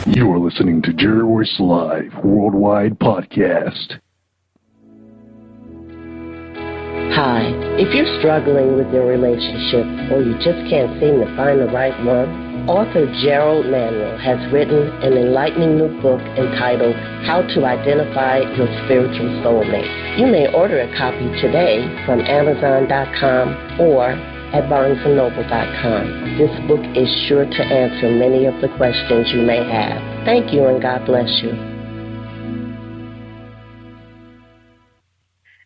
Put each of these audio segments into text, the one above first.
You are listening to Jerry Royce Live Worldwide Podcast. Hi, if you're struggling with your relationship or you just can't seem to find the right one, author GERALD MANUEL has written an enlightening new book entitled How to Identify Your Spiritual Soulmate. You may order a copy today from Amazon.com or at BarnesandNoble.com. This book is sure to answer many of the questions you may have. Thank you and God bless you.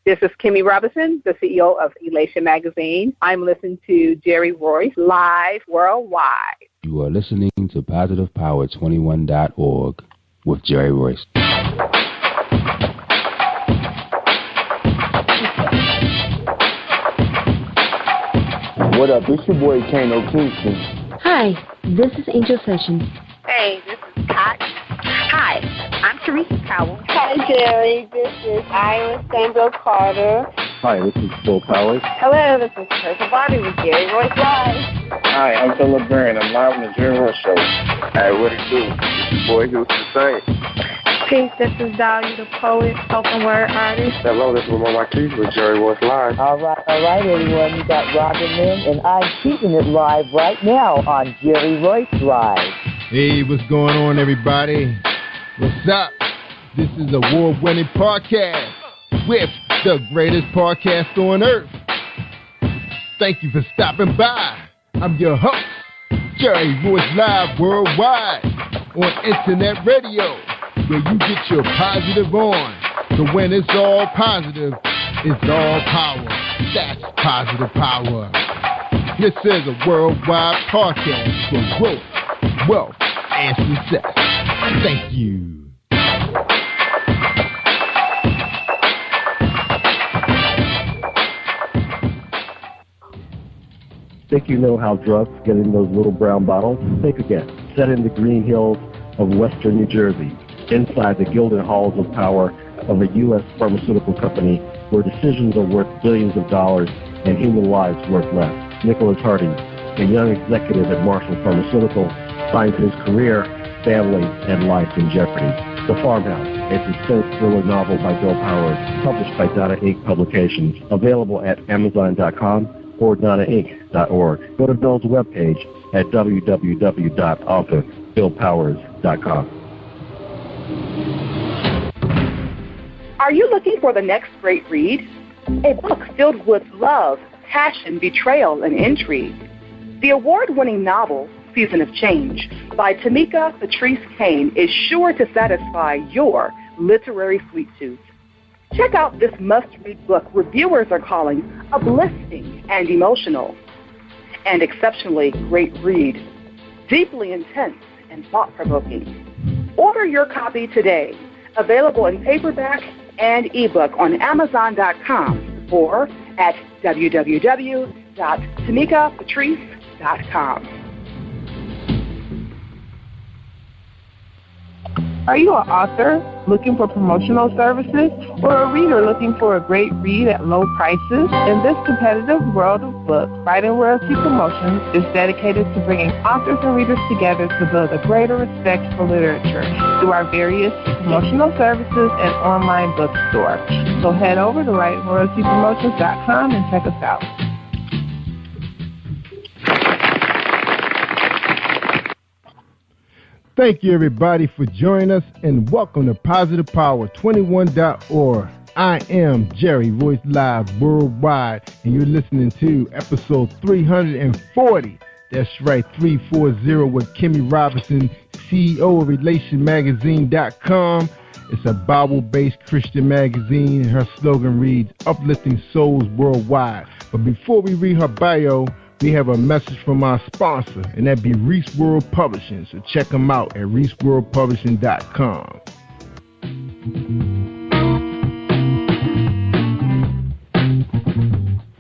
This is KIMMIE Robinson, the CEO of Elation Magazine. I'm listening to Jerry Royce Live Worldwide. You are listening to PositivePower21.org with Jerry Royce. What up? It's your boy Kano Kingston. Hi, this is Angel Sessions. Hey, this is Pat. Hi, I'm Teresa Powell. Hi, Jerry. This is Ira Samuel Carter. Hi, this is Bill Powers. Hello, this is Teresa Bobby with Jerry Royce Live. Hi, I'm Philip Barron. I'm live on the Jerry Royce Show. Hey, what it do? It's your boy Houston Saint. Peace, this is Dahlia the poet, spoken word artist. Hello, this is Lamar Marquise with Jerry Royce Live. All right, everyone. You got Robin Lynn, and I'm keeping it live right now on Jerry Royce Live. Hey, what's going on, everybody? What's up? This is a award-winning podcast with the greatest podcast on earth. Thank you for stopping by. I'm your host, Jerry Royce Live Worldwide on Internet Radio, where you get your positive on. So when it's all positive, it's all power. That's positive power. This is a worldwide podcast for growth, wealth, and success. Thank you. Think you know how drugs get in those little brown bottles? Think again. Set in the green hills of western New Jersey, inside the gilded halls of power of a U.S. pharmaceutical company where decisions are worth billions of dollars and human lives worth less. Nicholas Hardy, a young executive at Marshall Pharmaceutical, finds his career, family, and life in jeopardy. The Farmhouse, a suspense thriller novel by Bill Powers, published by Donna Inc. Publications, available at Amazon.com or DonnaInc.org. Go to Bill's webpage at www.authorBillPowers.com. Are you looking for the next great read? A book filled with love, passion, betrayal, and intrigue. The award-winning novel, Season of Change, by Tamika Patrice Kane, is sure to satisfy your literary sweet tooth. Check out this must-read book reviewers are calling uplifting and emotional, and exceptionally great read, deeply intense and thought-provoking. Order your copy today, available in paperback and ebook on Amazon.com or at www.tamikapatrice.com. Are you an author looking for promotional services or a reader looking for a great read at low prices? In this competitive world of books, Writing Royalty Promotions is dedicated to bringing authors and readers together to build a greater respect for literature through our various promotional services and online bookstore. So head over to WritingRoyaltyPromotions.com and check us out. Thank you, everybody, for joining us, and welcome to PositivePower21.org. I am Jerry Royce Live Worldwide, and you're listening to episode 340. That's right, 340 with KIMMIE Robinson, CEO of RelationMagazine.com. It's a Bible-based Christian magazine, and her slogan reads, Uplifting Souls Worldwide. But before we read her bio, we have a message from our sponsor, and that'd be Reese World Publishing. So check them out at ReeseWorldPublishing.com.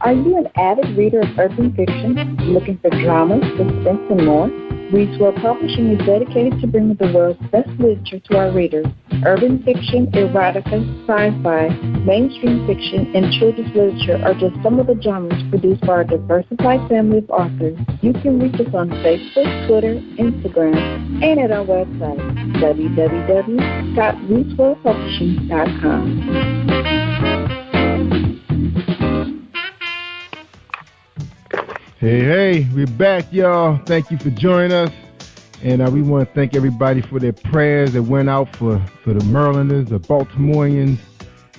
Are you an avid reader of urban fiction, looking for drama, suspense, and more? Reed's World Publishing is dedicated to bringing the world's best literature to our readers. Urban fiction, erotica, sci-fi, mainstream fiction, and children's literature are just some of the genres produced by our diversified family of authors. You can reach us on Facebook, Twitter, Instagram, and at our website, www.reedsworldpublishing.com. Hey, we're back, y'all. Thank you for joining us. And we want to thank everybody for their prayers that went out for the Marylanders, the Baltimoreans,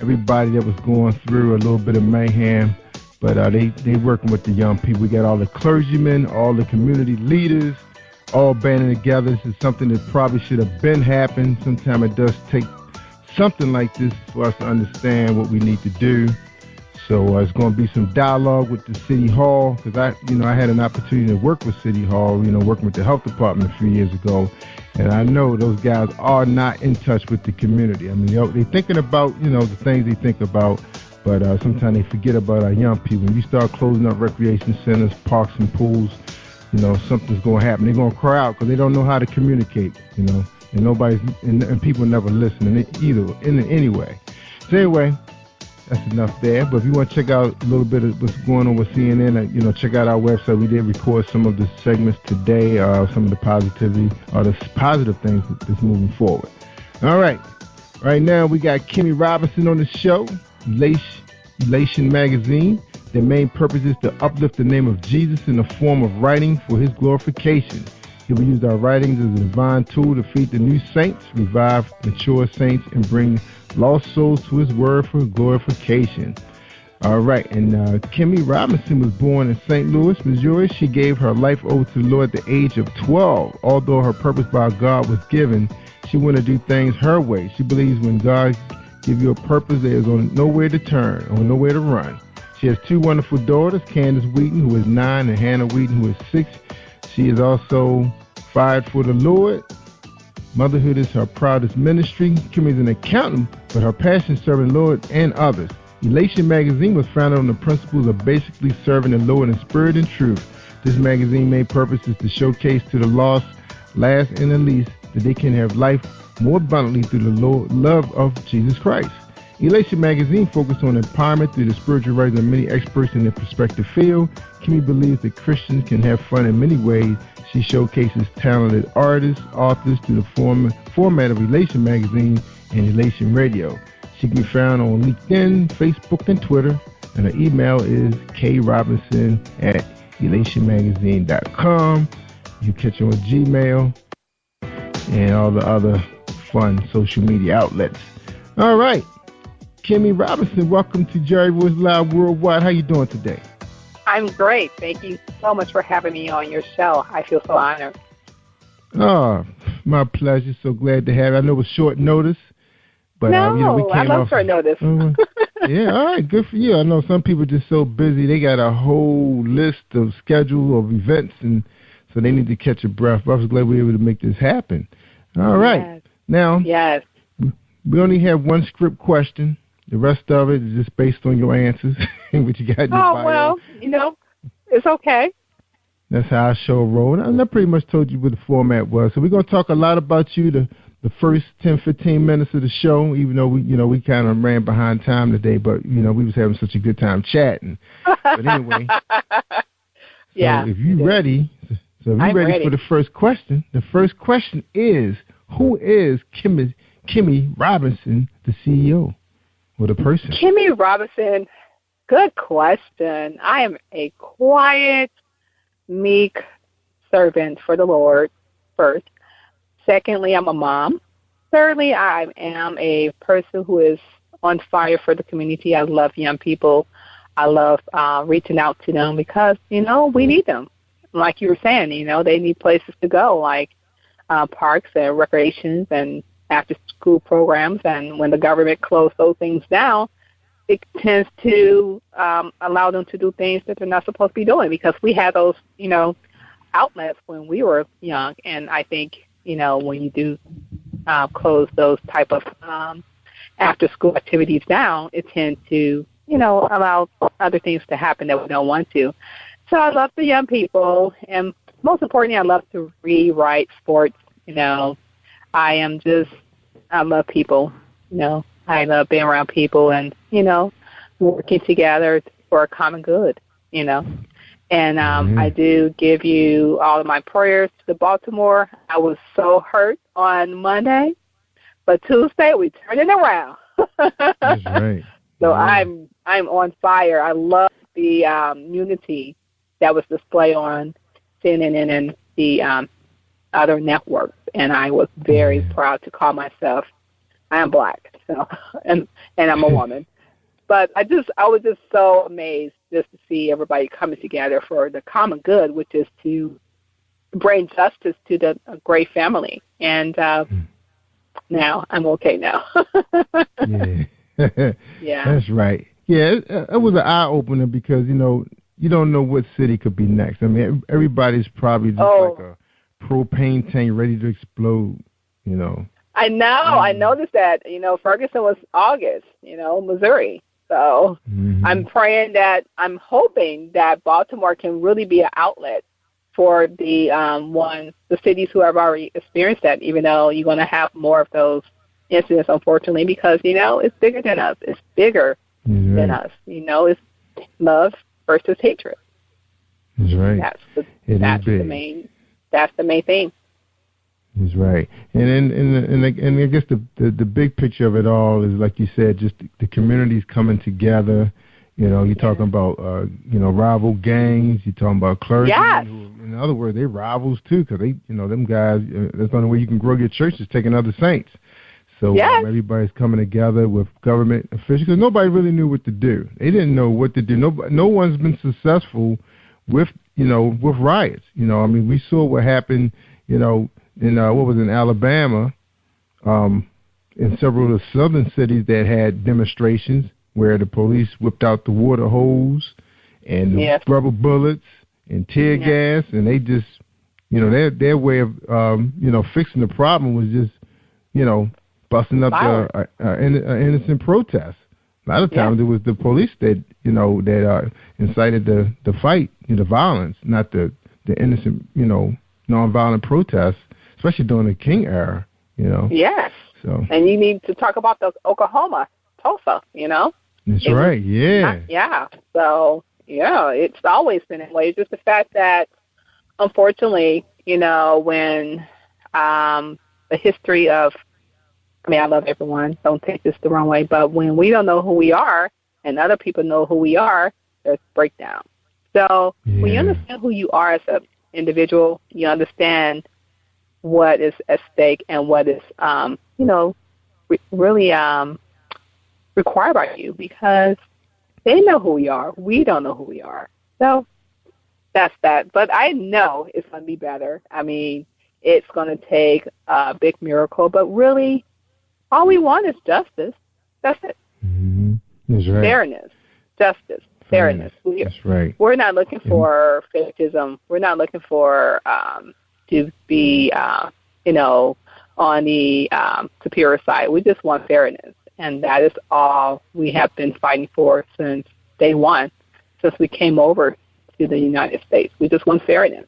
everybody that was going through a little bit of mayhem. But they working with the young people. We got all the clergymen, all the community leaders, all banding together. This is something that probably should have been happened. Sometimes it does take something like this for us to understand what we need to do. So it's going to be some dialogue with the City Hall, because I had an opportunity to work with City Hall, working with the health department a few years ago, and I know those guys are not in touch with the community. I mean, they're thinking about, the things they think about, but sometimes they forget about our young people. When you start closing up recreation centers, parks, and pools, something's going to happen. They're going to cry out because they don't know how to communicate, and people never listen in any way. So anyway, that's enough there. But if you want to check out a little bit of what's going on with CNN, check out our website. We did record some of the segments today, some of the positivity or the positive things that's moving forward. All right. Right now we got KIMMIE Robinson on the show, Elation Magazine. Their main purpose is to uplift the name of Jesus in the form of writing for his glorification. He will use our writings as a divine tool to feed the new saints, revive mature saints, and bring lost souls to his word for glorification. All right, and KIMMIE Robinson was born in St. Louis, Missouri. She gave her life over to the Lord at the age of 12. Although her purpose by God was given, she wanted to do things her way. She believes when God gives you a purpose, there is nowhere to turn or nowhere to run. She has two wonderful daughters, Candace Wheaton, who is 9, and Hannah Wheaton, who is 6. She is also fired for the Lord. Motherhood is her proudest ministry. KIMMIE is an accountant, but her passion is serving the Lord and others. Elation Magazine was founded on the principles of basically serving the Lord in spirit and truth. This magazine's main purpose is to showcase to the lost, last and the least, that they can have life more abundantly through the love of Jesus Christ. Elation Magazine focuses on empowerment through the spiritual writings of many experts in their respective field. KIMMIE believes that Christians can have fun in many ways. She showcases talented artists, authors through the format of Elation Magazine and Elation Radio. She can be found on LinkedIn, Facebook, and Twitter, and her email is krobinson@elationmagazine.com. You catch her on Gmail and all the other fun social media outlets. All right, KIMMIE Robinson, welcome to Jerry Voice Live Worldwide. How you doing today? I'm great. Thank you so much for having me on your show. I feel so honored. Oh, my pleasure. So glad to have you. I know it was short notice, but we came I love short notice. Yeah, all right, good for you. I know some people are just so busy. They got a whole list of schedule of events, and so they need to catch a breath. But I was glad we were able to make this happen. All right. Yes. Now, we only have one script question. The rest of it is just based on your answers and what you got in your bio. Well, it's okay. That's how our show rolled. And I pretty much told you what the format was. So we're going to talk a lot about you the first 10, 15 minutes of the show, even though we kind of ran behind time today, but, we was having such a good time chatting. But anyway. Yeah. So if you're ready, for the first question, the first question is, who is KIMMIE Robinson, the CEO? Or the person? KIMMIE Robinson, good question. I am a quiet, meek servant for the Lord, first. Secondly, I'm a mom. Thirdly, I am a person who is on fire for the community. I love young people. I love reaching out to them because, we need them. Like you were saying, they need places to go, like parks and recreations and after-school programs, and when the government closed those things down, it tends to allow them to do things that they're not supposed to be doing because we had those, outlets when we were young, and I think, when you do close those type of after-school activities down, it tends to, allow other things to happen that we don't want to. So I love the young people, and most importantly, I love to read, write, sports. You know, I love people. You know, I love being around people and, you know, working together for a common good, you know. And I do give you all of my prayers to Baltimore. I was so hurt on Monday, but Tuesday we turned it around. That's right. So I'm on fire. I love the unity that was displayed on CNN and the other networks, and I was very proud to call myself. I am black, so and I'm a woman. But I was just so amazed just to see everybody coming together for the common good, which is to bring justice to the Gray family. And now I'm okay now. Yeah, that's right. Yeah, it was an eye opener because you know you don't know what city could be next. I mean, everybody's probably just like a propane tank ready to explode. You know. I know. I noticed that. You know, Ferguson was August. You know, Missouri. So I'm hoping that Baltimore can really be an outlet for the cities who have already experienced that, even though you're going to have more of those incidents, unfortunately, because, you know, it's bigger than us. It's bigger than us. You know, it's love versus hatred. That's right. That's the main thing. That's right. And I guess the big picture of it all is, like you said, just the communities coming together. You know, you're talking about, rival gangs. You're talking about clergy. Yes. In other words, they're rivals, too, because they, you know, them guys, that's the only way you can grow your church is taking other saints. So everybody's coming together with government officials because nobody really knew what to do. They didn't know what to do. No one's been successful with riots. You know, I mean, we saw what happened, you know, in Alabama, in several of the southern cities that had demonstrations where the police whipped out the water hose and the rubber bullets and tear gas, and they just, you know, their way of, fixing the problem was just, you know, busting up innocent protests. A lot of times it was the police that, you know, that incited the fight, the violence, not the innocent, you know, nonviolent protests, especially during the King era, you know. Yes. So. And you need to talk about the Oklahoma, Tulsa, you know. That's right, So, it's always been that way. It's just the fact that, unfortunately, you know, when the history of, I mean, I love everyone, don't take this the wrong way, but when we don't know who we are and other people know who we are, there's breakdown. So when you understand who you are as an individual, you understand what is at stake and what is, really required by you, because they know who we are. We don't know who we are. So that's that. But I know it's going to be better. I mean, it's going to take a big miracle, but really all we want is justice. That's it. That's right. Fairness. Justice. Fairness. That's right. We're not looking for favoritism. We're not looking for to be, on the superior side. We just want fairness. And that is all we have been fighting for since day one, since we came over to the United States. We just want fairness,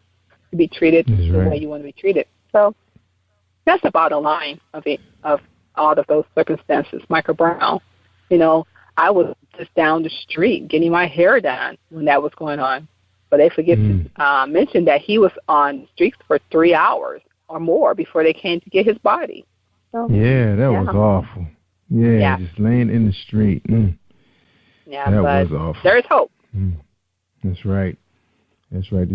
to be treated the way you want to be treated. So that's the bottom line of all of those circumstances. Michael Brown, you know, I was just down the street getting my hair done when that was going on. But they forget to mention that he was on the streets for 3 hours or more before they came to get his body. So, that was awful. Just laying in the street. Yeah, that but was awful. There's hope. That's right. That's right.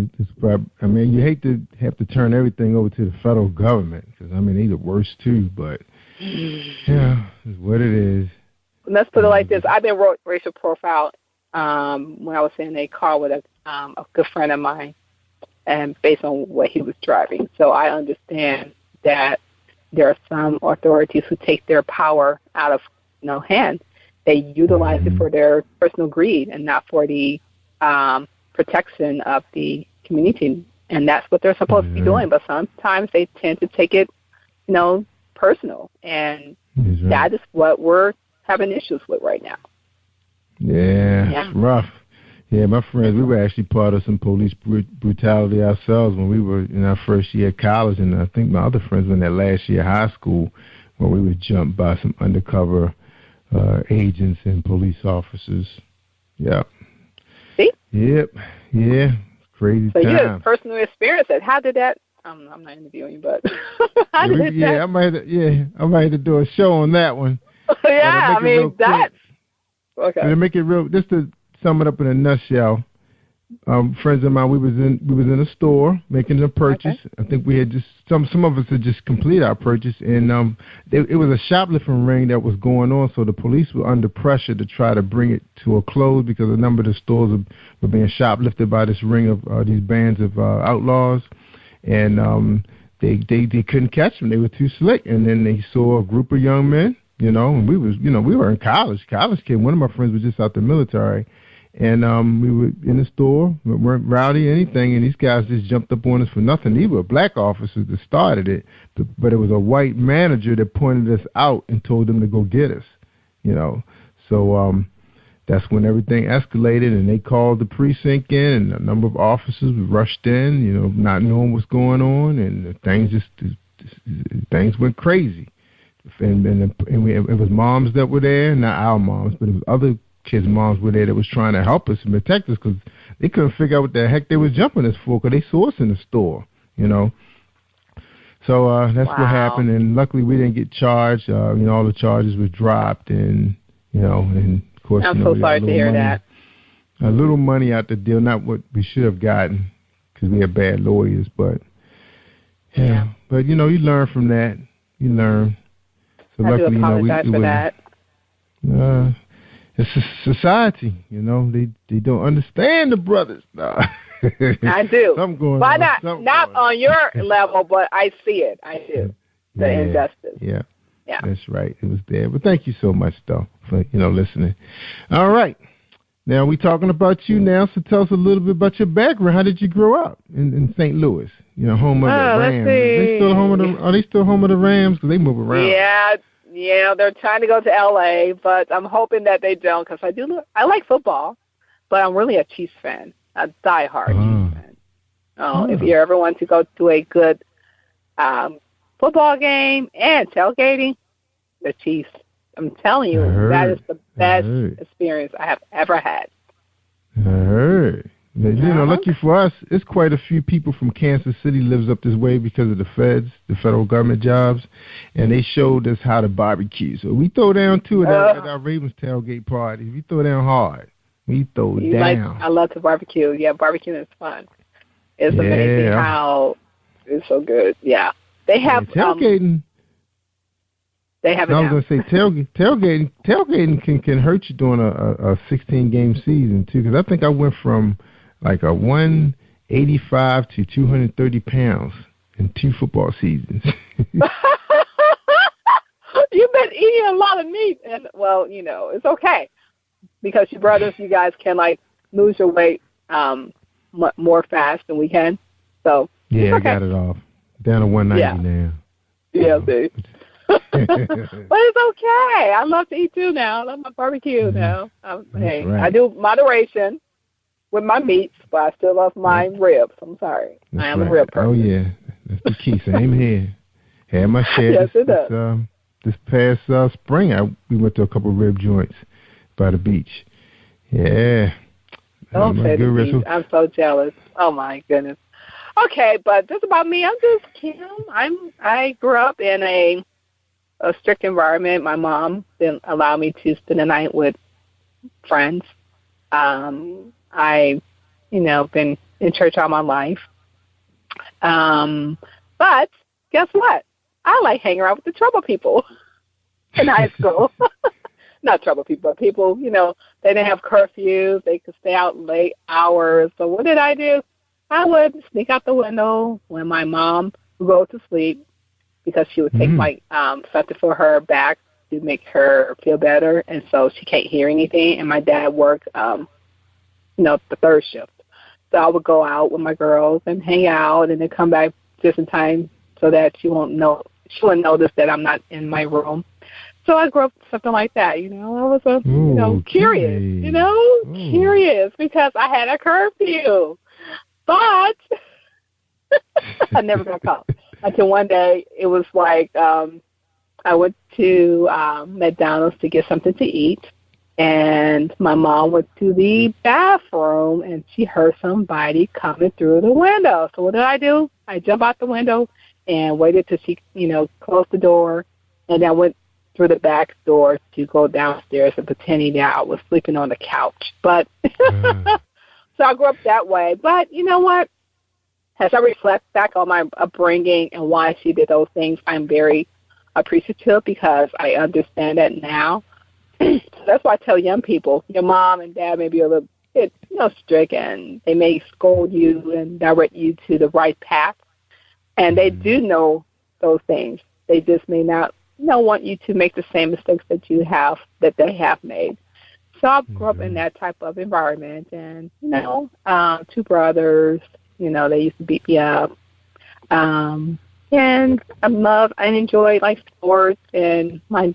I mean, you hate to have to turn everything over to the federal government because, I mean, they're the worst too, but it's what it is. Let's put it like this. I've been racial profiled when I was in a car with a good friend of mine, and based on what he was driving. So I understand that there are some authorities who take their power out of hand. They utilize it for their personal greed and not for the protection of the community. And that's what they're supposed to be doing. But sometimes they tend to take it, personal. And that is what we're having issues with right now. It's rough. Yeah, my friends, we were actually part of some police brutality ourselves when we were in our first year of college, and I think my other friends were in that last year of high school where we were jumped by some undercover agents and police officers. Yep. See? Yep. Yeah. Crazy so time. You had personal experience. How did that? I'm not interviewing you, but how did that? I might have to do a show on that one. Yeah, I mean that's okay. To make it real, just to sum it up in a nutshell. Friends of mine, we was in a store making a purchase. Okay. I think we had just some of us had just completed our purchase, and it was a shoplifting ring that was going on. So the police were under pressure to try to bring it to a close because a number of the stores were being shoplifted by this ring of these bands of outlaws, and they couldn't catch them. They were too slick. And then they saw a group of young men, and we were in college kid. One of my friends was just out the military. And we were in the store, we weren't rowdy or anything, and these guys just jumped up on us for nothing. These were black officers that started it, but it was a white manager that pointed us out and told them to go get us, So that's when everything escalated, and they called the precinct in, and a number of officers rushed in, not knowing what's going on, and things went crazy. And it was moms that were there, not our moms, but it was other kids' moms were there that was trying to help us and protect us because they couldn't figure out what the heck they was jumping us for because they saw us in the store, So that's what happened, and luckily we didn't get charged. All the charges were dropped, and and of course, I'm so sorry to hear that. A little money out the deal, not what we should have gotten because we had bad lawyers, but but you learn from that. You learn. So I luckily, do apologize for that. It's a society, they don't understand the brothers. No. I do. Something going Why on? Not on your level, but I see it. I do. The injustice. Yeah. That's right. It was there. But thank you so much, though, for, listening. All right. Now we're talking about you now, so tell us a little bit about your background. How did you grow up in St. Louis? Home of the Rams. Are they still home of the Rams? Because they move around. Yeah, they're trying to go to L.A., but I'm hoping that they don't because I like football, but I'm really a Chiefs fan, a diehard Chiefs fan. If you ever want to go to a good football game and tailgating, the Chiefs. I'm telling you, that is the best experience I have ever had. I heard. Lucky for us, it's quite a few people from Kansas City lives up this way because of the feds, the federal government jobs, and they showed us how to barbecue. So we throw down too at our Ravens tailgate party. We throw down hard. We throw down. I love to barbecue. Yeah, barbecuing is fun. It's amazing how it's so good. Yeah, they have tailgating. They have. I was going to say tailgating can hurt you during a 16-game season too. Because I think I went from like a 185 to 230 pounds in 2 football seasons. You've been eating a lot of meat, and it's okay because you guys can lose your weight more fast than we can. So I got it off down to 190 now. Yeah, see. But it's okay. I love to eat too now. I love my barbecue now. Right. I do moderation with my meats, but I still love my ribs. I'm sorry. I am a rib person. Oh, yeah. That's the key. Same here. Had my share this past spring. We went to a couple of rib joints by the beach. Yeah. Don't say the beach. I'm so jealous. Oh, my goodness. Okay, but this about me. I'm just Kim. I grew up in a strict environment. My mom didn't allow me to spend the night with friends. I, been in church all my life. But guess what? I like hanging around with the trouble people in high school. Not trouble people, but people, they didn't have curfews. They could stay out late hours. So what did I do? I would sneak out the window when my mom would go to sleep because she would take something for her back to make her feel better, and so she can't hear anything. And my dad worked, the third shift. So I would go out with my girls and hang out and then come back just in time so that she wouldn't notice that I'm not in my room. So I grew up something like that, I was curious, curious because I had a curfew. But I never got caught until one day it was like I went to McDonald's to get something to eat, and my mom went to the bathroom, and she heard somebody coming through the window. So what did I do? I jumped out the window and waited till she, closed the door, and I went through the back door to go downstairs and pretending that I was sleeping on the couch. But so I grew up that way. But you know what? As I reflect back on my upbringing and why she did those things, I'm very appreciative because I understand that now. So that's why I tell young people, your mom and dad may be a little bit, strict, and they may scold you and direct you to the right path. And they do know those things. They just may not want you to make the same mistakes that they have made. So I grew up in that type of environment, and two brothers, they used to beat me up, and I enjoyed like sports, and my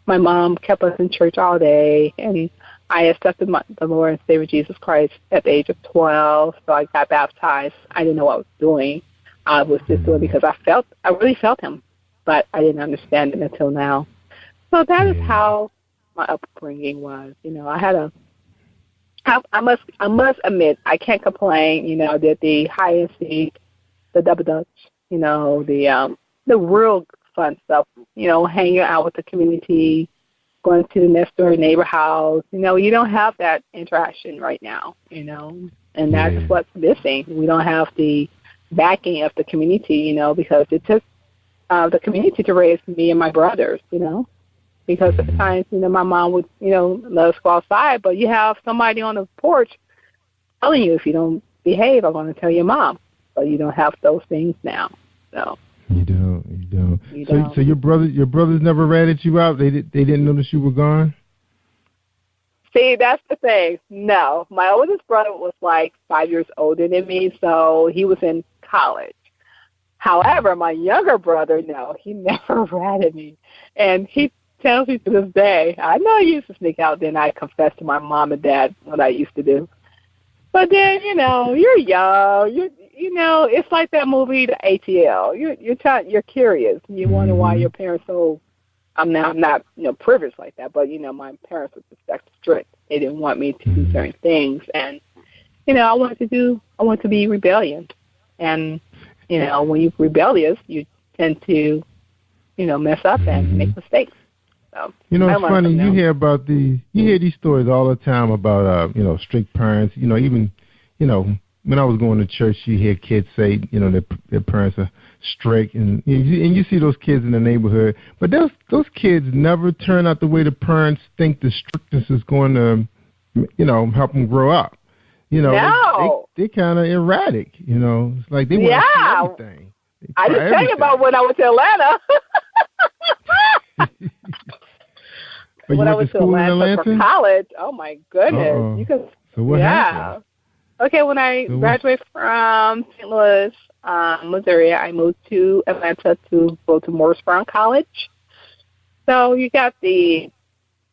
mom kept us in church all day, and I accepted the Lord and Savior Jesus Christ at the age of 12, so I got baptized. I didn't know what I was doing. I was just doing it because I really felt Him. But I didn't understand it until now. So that is how my upbringing was. I must admit, I can't complain. I did the hide and seek, the double dutch, the real fun stuff. Hanging out with the community, going to the next door neighbor house. You don't have that interaction right now. And that's what's missing. We don't have the backing of the community. Because it took the community to raise me and my brothers, because at times, my mom would, let us go outside, but you have somebody on the porch telling you if you don't behave, I'm going to tell your mom. But you don't have those things now. So you don't. So your brothers never ratted you out? They didn't notice you were gone? See, that's the thing. No, my oldest brother was like 5 years older than me, so he was in college. However, my younger brother, no, he never ratted me. And he tells me to this day, I know I used to sneak out, then I confessed to my mom and dad what I used to do. But then, you're young. It's like that movie, The ATL. You're curious. You wonder why your parents I'm not privileged like that, but, my parents were just strict. They didn't want me to do certain things. And, I wanted to be rebellious. And, when you're rebellious, you tend to, mess up and make mistakes. So, it's funny. You hear these stories all the time about, strict parents. Even, when I was going to church, you hear kids say, their parents are strict, and you see those kids in the neighborhood. But those kids never turn out the way the parents think the strictness is going to, help them grow up. No. They kind of erratic. It's like they want to see everything. I just tell you about when I went to Atlanta. When I went to Atlanta for college, oh my goodness! So what happened? Okay, when I graduated from St. Louis, Missouri, I moved to Atlanta to go to Morris Brown College. So you got the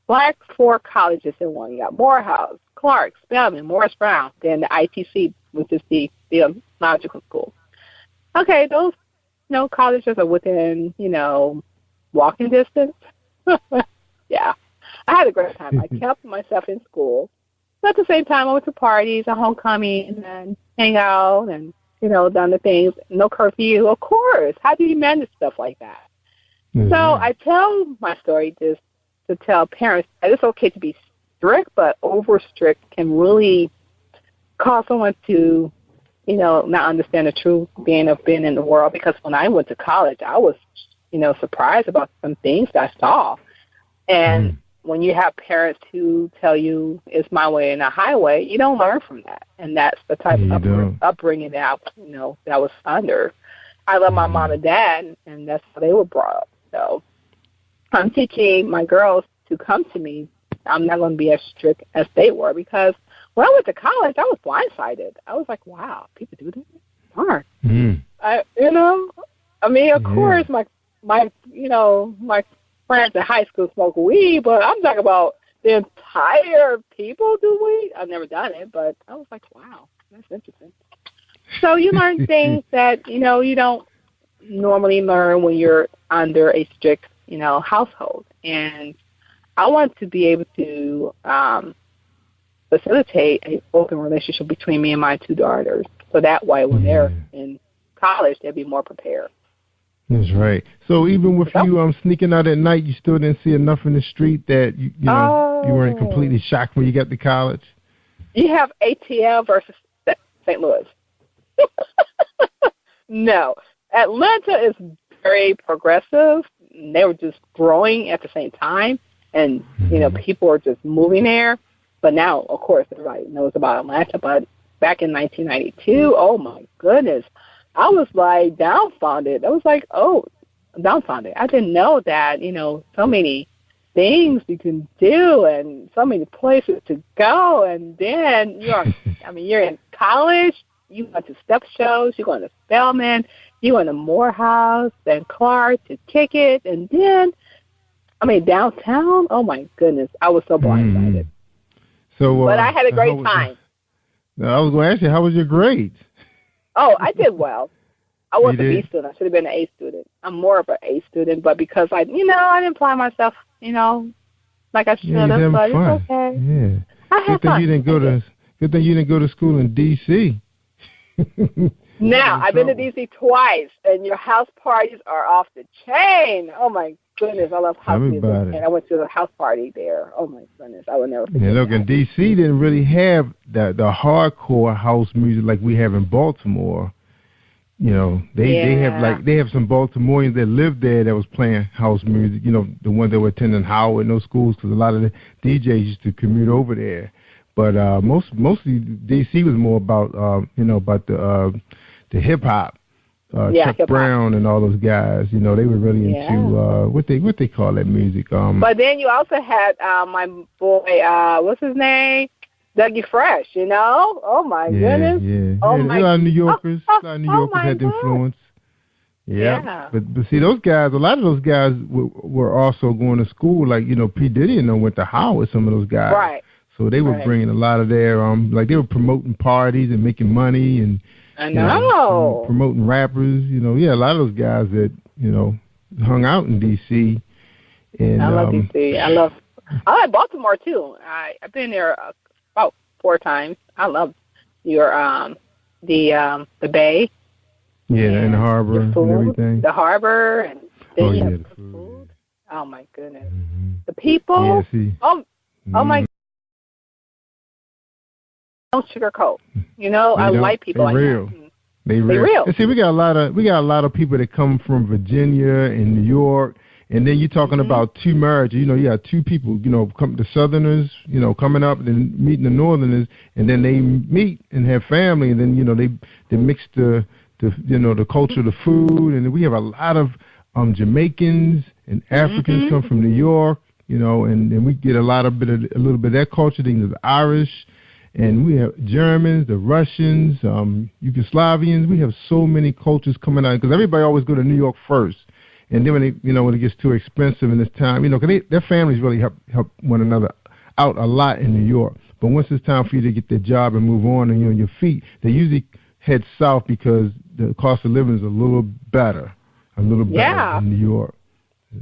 Black 4 colleges in one. You got Morehouse, Clark, Spelman, Morris Brown, then the ITC, which is the theological school. Okay, those colleges are within walking distance. Yeah, I had a great time. I kept myself in school. But at the same time, I went to parties and homecoming and hang out and, done the things. No curfew, of course. How do you manage stuff like that? Mm-hmm. So I tell my story just to tell parents that it's okay to be strict, but over strict can really cause someone to, not understand the true being of being in the world. Because when I went to college, I was, surprised about some things that I saw. And when you have parents who tell you it's my way and a highway, you don't learn from that. And that's the type of upbringing that that I was under. I love my mom and dad, and that's how they were brought up. So I'm teaching my girls to come to me. I'm not going to be as strict as they were, because when I went to college, I was blindsided. I was like, wow, people do this? Darn. Of course, my friends in high school smoke weed, but I'm talking about the entire people do weed. I've never done it, but I was like, wow, that's interesting. So you learn things that, you don't normally learn when you're under a strict, household. And I want to be able to facilitate an open relationship between me and my two daughters. So that way when they're in college, they'll be more prepared. That's right. So even with you sneaking out at night, you still didn't see enough in the street that you weren't completely shocked when you got to college? You have ATL versus St. Louis. No. Atlanta is very progressive. They were just growing at the same time, and, people are just moving there. But now, of course, everybody knows about Atlanta. But back in 1992, oh, my goodness, I was, like, dumbfounded. I was like, dumbfounded. I didn't know that, so many things you can do and so many places to go. And then you're in college. You go to step shows. You're going to Spelman. You're going to Morehouse, then Clark to Kick-It. And then, downtown, oh, my goodness. I was so blindsided. So, but I had a great time. I was going to ask you, how was your grades? Oh, I did well. I was a B student. I should have been an A student. I'm more of an A student, but because I didn't apply myself, like I should have, but it's okay. Yeah. I had fun. Good thing you didn't go to school in D.C. Now, I've been to D.C. twice, and your house parties are off the chain. Oh, my goodness. I love house music, and I went to a house party there. Oh, my goodness. I would never forget that. Look, in D.C. didn't really have the hardcore house music like we have in Baltimore. They have some Baltimoreans that lived there that was playing house music, the ones that were attending Howard and those schools, because a lot of the DJs used to commute over there. But mostly D.C. was more about about the hip hop, Chuck hip-hop. Brown and all those guys. They were really into what they call that music. But then you also had my boy, what's his name, Dougie Fresh. Oh my goodness. Yeah. Oh a lot of New Yorkers, had influence. Yeah. But see, those guys, a lot of those guys were also going to school. Like P. Diddy and them went to Howard. Some of those guys. Right. So they were bringing a lot of their, they were promoting parties and making money and I know. Promoting rappers. A lot of those guys that, hung out in D.C. And, I love D.C. I like Baltimore, too. I've been there about 4 times. I love your, the Bay. Yeah, and the harbor and everything. The harbor and the food. Oh, my goodness. Mm-hmm. The people. Yeah, see. Oh, my don't sugarcoat. I like people like real. that. They real. And see, we got a lot of people that come from Virginia and New York, and then you're talking about two marriages. You got two people. Come the Southerners, coming up, and then meeting the Northerners, and then they meet and have family, and then they mix the culture, the food, and we have a lot of Jamaicans and Africans come from New York. And we get a little bit of that culture. Then there's Irish. And we have Germans, the Russians, Yugoslavians. We have so many cultures coming out because everybody always go to New York first, and then when it gets too expensive in this time, because their families really help one another out a lot in New York. But once it's time for you to get their job and move on and you're on your feet, they usually head south because the cost of living is a little better in New York.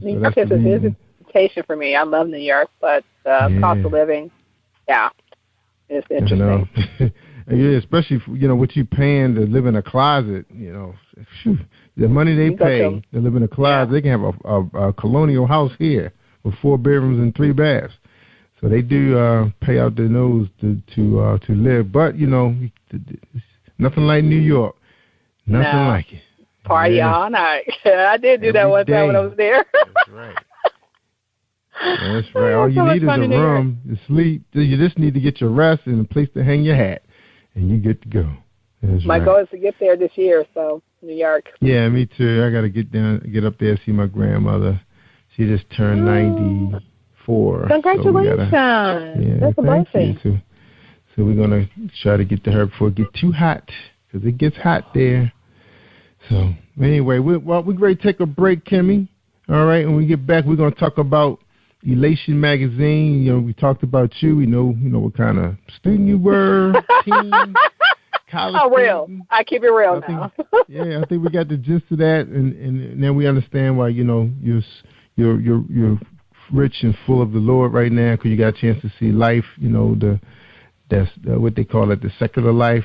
New York is a visitation for me. I love New York, but cost of living, it's interesting. Especially what you paying to live in a closet. The money they pay to live in a closet, they can have a colonial house here with 4 bedrooms and 3 baths. So they do pay out their nose to live. But nothing like New York. Nothing like it. Party all night. I did do that one time when I was there. That's right. That's right. All you need is a room to sleep. You just need to get your rest and a place to hang your hat, and you get to go. My goal is to get there this year, so New York. Yeah, me too. I got to get up there, see my grandmother. She just turned 94. Congratulations. That's a blessing. So we're going to try to get to her before it gets too hot, because it gets hot there. So anyway, we're ready to take a break, Kimmie. All right, when we get back, we're going to talk about Elation Magazine. You know, we talked about you. We know what kind of student you were, teen, college. Oh, real. I keep it real now. I think we got the gist of that, and then we understand why you're rich and full of the Lord right now, because you got a chance to see life. You know, that's what they call it, the secular life.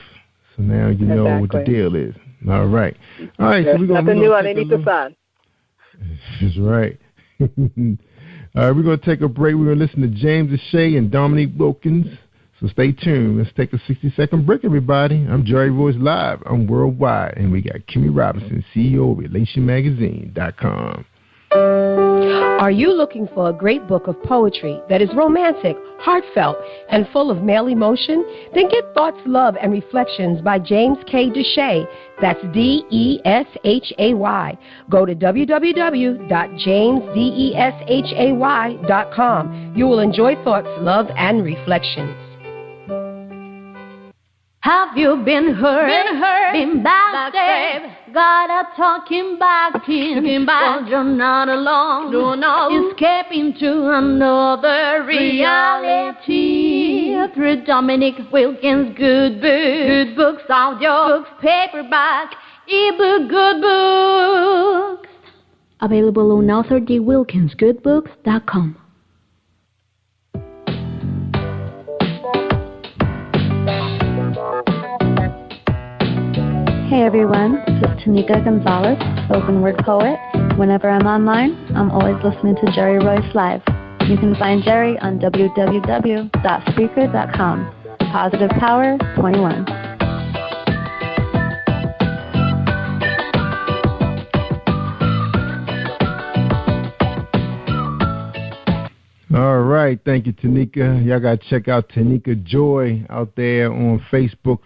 So now you know what the deal is. All right. So we're nothing new underneath the sun. That's right. All right, we're going to take a break. We're going to listen to James O'Shea and Dominique Wilkins. So stay tuned. Let's take a 60-second break, everybody. I'm Jerry Royce Live. I'm worldwide. And we got KIMMIE Robinson, CEO of RelationMagazine.com. Are you looking for a great book of poetry that is romantic, heartfelt, and full of male emotion? Then get Thoughts, Love, and Reflections by James K. Deshay. That's D-E-S-H-A-Y. Go to www.jamesdeshay.com. You will enjoy Thoughts, Love, and Reflections. Have you been hurt, been backstabbed? Gotta talk him back in, but you're not alone. Escaping to another reality. Through Dominique Wilkins' good books, audio books, paperback, ebook, good books. Available on authordwilkinsgoodbooks.com. Hey everyone, this is Tanika Gonzalez, spoken word poet. Whenever I'm online, I'm always listening to Jerry Royce Live. You can find Jerry on www.speaker.com. Positive Power 21. All right, thank you, Tanika. Y'all got to check out Tanika Joy out there on Facebook.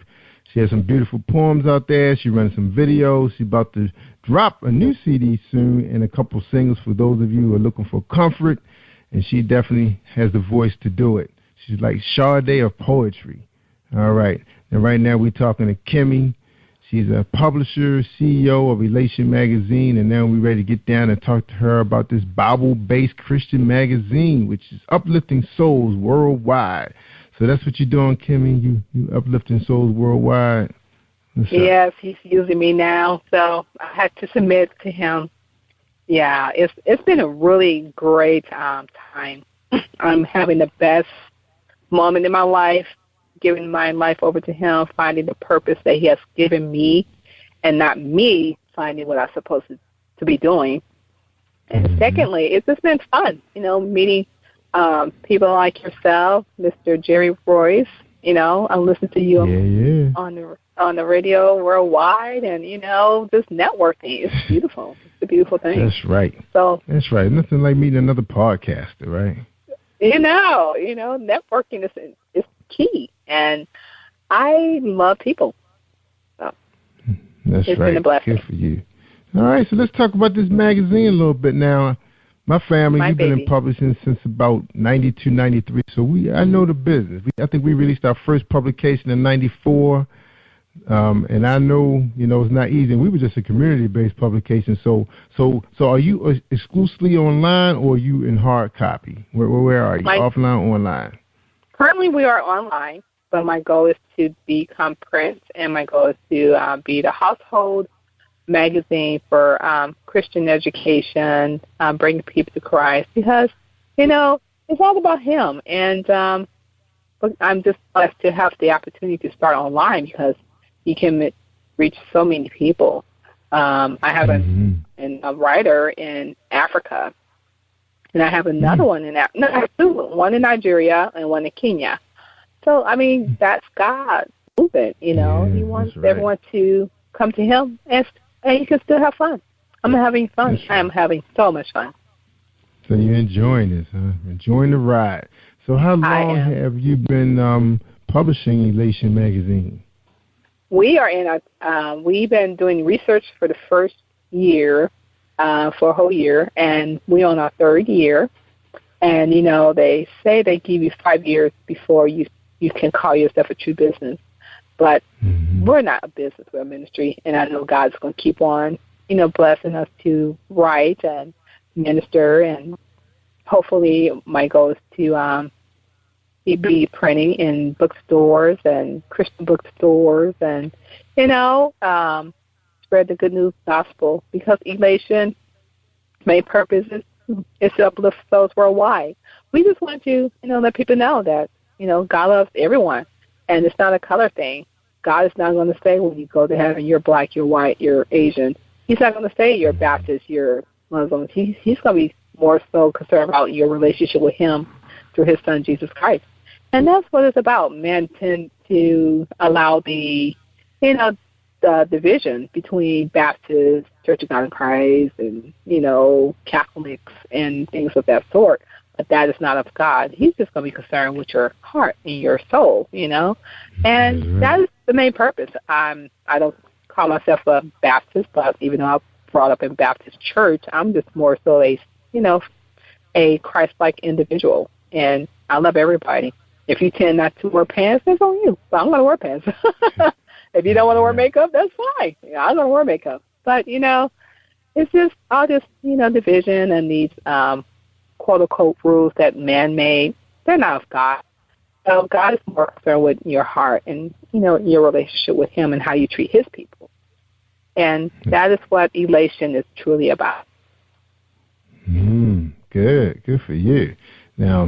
She has some beautiful poems out there. She runs some videos. She's about to drop a new CD soon and a couple singles for those of you who are looking for comfort. And she definitely has the voice to do it. She's like Sade of poetry. All right. And right now we're talking to KIMMIE. She's a publisher, CEO of Elation Magazine. And now we're ready to get down and talk to her about this Bible-based Christian magazine, which is uplifting souls worldwide. So that's what you're doing, KIMMIE. You uplifting souls worldwide. Yes, he's using me now, so I had to submit to him. Yeah, it's been a really great time. I'm having the best moment in my life, giving my life over to him, finding the purpose that he has given me, and not me finding what I'm supposed to be doing. And secondly, it's just been fun, meeting people like yourself, Mr. Jerry Royce. I listen to you on the radio worldwide, and just networking. It's beautiful. It's a beautiful thing. That's right. So that's right. Nothing like meeting another podcaster, right? Networking is key, and I love people. So that's it's right. been a blessing. Good for you. All right, so let's talk about this magazine a little bit now. My family, we've been in publishing since about 92, 93, so I know the business. I think we released our first publication in 94, and I know, it's not easy. We were just a community-based publication, so are you exclusively online, or are you in hard copy? Where are you, offline or online? Currently, we are online, but my goal is to become print, and my goal is to be the household magazine for Christian education, bringing people to Christ, because, it's all about him. And I'm just blessed to have the opportunity to start online, because you can reach so many people. I have a writer in Africa, and I have another one in one in Nigeria and one in Kenya. So, that's God moving, He wants everyone to come to him, and you can still have fun. I'm having fun. I am having so much fun. So you're enjoying this, huh? Enjoying the ride. So how long have you been publishing Elation Magazine? We are we've been doing research for the first year, for a whole year, and we're on our third year. And, they say they give you 5 years before you can call yourself a true business. But we're not a business, we're a ministry, and I know God's going to keep on, blessing us to write and minister, and hopefully my goal is to be printing in bookstores and Christian bookstores and, spread the good news gospel, because Elation, main purpose is to uplift souls worldwide. We just want to, let people know that, God loves everyone, and it's not a color thing. God is not going to say when you go to heaven, you're black, you're white, you're Asian. He's not going to say you're Baptist, you're Muslim. He's going to be more so concerned about your relationship with him through his son, Jesus Christ. And that's what it's about. Men tend to allow the division between Baptists, Church of God in Christ, and, Catholics and things of that sort. But that is not of God. He's just going to be concerned with your heart and your soul, And that is the main purpose. I don't call myself a Baptist, but even though I was brought up in Baptist church, I'm just more so a Christ-like individual. And I love everybody. If you tend not to wear pants, that's on you. But I'm going to wear pants. If you don't want to wear makeup, that's fine. I'm going to wear makeup. But, it's just all this, division and these quote-unquote rules that man made. They're not of God. So God is more concerned with your heart and, your relationship with him and how you treat his people. And that is what Elation is truly about. Good. Good for you. Now,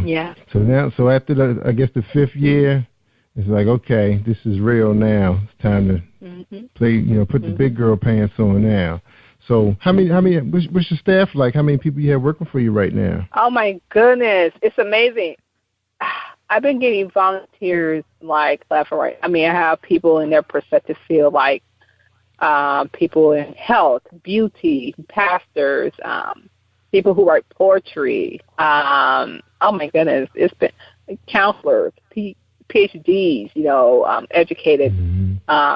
so after the 5th year, it's like, okay, this is real now. It's time to play, put the big girl pants on now. So how many, what's your staff like? How many people you have working for you right now? Oh, my goodness. It's amazing. I've been getting volunteers like left and right. I mean, I have people in their perspective field, like people in health, beauty, pastors, people who write poetry. Oh, my goodness. It's been counselors, PhDs, educated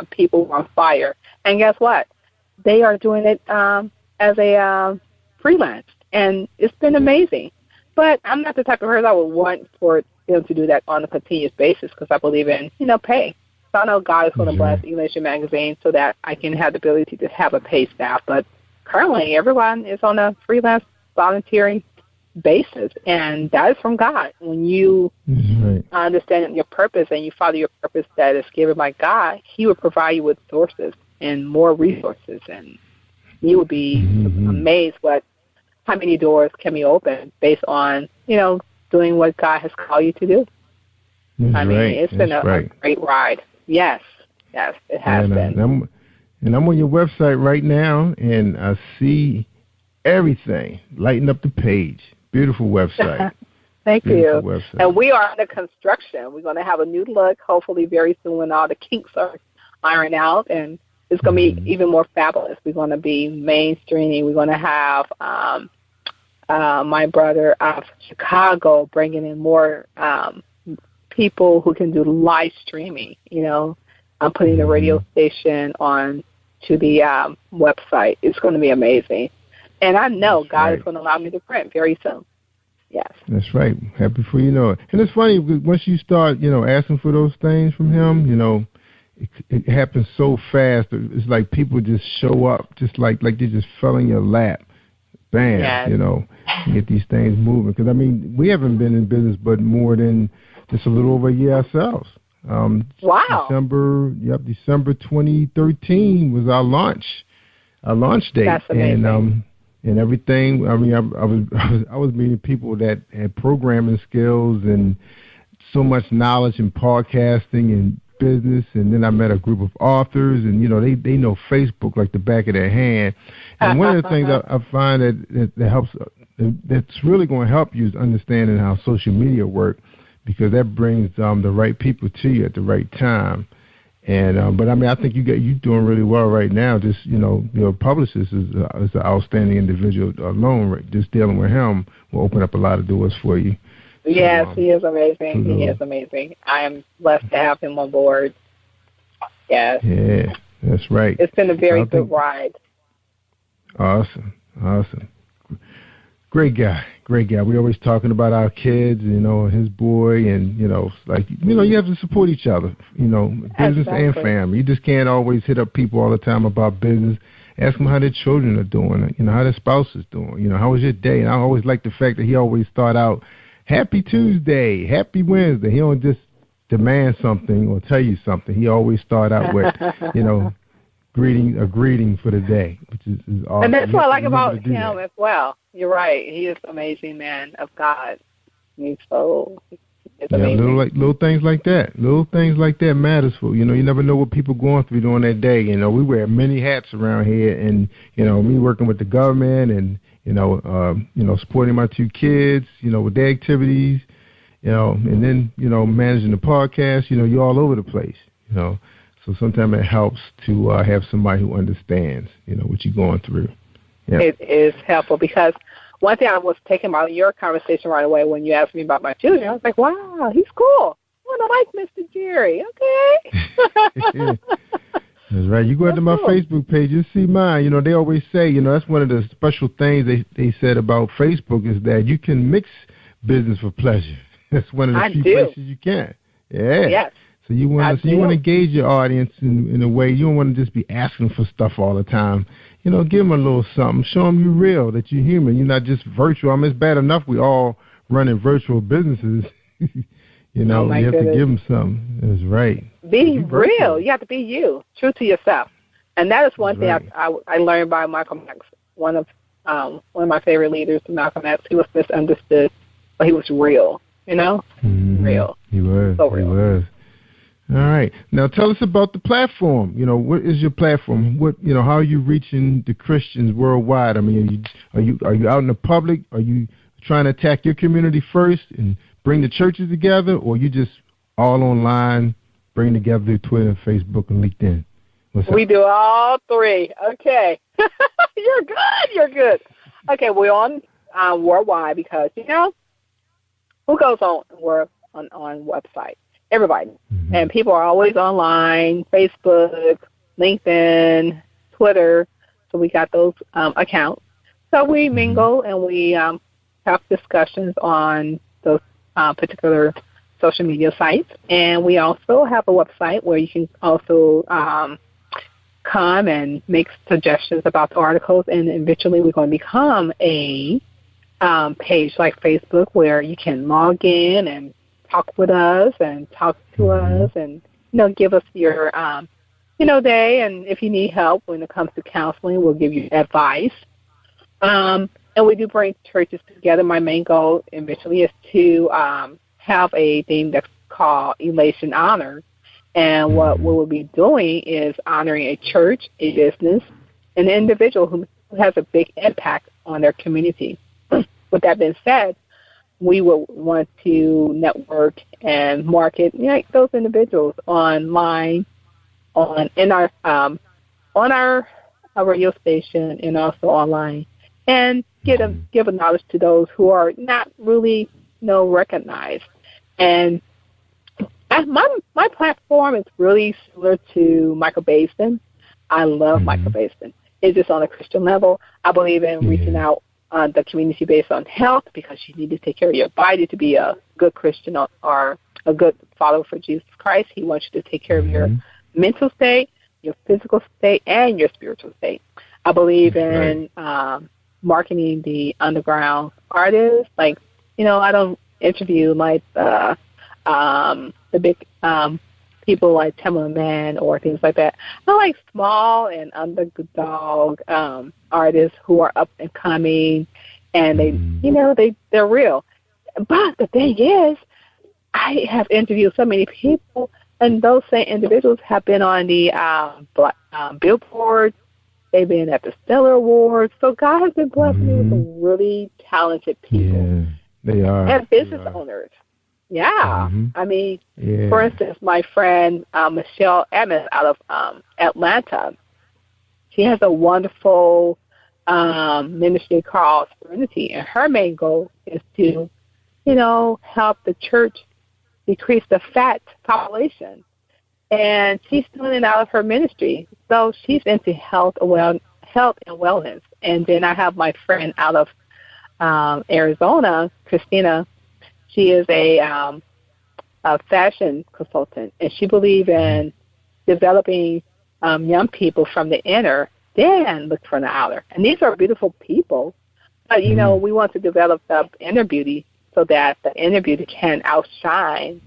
people who are on fire. And guess what? They are doing it as a freelance, and it's been amazing. But I'm not the type of person I would want for them to do that on a continuous basis, because I believe in, pay. So I know God is going to bless Elation Magazine so that I can have the ability to have a paid staff. But currently, everyone is on a freelance volunteering basis, and that is from God. When you understand your purpose and you follow your purpose that is given by God, he will provide you with sources and more resources, and you would be amazed how many doors can be opened based on, doing what God has called you to do. It's been a great ride. Yes, it has been. And I'm on your website right now, and I see everything. Lighten up the page. Beautiful website. Thank you. Website. And we are under construction. We're going to have a new look, hopefully very soon, when all the kinks are ironed out, and it's going to be even more fabulous. We're going to be mainstreaming. We're going to have my brother out of Chicago bringing in more people who can do live streaming. I'm putting the radio station on to the website. It's going to be amazing. And I know God is going to allow me to print very soon. Yes. That's right. Happy for you know it. And it's funny, once you start, asking for those things from him, it happens so fast. It's like people just show up, just like they just fell in your lap. Bam, get these things moving. Because, we haven't been in business but more than just a little over a year ourselves. Wow. December 2013 was our launch date. That's amazing. And everything. I was meeting people that had programming skills and so much knowledge in podcasting and business, and then I met a group of authors, and they know Facebook like the back of their hand. And one of the things I find that helps, that's really going to help you, is understanding how social media work, because that brings the right people to you at the right time. And but I think you doing really well right now. Just your publicist is an outstanding individual alone. Right? Just dealing with him will open up a lot of doors for you. Yes, he is amazing. He is amazing. I am blessed to have him on board. Yes. Yeah, that's right. It's been a very good ride. Awesome. Great guy. We always talking about our kids, his boy, and you have to support each other, business and family. You just can't always hit up people all the time about business ask them how their children are doing, how their spouse is doing, how was your day? And I always like the fact that he always start out, Happy Tuesday, Happy Wednesday. He don't just demand something or tell you something. He always start out with, a greeting for the day, which is awesome. And that's what I like about him as well. You're right. He is an amazing man of God. He's so amazing. Little things like that. Little things like that matters for, you never know what people going through during that day. We wear many hats around here, and, me working with the government and, supporting my 2 kids, with their activities, and then, managing the podcast, you're all over the place, So sometimes it helps to have somebody who understands, what you're going through. Yeah. It is helpful because one thing I was taken by your conversation right away when you asked me about my children, I was like, wow, he's cool. I like Mr. Jerry. Okay. That's right. You go into my Facebook page, you see mine. They always say, that's one of the special things they said about Facebook is that you can mix business for pleasure. That's one of the few places you can. Yeah. Yes. So you want to engage your audience in a way. You don't want to just be asking for stuff all the time. Give them a little something. Show them you're real, that you're human. You're not just virtual. I mean, it's bad enough we all running virtual businesses. You have to give them something. That's right. Be real. You have to be you, true to yourself. And that is one thing I learned by Malcolm X. One of my favorite leaders, Malcolm X. He was misunderstood, but he was real. Real. He was. So real. He was. All right. Now tell us about the platform. What is your platform? How are you reaching the Christians worldwide? I mean, are you out in the public? Are you trying to attack your community first and bring the churches together, or you just all online, bring together through Twitter, Facebook, and LinkedIn? We do all 3. Okay. You're good. Okay, we're on worldwide because, who goes on website? Everybody. Mm-hmm. And people are always online, Facebook, LinkedIn, Twitter. So we got those accounts. So we mingle and we have discussions on those particular social media sites. And we also have a website where you can also come and make suggestions about the articles. And eventually we're going to become a page like Facebook where you can log in and talk with us and talk to us and, give us your, day. And if you need help when it comes to counseling, we'll give you advice. And we do bring churches together. My main goal eventually is to have a thing that's called Elation Honor. And what we will be doing is honoring a church, a business, an individual who has a big impact on their community. With that being said, we will want to network and market those individuals online, on our radio station, and also online, and give a knowledge to those who are not really recognized. And my platform is really similar to Michael Basin. I love Michael Basin. It's just on a Christian level. I believe in reaching out the community based on health, because you need to take care of your body to be a good Christian or a good follower for Jesus Christ. He wants you to take care of your mental state, your physical state, and your spiritual state. I believe in marketing the underground artists. Like, I don't interview like the big people like Tamala Man or things like that. I like small and underdog artists who are up and coming, and they're real. But the thing is, I have interviewed so many people, and those same individuals have been on the Billboard. They've been at the Stellar Awards. So God has been blessing me with some really talented people. Yeah, they are. And business owners. Yeah. I mean, for instance, my friend Michelle Emmons out of Atlanta, she has a wonderful ministry called Serenity, and her main goal is to, help the church decrease the fat population. And she's doing it out of her ministry. So she's into health and wellness. And then I have my friend out of Arizona, Christina. She is a fashion consultant, and she believes in developing young people from the inner then look for the outer. And these are beautiful people. But, you know, we want to develop the inner beauty so that the inner beauty can outshine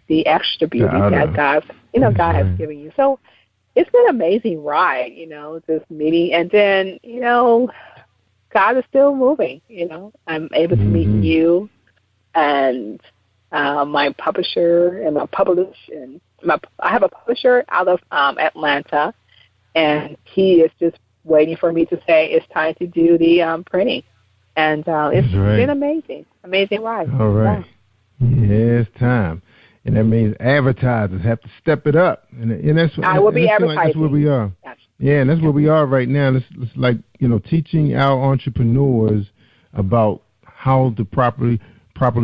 the extra beauty that God has given you. So it's been an amazing ride, you know, this meeting. And then, you know, God is still moving, you know. I'm able to meet you and my publisher and I have a publisher out of Atlanta, and he is just waiting for me to say it's time to do the printing. And it's been amazing ride. All right. Yeah, it's time. And that means advertisers have to step it up. And that's I will be advertising. Like that's where we are. Yes. Yeah, and that's where we are right now. It's like, you know, teaching our entrepreneurs about how to properly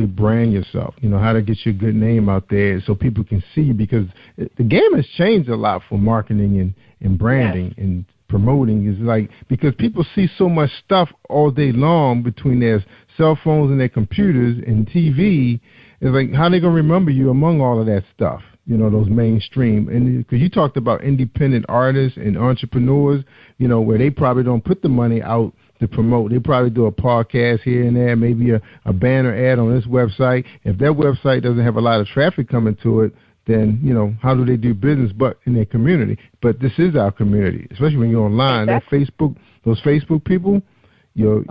brand yourself, you know, how to get your good name out there so people can see you, because the game has changed a lot for marketing and branding and promoting. Is like, because people see so much stuff all day long between their cell phones and their computers and TV. It's like, how are they going to remember you among all of that stuff, you know, those mainstream? And because you talked about independent artists and entrepreneurs, you know, where they probably don't put the money out to promote. They probably do a podcast here and there, maybe a banner ad on this website. If that website doesn't have a lot of traffic coming to it, then, you know, how do they do business but in their community? But this is our community, especially when you're online. Exactly. Those Facebook people, your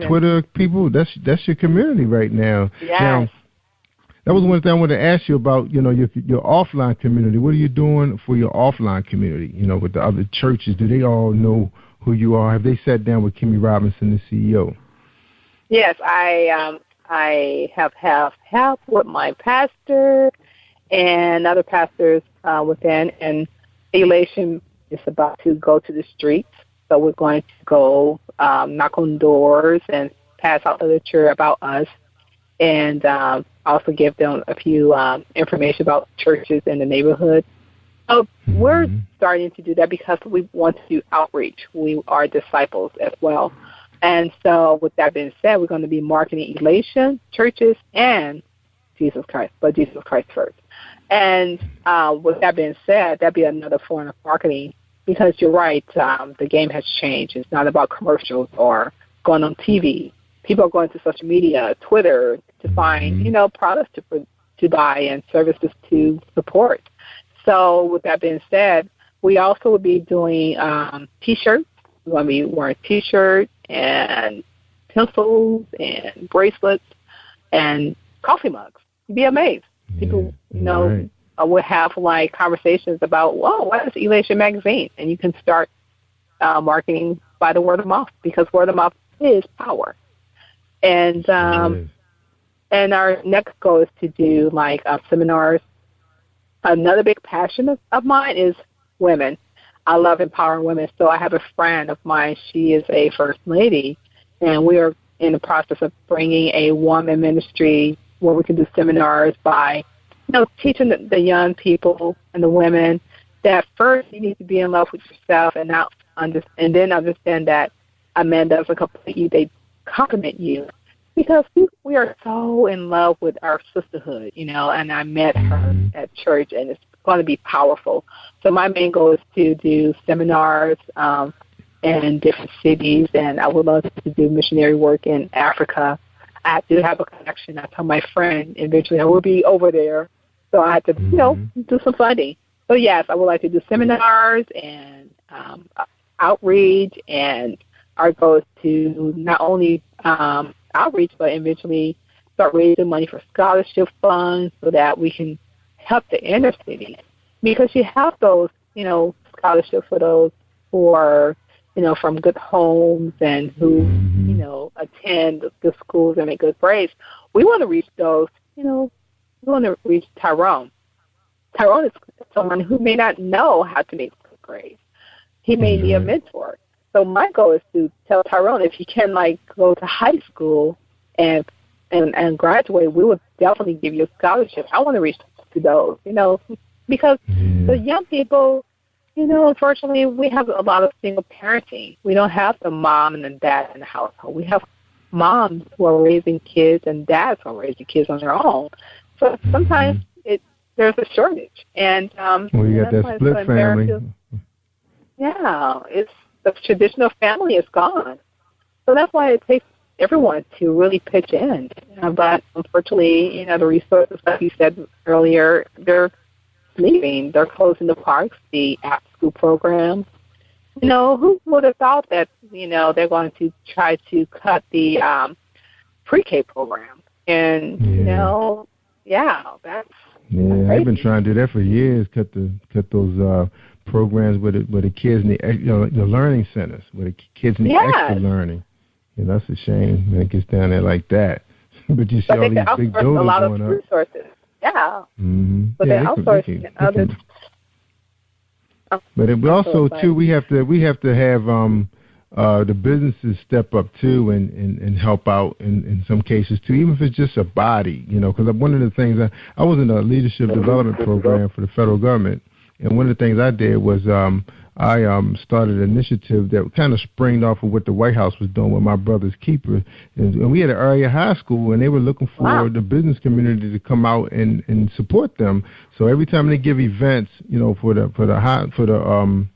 Twitter people, that's your community right now. Yes. Now, that was one thing I wanted to ask you about, you know, your offline community. What are you doing for your offline community, you know, with the other churches? Do they all know who you are? Have they sat down with KIMMIE Robinson, the CEO? Yes, I have help with my pastor and other pastors within, and Elation is about to go to the streets. So we're going to go knock on doors and pass out literature about us, and also give them a few information about churches in the neighborhood. So we're starting to do that because we want to do outreach. We are disciples as well. And so with that being said, we're going to be marketing Elation, churches, and Jesus Christ, but Jesus Christ first. And with that being said, that'd be another form of marketing, because you're right, the game has changed. It's not about commercials or going on TV. People are going to social media, Twitter, to find, you know, products to buy and services to support. So with that being said, we also will be doing T-shirts. We're going to be wearing T-shirts and pencils and bracelets and coffee mugs. You'd be amazed. People, you know, will have like conversations about, whoa, what is Elation Magazine? And you can start marketing by the word of mouth, because word of mouth is power. And and our next goal is to do like seminars. Another big passion of mine is women. I love empowering women. So I have a friend of mine. She is a first lady, and we are in the process of bringing a woman ministry where we can do seminars by, you know, teaching the young people and the women that first you need to be in love with yourself and then understand that a man doesn't complete you; they complement you. Because we are so in love with our sisterhood, you know, and I met her at church, and it's going to be powerful. So my main goal is to do seminars in different cities, and I would love to do missionary work in Africa. I do have a connection. I told my friend eventually I will be over there, so I have to, you know, do some funding. So, yes, I would like to do seminars and outreach, and our goal is to not only outreach, but eventually start raising money for scholarship funds so that we can help the inner city. Because you have those, you know, scholarships for those who are, you know, from good homes and who, you know, attend good schools and make good grades. We want to reach those, you know, we want to reach Tyrone. Tyrone is someone who may not know how to make good grades. He may need a mentor. So my goal is to tell Tyrone, if he can, like, go to high school and graduate, we would definitely give you a scholarship. I want to reach to those, you know, because the young people, you know, unfortunately, we have a lot of single parenting. We don't have the mom and the dad in the household. We have moms who are raising kids and dads who are raising kids on their own. So sometimes there's a shortage. And you got that split family. Yeah, the traditional family is gone. So that's why it takes everyone to really pitch in. But unfortunately, the resources, like you said earlier, they're leaving. They're closing the parks, the after-school programs. Who would have thought that, they're going to try to cut the pre-K program? And, that's they've been trying to do that for years, cut those programs where the kids need, the learning centers, where the kids need extra learning. That's a shame when it gets down there like that. But you see all these big buildings a lot going of up. Resources. Yeah. Mm-hmm. But they're outsourcing others. But we also too we have to have the businesses step up too and help out in some cases too, even if it's just a body, because one of the things I was in a leadership development program for the federal government, and one of the things I did was I started an initiative that kind of sprang off of what the White House was doing with my brother's keeper, and we had an area high school, and they were looking for the business community to come out and support them. So every time they give events, for the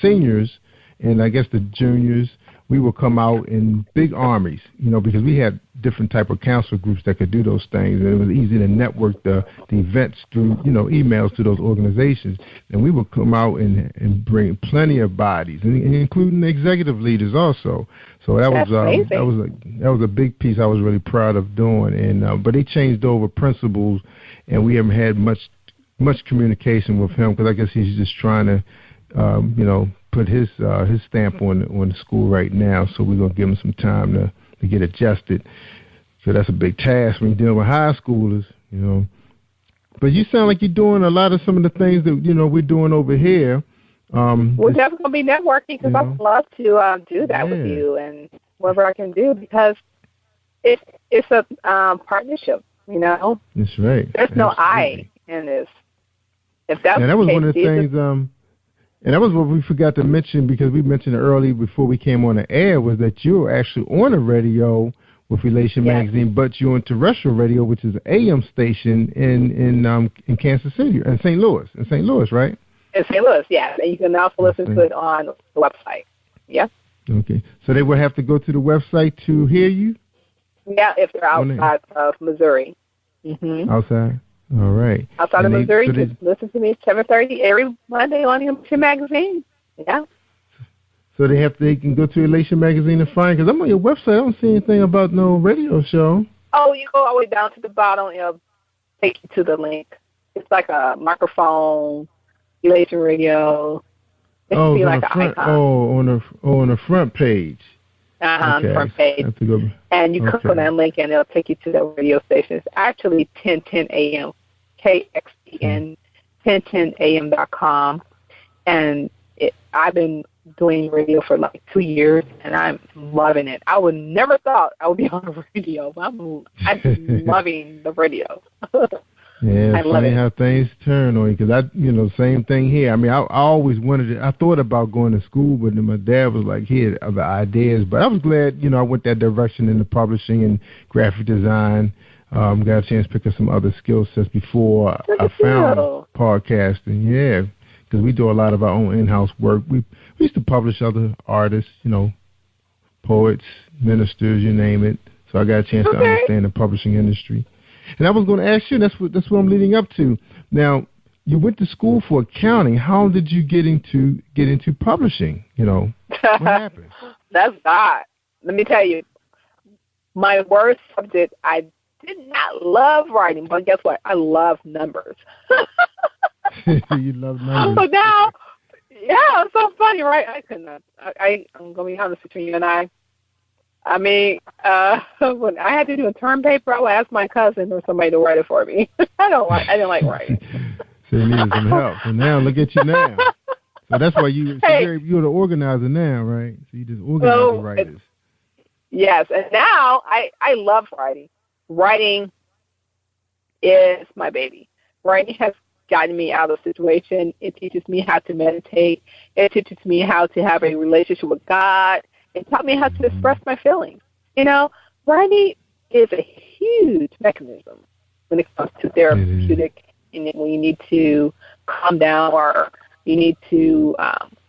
seniors, and I guess the juniors, we would come out in big armies, because we had different type of council groups that could do those things, and it was easy to network the events through, emails to those organizations. And we would come out and bring plenty of bodies, and including the executive leaders also. So that was a big piece I was really proud of doing. And but they changed over principles, and we haven't had much communication with him, because I guess he's just trying to, put his stamp on the school right now. So we're gonna give him some time to get adjusted. So that's a big task when you're dealing with high schoolers, But you sound like you're doing a lot of some of the things that we're doing over here. We're definitely gonna be networking, because I'd love to do that with you and whatever I can do, because it's a partnership. That's right. There's no I in this. If that's that was one of the things. And that was what we forgot to mention, because we mentioned it early before we came on the air, was that you were actually on the radio with Relation Magazine, but you're on terrestrial radio, which is an AM station in Kansas City, in St. Louis, right? In St. Louis, yes. And you can also listen to it on the website. Yeah. Okay. So they would have to go to the website to hear you? Yeah, if they're outside of Missouri. Mm-hmm. Outside? All right. Outside of Missouri, just listen to me at 7:30 every Monday on Relation Magazine. Yeah. So they can go to Relation Magazine and find, because I'm on your website, I don't see anything about no radio show. Oh, you go all the way down to the bottom, it'll take you to the link. It's like a microphone, Relation Radio. It should be like an icon. On the front page. On the front page. And you click on that link, and it'll take you to the radio station. It's actually 1010 AM, KXEN, 1010am.com. And I've been doing radio for like 2 years, and I'm loving it. I would never thought I would be on the radio, but I'm loving the radio. Yeah, it's funny how things turn on you, because same thing here. I mean, I always wanted it. I thought about going to school, but then my dad was like, he had other ideas. But I was glad, I went that direction in the publishing and graphic design. Got a chance to pick up some other skill sets before I found podcasting. Yeah, because we do a lot of our own in-house work. We used to publish other artists, poets, ministers, you name it. So I got a chance to understand the publishing industry. And I was going to ask you, that's what I'm leading up to. Now, you went to school for accounting. How did you get into publishing? What happened? That's God. Let me tell you, my worst subject, I did not love writing, but guess what? I love numbers. You love numbers. But now, it's so funny, right? I'm going to be honest between you and I. I mean, when I had to do a term paper, I would ask my cousin or somebody to write it for me. I didn't like writing. So you needed some help. So now look at you now. So that's why you're the organizer now, right? So you just organize the writers. Yes, and now I love writing. Writing is my baby. Writing has gotten me out of the situation. It teaches me how to meditate. It teaches me how to have a relationship with God. It taught me how to express my feelings. Writing is a huge mechanism when it comes to therapeutic, when you need to calm down or you need to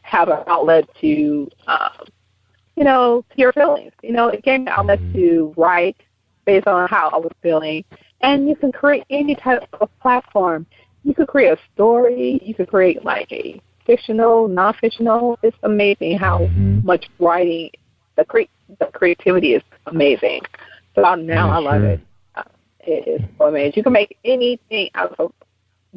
have an outlet to, to your feelings. It gave me an outlet to write based on how I was feeling. And you can create any type of platform. You could create a story. You could create like a fictional, non-fictional. It's amazing how much writing, the creativity is amazing. So now I love it. It is so amazing. You can make anything out of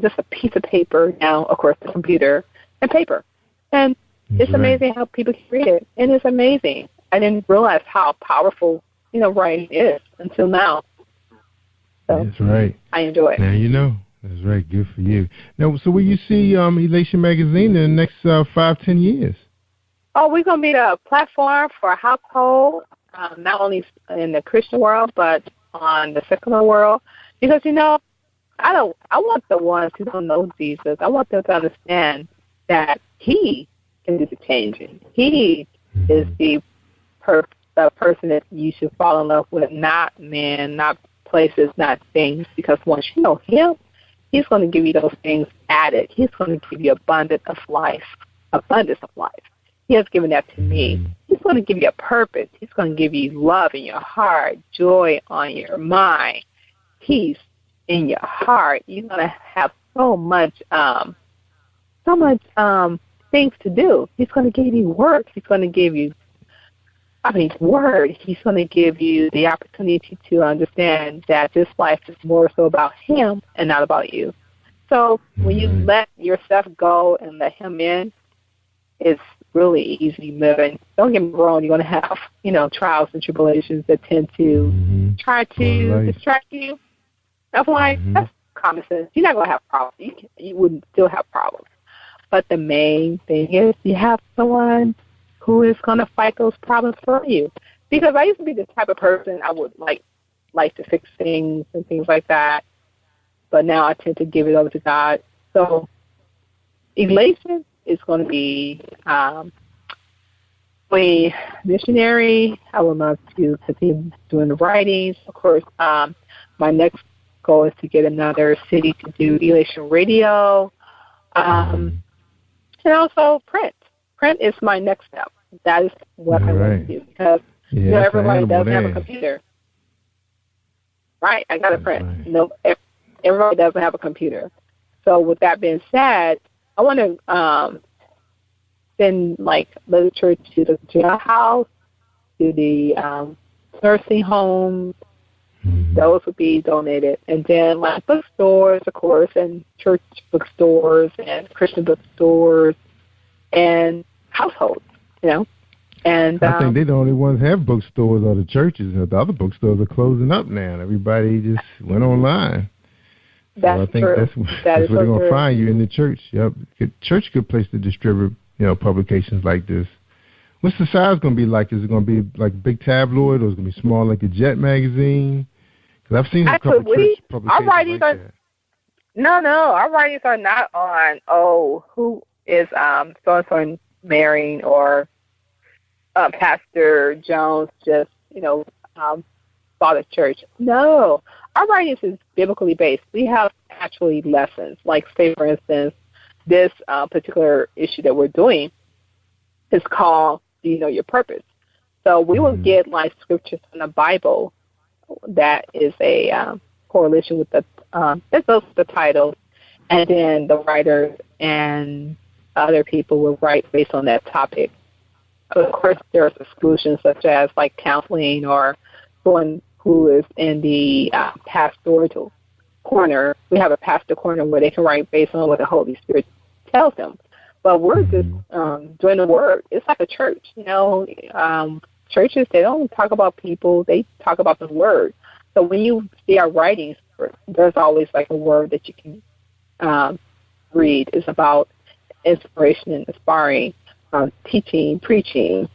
just a piece of paper now, of course, the computer, and paper. And it's amazing how people can read it. And it's amazing. I didn't realize how powerful, writing is until now. So that's right. I enjoy it. Now you know. That's right. Good for you. Now, so will you see Elation Magazine in the next 5-10 years? Oh, we're going to be the platform for a household, not only in the Christian world, but on the secular world. Because, I want the ones who don't know Jesus, I want them to understand that he can do the changing. He is the person that you should fall in love with, not men, not places, not things. Because once you know him, he's going to give you those things added. He's going to give you abundance of life. He has given that to me. He's going to give you a purpose. He's going to give you love in your heart, joy on your mind, peace in your heart. You're going to have so much things to do. He's going to give you work. He's going to give you, word. He's going to give you the opportunity to understand that this life is more so about him and not about you. So when you let yourself go and let him in, it's really easy living. Don't get me wrong, you're going to have, trials and tribulations that tend to try to distract you. That's why that's common sense. You're not going to have problems. You wouldn't still have problems. But the main thing is you have someone who is going to fight those problems for you. Because I used to be the type of person I would like to fix things and things like that. But now I tend to give it over to God. So Elation is going to be a missionary. I would love to continue doing the writings. Of course, my next goal is to get another city to do Elation Radio. And also print. Print is my next step. That is what I want to do because everybody doesn't have a computer. Right, I got to print. Right. No, everybody doesn't have a computer. So with that being said, I want to send literature to the jailhouse, to the nursing homes. Those would be donated, and then bookstores, of course, and church bookstores and Christian bookstores and households. And I think they're the only ones that have bookstores are the churches. The other bookstores are closing up now. Everybody just went online. That's so I think true. That's where they're going to find you in the church. Yep, church good place to distribute publications like this. What's the size going to be like? Is it going to be like big tabloid, or is it going to be small like a Jet magazine? Because I've seen a couple church publications like that. No, our writings are not on who is so-and-so marrying or Pastor Jones just bought a church. No, our writings is biblically based. We have actually lessons. Like, say, for instance, this particular issue that we're doing is called Do You Know Your Purpose? So we will get scriptures from the Bible that is a correlation with the that goes with the title, and then the writers and other people will write based on that topic. Of course, there's exclusions such as counseling or someone who is in the pastoral corner. We have a pastor corner where they can write based on what the Holy Spirit tells them. But we're just doing the word. It's like a church, churches, they don't talk about people. They talk about the word. So when you see our writings, there's always a word that you can read. It's about inspiration and inspiring, teaching, preaching,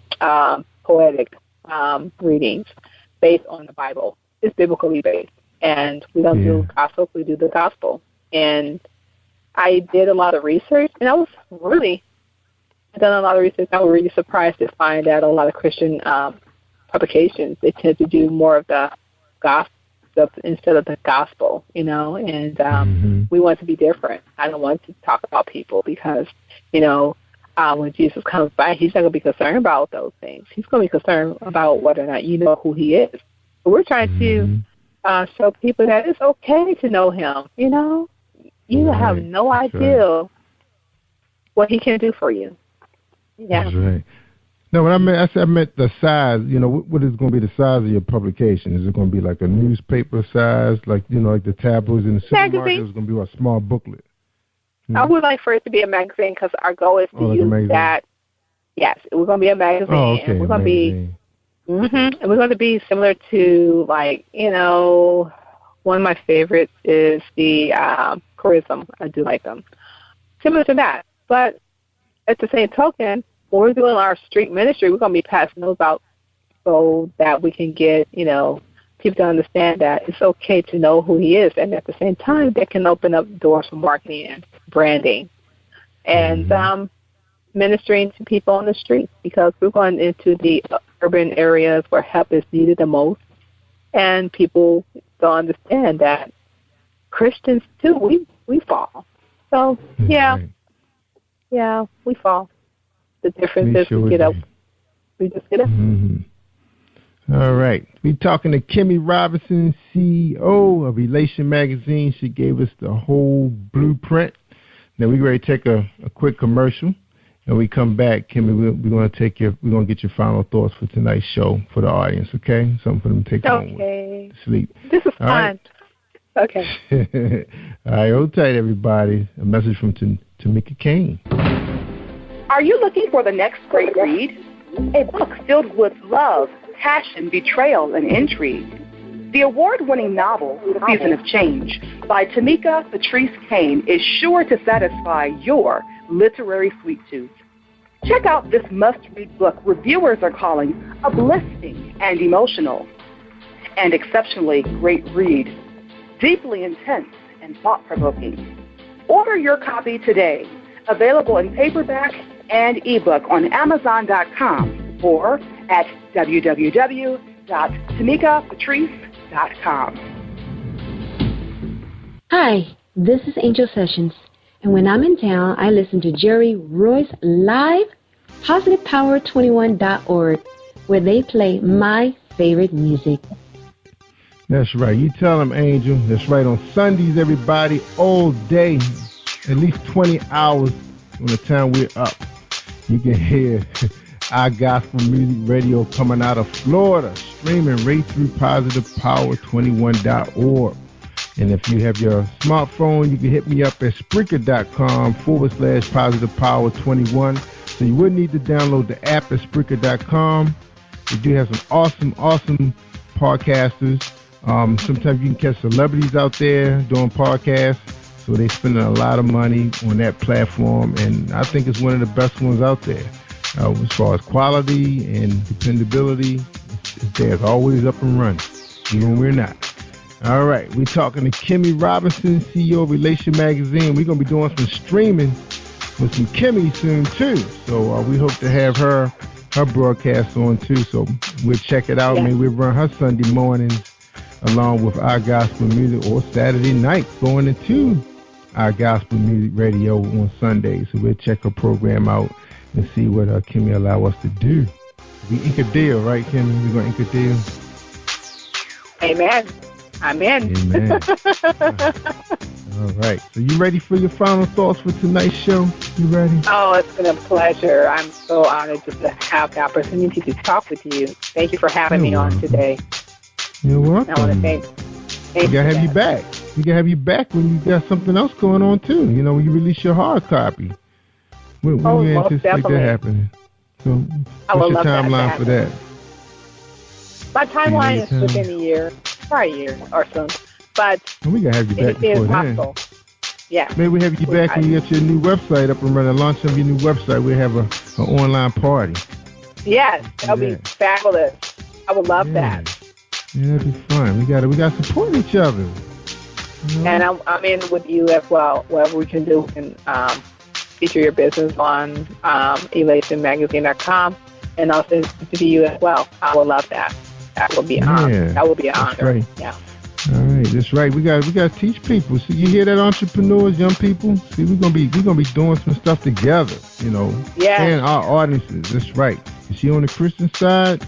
poetic readings based on the Bible. It's biblically based. And we don't do gospel, we do the gospel. And I did a lot of research, and I was really surprised to find that a lot of Christian publications, they tend to do more of the gospel instead of the gospel, and we want to be different. I don't want to talk about people because, when Jesus comes back, he's not going to be concerned about those things. He's going to be concerned about whether or not you know who he is. But we're trying to show people that it's okay to know him. You know, you have no idea what he can do for you. Yeah. That's right. No, when I meant the size. You know, what is going to be the size of your publication? Is it going to be like a newspaper size, like, you know, like the tabloids in the supermarket? Is it going to be a small booklet? I would like for it to be a magazine because our goal is to use that. Yes, we're going to be a magazine. Oh, okay. And we're going to be, and we're going to be similar to, like, you know, one of my favorites is the Charism. I do like them. Similar to that. But at the same token, when we're doing our street ministry, we're going to be passing those out so that we can get, you know, people to understand that it's okay to know who he is. And at the same time, that can open up doors for marketing and branding and ministering to people on the street, because we're going into the urban areas where help is needed the most. And people don't understand that Christians, too, we fall. So, yeah, we fall. The difference is we get up. We just get up. All right. We're talking to KIMMIE Robinson, CEO of Elation Magazine. She gave us the whole blueprint. Now we're ready to take a quick commercial. And we come back, KIMMIE, we're going to get your final thoughts for tonight's show for the audience, okay? Something for them to take home with, sleep. This is all fun. Right? Okay. All right, hold tight, everybody. A message from Tamika Kane. Are you looking for the next great read? A book filled with love, passion, betrayal, and intrigue. The award-winning novel, Season of Change, by Tamika Patrice Kane, is sure to satisfy your literary sweet tooth. Check out this must-read book reviewers are calling uplifting and emotional, and exceptionally great read, deeply intense and thought-provoking. Order your copy today. Available in paperback and ebook on Amazon.com or at www.tamikapatrice.com. Hi, this is Angel Sessions, and when I'm in town, I listen to Jerry Royce live, positivepower21.org, where they play my favorite music. That's right. You tell them, Angel. That's right. On Sundays, everybody, all day, at least 20 hours from the time we're up, you can hear our gospel music radio coming out of Florida, streaming right through positivepower21.org. And if you have your smartphone, you can hit me up at Spreaker.com/positivepower21. So you wouldn't need to download the app at Spreaker.com. We do have some awesome podcasters. Sometimes you can catch celebrities out there doing podcasts. So they're spending a lot of money on that platform, and I think it's one of the best ones out there. As far as quality and dependability, it's there. It's always up and running, even when we're not. All right, we're talking to KIMMIE Robinson, CEO of Elation Magazine. We're going to be doing some streaming with some KIMMIE soon, too. So we hope to have her broadcast on, too. So we'll check it out. Yeah. Maybe we'll run her Sunday mornings along with our gospel music, or Saturday night going into our gospel music radio on Sundays. So we'll check her program out and see what KIMMIE allow us to do. We ink a deal, right, KIMMIE? We're going to ink a deal? Amen. Amen. All right. So you ready for your final thoughts for tonight's show? You ready? Oh, it's been a pleasure. I'm so honored just to have the opportunity to talk with you. Thank you for having me on today. You're welcome. I want to thank we gotta have you back. We gotta have you back when you got something else going on too. You know, when you release your hard copy. When you anticipate that happening? So what's your timeline for that? My timeline is within a year, probably a year or so. But we gotta have you back before then. Yeah. Maybe we have you back when you get your new website up and running. Launch of your new website. We'll have an online party. Yes, that'll be fabulous. I would love that. Yeah, that'd be fun. We got to support each other. You know? And I'm in with you as well. Whatever we can do, we can feature your business on elationmagazine.com, and also interview you as well. I would love that. That would be an honor. That would be an honor. Right. Yeah. All right, that's right. We got to teach people. See, you hear that, entrepreneurs, young people? See, we're gonna be doing some stuff together, you know. Yeah. And our audiences. That's right. Is she on the Christian side?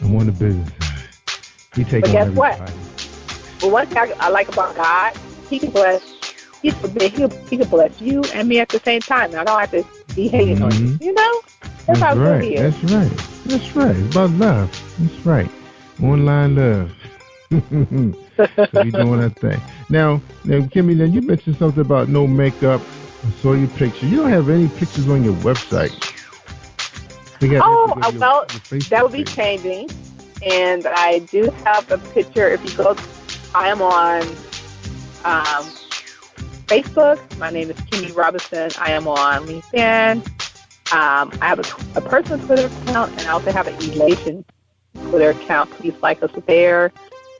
I'm on the business side. We take but on guess everybody. what? Well, one thing I like about God, He can bless. He can bless you and me at the same time. And I don't have to be hating on you. You know? That's how good He is. That's right. That's right. It's about love. That's right. Online love. So we doing that thing. Now, Kimmy, you mentioned something about no makeup. I saw your picture. You don't have any pictures on your website. Well, that will be changing. And I do have a picture. If you go, I am on Facebook. My name is KIMMIE Robinson. I am on LinkedIn. I have a personal Twitter account, and I also have an Elation Twitter account. Please like us there.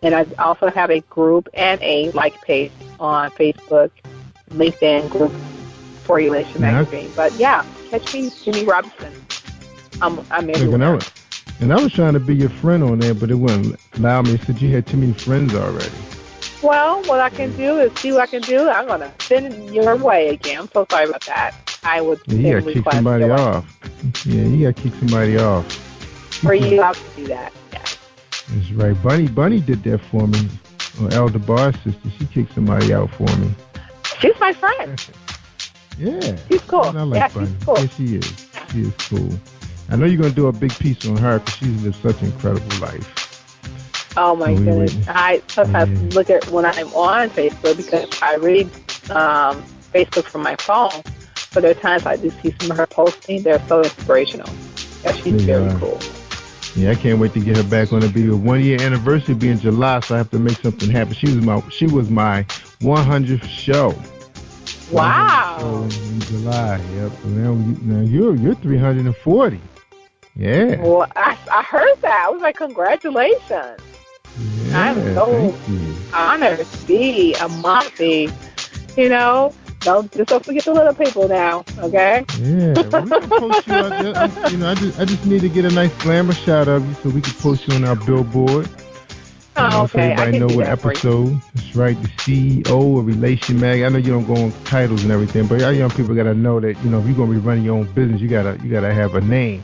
And I also have a group and a like page on Facebook, LinkedIn group for Elation Magazine. But yeah, catch me, KIMMIE Robinson. I'm everywhere. And I was trying to be your friend on there, but it wouldn't allow me. It said you had too many friends already. Well, what I can do is see what I can do. I'm going to send it your way again. I'm so sorry about that. I would you got to kick somebody off. Yeah, you got to kick somebody off. For you, I'll do that. Yeah. That's right. Bunny did that for me. Or Elder Barr's sister. She kicked somebody out for me. She's my friend. Yeah. She's cool. I like Bunny. She's cool. Yeah, she is. She is cool. I know you're going to do a big piece on her because she's lived such an incredible life. Oh, my goodness. I sometimes look at when I'm on Facebook because I read Facebook from my phone. But there are times I do see some of her posting. They're so inspirational. Yeah, she's very cool. Yeah, I can't wait to get her back on the video. 1 year anniversary be in July, so I have to make something happen. She was my 100th show. Wow. In July, yep. So now you're 340. Yeah. Well, I heard that. I was like, congratulations. Yeah, I'm so honored to be a mommy. You know, don't forget the little people now, okay? Yeah, we're gonna post you out there. I just need to get a nice glamour shot of you so we can post you on our billboard. Oh, okay. So everybody know what episode. That's right, the CEO of Relation Mag. I know you don't go on titles and everything, but y'all young people gotta know that if you're gonna be running your own business, you gotta have a name.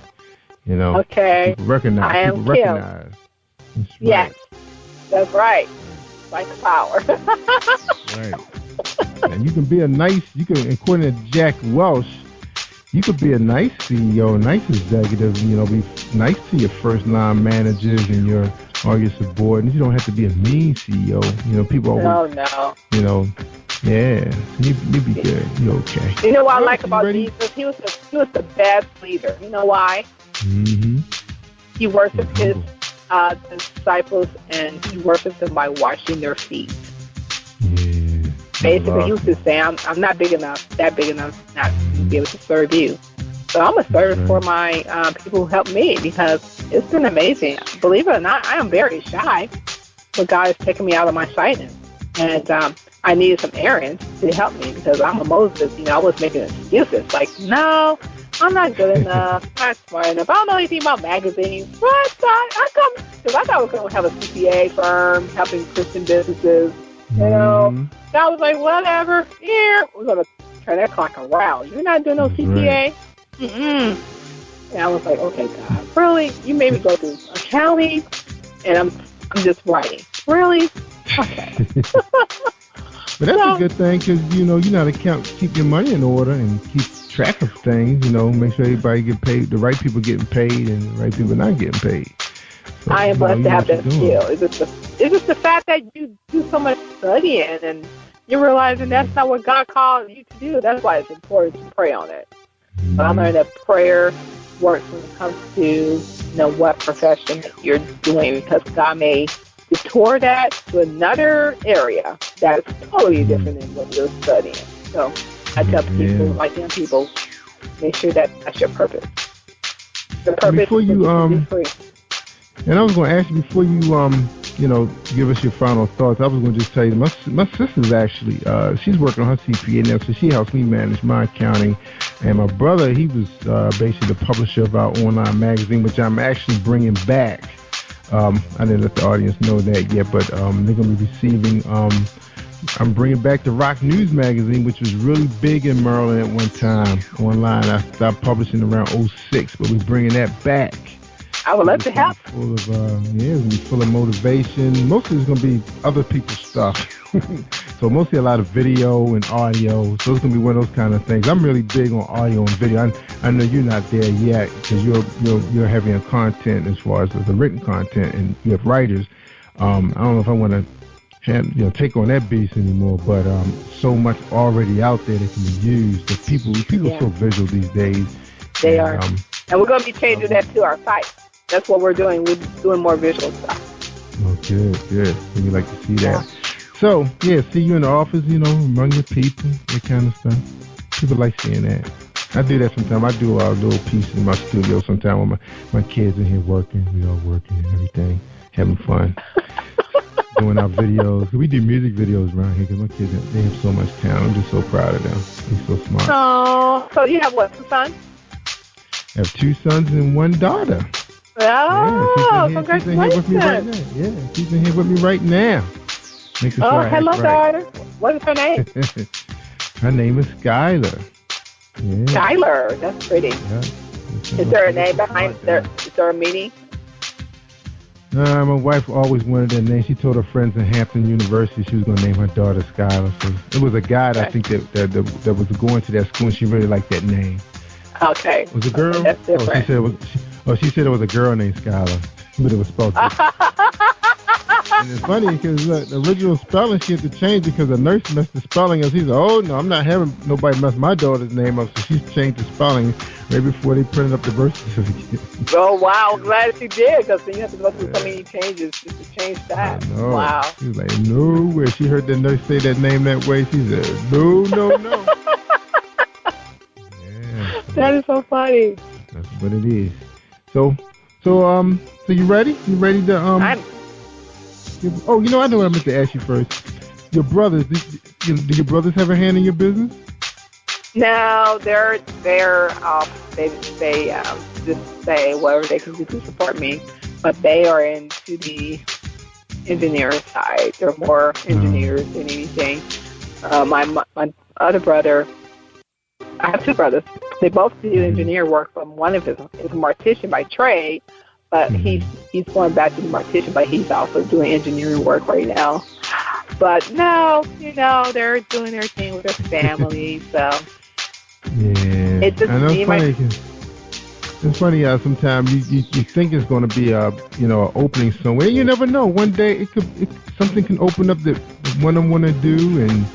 You know. Okay. People recognize. I am people recognize. That's right. Yes, that's right. Like power. Right. And you can be according to Jack Welch, you could be a nice CEO, a nice executive, and, be nice to your first line managers and all your subordinates. You don't have to be a mean CEO. People always. No. Yeah. You be good. You're okay. You know what I like about Jesus? He was the best leader. You know why? Mm-hmm. He worshiped his disciples, and he worshiped them by washing their feet. Yeah. Basically, he used to say, I'm not big enough, not to be able to serve you. So I'm a servant for my people who help me, because it's been amazing. Believe it or not, I am very shy, but God has taken me out of my shyness. And I needed some errands to help me, because I'm a Moses. I was making excuses like, no, I'm not good enough, I'm not smart enough, I don't know anything about magazines. What? Because I thought I was going to have a CPA firm helping Christian businesses. So I was like, whatever, here, we're going to turn that clock around. You're not doing no CPA? Mm-mm. And I was like, okay, God, really? You made me go through accounting, and I'm just writing. Really? Okay. But that's a good thing, because, you know how to keep your money in order and keep track of things, make sure everybody get paid, the right people getting paid, and the right people not getting paid. So, I am blessed to have that skill. It's just the fact that you do so much studying, and you're realizing that's not what God called you to do. That's why it's important to pray on it. But I learned that prayer works when it comes to what profession that you're doing, because God may detour that to another area that is totally different than what you're studying. So I tell people, like young people, make sure that that's your purpose. The purpose before you is free. And I was going to ask you, before you give us your final thoughts, I was going to just tell you, my sister's actually, she's working on her CPA now, so she helps me manage my accounting. And my brother, he was basically the publisher of our online magazine, which I'm actually bringing back. I didn't let the audience know that yet, but they're going to be receiving. I'm bringing back the Rock News magazine, which was really big in Maryland at one time online. I stopped publishing around 2006, but we're bringing that back. I would love to help. Full of, it's going to be full of motivation. Mostly it's going to be other people's stuff. So mostly a lot of video and audio. So it's going to be one of those kind of things. I'm really big on audio and video. I know you're not there yet because you're heavy on content as far as the written content, and you have writers. I don't know if I want to take on that beast anymore, but so much already out there that can be used. The people are so visual these days. They are. And we're going to be changing that to our site. That's what we're doing. We're doing more visual stuff. Oh, good. We like to see that. So, see you in the office, among your people, that kind of stuff. People like seeing that. I do that sometimes. I do a little piece in my studio sometimes when my kids are here working. We all working and everything, having fun. Doing our videos. We do music videos around here because my kids, they have so much talent. I'm just so proud of them. They're so smart. Oh, so you have what, 2 sons? I have 2 sons and 1 daughter. Oh, congratulations. She's in here with me right now. Yeah, she's in here with me right now. Hello, daughter. What is her name? Her name is Skylar. Yeah. Skylar, that's pretty. Yeah. Is there a name behind there? Is there a meaning? My wife always wanted that name. She told her friends in Hampton University she was going to name her daughter Skylar. So it was a guy I think that was going to that school, and she really liked that name. Okay. Was it a girl? That's different. She said it was a girl named Skylar, but it was spelled different. And it's funny because the original spelling she had to change it because the nurse messed the spelling up. She said, "Oh no, I'm not having nobody mess my daughter's name up." So she's changed the spelling right before they printed up the birth certificate. Oh wow, I'm glad she did because then you have to go through so many changes just to change that. Wow. She was like, "No way." She heard the nurse say that name that way. She said, "No." Yeah. That is so funny. That's what it is. So you ready? You ready to I know what I meant to ask you first. Your brothers, do your brothers have a hand in your business? No, they just say whatever they can do to support me, but they are into the engineer side. They're more engineers than anything. My other brother, I have 2 brothers. They both do engineer work. But one of his is a mortician by trade, but he's going back to the mortician, but he's also doing engineering work right now. But no, they're doing their thing with their family, so. Yeah. It's just It's funny how sometimes you think it's going to be an opening somewhere. You never know. One day something can open up that one of them want to do and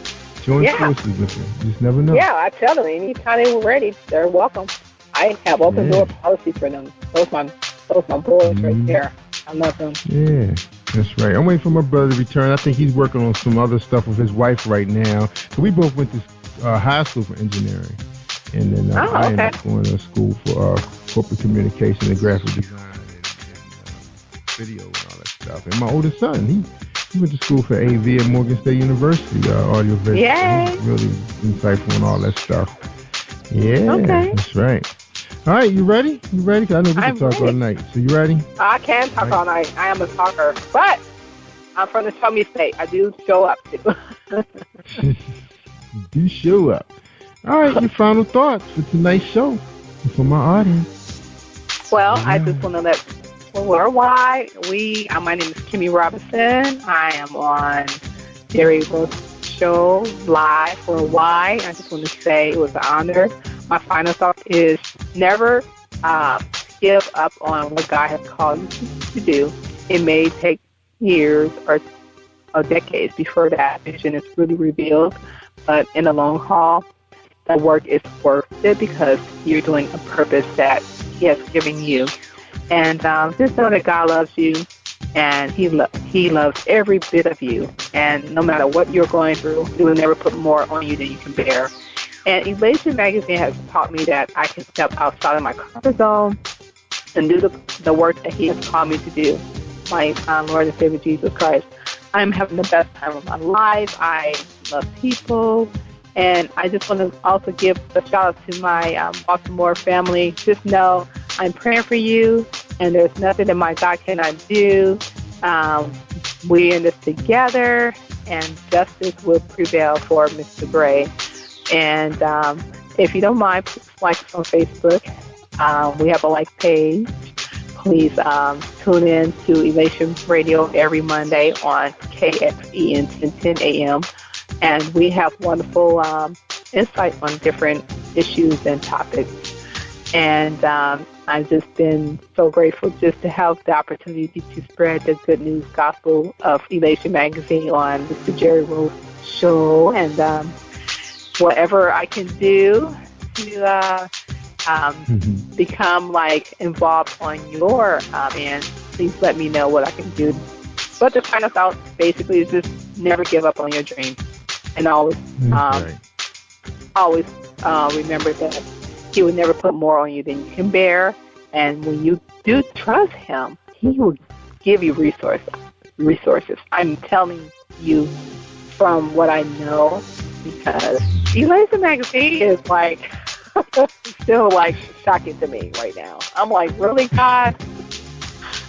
join forces with it. You just never know. Yeah, I tell them anytime they were ready, they're welcome. I have open door policy for them. Those my boys right there. I love them. Yeah, that's right. I'm waiting for my brother to return. I think he's working on some other stuff with his wife right now. So we both went to high school for engineering. And then I ended up going to school for corporate communication and graphic design and video and all that stuff. And my oldest son, he went to school for AV at Morgan State University, audio visual. Yay! He's really insightful on all that stuff. Yeah, that's right. All right, you ready? You ready? Because I know we can talk all night. So you ready? I can talk all night. I am a talker. But I'm from the Show Me State. I do show up, too. You do show up. All right, your final thoughts for tonight's show and for my audience. Well, I just want to let worldwide, my name is KIMMIE Robinson. I am on Jerry Rose's show live worldwide. I just want to say it was an honor. My final thought is never give up on what God has called you to do. It may take years or decades before that vision is really revealed, but in the long haul, the work is worth it because you're doing a purpose that He has given you. And just know that God loves you, and He loves every bit of you. And no matter what you're going through, He will never put more on you than you can bear. And Elation Magazine has taught me that I can step outside of my comfort zone and do the work that He has called me to do. My Lord and Savior Jesus Christ. I'm having the best time of my life. I love people. And I just want to also give a shout out to my Baltimore family. Just know I'm praying for you, and there's nothing that my God cannot do. We're in this together, and justice will prevail for Mr. Gray. And if you don't mind, please like us on Facebook. We have a like page. Please tune in to Elation Radio every Monday on KXEN 1010 AM. And we have wonderful insight on different issues and topics. And I've just been so grateful just to have the opportunity to spread the good news gospel of Elation Magazine on Mr. Jerry Rose's show. And whatever I can do to become like involved on your end, please let me know what I can do. But to find us out, basically, is just never give up on your dreams, and always remember that He will never put more on you than you can bear. And when you do trust Him, He will give you resources. I'm telling you from what I know, because Elation Magazine is like still like shocking to me right now. I'm like, really, God?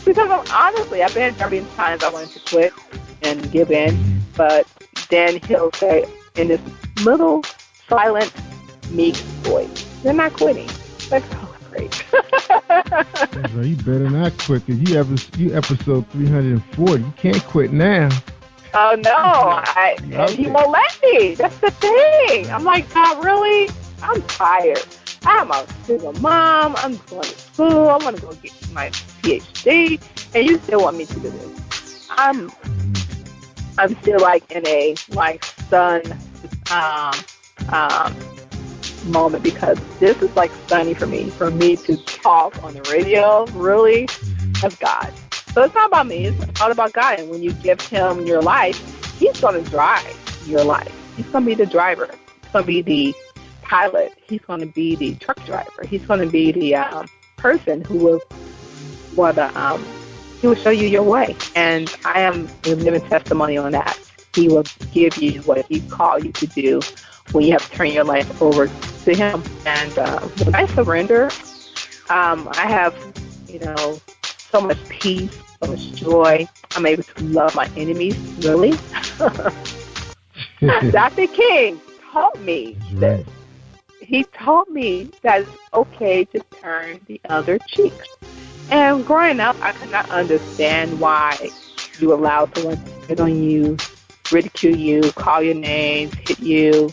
Because I've been there many times I wanted to quit and give in, but then He'll say in this little silent, meek voice, "You're not quitting." Like, oh, great. Well, you better not quit, because you episode 340. You can't quit now. Oh, no. And He won't let me. That's the thing. I'm like, God, really? I'm tired. I'm a single mom. I'm going to school. I want to go get my PhD. And you still want me to do this. I'm still like in a sun moment, because this is like stunning for me to talk on the radio. Really, that's God. So it's not about me. It's all about God. And when you give Him your life, He's going to drive your life. He's going to be the driver. He's going to be the pilot. He's going to be the truck driver. He's going to be the person who will He will show you your way. And I am a living testimony on that. He will give you what He called you to do when you have to turn your life over to Him. And when I surrender, I have, so much peace, so much joy. I'm able to love my enemies, really. Dr. King taught me this. He taught me that it's okay to turn the other cheek. And growing up, I could not understand why you allow someone to hit on you, ridicule you, call your names, hit you,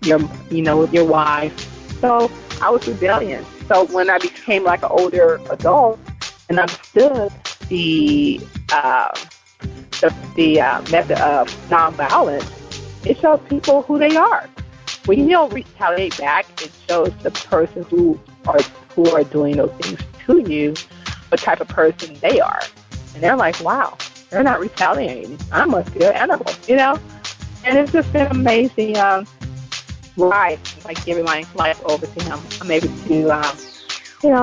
with your wife. So I was rebellious. So when I became like an older adult and understood the method of nonviolence, it shows people who they are. When you don't retaliate back, it shows the person who are doing those things to you what type of person they are. And they're like, wow, they're not retaliating. I must be an animal, And it's just been amazing ride, like giving my life over to Him. I'm able to,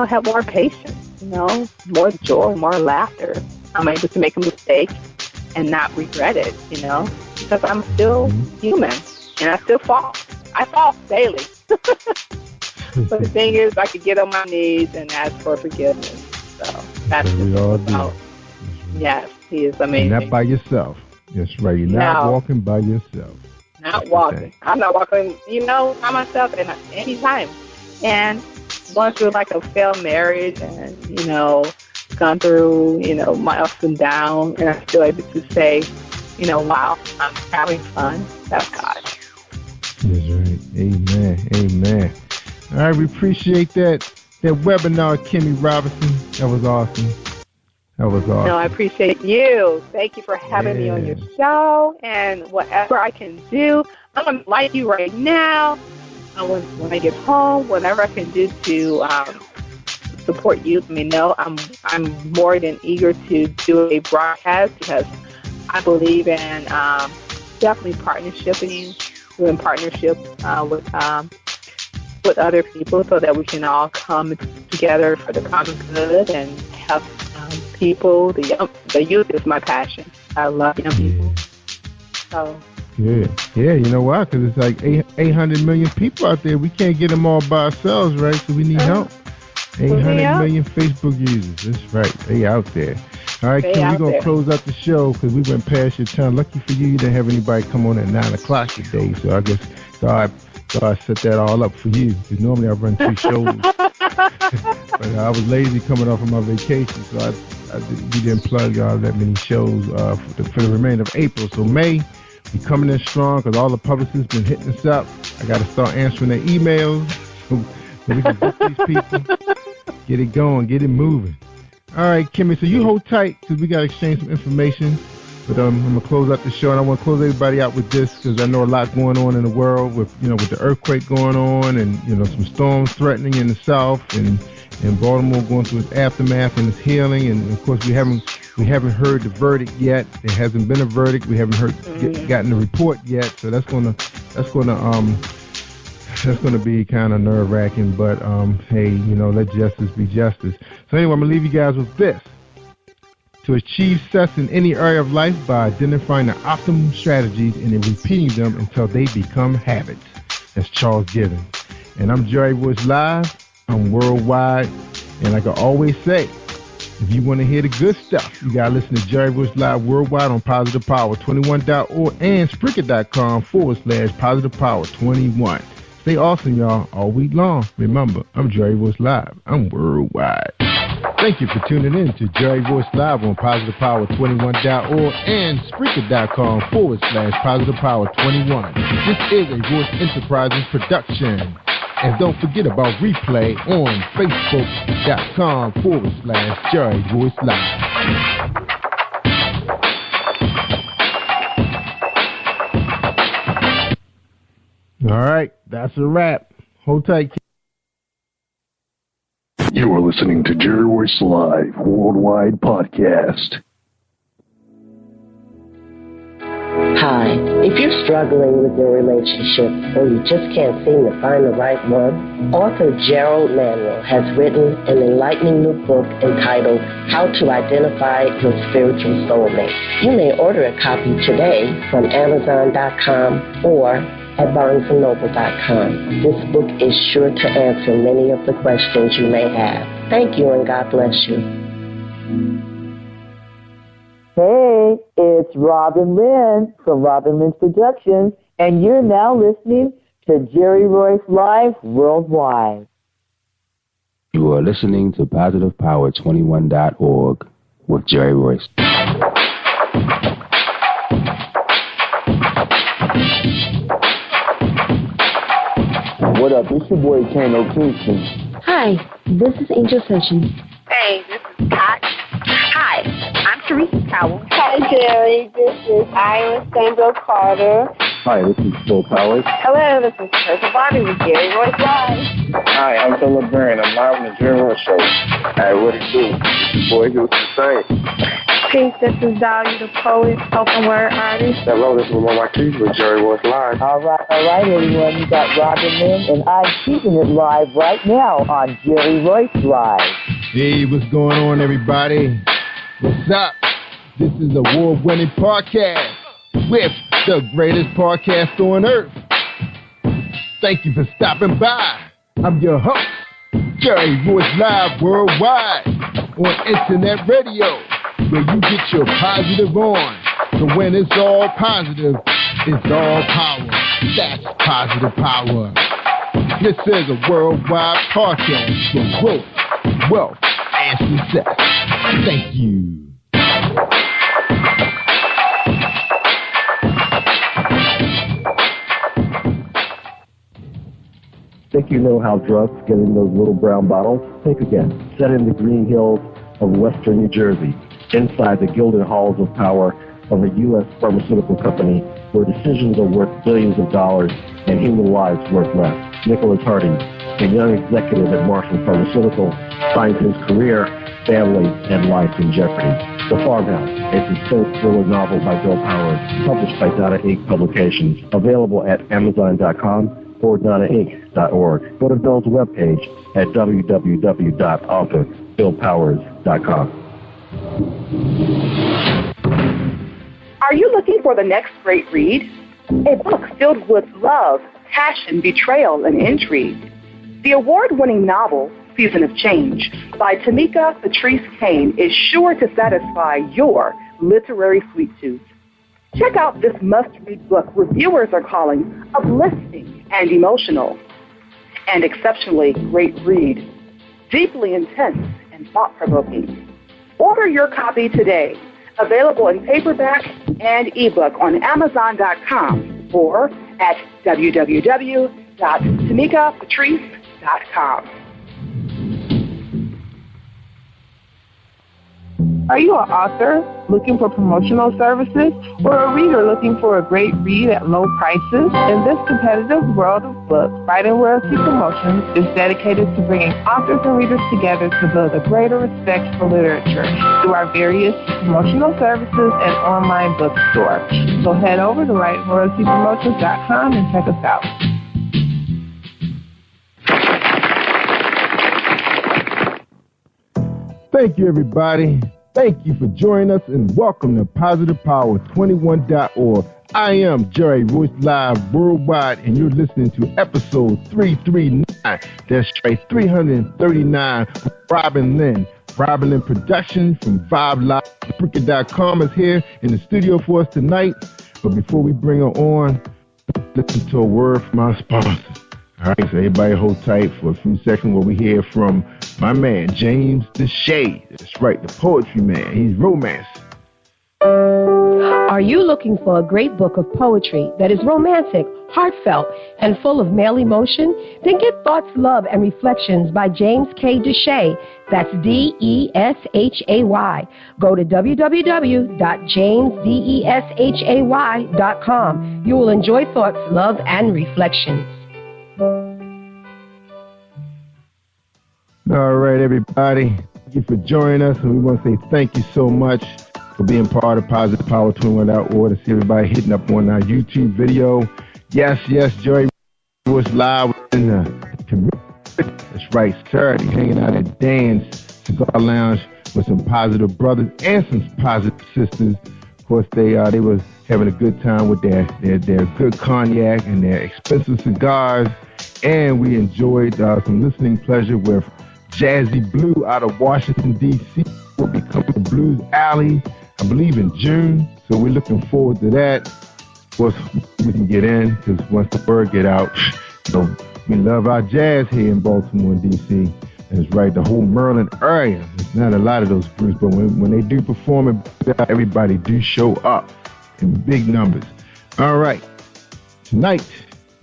have more patience, more joy, more laughter. I'm able to make a mistake and not regret it, because I'm still human and I still fall. I fall daily. But the thing is, I could get on my knees and ask for forgiveness. So that's what we all do. Yes, He is amazing. You're not by yourself. That's right. You're not walking by yourself. Not walking. I'm not walking, by myself at any time. And going through like a failed marriage and, gone through, my ups and downs, and I'm still able to say, wow, I'm having fun. That's God. That's right. Amen. All right, we appreciate that webinar, KIMMIE Robinson. That was awesome. No, I appreciate you. Thank you for having me on your show. And whatever I can do, I'm going to like you right now. When I get home, whatever I can do to support you, let me know. I'm more than eager to do a broadcast, because I believe in definitely partnershiping. We're in partnership with other people so that we can all come together for the common good and help people. The youth is my passion. I love young people. So. Yeah, you know why? Because it's like 800 million people out there. We can't get them all by ourselves, right? So we need help. 800 million Facebook users. That's right. They out there. All right, Kim, we're going to close out the show because we went past your time. Lucky for you, you didn't have anybody come on at 9 o'clock today. So I guess God set that all up for you. Because normally I run 2 shows. But I was lazy coming off of my vacation. So we didn't plug that many shows for the remainder of April. So May, we coming in strong because all the publicists been hitting us up. I got to start answering their emails so we can book these people. Get it going. Get it moving. All right, Kimmy, so you hold tight because we got to exchange some information. But I'm going to close out the show, and I want to close everybody out with this because I know a lot going on in the world with the earthquake going on and, some storms threatening in the south and Baltimore going through its aftermath and its healing. And, of course, we haven't heard the verdict yet. There hasn't been a verdict. We haven't gotten the report yet. So that's going to be kind of nerve-wracking, but hey, let justice be justice. So anyway, I'm going to leave you guys with this. To achieve success in any area of life by identifying the optimal strategies and then repeating them until they become habits. That's Charles Gibbons. And I'm Jerry Woods Live. I'm worldwide. And like I always say, if you want to hear the good stuff, you got to listen to Jerry Woods Live worldwide on PositivePower21.org and Spreaker.com/PositivePower21. Stay awesome, y'all, all week long. Remember, I'm Jerry Woods Live. I'm worldwide. Thank you for tuning in to Jerry Voice Live on PositivePower21.org and Spreaker.com/PositivePower21. This is a Voice Enterprises production. And don't forget about replay on Facebook.com/Jerry Voice Live. All right, that's a wrap. Hold tight. You are listening to Jerry Royce Live Worldwide Podcast. Hi, if you're struggling with your relationship or you just can't seem to find the right one, author GERALD Manuel has written an enlightening new book entitled How to Identify Your Spiritual Soulmate. You may order a copy today from Amazon.com or at BarnesandNoble.com. This book is sure to answer many of the questions you may have. Thank you and God bless you. Hey, it's Robin Lynn from Robin Lynn's Productions, and you're now listening to Jerry Royce Live Worldwide. You are listening to PositivePower21.org with Jerry Royce. What up? It's your boy Kano Kingston. Hi, this is Angel Sessions. Hey, this is Pat. Hi, I'm Teresa Powell. Hi, Jerry. This is Iowa Sandra Carter. Hi, this is Phil Powers. Hello, this is Teresa Bobby with Jerry Royce Live. Hi, I'm Philip Byrne. I'm live on the Jerry Royce Show. Hey, what it do? It's your boy Houston Saint. Peace, this is Dahlia the Poet, spoken word artist. Hello, this is Mama Keith with Jerry Royce Live. All right, everyone. You got Robin Lynn, and I'm keeping it live right now on Jerry Royce Live. Hey, what's going on, everybody? What's up? This is a award-winning podcast with the greatest podcast on earth. Thank you for stopping by. I'm your host, Jerry Royce Live Worldwide on Internet Radio, where you get your positive on. So when it's all positive, it's all power. That's positive power. This is a worldwide podcast for growth, wealth, and success. Thank you. Think you know how drugs get in those little brown bottles? Think again. Set in the green hills of western New Jersey, inside the gilded halls of power of a U.S. pharmaceutical company where decisions are worth billions of dollars and human lives worth less. Nicholas Harding, a young executive at Marshall Pharmaceutical, finds his career, family, and life in jeopardy. The Farmhouse, a suspense thriller novel by Bill Powers, published by Donna Inc. Publications, available at Amazon.com or DonnaInc.org. Go to Bill's webpage at www.authorBillPowers.com. Are you looking for the next great read? A book filled with love, passion, betrayal, and intrigue. The award-winning novel, Season of Change by Tamika Patrice Kane is sure to satisfy your literary sweet tooth. Check out this must-read book reviewers are calling uplifting and emotional. And exceptionally great read, deeply intense and thought-provoking. Order your copy today. Available in paperback and ebook on Amazon.com or at www.tamikapatrice.com. Are you an author looking for promotional services or a reader looking for a great read at low prices? In this competitive world of books, Writing Royalty Promotions is dedicated to bringing authors and readers together to build a greater respect for literature through our various promotional services and online bookstore. So head over to WritingRoyaltyPromotions.com and check us out. Thank you, everybody. Thank you for joining us and welcome to PositivePower21.org. I am Jerry Royce Live Worldwide, and you're listening to episode 339. That's right, 339 with Robin Lynn. Robin Lynn Productions from VibeLive.com is here in the studio for us tonight. But before we bring her on, listen to a word from our sponsors. All right, so everybody hold tight for a few seconds while we hear from my man, James DeShay. That's right, the poetry man. He's romance. Are you looking for a great book of poetry that is romantic, heartfelt, and full of male emotion? Then get Thoughts, Love, and Reflections by James K. DeShay. That's D-E-S-H-A-Y. Go to www.jamesdeshay.com. You will enjoy Thoughts, Love, and Reflections. All right, everybody. Thank you for joining us, and we want to say thank you so much for being part of PositivePower21.org. To see everybody hitting up on our YouTube video. Yes, Jerry was live in the community. That's right, Saturday, hanging out at Dan's Cigar Lounge with some positive brothers and some positive sisters. Of course, they was having a good time with their good cognac and their expensive cigars, and we enjoyed some listening pleasure with Jazzy Blue out of Washington, D.C. will be coming to Blues Alley, I believe, in June. So we're looking forward to that. Of course, we can get in because once the word get out, we love our jazz here in Baltimore and D.C. That's right, the whole Maryland area. There's not a lot of those groups, but when they do perform it, everybody do show up in big numbers. All right, tonight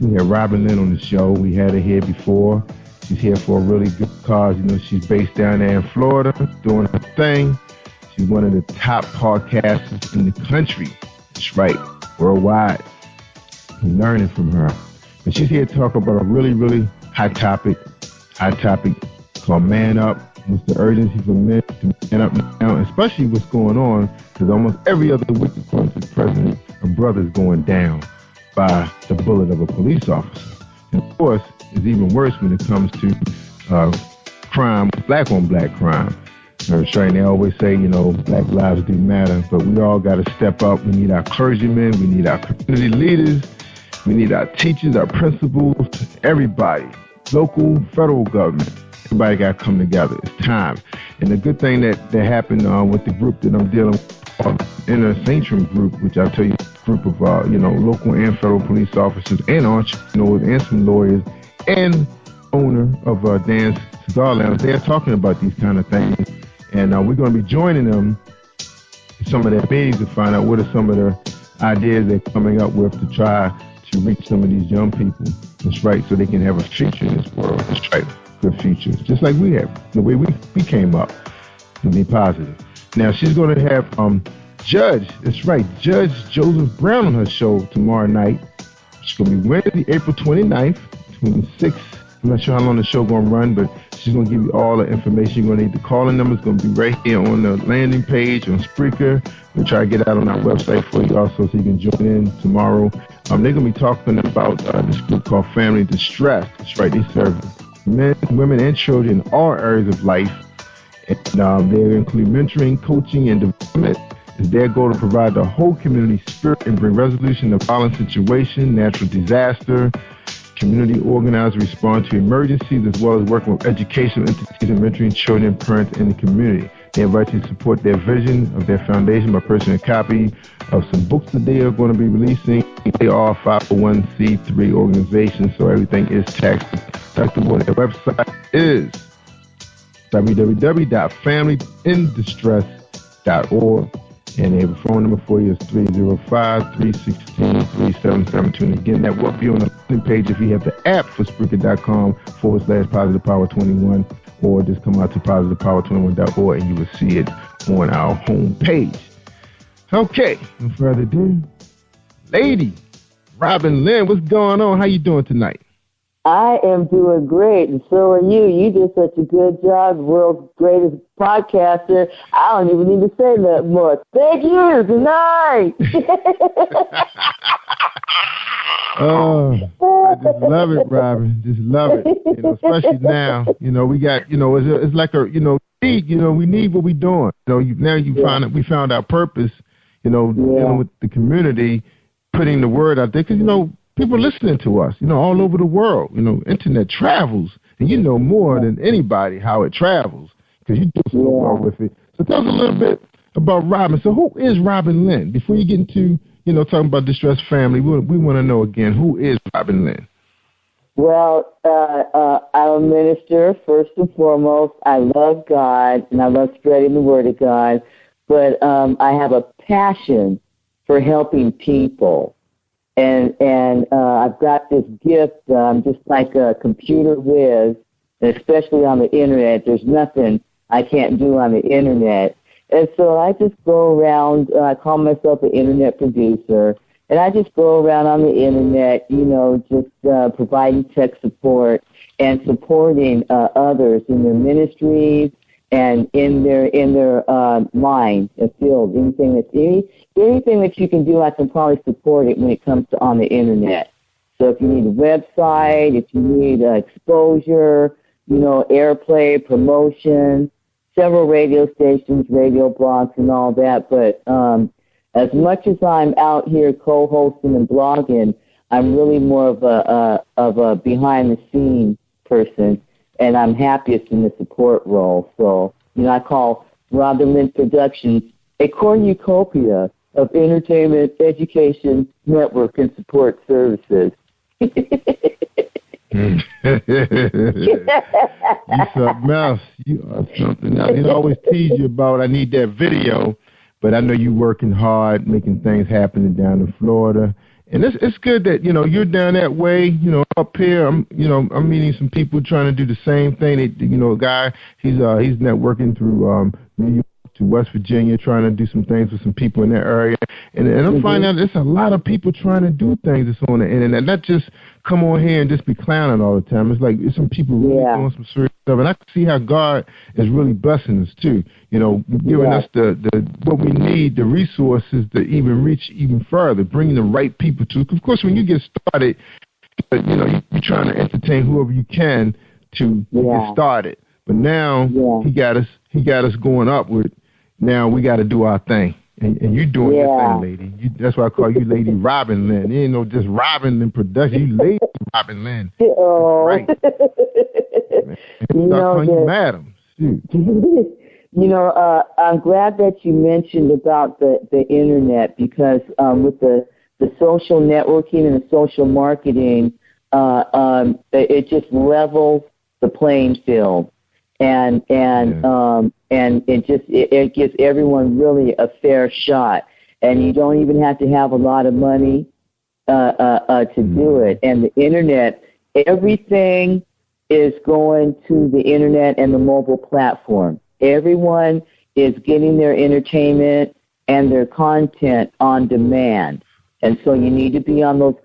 we have Robin Lynn on the show. We had her here before. She's here for a really good cause. She's based down there in Florida, doing her thing. She's one of the top podcasters in the country. That's right, worldwide. We're learning from her. But she's here to talk about a really, really hot topic called Man Up. What's the urgency for men to man up now, especially what's going on, because almost every other week, according to the president, a brother's going down by the bullet of a police officer. And of course, it's even worse when it comes to crime, black-on-black crime. That's right. They always say, black lives do matter, but we all got to step up. We need our clergymen. We need our community leaders. We need our teachers, our principals, everybody, local, federal government. Everybody got to come together. It's time. And the good thing that happened with the group that I'm dealing with, Inner Sanctum Group, which I'll tell you, a group of local and federal police officers and entrepreneurs and some lawyers and owner of Dan's Cigar Lounge. They're talking about these kind of things, and we're going to be joining them in some of their meetings to find out what are some of the ideas they're coming up with to try to reach some of these young people. That's right, so they can have a future in this world. That's right, good futures, just like we have, the way we came up to be positive. Now, she's going to have Judge Joseph Brown on her show tomorrow night. It's going to be Wednesday, April 29th, between 6. I'm not sure how long the show going to run, but she's going to give you all the information you're going to need. The calling number is going to be right here on the landing page on Spreaker. We'll try to get out on our website for you also so you can join in tomorrow. They're going to be talking about this group called Family Distress. That's right, they serve men, women, and children in all areas of life. And they include mentoring, coaching, and development. It's their goal to provide the whole community spirit and bring resolution to violent situation, natural disaster, community organizers respond to emergencies, as well as working with educational entities and mentoring children and parents in the community. They invite you to support their vision of their foundation by purchasing a copy of some books that they are going to be releasing. They are 501c3 organizations, so everything is tax deductible. Their website is www.familyindistress.org, and they have a phone number for you. It's 305-316-3772. And again, that will be on the landing page if you have the app for Spreaker.com/Positive Power 21, or just come out to positivepower21.org and you will see it on our home page. Okay, no further ado, Lady Robin Lynn, what's going on? How you doing tonight? I am doing great, and so are you. You did such a good job, world's greatest podcaster. I don't even need to say that more. Thank you. Good night. Oh, I just love it, Robin. Just love it. Especially now. We got. It's like a. We need what we're doing. We found our purpose. Dealing with the community, putting the word out there, because people listening to us, all over the world. Internet travels, and you know more than anybody how it travels, because you do so well with it. So tell us a little bit about Robin. So who is Robin Lynn? Before you get into, talking about Distressed Family, we want to know again, who is Robin Lynn? Well, I'm a minister, first and foremost. I love God, and I love spreading the word of God, but I have a passion for helping people. And I've got this gift. I'm just like a computer whiz, and especially on the internet. There's nothing I can't do on the internet. And so I just go around. I call myself an internet producer, and I just go around on the internet, just providing tech support and supporting others in their ministries and in their line and field. Anything that you can do, I can probably support it when it comes to on the internet. So if you need a website, if you need exposure, airplay, promotion, several radio stations, radio blogs, and all that. But as much as I'm out here co-hosting and blogging, I'm really more of a behind-the-scenes person, and I'm happiest in the support role. So, I call Robin Lynn Productions a cornucopia of entertainment, education, network, and support services. You something else. You are something else. I always tease you about, I need that video, but I know you're working hard, making things happen down in Florida. And it's good that, you're down that way, up here. I'm meeting some people trying to do the same thing. A guy, he's networking through New York to West Virginia, trying to do some things with some people in that area. And I'm finding out there's a lot of people trying to do things that's on the internet, not just come on here and just be clowning all the time. It's like there's some people really doing some serious stuff. And I can see how God is really blessing us too, giving us the what we need, the resources to even reach even further, bringing the right people to. Of course, when you get started, you're trying to entertain whoever you can to get started. But now he got us going upward. Now we got to do our thing. And you're doing your thing, lady. That's why I call you Lady Robin Lynn. You ain't no just Robin Lynn production. You Lady Robin Lynn. Oh. Right. You madam. I'm glad that you mentioned about the internet, because with the social networking and the social marketing, it just levels the playing field. And it gives everyone really a fair shot, and you don't even have to have a lot of money to do it. And the internet, everything is going to the internet and the mobile platform. Everyone is getting their entertainment and their content on demand, and so you need to be able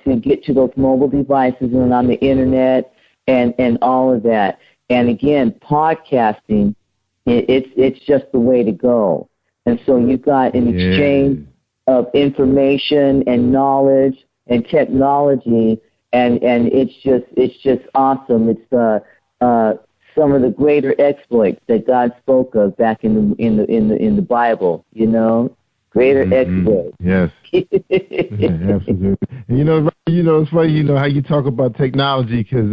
to get to those mobile devices and on the internet and all of that. And again, podcasting, it's just the way to go. And so you've got an exchange of information and knowledge and technology, and it's just awesome. It's some of the greater exploits that God spoke of back in the Bible. Greater X-ray. Yes. Yeah, absolutely. And it's funny, how you talk about technology, because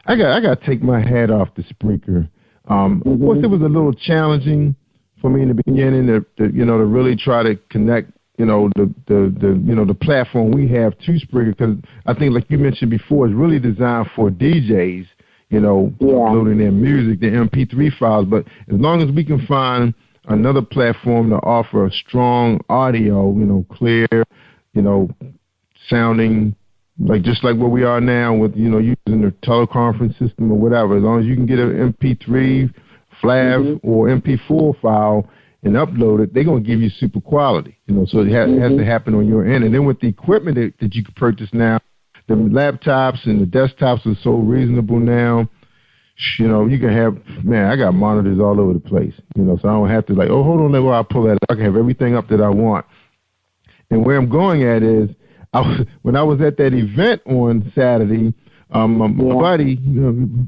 I got to take my hat off to Spreaker. Of course, it was a little challenging for me in the beginning to really try to connect, the platform we have to Spreaker, because I think, like you mentioned before, it's really designed for DJs, uploading their music, their MP3 files. But as long as we can find another platform to offer a strong audio, clear, sounding just like where we are now with, using the teleconference system or whatever. As long as you can get an MP3, FLAV, or MP4 file and upload it, they're going to give you super quality, so it has to happen on your end. And then with the equipment that you can purchase now, the laptops and the desktops are so reasonable now. You can have, I got monitors all over the place, so I don't have to hold on, where I pull that up. I can have everything up that I want. And where I'm going at is, when I was at that event on Saturday, my buddy,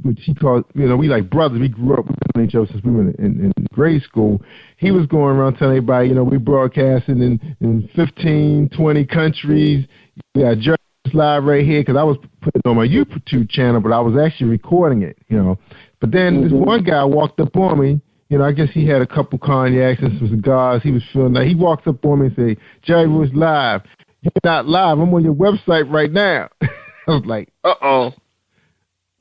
which he called, we like brothers. We grew up with each other since we were in grade school. He was going around telling everybody, we broadcasting in 15, 20 countries. We got Jerry Live right here, because I was putting it on my YouTube channel, but I was actually recording it, But then this one guy walked up on me. I guess he had a couple cognacs and some cigars. He was feeling like, he walks up on me and say, "Jerry was live." "You're not live. I'm on your website right now." I was like, uh-oh.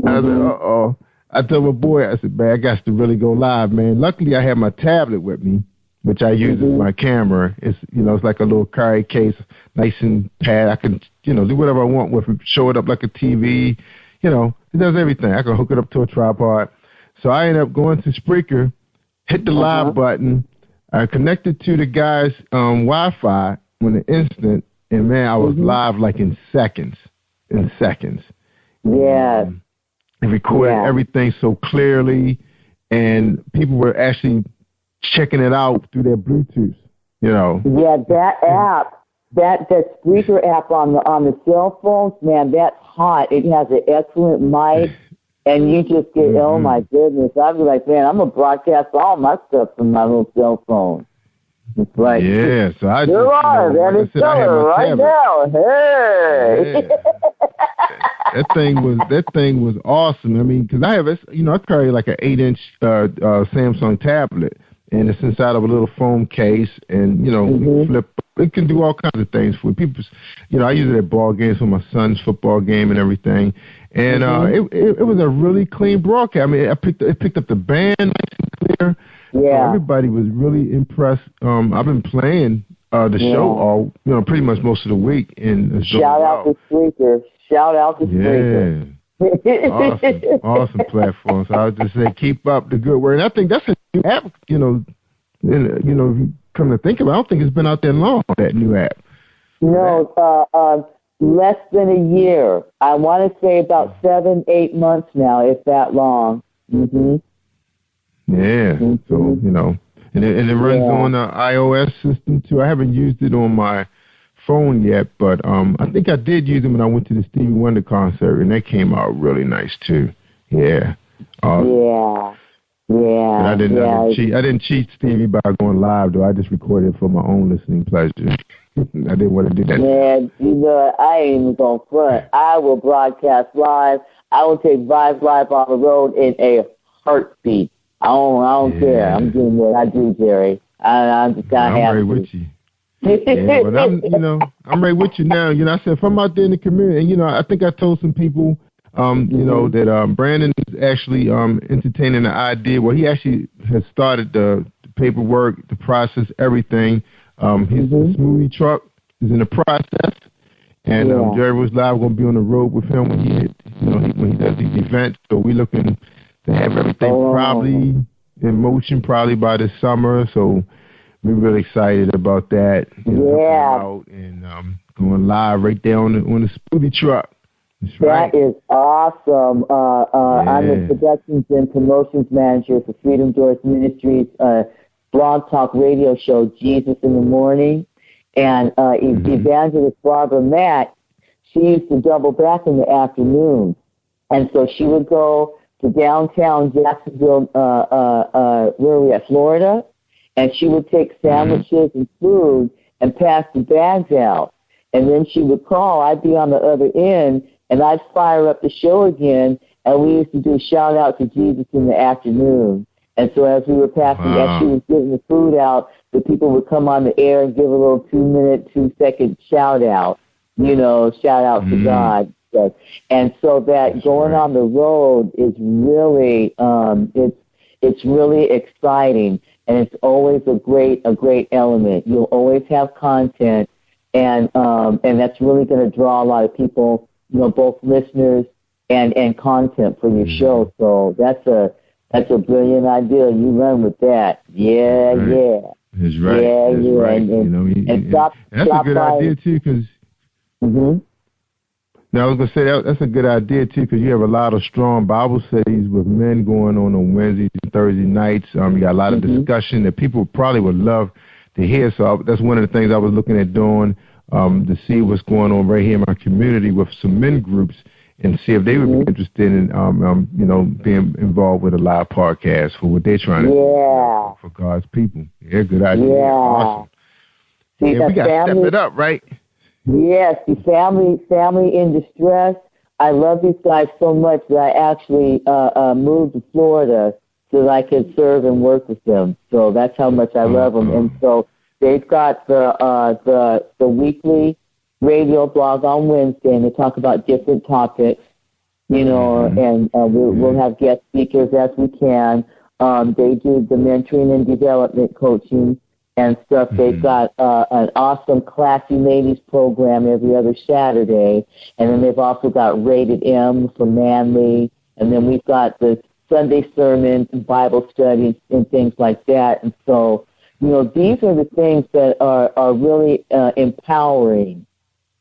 I was like, uh-oh. I told my boy, I said, "Man, I got to really go live, man." Luckily, I had my tablet with me, which I use as my camera. It's, it's like a little carry case, nice and pad. I can, do whatever I want with it, show it up like a TV. It does everything. I can hook it up to a tripod. So I ended up going to Spreaker, hit the live button. I connected to the guy's Wi-Fi on the instant, and, man, I was live like in seconds. Yeah. And recorded everything so clearly, and people were actually checking it out through their Bluetooth, Yeah, that app, that Spreaker app on the cell phones, man, that's hot. It has an excellent mic, and you just get, oh my goodness, I'd be like, man, I'm gonna broadcast all my stuff from my little cell phone. It's like, so I just, and it's right now. Hey. That thing was awesome. I mean, because I carry like an 8-inch Samsung tablet, and it's inside of a little foam case, and flip. It can do all kinds of things for people. I use it at ball games for my son's football game and everything. And it was a really clean broadcast. I mean, it picked up the band nice and clear. Yeah, everybody was really impressed. I've been playing the show all, pretty much most of the week. And shout out to Spreaker. Awesome platform. So I would just say, keep up the good work. And I think that's a new app. If you come to think of it, I don't think it's been out there long, that new app. No, less than a year. I want to say about 7-8 months now, if that long. Yeah. So, and it runs on the iOS system too. I haven't used it on my phone yet, but I think I did use it when I went to the Stevie Wonder concert, and that came out really nice too. Yeah. Yeah. I didn't cheat Stevie by going live, though. I just recorded it for my own listening pleasure. I didn't want to do that. Man, I ain't even going to front. I will broadcast live. I will take Vibes Live on the road in a heartbeat. I don't care. I'm doing what I do, Jerry. I'm just kind of happy. I'm right with you. Yeah, but I'm right with you now. I said, if I'm out there in the community, and, I think I told some people, that Brandon is actually entertaining the idea. Well, he actually has started the paperwork, the process, everything. His smoothie truck is in the process, and Jerry was live. Going to be on the road with him when he does these events. So we're looking to have everything probably in motion probably by this summer. So we're really excited about that. Out and going live right there on the smoothie truck. That is awesome. I'm the Productions and Promotions Manager for Freedom Doors Ministries blog talk radio show, Jesus in the Morning. And Evangelist Barbara Matt, she used to double back in the afternoon. And so she would go to downtown Jacksonville, where are we at, Florida? and she would take sandwiches and food and pass the bags out. And then she would call. I'd be on the other end, and I'd fire up the show again, and we used to do shout out to Jesus in the afternoon. And so as we were passing, as she was giving the food out, the people would come on the air and give a little 2-minute, 2-second shout out, shout out to God. And so that going on the road is really, it's really exciting, and it's always a great element. You'll always have content, and that's really going to draw a lot of people, both listeners and content for your show. So that's a brilliant idea. You run with that. Yeah. That's right. Yeah. Right. And that's a good idea too, because. Now, I was going to say that's a good idea, too, because you have a lot of strong Bible studies with men going on Wednesdays and Thursday nights. You got a lot of discussion that people probably would love to hear. So that's one of the things I was looking at doing to see what's going on right here in my community with some men groups and see if they would be interested in, being involved with a live podcast for what they're trying to do for God's people. Yeah, good idea. Yeah. Awesome. See, we got to step it up, right? Yes, the family in distress. I love these guys so much that I actually moved to Florida so that I could serve and work with them. So that's how much I love them. And so they've got the weekly radio blog on Wednesday, and they talk about different topics, and we'll have guest speakers as we can. They do the mentoring and development coaching and stuff. They've got an awesome Classy Ladies program every other Saturday, and then they've also got Rated M for Manly, and then we've got the Sunday sermons and Bible studies and things like that. And so, these are the things that are really empowering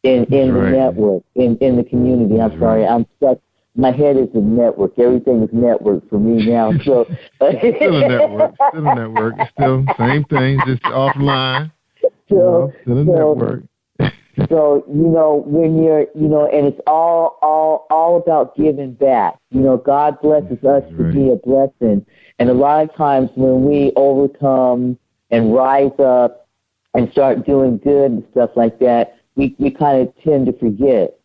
in the network, in the community. I'm sorry, I'm stuck. My head is a network. Everything is network for me now. So still a network. Still same thing, just offline. Still a network. So when you're and it's all about giving back. God blesses us to be a blessing, and a lot of times when we overcome and rise up and start doing good and stuff like that, we kind of tend to forget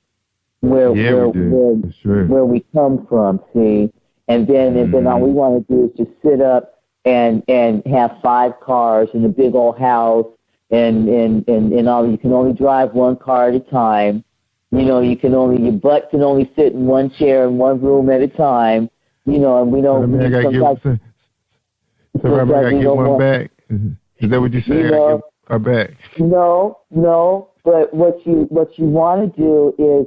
where we come from, see, and then all we want to do is just sit up and have 5 cars and a big old house and all. You can only drive one car at a time. Your butt can only sit in one chair in one room at a time. And we don't. I gotta get one back. Is that what you say? I gotta get her back. No. But what you want to do is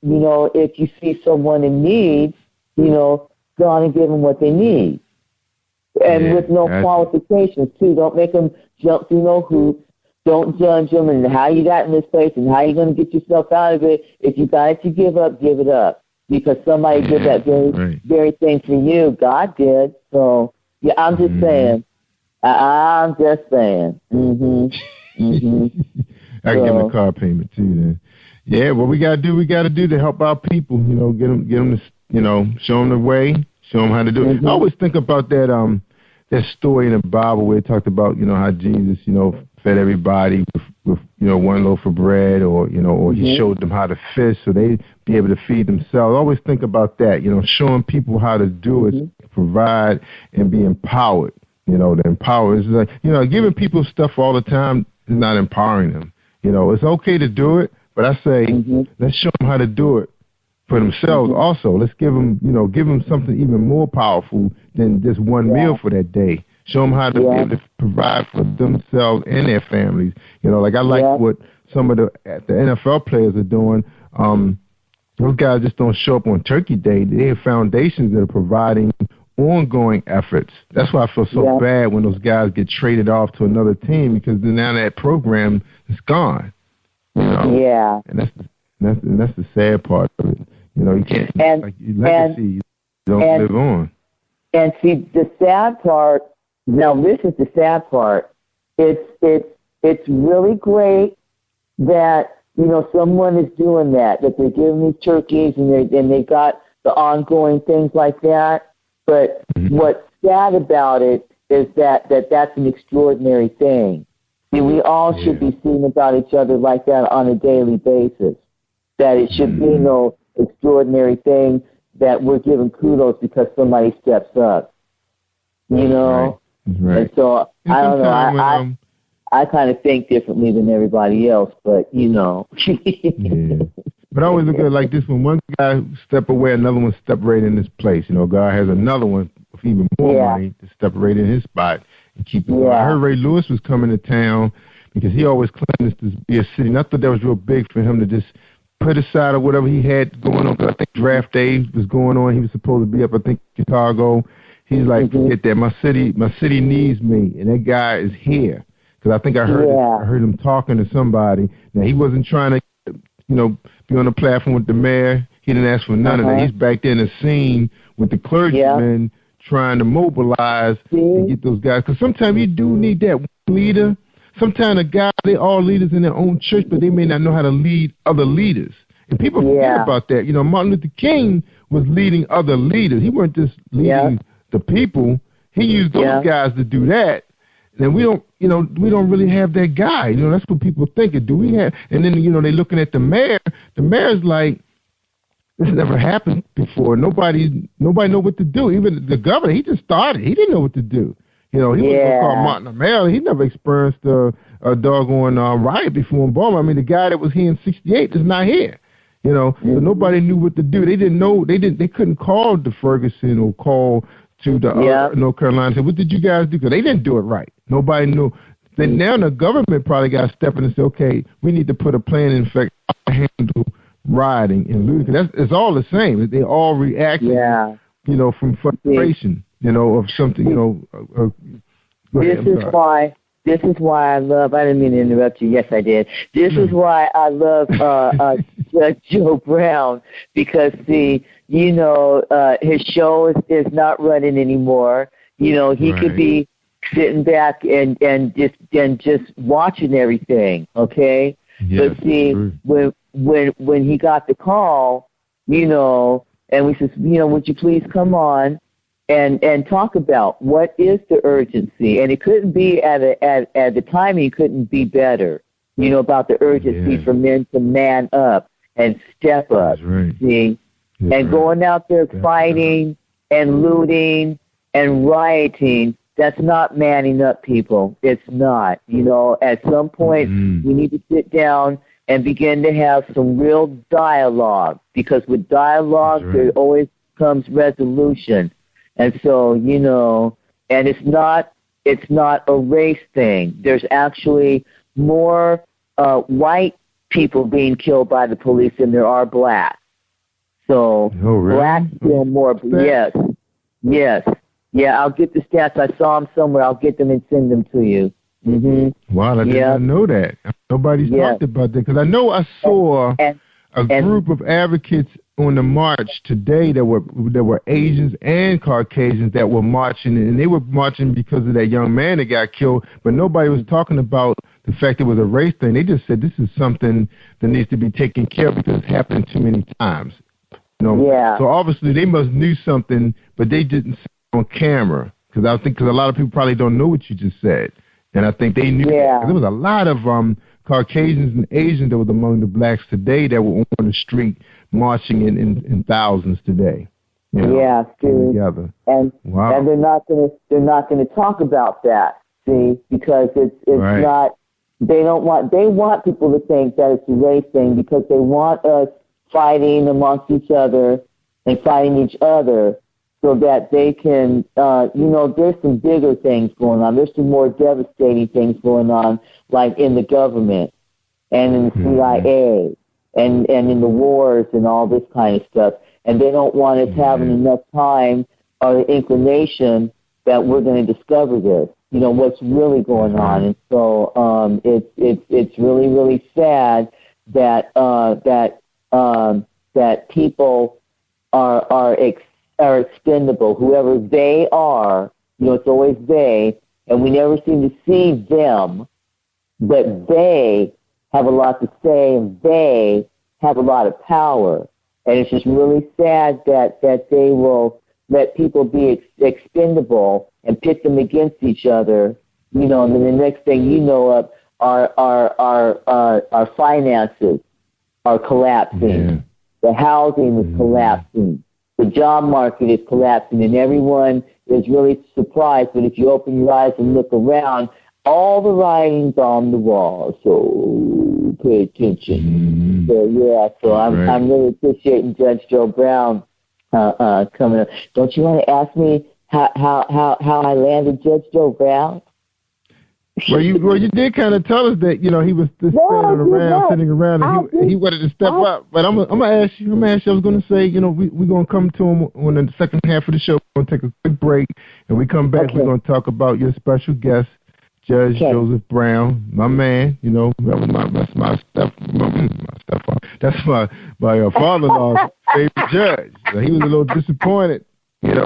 if you see someone in need, go on and give them what they need, and with no qualifications too. Don't make them jump through no hoops. Don't judge them and how you got in this place and how you're going to get yourself out of it. If you got it to give up, give it up, because somebody did that very thing for you. God did. So I'm just saying. I'm just saying. I can give them a car payment too. Then, yeah. What we gotta do to help our people. Get them to, show them the way, show them how to do it. I always think about that story in the Bible where it talked about how Jesus fed everybody with one loaf of bread, or he showed them how to fish so they'd be able to feed themselves. I always think about that. Showing people how to do it, provide and be empowered. To empower is like giving people stuff all the time is not empowering them. It's okay to do it, but I say let's show them how to do it for themselves. Also, let's give them something even more powerful than just one meal for that day. Show them how to be able to provide for themselves and their families. I like what some of the NFL players are doing. Those guys just don't show up on Turkey Day. They have foundations that are providing ongoing efforts. That's why I feel so bad when those guys get traded off to another team, because now that program is gone. Yeah. And that's the sad part of it. You can't legacy don't live on. And see, the sad part. Now, this is the sad part. It's really great that someone is doing that they're giving these turkeys and they got the ongoing things like that. But what's sad about it is that that's an extraordinary thing. See, we all should be seeing about each other like that on a daily basis. That it should be no extraordinary thing that we're giving kudos because somebody steps up. You know? Right. And so, I don't know, I kind of think differently than everybody else, but, you know. Yeah. But I always look at it like this: when one guy step away, another one step right in his place. You know, God has another one with even more money to step right in his spot and keep it going. I heard Ray Lewis was coming to town because he always claimed this to be a city. And I thought that was real big for him to just put aside or whatever he had going on. Because I think draft day was going on. He was supposed to be up, I think, in Chicago. He's like, forget that. My city needs me, and that guy is here. Because I think I heard him talking to somebody. Now, he wasn't trying to, you know, be on the platform with the mayor. He didn't ask for none of that. He's back there in the scene with the clergymen trying to mobilize and get those guys. Because sometimes you do need that leader. Sometimes a guy, they all leaders in their own church, but they may not know how to lead other leaders. And people forget about that. You know, Martin Luther King was leading other leaders. He weren't just leading the people. He used those guys to do that. And we don't, you know, we don't really have that guy. You know, that's what people think. Do we have? And then, you know, they're looking at the mayor. The mayor's like, this never happened before. Nobody know what to do. Even the governor, he just started. He didn't know what to do. You know, he was called Martin the mayor. He never experienced a doggone riot before in Baltimore. I mean, the guy that was here in '68 is not here. You know, so nobody knew what to do. They didn't know. They couldn't call to Ferguson or call to the North Carolina and say, what did you guys do? Because they didn't do it right. Nobody knew. Then now the government probably got to step in and say, okay, we need to put a plan in effect to handle rioting and looting. It's all the same. They all react, you know, from frustration, you know, of something, you know. This is why I love, I didn't mean to interrupt you. Yes, I did. This is why I love Joe Brown, because, see, you know, his show is not running anymore. You know, he could be sitting back and just watching everything, okay? Yes, but see, when he got the call, you know, and we said, you know, would you please come on and talk about what is the urgency? And it couldn't be at the timing, it couldn't be better, you know, about the urgency for men to man up and step up, see? And going out there fighting and looting and rioting, that's not manning up, people. It's not. You know, at some point, we need to sit down and begin to have some real dialogue, because with dialogue, there always comes resolution. And so, you know, and it's not a race thing. There's actually more white people being killed by the police than there are black. So blacks kill more. Yes. Yeah, I'll get the stats. I saw them somewhere. I'll get them and send them to you. Wow, I did not know that. Nobody's talked about that, because I know I saw a group of advocates on the march today that were Asians and Caucasians that were marching, and they were marching because of that young man that got killed, but nobody was talking about the fact it was a race thing. They just said this is something that needs to be taken care of because it's happened too many times. You know? So obviously they must knew something, but they didn't say it on camera, because a lot of people probably don't know what you just said, and I think they knew that. There was a lot of Caucasians and Asians that was among the blacks today that were on the street marching in thousands today. You know, together. And they're not gonna talk about that, see, because it's not. They want people to think that it's a race thing, because they want us fighting amongst each other and fighting each other, so that they can, you know, there's some bigger things going on. There's some more devastating things going on, like in the government and in the CIA and in the wars and all this kind of stuff. And they don't want us having enough time or inclination that we're going to discover this, you know, what's really going on. And so it's really, really sad that that people are expendable, whoever they are. You know, it's always they, and we never seem to see them, but they have a lot to say, and they have a lot of power. And it's just really sad that they will let people be expendable and pit them against each other, and then the next thing you know, our finances are collapsing. Yeah. The housing is collapsing. The job market is collapsing, and everyone is really surprised. But if you open your eyes and look around, all the writing's on the wall. So pay attention. So I'm really appreciating Judge Joe Brown coming up. Don't you want to ask me how I landed Judge Joe Brown? Well, you did kind of tell us that he was just sitting around, and he wanted to step up. But I'm gonna ask you. I was gonna say, we're gonna come to him on the second half of the show. We're gonna take a quick break, and we come back. Okay. We're gonna talk about your special guest, Judge Joseph Brown, my man. That's my stepfather. That's my father-in-law's favorite judge. So he was a little disappointed. But he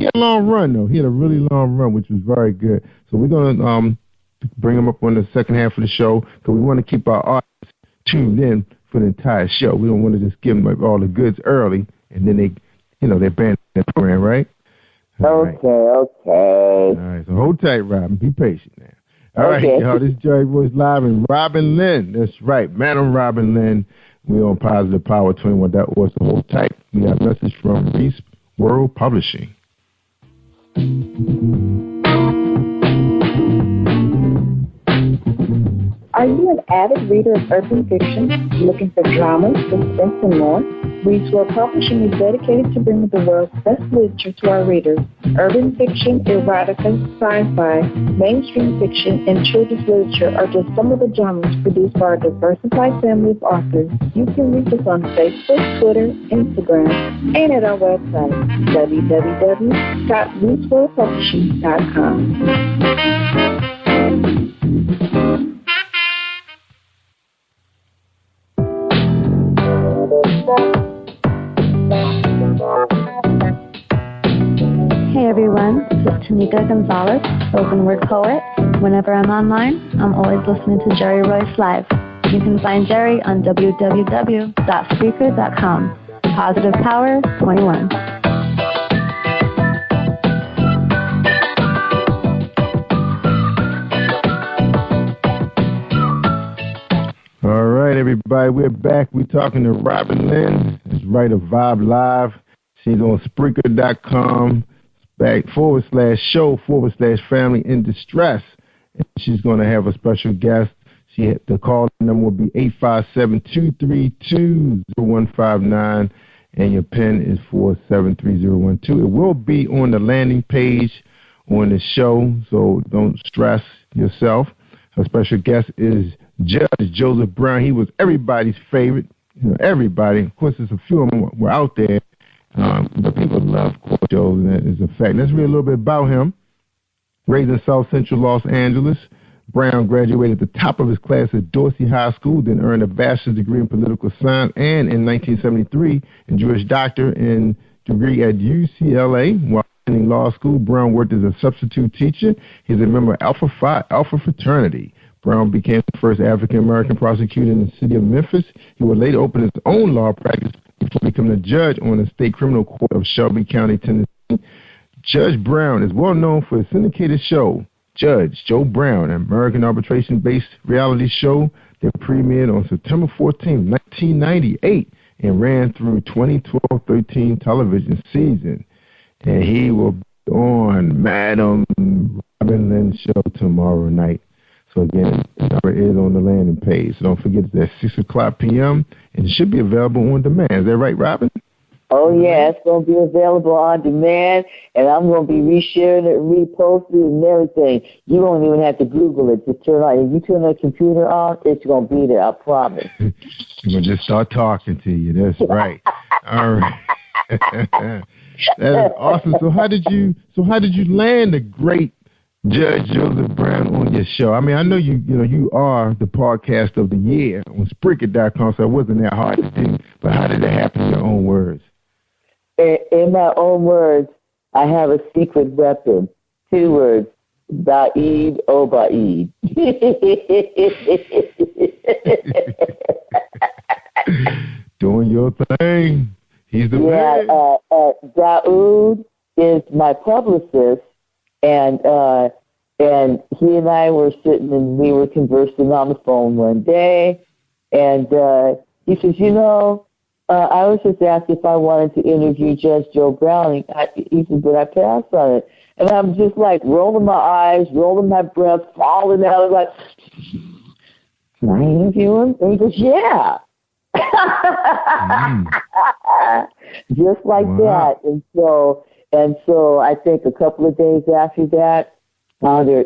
had a long run, though. He had a really long run, which was very good. So we're going to bring him up on the second half of the show because we want to keep our audience tuned in for the entire show. We don't want to just give them all the goods early, and then they ban their program, right? Okay. All right, so hold tight, Robin. Be patient now. All right, y'all, this is Jerry Royce Live and Robin Lynn. That's right, Madam Robin Lynn. We're on Positive Power 21.org, so hold tight. We got a message from Reese World Publishing. Are you an avid reader of urban fiction, looking for drama, suspense, and more? Reese World Publishing is dedicated to bringing the world's best literature to our readers. Urban fiction, erotica, sci-fi, mainstream fiction, and children's literature are just some of the genres produced by our diversified family of authors. You can reach us on Facebook, Twitter, Instagram, and at our website, www.reeseworldpublishing.com. Hey everyone, this is Tanika Gonzalez, spoken word poet. Whenever I'm online, I'm always listening to Jerry Royce Live. You can find Jerry on www.speaker.com. Positive Power 21. All right, everybody, we're back. We're talking to Robin Lynn. It's Writer Vibe Live. She's on Spreaker.com /show/family in distress. And she's going to have a special guest. The call number will be 857-232-0159, and your PIN is 473012. It will be on the landing page on the show, so don't stress yourself. Her special guest is Judge Joseph Brown. He was everybody's favorite. Everybody. Of course, there's a few of them were out there. But people love court shows, and that is a fact. Let's read a little bit about him. Raised in South Central Los Angeles, Brown graduated at the top of his class at Dorsey High School, then earned a bachelor's degree in political science, and in 1973, a Jewish doctor in degree at UCLA. While attending law school, Brown worked as a substitute teacher. He's a member of Alpha fraternity. Brown became the first African-American prosecutor in the city of Memphis. He would later open his own law practice before becoming a judge on the state criminal court of Shelby County, Tennessee. Judge Brown is well known for his syndicated show, Judge Joe Brown, an American arbitration-based reality show that premiered on September 14, 1998, and ran through 2012-13 television season. And he will be on Madam Robin Lynn's show tomorrow night. So again, the number is on the landing page. So don't forget it's at 6 o'clock p.m. and it should be available on demand. Is that right, Robin? Oh, yeah, it's going to be available on demand, and I'm going to be resharing it, reposting it, and everything. You don't even have to Google it. Just turn on. If you turn the computer on, it's going to be there, I promise. I'm going to just start talking to you. That's right. All right. That is awesome. So how did you land the great Judge Joseph Brown on your show? I mean, I know you are the podcast of the year on Spreaker.com, so it wasn't that hard to do. But how did it happen in your own words? In my own words, I have a secret weapon. 2 words. Ba'id o Ba'id. Doing your thing. He's the man. Daoud is my publicist, And he and I were sitting and we were conversing on the phone one day, and he says, I was just asked if I wanted to interview Judge Joe Brown. He said, but I passed on it. And I'm just like rolling my eyes, rolling my breath, falling out. I'm like, can I interview him? And he goes, yeah. Just like that. And so I think a couple of days after that,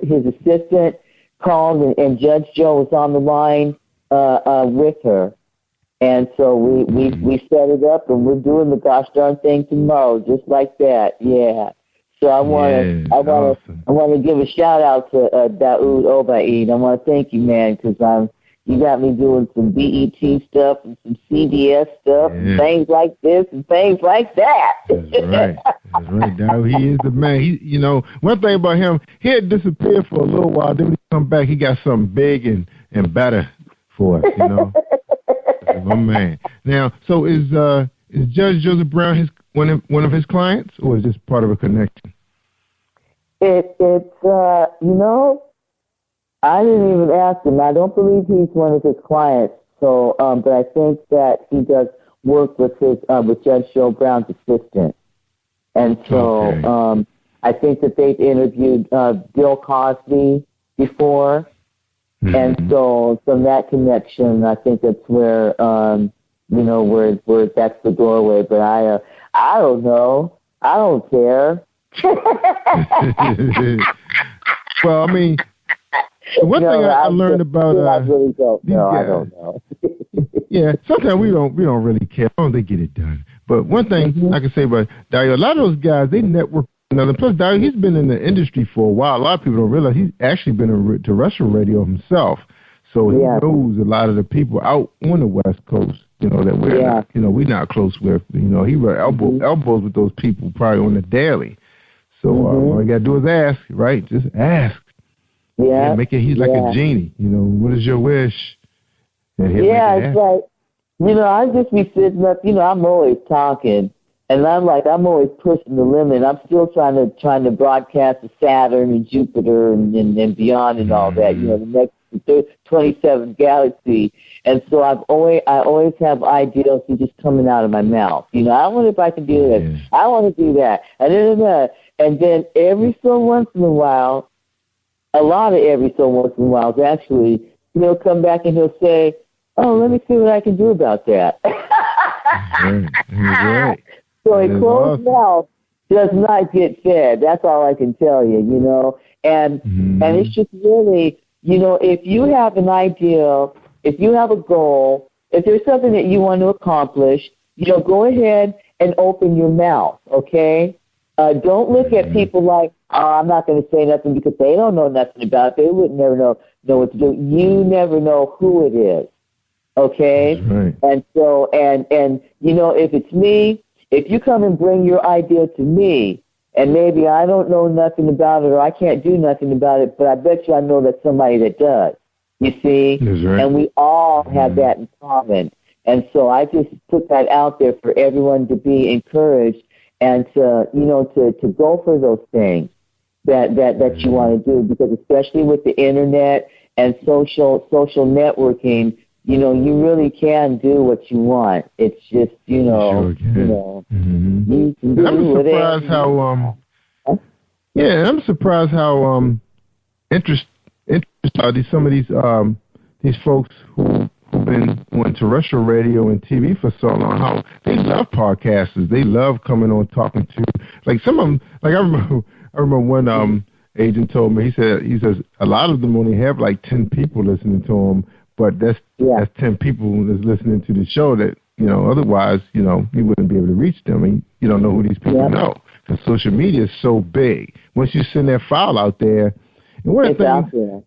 his assistant called and Judge Joe was on the line with her. And so we set it up, and we're doing the gosh darn thing tomorrow, just like that. Yeah. So I want to give a shout out to Daoud Obaid. I want to thank you, man, because you got me doing some BET stuff and some CBS stuff and things like this and things like that. That's right. That's right, Daoud. He is the man. One thing about him, he had disappeared for a little while. Then when he come back, he got something big and better for us. My man. Now, so is Judge Joseph Brown one of his clients, or is this part of a connection? It's I didn't even ask him. I don't believe he's one of his clients. So, but I think that he does work with with Judge Joe Brown's assistant, and so I think that they've interviewed Bill Cosby before. And so from that connection, I think that's where, where that's the doorway. But I don't know. I don't care. Well, I mean, one thing I learned about I really don't know. I don't know. Yeah, sometimes we don't really care. I don't think they get it done. But one thing I can say about Dario, a lot of those guys, they network. Plus, Dario, he's been in the industry for a while. A lot of people don't realize he's actually been in terrestrial radio himself. So he knows a lot of the people out on the West Coast, that we're not, we're not close with. He were elbows with those people probably on the daily. So all you got to do is ask, right? Just ask. Yeah. He's like a genie. What is your wish? And it's like, I just be sitting up, I'm always talking. And I'm always pushing the limit. I'm still trying to broadcast to Saturn and Jupiter and beyond and all that. The next 27th galaxy. And so I always have ideas just coming out of my mouth. I wonder if I can do this. I want to do that. And then every so once in a while, a lot of every so once in a while, actually, he'll come back and he'll say, "Oh, let me see what I can do about that." Right. So a closed mouth does not get fed. That's all I can tell you, And it's just really, if you have an idea, if you have a goal, if there's something that you want to accomplish, go ahead and open your mouth, okay? Don't look at people like, I'm not going to say nothing because they don't know nothing about it. They would never know what to do. You never know who it is, okay? Right. And so, and if it's me, if you come and bring your idea to me, and maybe I don't know nothing about it or I can't do nothing about it, but I bet you I know that somebody that does, you see? That's right. And we all have that in common. And so I just put that out there for everyone to be encouraged and to go for those things that you want to do, because especially with the internet and social networking, you really can do what you want. It's just, you can do I'm surprised how, I'm surprised how interested some of these folks who've been on terrestrial radio and TV for so long, how they love podcasters. They love coming on talking to, like some of them. Like I remember one agent told me, he says a lot of them only have like 10 people listening to them. But that's 10 people that's listening to the show that, otherwise, you wouldn't be able to reach them. And you don't know who these people know. Because social media is so big. Once you send that file out there, and one of the things, and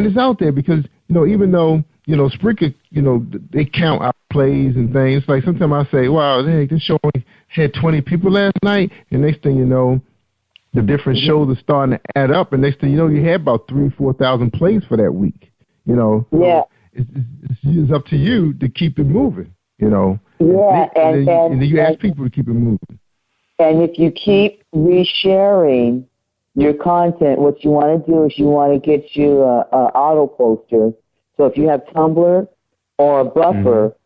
it's out there because, even though, Spreaker, they count our plays and things. Like sometimes I say, wow, this show only had 20 people last night. And next thing you know, the different shows are starting to add up. And next thing you know, you had about 3,000-4,000 plays for that week. It's up to you to keep it moving, and then you ask people to keep it moving. And if you keep resharing your content, what you want to do is you want to get you a auto poster. So if you have Tumblr or a Buffer,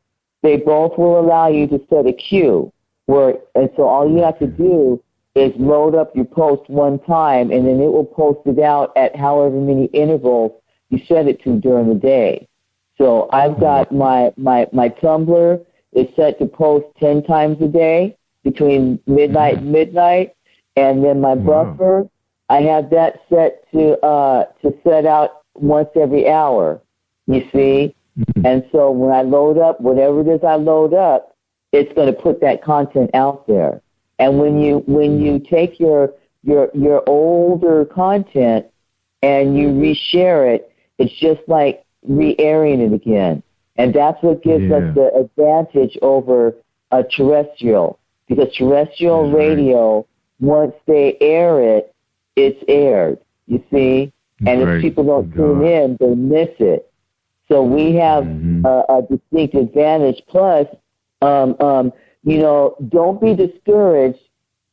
they both will allow you to set a queue. And so all you have to do is load up your post one time, and then it will post it out at however many intervals you set it to during the day. So I've got my Tumblr is set to post 10 times a day between midnight and midnight, and then my Buffer, I have that set to set out once every hour, you see? And so when I load up, whatever it is I load up, it's going to put that content out there. And when you take your older content and you reshare it, it's just like re-airing it again. And that's what gives us the advantage over a terrestrial. Because terrestrial radio, once they air it, it's aired, you see? And if people don't tune in, they miss it. So we have a distinct advantage. Plus, don't be discouraged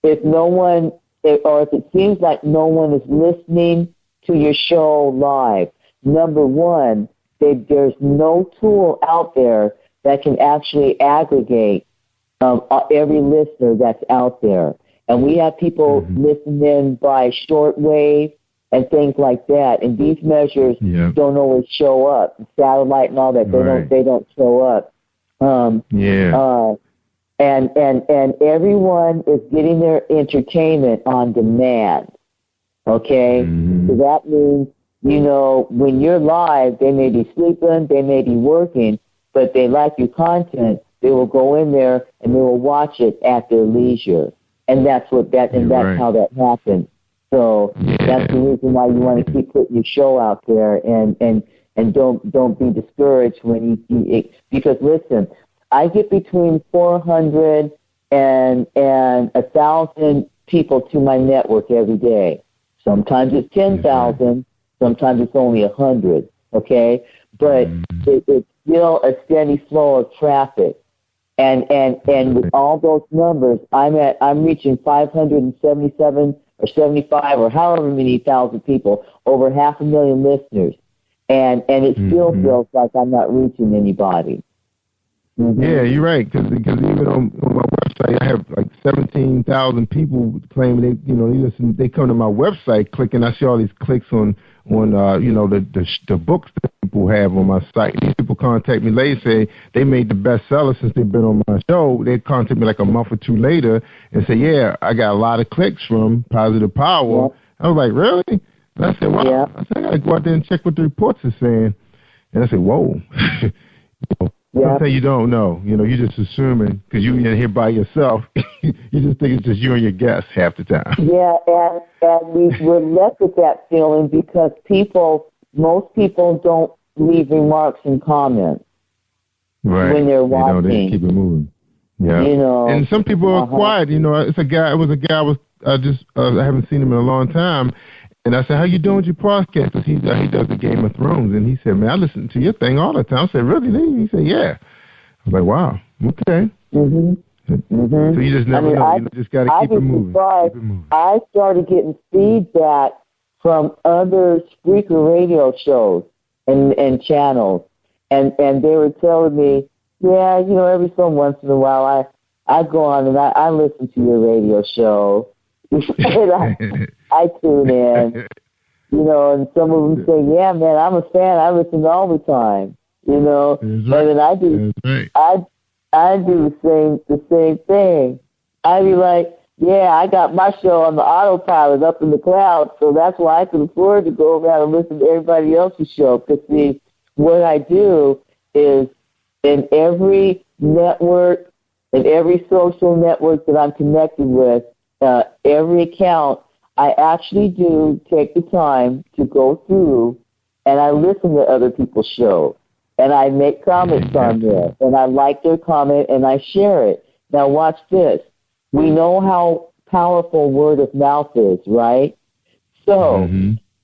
if no one, or if it seems like no one is listening to your show live. Number one, there's no tool out there that can actually aggregate every listener that's out there. And we have people listening in by shortwave and things like that. And these measures don't always show up. Satellite and all that, they don't show up. And everyone is getting their entertainment on demand. Okay? So that means, when you're live, they may be sleeping, they may be working, but they like your content. They will go in there and they will watch it at their leisure. And that's how that happens. So that's the reason why you want to keep putting your show out there, and don't be discouraged when you because listen, I get between 400 and 1,000 people to my network every day. Sometimes it's 10,000, sometimes it's only 100. Okay, but it's still a steady flow of traffic. And with all those numbers, I'm reaching 577 or 75 or however many thousand people, over 500,000 listeners, and it still feels like I'm not reaching anybody. Yeah, you're right. Because even on my website, I have like 17,000 people claiming they come to my website, clicking. I see all these clicks on the books that people have on my site. These people contact me later, say they made the bestseller since they've been on my show. They contact me like a month or two later and say, yeah, I got a lot of clicks from Positive Power. I was like, really? And I said, wow. I said, I got to go out there and check what the reports are saying. And I said, whoa. Something you don't know. You're just assuming because you're in here by yourself. You just think it's just you and your guests half the time. Yeah, and we're left with that feeling because most people don't leave remarks and comments when they're watching. They keep it moving. Yeah. And some people are quiet. It was a guy I haven't seen him in a long time. And I said, how you doing with your podcast? Because he does the Game of Thrones. And he said, man, I listen to your thing all the time. I said, really, Lee? He said, yeah. I was like, wow, okay. So you just never know. You just got to keep it moving. I started getting feedback from other Spreaker radio shows and channels. And they were telling me, yeah, every so once in a while I go on and I listen to your radio show. And I tune in, and some of them say, yeah, man, I'm a fan. I listen all the time, And then I do the same thing. I be like, yeah, I got my show on the autopilot up in the cloud, so that's why I can afford to go around and listen to everybody else's show. Because, see, what I do is in every network, in every social network that I'm connected with, every account, I actually do take the time to go through and I listen to other people's shows and I make comments on there and I like their comment and I share it. Now watch this. We know how powerful word of mouth is, right? So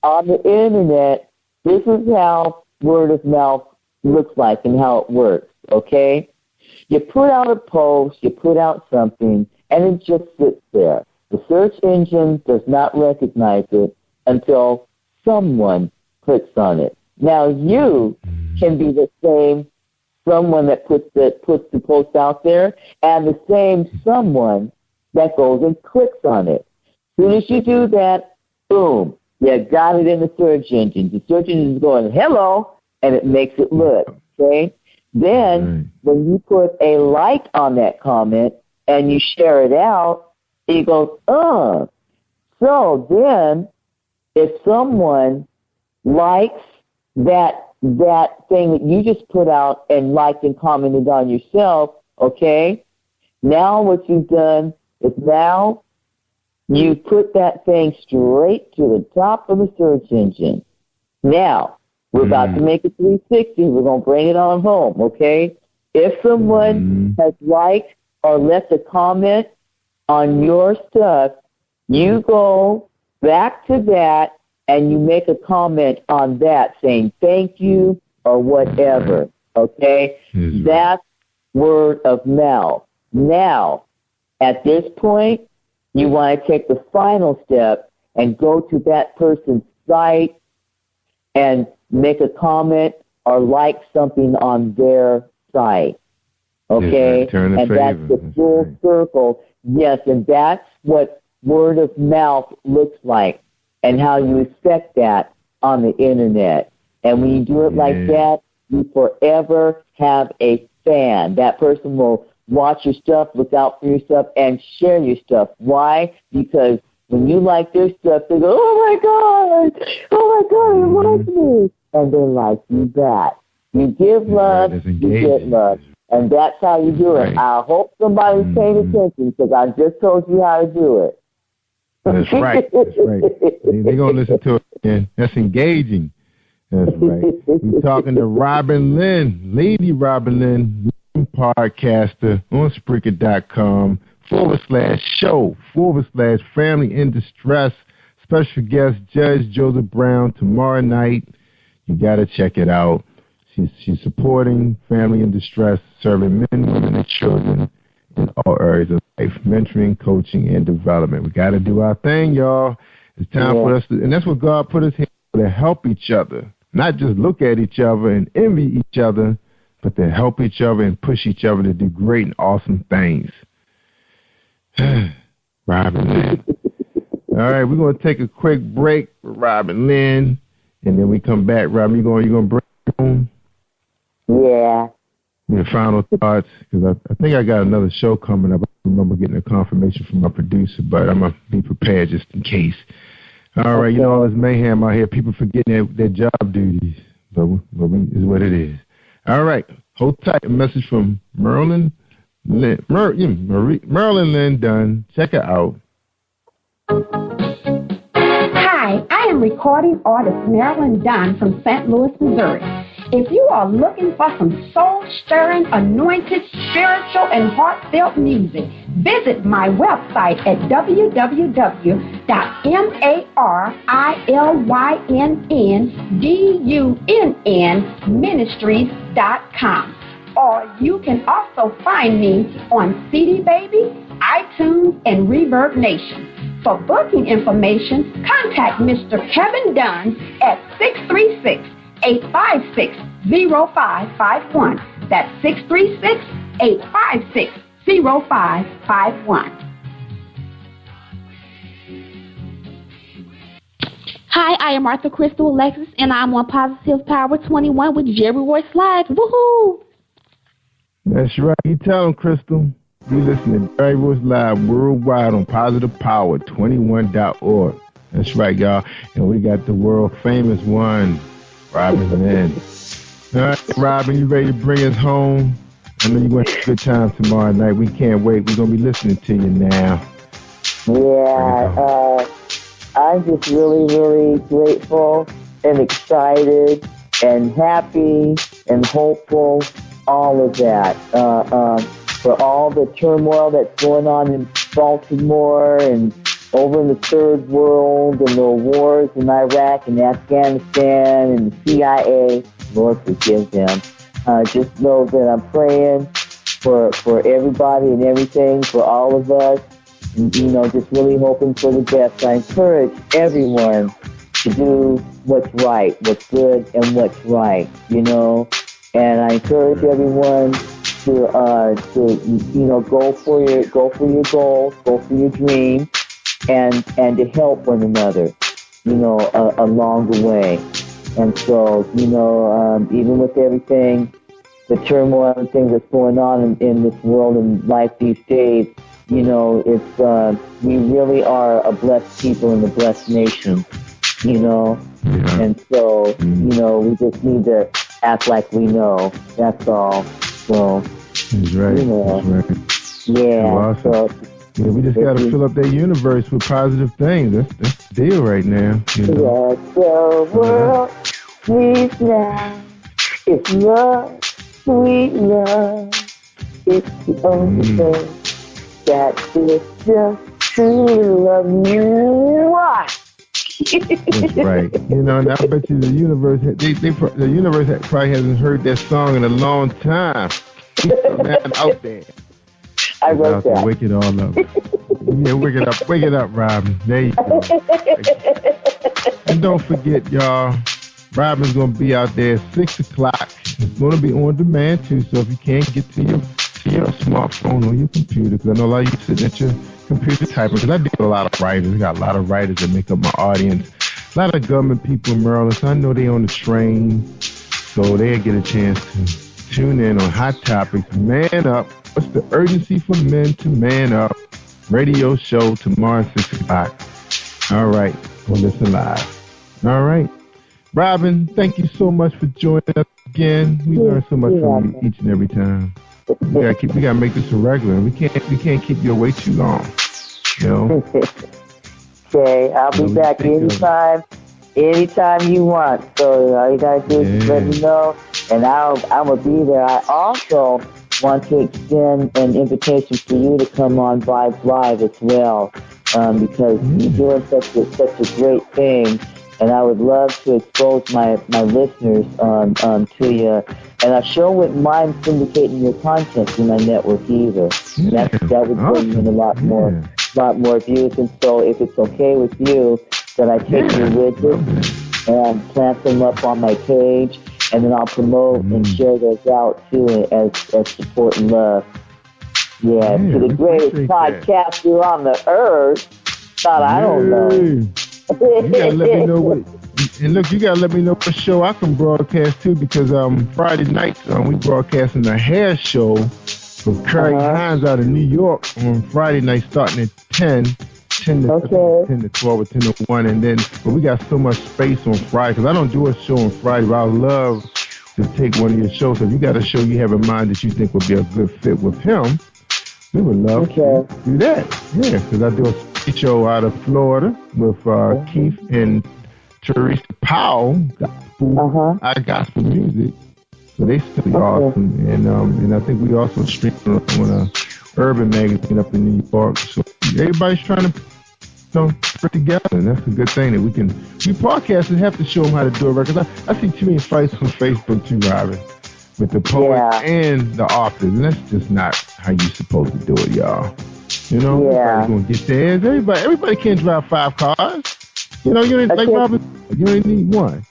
on the internet, this is how word of mouth looks like and how it works, okay? You put out a post, you put out something, and it just sits there. The search engine does not recognize it until someone clicks on it. Now you can be the same someone that puts the post out there, and the same someone that goes and clicks on it. As soon as you do that, boom, you got it in the search engine. The search engine is going, hello, and it makes it look, okay? Then when you put a like on that comment and you share it out, it goes, So then if someone likes that thing that you just put out and liked and commented on yourself, okay, now what you've done is now you put that thing straight to the top of the search engine. Now, we're about to make it 360. We're going to bring it on home, okay? If someone has liked or left a comment on your stuff, you go back to that and you make a comment on that saying thank you or whatever, okay? That's word of mouth. Now, at this point, you want to take the final step and go to that person's site and make a comment or like something on their site, okay? Turn the and favor. That's the full circle. Yes, and that's what word of mouth looks like and how you expect that on the Internet. And when you do it like that, you forever have a fan. That person will watch your stuff, look out for your stuff, and share your stuff. Why? Because when you like their stuff, they go, oh, my God, it likes me. And they like you back. You give love, you get love. And that's how you do it. I hope somebody's paying attention because I just told you how to do it. That's right. That's right. They're going to listen to it again. That's engaging. That's right. We're talking to Robin Lynn, Lady Robin Lynn, podcaster on Spreaker.com /show/family in distress. Special guest Judge Joseph Brown tomorrow night. You got to check it out. She's supporting family in distress, serving men, women, and children in all areas of life, mentoring, coaching, and development. We got to do our thing, y'all. It's time for us to, and that's what God put us here to help each other, not just look at each other and envy each other, but to help each other and push each other to do great and awesome things. Robin Lynn. All right, we're going to take a quick break with Robin Lynn, and then we come back. Robin, you going to bring it home? Yeah. Your final thoughts, because I think I got another show coming up. I remember getting a confirmation from my producer, but I'm going to be prepared just in case. All right, you know, all this mayhem out here, people forgetting their job duties, but is what it is. All right, hold tight. A message from Marilyn Lynn. Marilyn Lynn Dunn. Check it out. Hi, I am recording artist Marilyn Dunn from St. Louis, Missouri. If you are looking for some soul-stirring, anointed, spiritual, and heartfelt music, visit my website at www.marilyndunnministries.com. Or you can also find me on CD Baby, iTunes, and Reverb Nation. For booking information, contact Mr. Kevin Dunn at 636-856-0551. That's 636-856-0551. Hi, I am Arthur Crystal Alexis, and I'm on Positive Power 21 with Jerry Royce Live. Woohoo! That's right. You tell them, Crystal. You listen to Jerry Royce Live worldwide on PositivePower21.org. That's right, y'all. And we got the world famous one, Robin Lynn. All right, Robin, you ready to bring us home? I know you're going to have a good time tomorrow night. We can't wait. We're going to be listening to you now. Yeah, I'm just really, really grateful and excited and happy and hopeful, all of that. For all the turmoil that's going on in Baltimore and over in the third world and the wars in Iraq and Afghanistan and the CIA, Lord forgive them. Just know that I'm praying for everybody and everything, for all of us. just really hoping for the best. I encourage everyone to do what's right, what's good, and what's right, And I encourage everyone to go for your goals, go for your dream, and to help one another, along the way. And so, even with everything, the turmoil and things that's going on in this world and life these days, it's we really are a blessed people and a blessed nation, And so, we just need to act like we know. That's all. So, that's right. That's right. Yeah. Awesome. So, yeah, we just got to fill up that universe with positive things. That's the deal right now. Let the world please now. It's love, sweet love. It's the only thing that is just truly love you. That's right. And I bet you the universe, the universe probably hasn't heard that song in a long time. Man, out there. I wrote that. Wake it all up. Yeah, wake it up, Robin. There you go. And don't forget, y'all, Robin's going to be out there at 6 o'clock. It's going to be on demand, too, so if you can't get to your smartphone or your computer, because I know a lot of you sitting at your computer typing, because I deal with a lot of writers. I got a lot of writers that make up my audience. A lot of government people in Maryland, so I know they on the train, so they'll get a chance to tune in on Hot Topics. Man Up. What's the urgency for men to man up? Radio show tomorrow at 6 o'clock. All right. We'll listen live. All right. Robin, thank you so much for joining us again. We learn so much from you each and every time. We gotta make this a regular. We can't keep you away too long. Okay, I'll be back anytime you want. So all you gotta do is just let me know, and I will be there. I also want to extend an invitation for you to come on Vibes Live as well, because you're doing such a great thing, and I would love to expose my listeners to you. And I sure wouldn't mind syndicating your content through my network either. That would bring in a lot more views. And so, if it's okay with you, that I take your widgets and plant them up on my page, and then I'll promote and share those out too as support and love. Yeah, to the greatest podcaster on the earth. Thought I don't know. You gotta let me know what. And look, you gotta let me know what show I can broadcast too, because Friday nights we broadcasting a hair show for Curry Hines out of New York on Friday night, starting at 10 to 12 or 10 to 1, and then but we got so much space on Friday because I don't do a show on Friday, but I would love to take one of your shows. So if you got a show you have in mind that you think would be a good fit with him, we would love to do that. Yeah, because I do a show out of Florida with Keith and Teresa Powell, gospel music. So they still be awesome, and I think we also stream on a urban magazine up in New York. So everybody's trying to put together, and that's a good thing that we podcasters have to show them how to do it. Because I see too many fights on Facebook too, Robin, with the poets and the authors, and that's just not how you're supposed to do it, y'all. Everybody's gonna get theirs. Everybody can't drive 5 cars. You ain't like Robin. You only need one.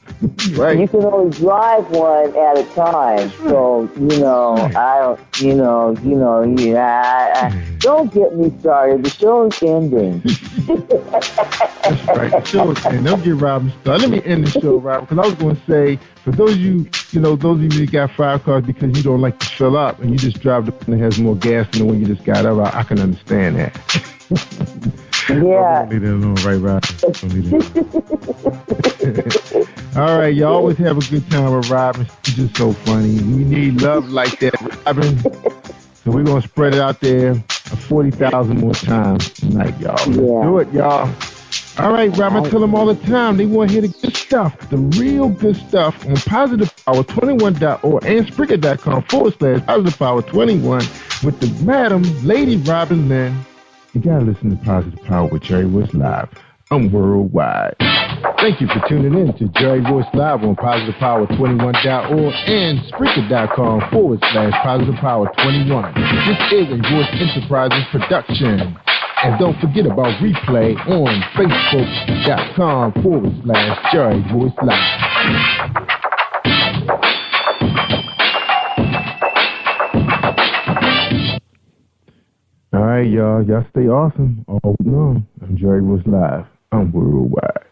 Right. You can only drive one at a time. So, I don't get me started. The show is ending. That's right. The show is ending. Don't get Robin started. Let me end the show, Robin, because I was going to say, for those of you, those of you that got 5 cars because you don't like to fill up and you just drive the one that has more gas than the one you just got up, I can understand that. Yeah. Leave that alone, right, Robin? All right, you always have a good time with Robin. She's just so funny. We need love like that, Robin. So we're going to spread it out there 40,000 more times tonight, y'all. Let's do it, y'all. All right, Robin, I tell them all the time. They want to hear the good stuff, the real good stuff on PositivePower21.org and Spreaker.com/PositivePower21 with the Madam Lady Robin Lynn. You gotta listen to Positive Power with Jerry Royce Live. I'm worldwide. Thank you for tuning in to Jerry Royce Live on PositivePower21.org and Spreaker.com/PositivePower21. This is a Royce Enterprises production. And don't forget about replay on Facebook.com/Jerry Royce Live. All right, y'all. Y'all stay awesome. All week long. I'm Jerry Royce Live. I'm worldwide.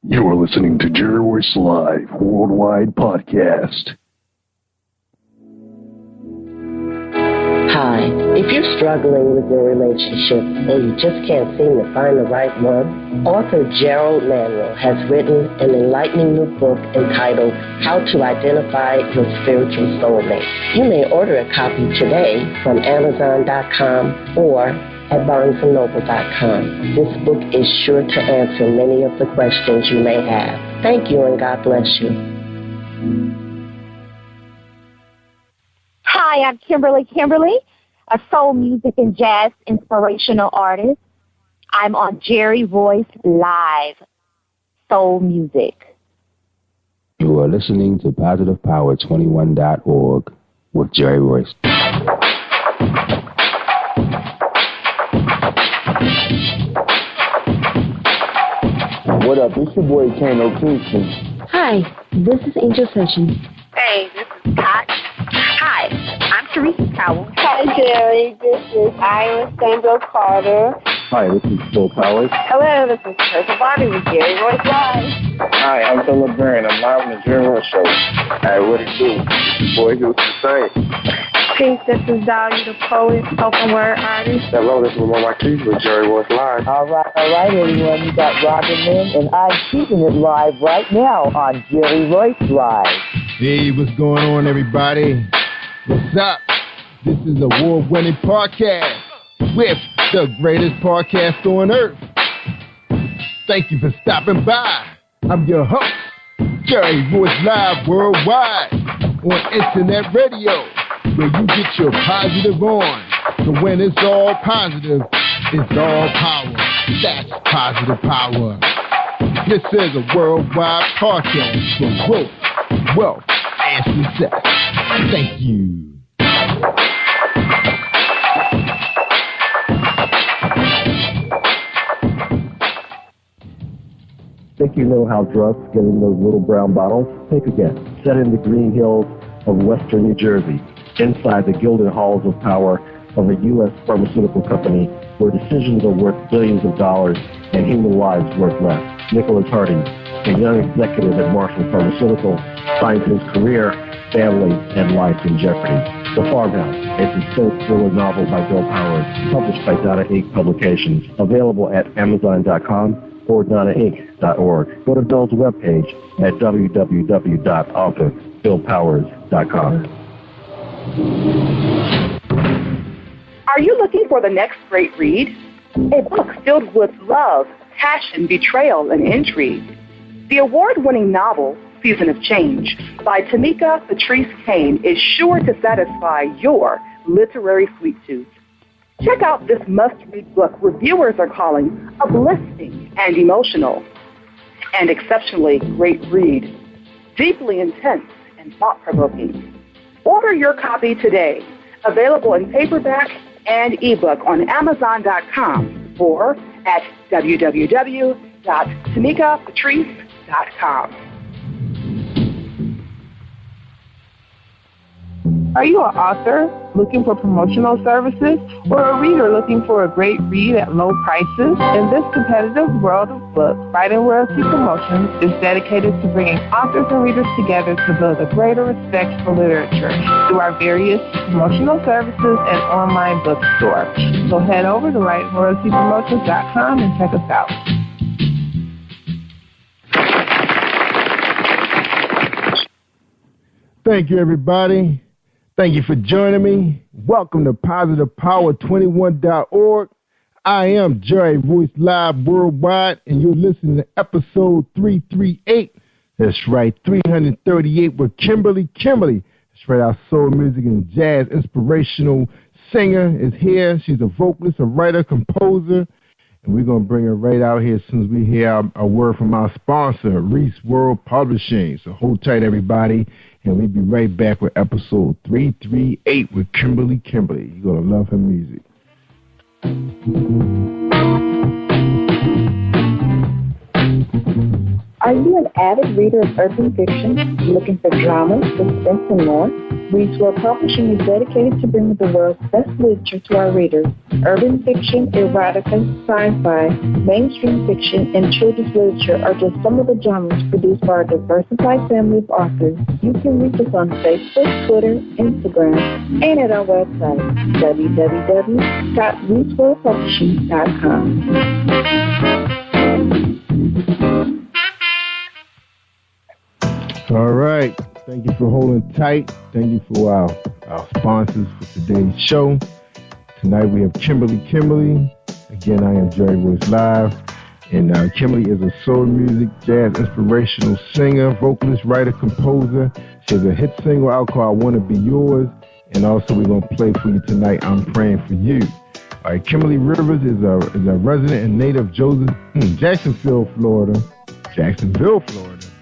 You are listening to Jerry Royce Live Worldwide Podcast. Hi, if you're struggling with your relationship or you just can't seem to find the right one, author GERALD Manuel has written an enlightening new book entitled How to Identify Your Spiritual Soulmate. You may order a copy today from Amazon.com or at BarnesandNoble.com. This book is sure to answer many of the questions you may have. Thank you and God bless you. Hi, I'm Kimberly, a soul music and jazz inspirational artist. I'm on Jerry Royce Live, soul music. You are listening to PositivePower21.org with Jerry Royce. What up? It's your boy Kano Kingston. Hi, this is Angel Sessions. Hey, this is Pat. Hi, I'm Teresa Powell. Hi, Jerry. This is Iowa Samuel Carter. Hi, this is Bill Powers. Hello, this is Teresa Bobby with Jerry Royce Live. Hi, I'm Philip Barron. I'm live on the Jerry Royce Show. Hey, what it do? It's your boy who's the same. Peace, this is Dahlia the poet, spoken word artist. Hello, this is Mama Keith with Jerry Royce Live. All right, everyone. You got Robin Lynn, and I'm keeping it live right now on Jerry Royce Live. Hey, what's going on, everybody? What's up? This is a award-winning podcast with the greatest podcast on earth. Thank you for stopping by. I'm your host, Jerry Royce Live Worldwide on Internet Radio, where you get your positive on. So when it's all positive, it's all power. That's positive power. This is a worldwide podcast for growth, wealth, and success. Thank you. Think you know how drugs get in those little brown bottles? Think again. Set in the green hills of western New Jersey, inside the gilded halls of power of a U.S. pharmaceutical company where decisions are worth billions of dollars and human lives worth less. Nicholas Harding, a young executive at Marshall Pharmaceutical, finds his career, family, and life in jeopardy. The Farmhouse, a suspense thriller novel by Bill Powers, published by Donna Inc. Publications, available at Amazon.com or DonnaInc.org. Go to Bill's webpage at www.authorBillPowers.com. Are you looking for the next great read? A book filled with love, passion, betrayal, and intrigue. The award-winning novel, Season of Change, by Tamika Patrice Kane is sure to satisfy your literary sweet tooth. Check out this must-read book reviewers are calling uplifting and emotional, and exceptionally great read, deeply intense and thought-provoking. Order your copy today, available in paperback and ebook on Amazon.com or at www.tamikapatrice.com. Are you an author looking for promotional services or a reader looking for a great read at low prices? In this competitive world of books, Writing Royalty Promotions is dedicated to bringing authors and readers together to build a greater respect for literature through our various promotional services and online bookstore. So head over to WritingRoyaltyPromotions.com and check us out. Thank you, everybody. Thank you for joining me. Welcome to PositivePower21.org. I am Jerry Royce Live Worldwide, and you're listening to episode 338. That's right, 338 with Kimberly. That's right, our soul music and jazz inspirational singer is here. She's a vocalist, a writer, composer, and we're going to bring her right out here as soon as we hear a word from our sponsor, Reese World Publishing. So hold tight, everybody. And we'll be right back with episode 338 with Kimberly. You're going to love her music. Are you an avid reader of urban fiction, looking for drama, suspense, and more? Reedswell Publishing is dedicated to bringing the world's best literature to our readers. Urban fiction, erotica, sci-fi, mainstream fiction, and children's literature are just some of the genres produced by our diversified family of authors. You can reach us on Facebook, Twitter, Instagram, and at our website, www.reedswellpublishing.com. All right. Thank you for holding tight. Thank you for our sponsors for today's show. Tonight we have Kimberly. Again, I am Jerry Royce Live. And Kimberly is a soul music, jazz, inspirational singer, vocalist, writer, composer. She has a hit single out called I Want to Be Yours. And also we're going to play for you tonight, I'm Praying for You. All right, Kimberly Rivers is a resident and native of Jacksonville, Florida.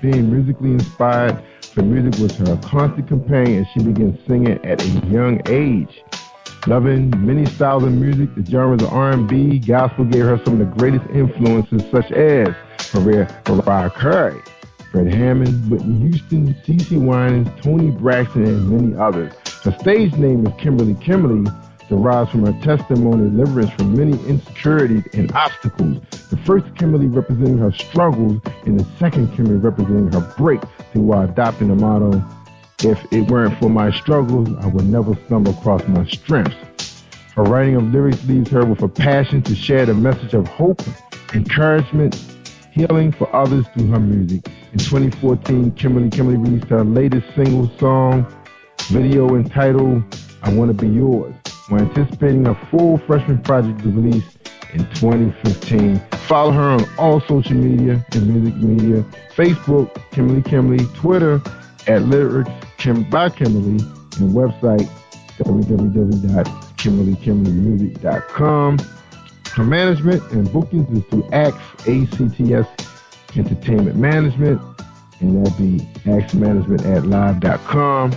Being musically inspired for music was her constant companion, and she began singing at a young age. Loving many styles of music, the genres of R&B, gospel gave her some of the greatest influences, such as Mariah Carey, Fred Hammond, Whitney Houston, CeCe Winans, Toni Braxton, and many others. Her stage name is Kimberly, derives from her testimony, deliverance from many insecurities and obstacles. The first Kimberly representing her struggles, and the second Kimberly representing her breakthrough while adopting the motto, if it weren't for my struggles, I would never stumble across my strengths. Her writing of lyrics leaves her with a passion to share the message of hope, encouragement, healing for others through her music. In 2014, Kimberly released her latest single song video entitled I Want to Be Yours. We're anticipating a full freshman project to release in 2015. Follow her on all social media and music media. Facebook, Kimberly, Twitter at Lyrics by Kimberly, and website www.kimberlymusic.com. Her management and bookings is through ACTS Entertainment Management, and that'd be axmanagement@live.com.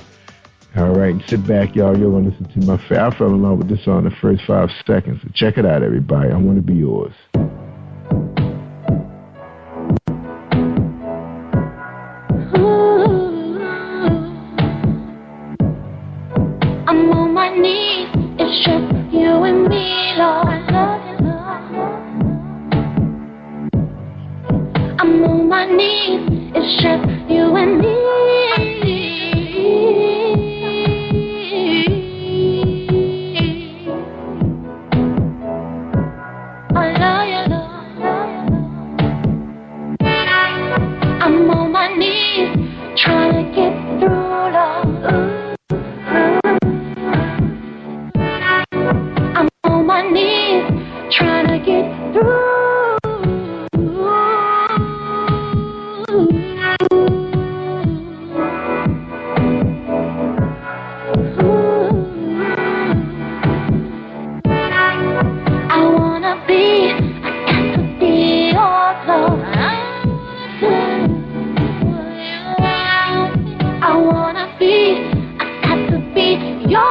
All right, sit back, y'all. You're going to listen to my I fell in love with this song in the first 5 seconds. So check it out, everybody. I Want to Be Yours. I'm on my knees. It's just you and me, Lord. I'm on my knees. It's just you and me. Trying to get through, Lord. I'm on my knees, trying to get through. I wanna be, I got to be yours, Lord. I wanna be, I got to be yours.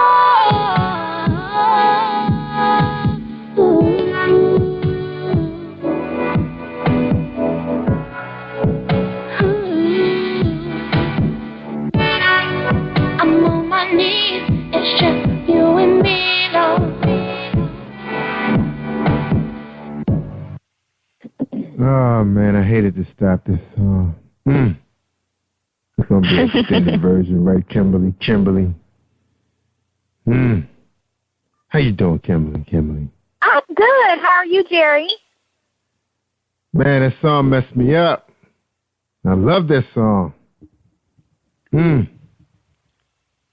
I'm on my knees, it's just you and me, Lord. Oh, man, I hated to stop this song. It's going to be an extended version, right, Kimberly? How you doing, Kimberly? I'm good. How are you, Jerry? Man, that song messed me up. I love that song.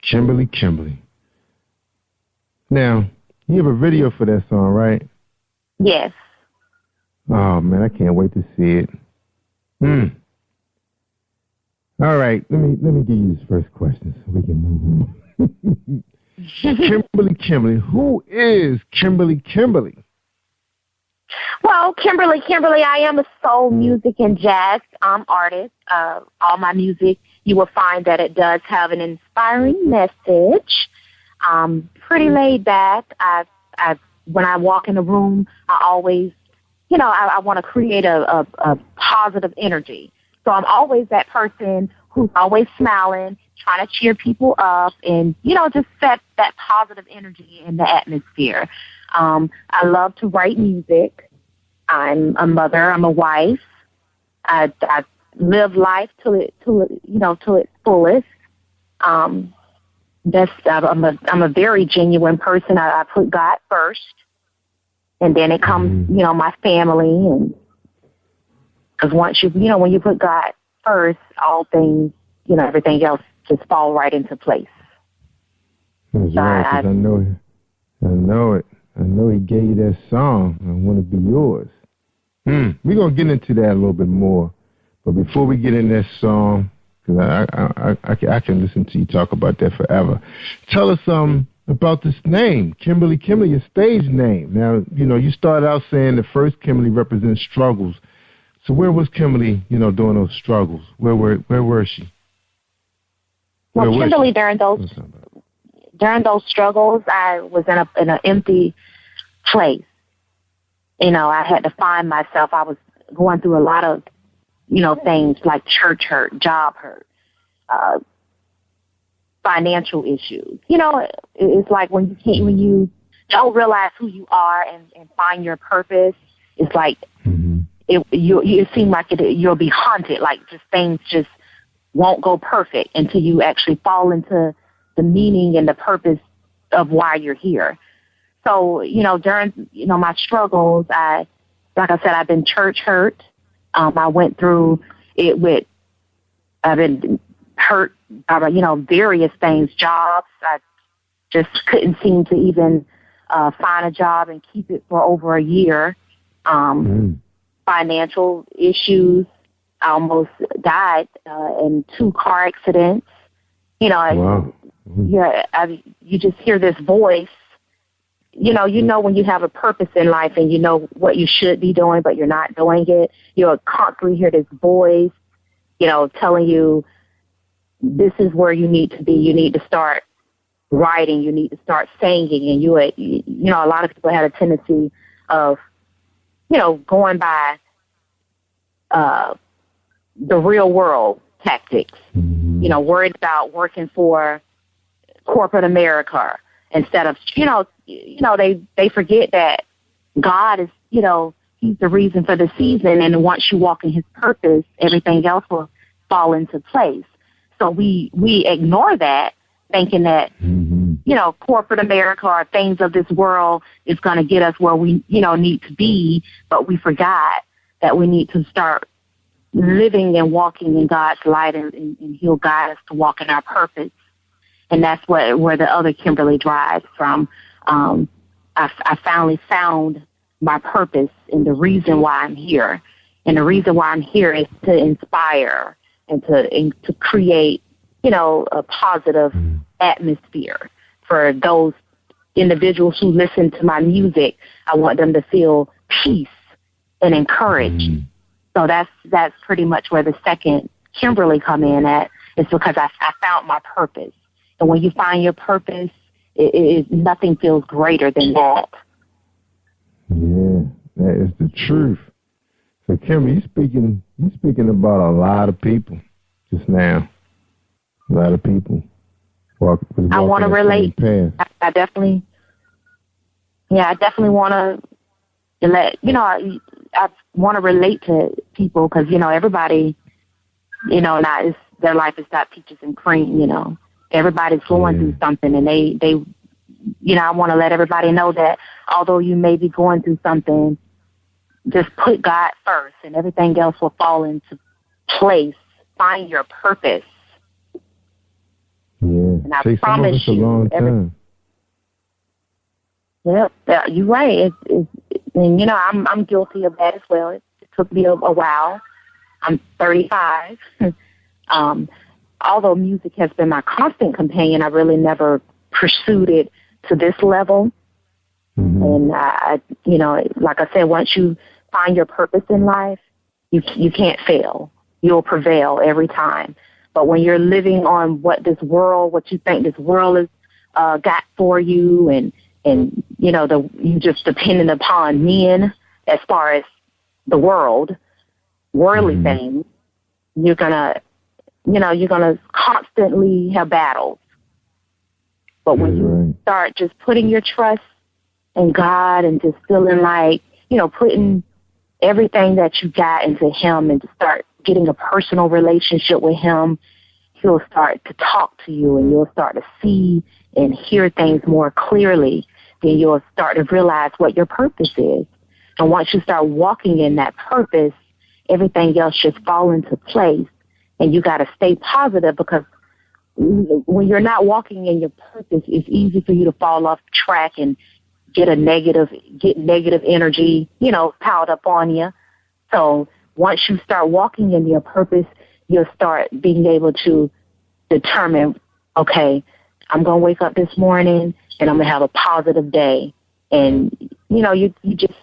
Kimberly. Now, you have a video for that song, right? Yes. Oh, man, I can't wait to see it. All right, let me give you this first question so we can move on. Kimberly, who is Kimberly? Well, Kimberly, I am a soul music and jazz artist. All my music, you will find that it does have an inspiring message. Pretty laid back. When I walk in the room, I always, I want to create a positive energy. So I'm always that person who's always smiling, trying to cheer people up, and, just set that positive energy in the atmosphere. I love to write music. I'm a mother. I'm a wife. I live life till its fullest. I'm a very genuine person. I put God first, and then it comes, my family, and because once when you put God first, all things, everything else just fall right into place. That's right, 'cause I know it. I know He gave you that song. I want to be yours. We're gonna get into that a little bit more, but before we get in that song, because I can listen to you talk about that forever. Tell us about this name, Kimberly. Kimberly, your stage name. Now, you started out saying the first Kimberly represents struggles. So where was Kimberly, during those struggles? Where was she? Well, Kimberly, during those struggles, I was in an empty place. I had to find myself. I was going through a lot of, things like church hurt, job hurt, financial issues. It's like when you don't realize who you are and find your purpose, it's like it seems like you'll be haunted, like just things just won't go perfect until you actually fall into the meaning and the purpose of why you're here. So, during, my struggles, like I said, I've been church hurt. I went through it I've been hurt by, various things, jobs. I just couldn't seem to even find a job and keep it for over a year. Financial issues. I almost died in 2 car accidents. Wow. You just hear this voice. When you have a purpose in life and you know what you should be doing, but you're not doing it, you'll constantly hear this voice, telling you this is where you need to be. You need to start writing. You need to start singing. And a lot of people had a tendency of, going by the real world tactics, worried about working for corporate America instead of, they forget that God is, He's the reason for the season. And once you walk in His purpose, everything else will fall into place. So we ignore that, thinking that, corporate America or things of this world is going to get us where we, need to be. But we forgot that we need to start living and walking in God's light, and He'll guide us to walk in our purpose. And that's where the other Kimberly drives from. I finally found my purpose and the reason why I'm here. And the reason why I'm here is to inspire and to create, a positive atmosphere for those individuals who listen to my music. I want them to feel peace and encouraged. So that's pretty much where the second Kimberly come in at. It's because I found my purpose. And when you find your purpose, nothing feels greater than that. Yeah, that is the truth. So, Kimberly, you're speaking about a lot of people just now. A lot of people. I want to relate. I definitely want to let, I want to relate to people because, everybody, not their life is not peaches and cream, Everybody's going through something, and they I want to let everybody know that although you may be going through something, just put God first, and everything else will fall into place. Find your purpose. Yeah, and I promise you, Yep, you're right. And I'm guilty of that as well. It took me a while. I'm 35. Although music has been my constant companion, I really never pursued it to this level. And I like I said, once you find your purpose in life, you can't fail. You'll prevail every time. But when you're living on what you think this world has got for you, and you know, you just dependent upon men as far as the worldly things, you're gonna constantly have battles. But when you start just putting your trust in God and just feeling like, you know, putting everything that you got into Him and to start getting a personal relationship with Him, He'll start to talk to you and you'll start to see and hear things more clearly. Then you'll start to realize what your purpose is. And once you start walking in that purpose, everything else should fall into place. And you got to stay positive, because when you're not walking in your purpose, it's easy for you to fall off track and get negative energy, you know, piled up on you. So once you start walking in your purpose, you'll start being able to determine, okay, I'm going to wake up this morning and I'm going to have a positive day. And, you know, you just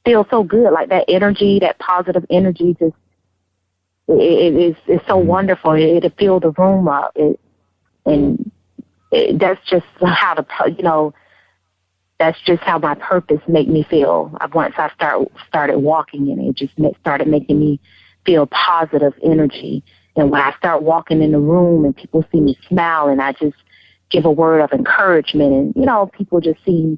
feel so good, like that energy, that positive energy, just it's so wonderful. It'll fill the room up. That's just how that's just how my purpose made me feel. Once I started walking in it, just started making me feel positive energy. And when I start walking in the room and people see me smile and I just give a word of encouragement, and, you know, people just seem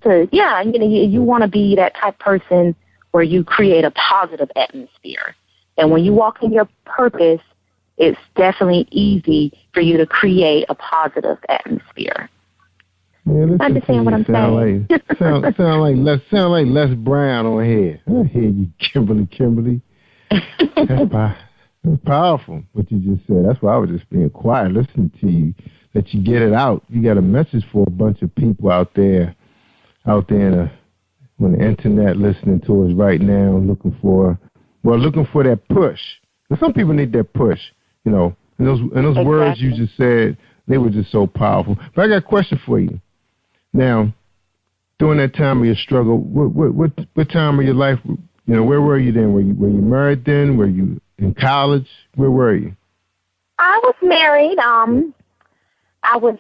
to, you want to be that type of person where you create a positive atmosphere. And when you walk in your purpose, it's definitely easy for you to create a positive atmosphere. Yeah, understand what I'm saying? Sound like Les Brown on here. I hear you, Kimberly. That's powerful, what you just said. That's why I was just being quiet, listening to you, that you get it out. You got a message for a bunch of people out there on the internet listening to us right now, looking for that push. And some people need that push, you know. And those words you just said, they were just so powerful. But I got a question for you. Now, during that time of your struggle, what time of your life, you know, where were you then? Were you married then? Were you in college? Where were you? I was married. I was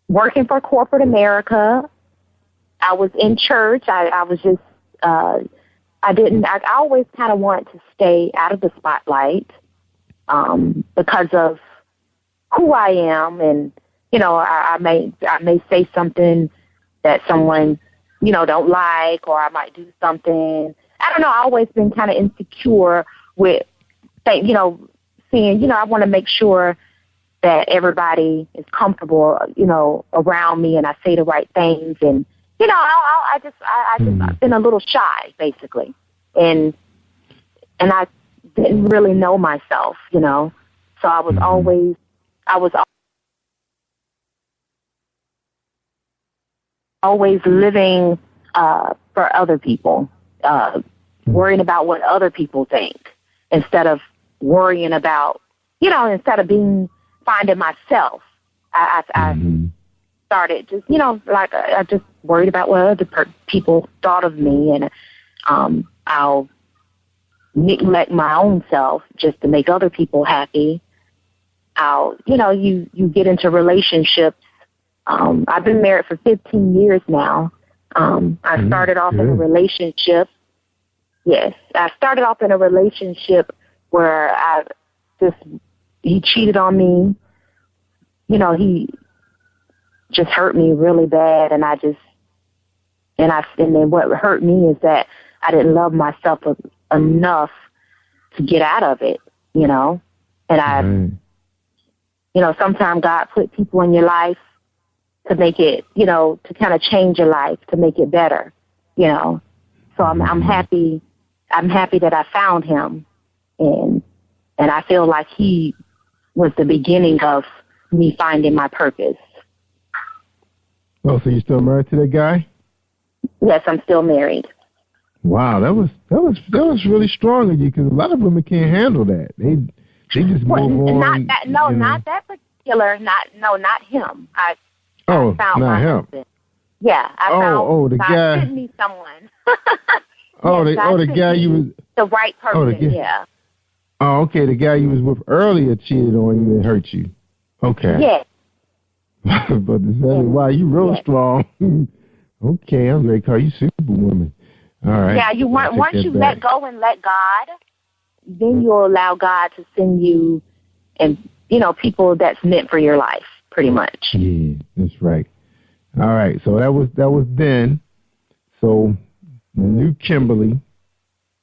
working for corporate America. I was in church. I was just, I always kind of wanted to stay out of the spotlight because of who I am. And, you know, I may say something that someone, you know, don't like, or I might do something. I don't know. I've always been kind of insecure with, you know, seeing, you know, I want to make sure that everybody is comfortable, you know, around me, and I say the right things. And, you know, I've been a little shy, basically. And I didn't really know myself, you know. So I was always living for other people, worrying about what other people think, instead of worrying about, you know, instead of finding myself. I started just, you know, like I just worried about what other people thought of me, and I'll neglect my own self just to make other people happy. You get into relationships. I've been married for 15 years now. I started off in a relationship. Yes, I started off in a relationship where he cheated on me. You know, he just hurt me really bad, and then what hurt me is that I didn't love myself enough to get out of it, you know. And you know, sometimes God put people in your life to make it, you know, to kind of change your life, to make it better, you know. So I'm happy that I found him, and I feel like he was the beginning of me finding my purpose. Oh, so you're still married to that guy? Yes, I'm still married. Wow, that was really strong of you, because a lot of women can't handle that. They just move on. Not that particular. Not him. I found not my him. husband. Yeah, the God guy. sent me someone. The guy you was the right person. Yeah. Oh, okay. The guy you was with earlier cheated on you and hurt you. Okay. Yes. But wow, you real strong. Okay, I'm going to call you Superwoman. All right. Yeah, once you let go and let God, then you'll allow God to send you and, people that's meant for your life, pretty much. Yeah, that's right. All right, so that was then. So the new Kimberly,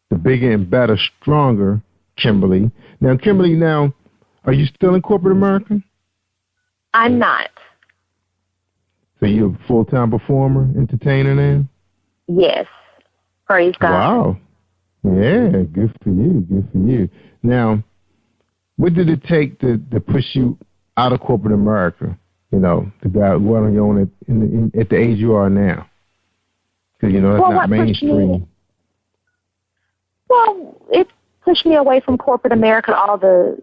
the bigger and better, stronger Kimberly. Now, Kimberly, are you still in corporate America? I'm not. So you're a full-time performer, entertainer now? Yes. Praise God. Wow. Yeah, good for you. Good for you. Now, what did it take to push you out of corporate America? To go on your own at the age you are now? Because, that's not mainstream. Well, it pushed me away from corporate America, all the,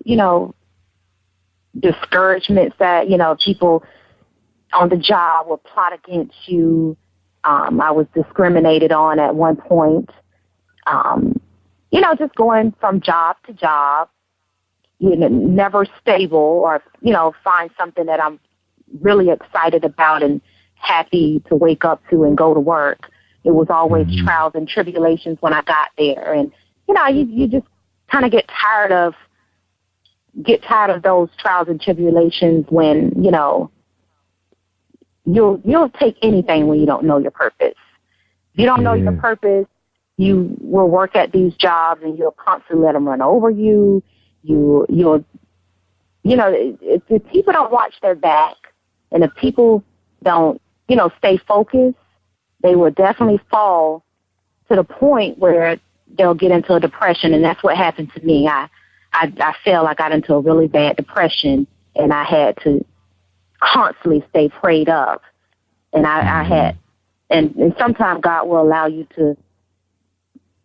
discouragements that, people on the job will plot against you. I was discriminated on at one point. Just going from job to job, never stable or, find something that I'm really excited about and happy to wake up to and go to work. It was always trials and tribulations when I got there. And, you just kind of get tired of those trials and tribulations when, you'll take anything when you don't know your purpose. If you don't know your purpose, you will work at these jobs and you'll constantly let them run over you. If people don't watch their back and if people don't, stay focused, they will definitely fall to the point where they'll get into a depression. And that's what happened to me. I felt I got into a really bad depression and I had to constantly stay prayed up. And I had, and sometimes God will allow you to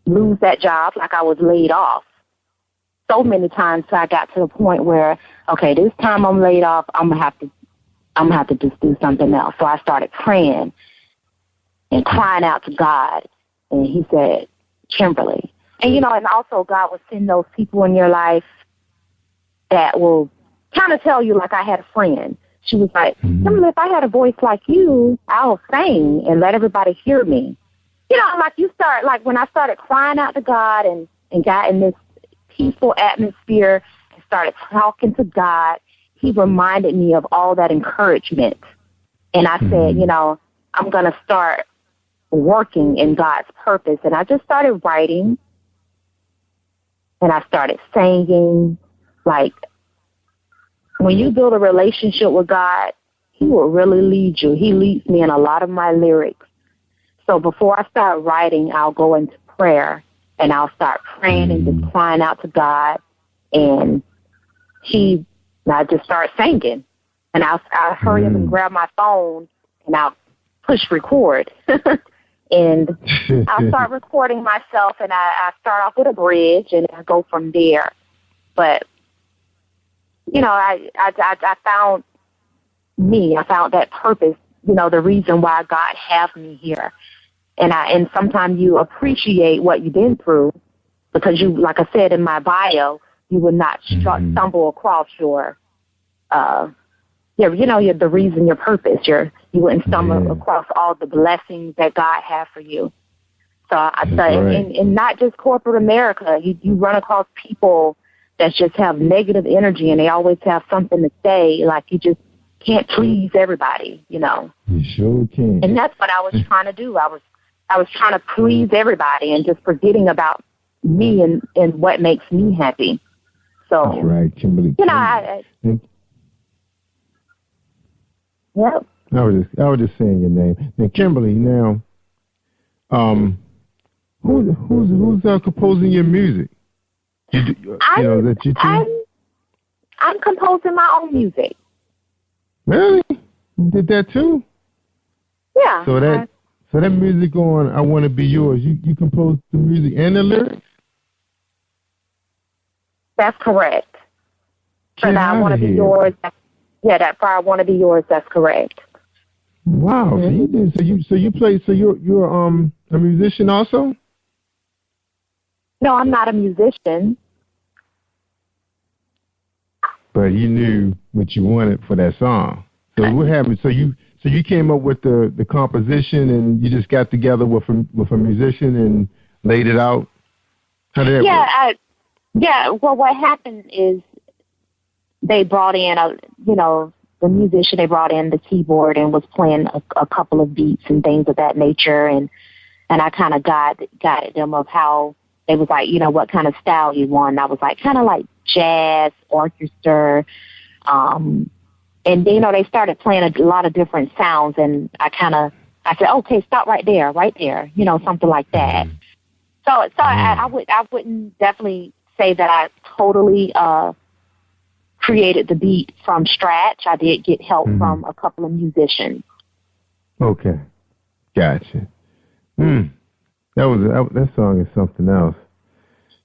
lose that job, like I was laid off so many times. So I got to the point where, okay, this time I'm laid off, I'm gonna have to just do something else. So I started praying and crying out to God, and He said, Kimberly. And and also God will send those people in your life that will kind of tell you, like I had a friend. She was like, Kimberly, if I had a voice like you, I'll sing and let everybody hear me. When I started crying out to God and got in this peaceful atmosphere and started talking to God, He reminded me of all that encouragement. And I said, I'm going to start working in God's purpose. And I just started writing and I started singing. Like, when you build a relationship with God, He will really lead you. He leads me in a lot of my lyrics. So before I start writing, I'll go into prayer and I'll start praying and just crying out to God. And I just start singing. And I'll hurry up and grab my phone and I'll push record. And I'll start recording myself and I start off with a bridge and I go from there. But I found me. I found that purpose, the reason why God have me here. And sometimes you appreciate what you've been through because you, like I said in my bio, you would not stumble across your, the reason, your purpose. You wouldn't stumble across all the blessings that God has for you. So I say, in not just corporate America, you run across people that just have negative energy and they always have something to say, like you just can't please everybody, You sure can. And that's what I was trying to do. I was trying to please everybody and just forgetting about me and what makes me happy. So that's right, Kimberly. Yep. I was just saying your name. Now, Kimberly. Now, who's composing your music? I'm composing my own music. Really? You did that too? Yeah. So that music on I Want to Be Yours, you composed the music and the lyrics? That's correct. For that I Want to Be Yours. That for I Want to Be Yours, that's correct. Wow. So you did. So you play. So you're a musician also? No, I'm not a musician. but you knew what you wanted for that song. So what happened? So you came up with the composition, and you just got together with a musician and laid it out. How did that work? Well, what happened is they brought in the musician. They brought in the keyboard and was playing a couple of beats and things of that nature, and I kind of guided them of how they was like, what kind of style you want. And I was like, kind of like jazz, orchestra, and then, they started playing a lot of different sounds, and I said, okay, stop right there, something like that. So I wouldn't definitely say that I totally created the beat from scratch. I did get help from a couple of musicians. Okay, gotcha. That song is something else.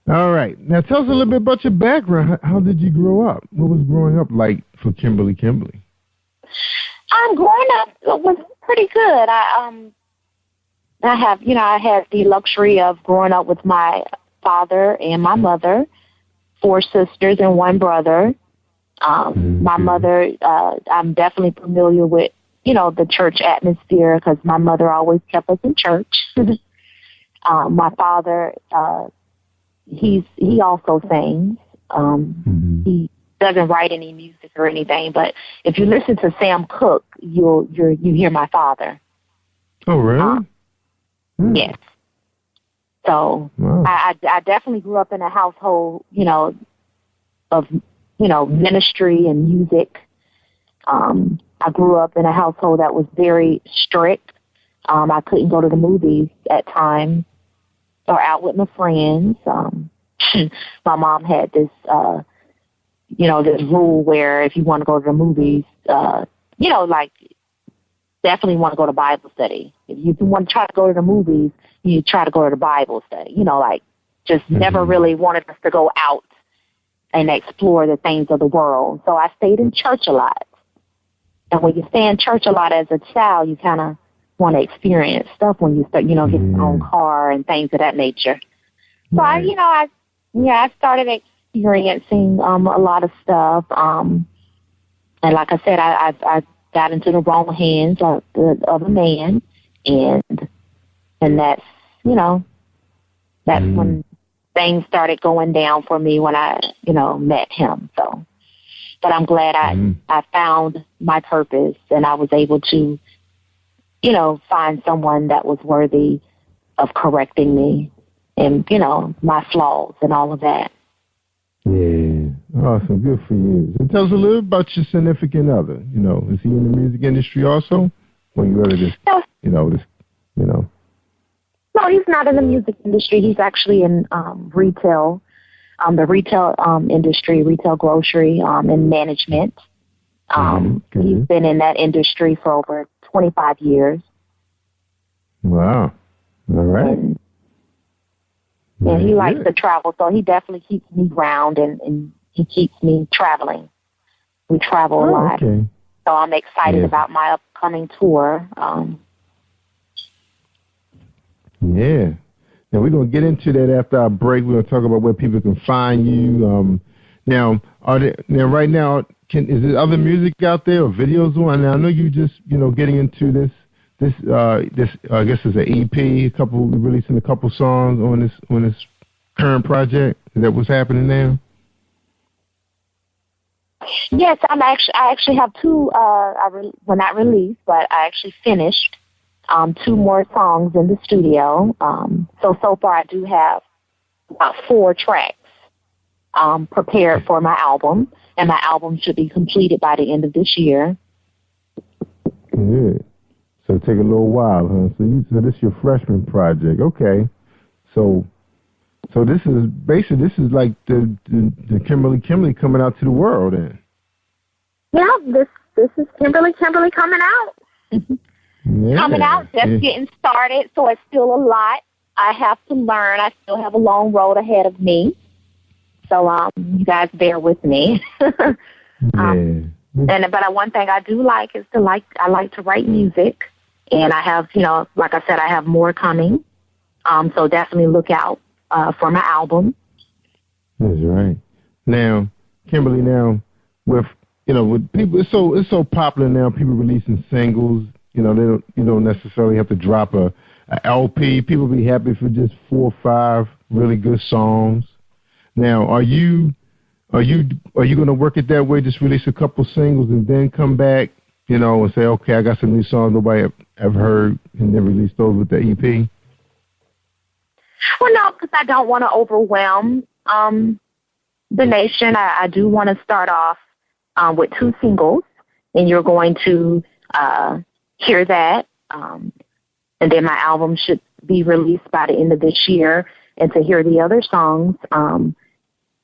All right, now tell us a little bit about your background. How did you grow up? What was growing up like for Kimberly? Growing up was pretty good. I had the luxury of growing up with my father and my mother, 4 sisters and 1 brother. My mother, I'm definitely familiar with, the church atmosphere because my mother always kept us in church. My father, he also sings. He doesn't write any music or anything, but if you listen to Sam Cooke, you hear my father. Oh, really? Yes. So wow. I definitely grew up in a household, of ministry and music. I grew up in a household that was very strict. I couldn't go to the movies at times or out with my friends. My mom had this, this rule where if you want to go to the movies, definitely want to go to Bible study. If you want to try to go to the movies, you try to go to the Bible study. Just never really wanted us to go out and explore the things of the world. So I stayed in church a lot. And when you stay in church a lot as a child, you kind of want to experience stuff when you start, get your own car and things of that nature. So I started experiencing a lot of stuff. And like I said, I got into the wrong hands of a man, and that's when things started going down for me when I met him. So, but I'm glad I found my purpose, and I was able to find someone that was worthy of correcting me and my flaws and all of that. Yeah, awesome, good for you. So tell us a little about your significant other. Is he in the music industry also? Or you rather just, No, he's not in the music industry. He's actually in retail, the retail industry, retail grocery, and management. He's been in that industry for over 25 years. Wow. All right. And he likes to travel, so he definitely keeps me ground and he keeps me traveling. We travel a lot. Okay. So I'm excited about my upcoming tour. Yeah. Now, we're going to get into that after our break. We're going to talk about where people can find you. Right now, is there other music out there or videos on? Now, I know you just, getting into this I guess is an EP, releasing a couple songs on this current project. Is that what's happening now? Yes, I actually have 2, not released, but I actually finished 2 more songs in the studio. So far I do have about 4 tracks prepared for my album, and my album should be completed by the end of this year. Good. So take a little while, huh? So this is your freshman project, okay? So this is like the Kimberly coming out to the world, then. Yeah, this is Kimberly coming out. Coming out, just getting started, so it's still a lot. I have to learn. I still have a long road ahead of me. So you guys bear with me. But one thing I do like is I like to write music, and I have, like I said, I have more coming. So definitely look out for my album. That's right. Now, Kimberly, with people, it's so popular now. People releasing singles. You don't necessarily have to drop a LP. People be happy for just 4 or 5 really good songs. Now, are you going to work it that way? Just release a couple singles and then come back, and say, okay, I got some new songs nobody ever heard, and then release those with the EP? Well, no, because I don't want to overwhelm the nation. I do want to start off with 2 singles, and you're going to hear that. And then my album should be released by the end of this year. And to hear the other songs,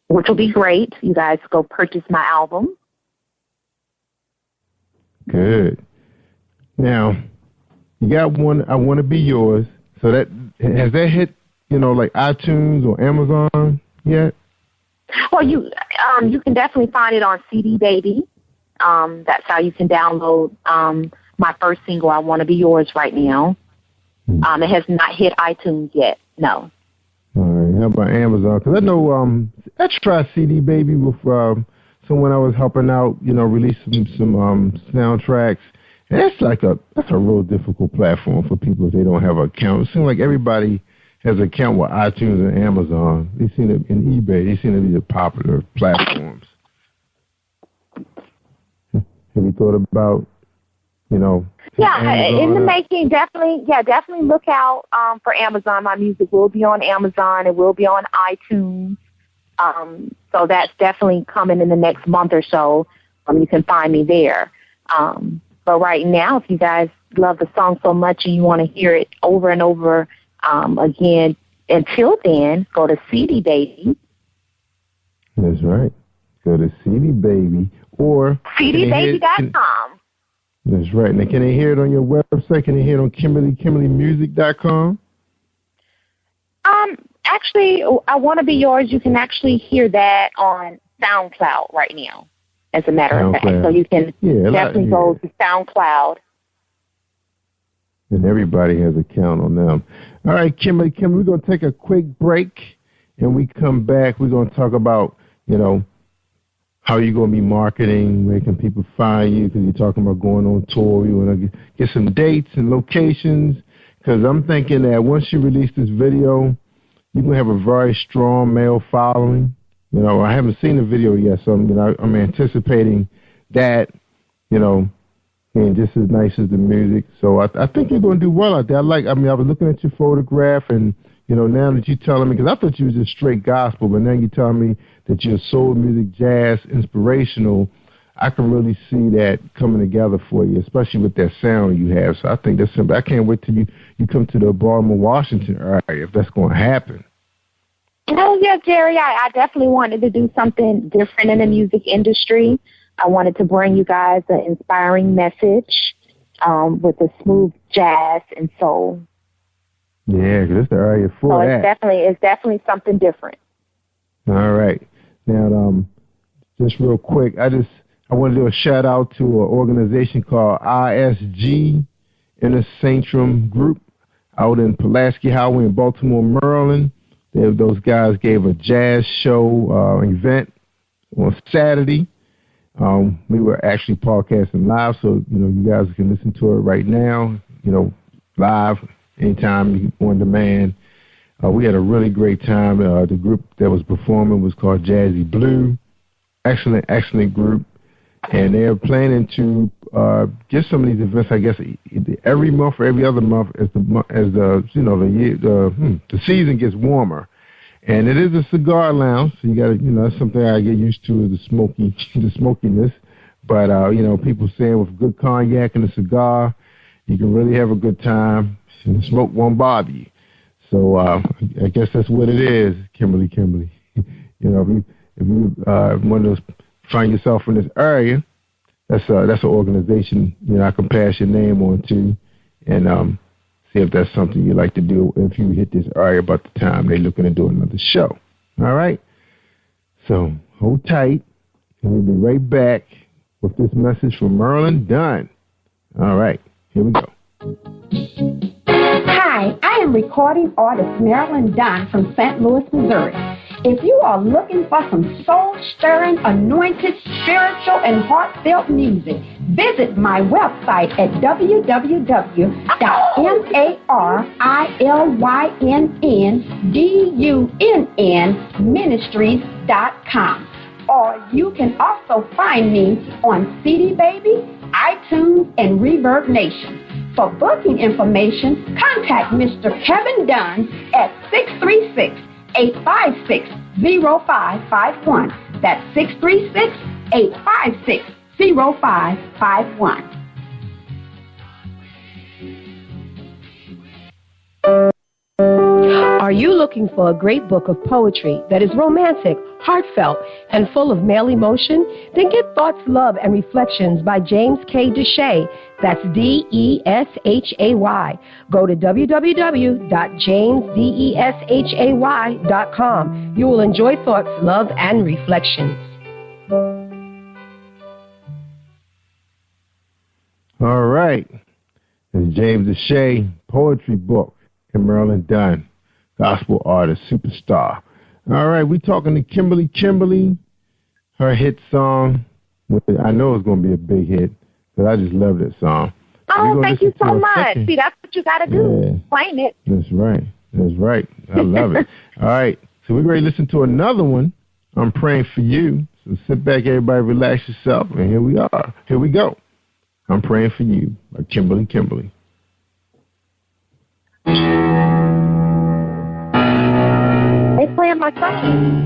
which will be great. You guys go purchase my album. Good. Now, you got one, I Want to Be Yours. So has that hit, like iTunes or Amazon yet? Well, you can definitely find it on CD Baby. That's how you can download my first single, I Want to Be Yours, right now. It has not hit iTunes yet, no. All right, how about Amazon? Because I know I tried CD Baby with someone I was helping out, release some soundtracks. And that's a real difficult platform for people if they don't have an account. It seems like everybody has an account with iTunes and Amazon. They seem to, and eBay, they seem to be the popular platforms. Have you thought about, Yeah, Amazon? In the making, definitely look out for Amazon. My music will be on Amazon. It will be on iTunes. So that's definitely coming in the next month or so. You can find me there. But right now, if you guys love the song so much and you want to hear it over and over again, until then, go to CD Baby. That's right. Go to CD Baby or CDBaby.com. That's right. Now, can they hear it on your website? Can they hear it on KimberlyMusic.com? Actually, I Want to Be Yours. You can actually hear that on SoundCloud right now, as a matter of fact. So you can definitely go to SoundCloud. And everybody has a count on them. All right, Kimberly, we're going to take a quick break, and we come back. We're going to talk about, how you're going to be marketing, where can people find you, because you're talking about going on tour. You want to get some dates and locations, because I'm thinking that once you release this video, you're going to have a very strong male following. I haven't seen the video yet, so I'm anticipating that, being just as nice as the music. So I think you're going to do well out there. I was looking at your photograph, and, now that you're telling me, because I thought you was just straight gospel, but now you're telling me that you're soul music, jazz, inspirational. I can really see that coming together for you, especially with that sound you have. So I think that's simple. I can't wait till you come to the Baltimore, Washington area, if that's going to happen. Oh, yeah, Jerry, I definitely wanted to do something different in the music industry. I wanted to bring you guys an inspiring message with the smooth jazz and soul. Yeah, because it's the area for that. It's definitely something different. All right. Now, just real quick, I want to do a shout out to an organization called ISG Inner Sanctum Group out in Pulaski Highway in Baltimore, Maryland. Those guys gave a jazz show event on Saturday. We were actually podcasting live, so you guys can listen to it right now. Live anytime, on demand. We had a really great time. The group that was performing was called Jazzy Blue. Excellent group, and they're planning to get some of these events. I guess every month or every other month as the season gets warmer. And it is a cigar lounge, so you got to, that's something I get used to, is the smokiness. But people saying with good cognac and a cigar, you can really have a good time, and the smoke won't bother you. So I guess that's what it is, Kimberly. If you want to find yourself in this area, that's an organization I can pass your name on to, and see if that's something you like to do if you hit this area about the time they're looking to do another show. All right? So hold tight, and we'll be right back with this message from Marilyn Dunn. All right, here we go. Hi, I am recording artist Marilyn Dunn from St. Louis, Missouri. If you are looking for some soul-stirring, anointed, spiritual, and heartfelt music, visit my website at www.marylynndunn.ministries.com. Or you can also find me on CD Baby, iTunes, and Reverb Nation. For booking information, contact Mr. Kevin Dunn at 636-856-0551. That's 636-856-0551. Are you looking for a great book of poetry that is romantic, heartfelt, and full of male emotion? Then get Thoughts, Love, and Reflections by James K. Deshay. That's Deshay. Go to www.jamesdeshay.com. You will enjoy Thoughts, Love, and Reflections. All right. It's James Deshay, poetry book, KIMBERLY Dunn. Gospel artist, superstar. All right, we're talking to Kimberly, her hit song. I know it's going to be a big hit, because I just love that song. Oh, thank you so much. See, that's what you got to do. Yeah. Claim it. That's right. I love it. All right, so we're going to listen to another one. I'm praying for you. So sit back, everybody, relax yourself, and here we are. Here we go. I'm praying for you by Kimberly. They playing my song.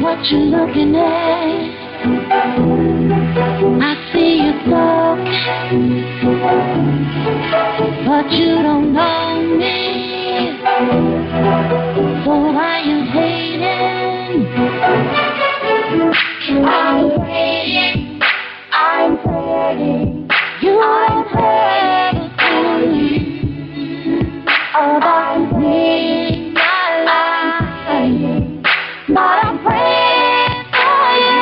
What you looking at? I see you talking, but you don't know me. So why you hating? I'm waiting. I'm praying, you're praying about me, my life, but I'm praying for you.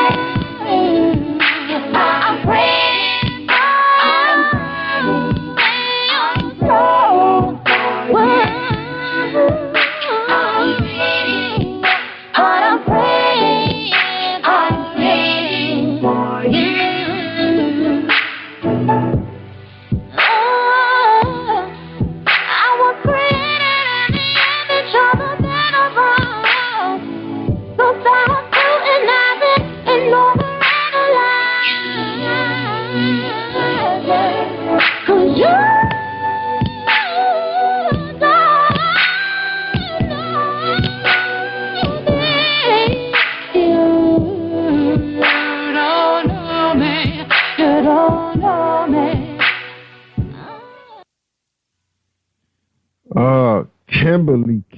I'm praying for but I'm praying for you.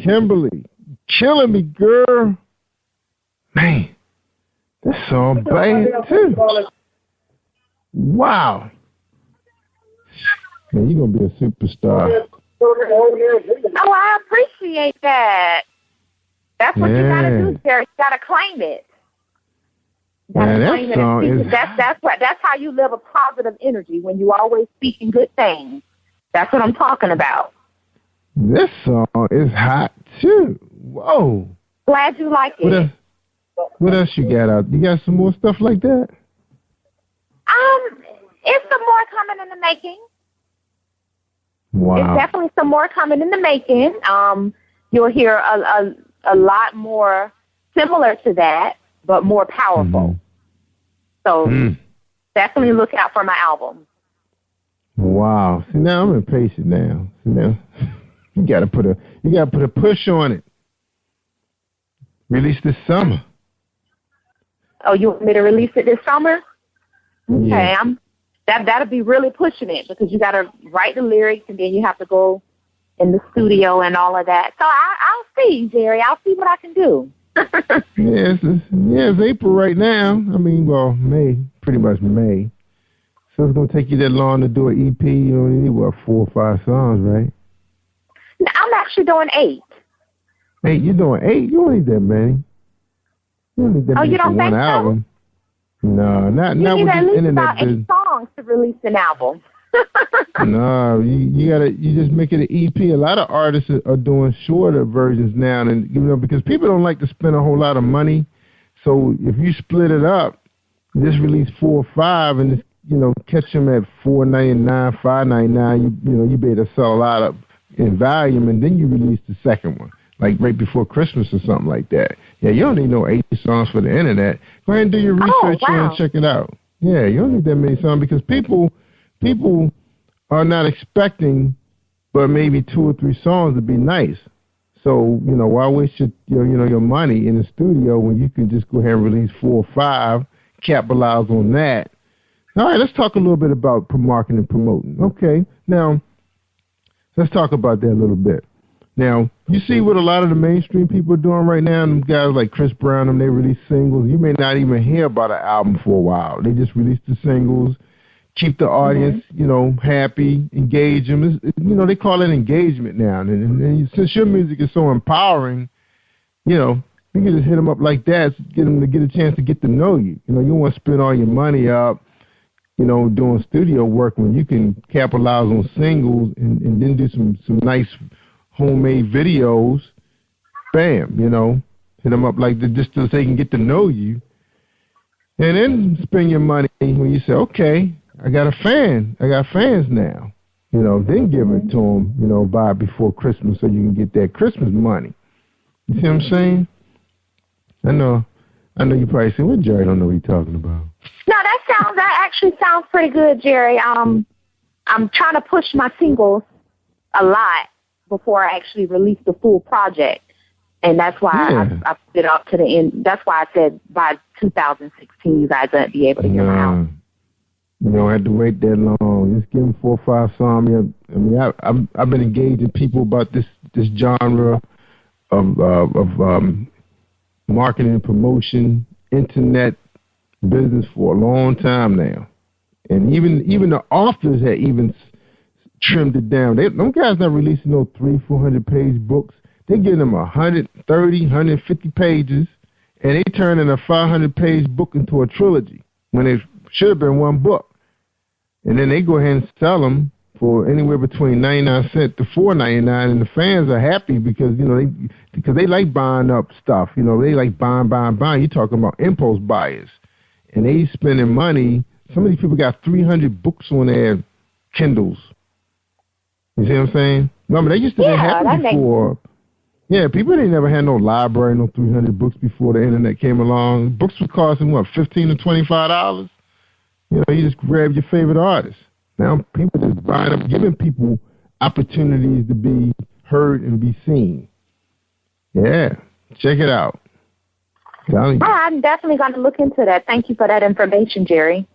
Kimberly, killing me, girl. Man, that song bad too. Wow. Man, you're going to be a superstar. Oh, I appreciate that. That's what you got to do, Jerry. You got to claim it. Man, that song is... That's how you live a positive energy, when you always speaking good things. That's what I'm talking about. This song is hot, too. Whoa. Glad you like it. What else you got out? You got some more stuff like that? It's some more coming in the making. Wow. It's definitely some more coming in the making. You'll hear a lot more similar to that, but more powerful. So definitely look out for my album. Wow. See, now I'm impatient now. See, now you gotta put a push on it. Release this summer. Oh, you want me to release it this summer? Okay, Yeah. That'll be really pushing it, because you got to write the lyrics, and then you have to go in the studio and all of that. So I'll see, Jerry. I'll see what I can do. It's April right now. I mean, well, May, pretty much May. So it's gonna take you that long to do an EP. You only need 4 or 5 songs, right? I'm actually doing 8. 8? You're doing 8? You don't need that many. You don't need that many you for don't one think album. so? No, not you with need at this least internet about 8 business. songs. songs to release an album. No, you just make it an EP. A lot of artists are doing shorter versions now, and because people don't like to spend a whole lot of money. So if you split it up, just release 4 or 5, and just, catch them at $4.99, $5.99. You better sell a lot of in volume, and then you release the second one, like right before Christmas or something like that. Yeah, you don't need no 80 songs for the internet. Go ahead and do your research and check it out. Yeah, you don't need that many songs because people are not expecting but maybe 2 or 3 songs to be nice. So, why waste your money in the studio when you can just go ahead and release 4 or 5, capitalize on that. All right, let's talk a little bit about marketing and promoting. Okay, now, let's talk about that a little bit. Now, you see what a lot of the mainstream people are doing right now, and guys like Chris Brown, they release singles. You may not even hear about an album for a while. They just release the singles, keep the audience, happy, engage them. They call it engagement now. And since your music is so empowering, you can just hit them up like that, get them to get a chance to get to know you. You don't want to spend all your money up, doing studio work when you can capitalize on singles and then do some nice homemade videos. Bam, hit them up like that just so they can get to know you. And then spend your money when you say, okay, I got a fan. I got fans now. Then give it to them, buy it before Christmas so you can get that Christmas money. You see what I'm saying? I know you probably say, well, Jerry don't know what he's talking about. No, that actually sounds pretty good, Jerry. I'm trying to push my singles a lot before I actually release the full project. And that's why I put it up to the end. That's why I said by 2016 you guys won't be able to hear my album. You don't have to wait that long. Just give them 4 or 5 songs. I mean, I've been engaging people about this genre of marketing and promotion, internet business for a long time now. And even the authors have even trimmed it down. Them guys not releasing no 300-400 page books. They give them 130, 150 pages, and they turning a 500 page book into a trilogy when it should have been one book. And then they go ahead and sell them for anywhere between 99 cents to $4.99, and the fans are happy because they like buying up stuff. They like buying. You're talking about impulse buyers, and they spending money. Some of these people got 300 books on their Kindles. You see what I'm saying? Remember, they used to happen before. Yeah, people didn't never had no library, no 300 books before the internet came along. Books were costing what, $15 to $25. You just grab your favorite artist. Now people just buying up, giving people opportunities to be heard and be seen. Yeah, check it out. I'm definitely going to look into that. Thank you for that information, Jerry.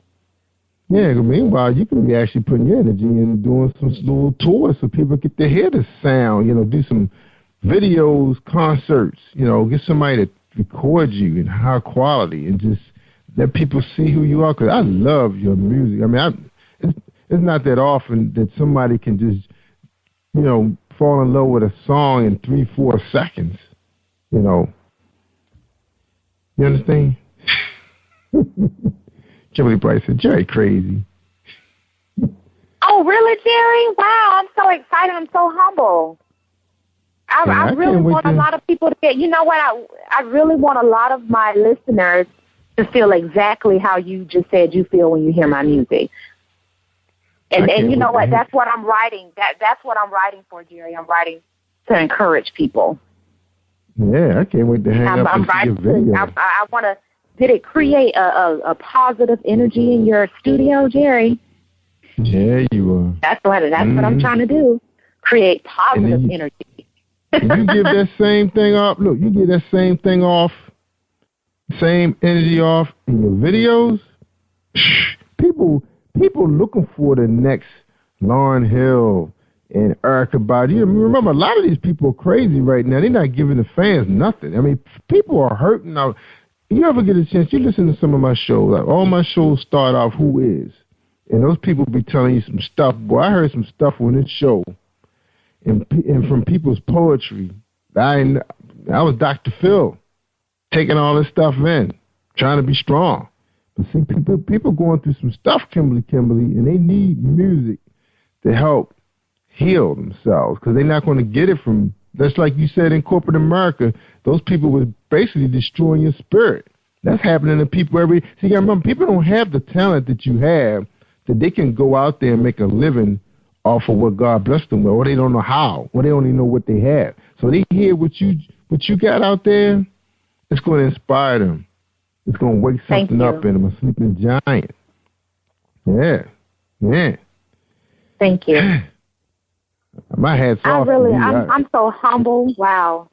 Yeah, meanwhile, you can be actually putting your energy in doing some little tours so people get to hear the sound, do some videos, concerts, get somebody to record you in high quality and just let people see who you are, because I love your music. I mean, it's not that often that somebody can just, fall in love with a song in 3-4 seconds, You understand? Kimberly Price said, Jerry crazy. Oh, really, Jerry? Wow, I'm so excited. I'm so humble. I really want a lot of people to get, I really want a lot of my listeners to feel exactly how you just said you feel when you hear my music. And you know what? That's what I'm writing. That's what I'm writing for, Jerry. I'm writing to encourage people. Yeah, I can't wait to hang up and see your video. I want to. Did it create a positive energy in your studio, Jerry? Yeah, you are. That's what I'm trying to do. Create positive energy. You give that same thing off. Look, you give that same thing off. Same energy off in your videos. People looking for the next Lauryn Hill and Erykah Badu. Remember, a lot of these people are crazy right now. They're not giving the fans nothing. I mean, people are hurting now. You ever get a chance, you listen to some of my shows. Like, all my shows start off, who is? And those people be telling you some stuff. Boy, I heard some stuff on this show. And from people's poetry. I was Dr. Phil, taking all this stuff in, trying to be strong. But see, people going through some stuff, Kimberly, and they need music to help heal themselves because they're not going to get it from. That's like you said in corporate America. Those people were basically destroying your spirit. That's happening to people See, you got to remember, people don't have the talent that you have that they can go out there and make a living off of what God blessed them with, or they don't know how, or they don't even know what they have. So they hear what you got out there, it's going to inspire them. It's going to wake something up in them, a sleeping giant. Yeah. Thank you. My hat's off. I'm so humble. Wow.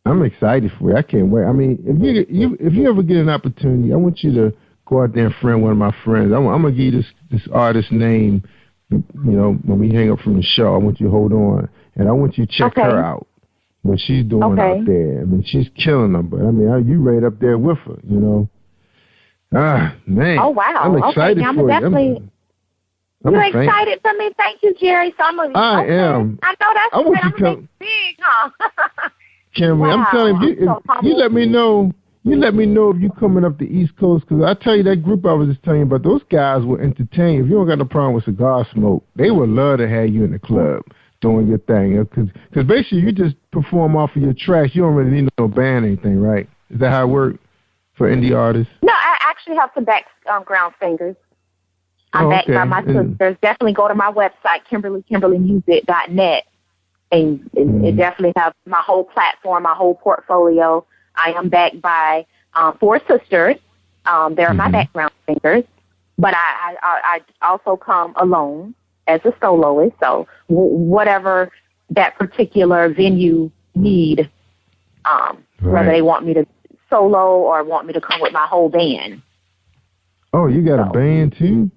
I'm excited for you. I can't wait. I mean, if you ever get an opportunity, I want you to go out there and friend one of my friends. I'm going to give you this artist's name, when we hang up from the show. I want you to hold on, and I want you to check her out, what she's doing out there. I mean, she's killing them, but I mean, you right up there with her, man. Oh, wow. I'm excited for you. You're excited for me? Thank you, Jerry. So I am. I know that's good. I'm going to big, huh? Kimberly, I'm telling you, you let me know. You let me know if you coming up the East Coast, because I tell you, that group I was just telling you about, those guys will entertain you. If you don't got no problem with cigar smoke, they would love to have you in the club doing your thing. Because basically, you just perform off of your tracks. You don't really need no band or anything, right? Is that how it works for indie artists? No, I actually have some background singers. I'm backed by my sisters. Definitely go to my website, KimberlyMusic.net. And it definitely have my whole platform, my whole portfolio. I am backed by 4 sisters. They're my background singers. But I also come alone as a soloist. So whatever that particular venue need, whether they want me to solo or want me to come with my whole band. Oh, you got a band too?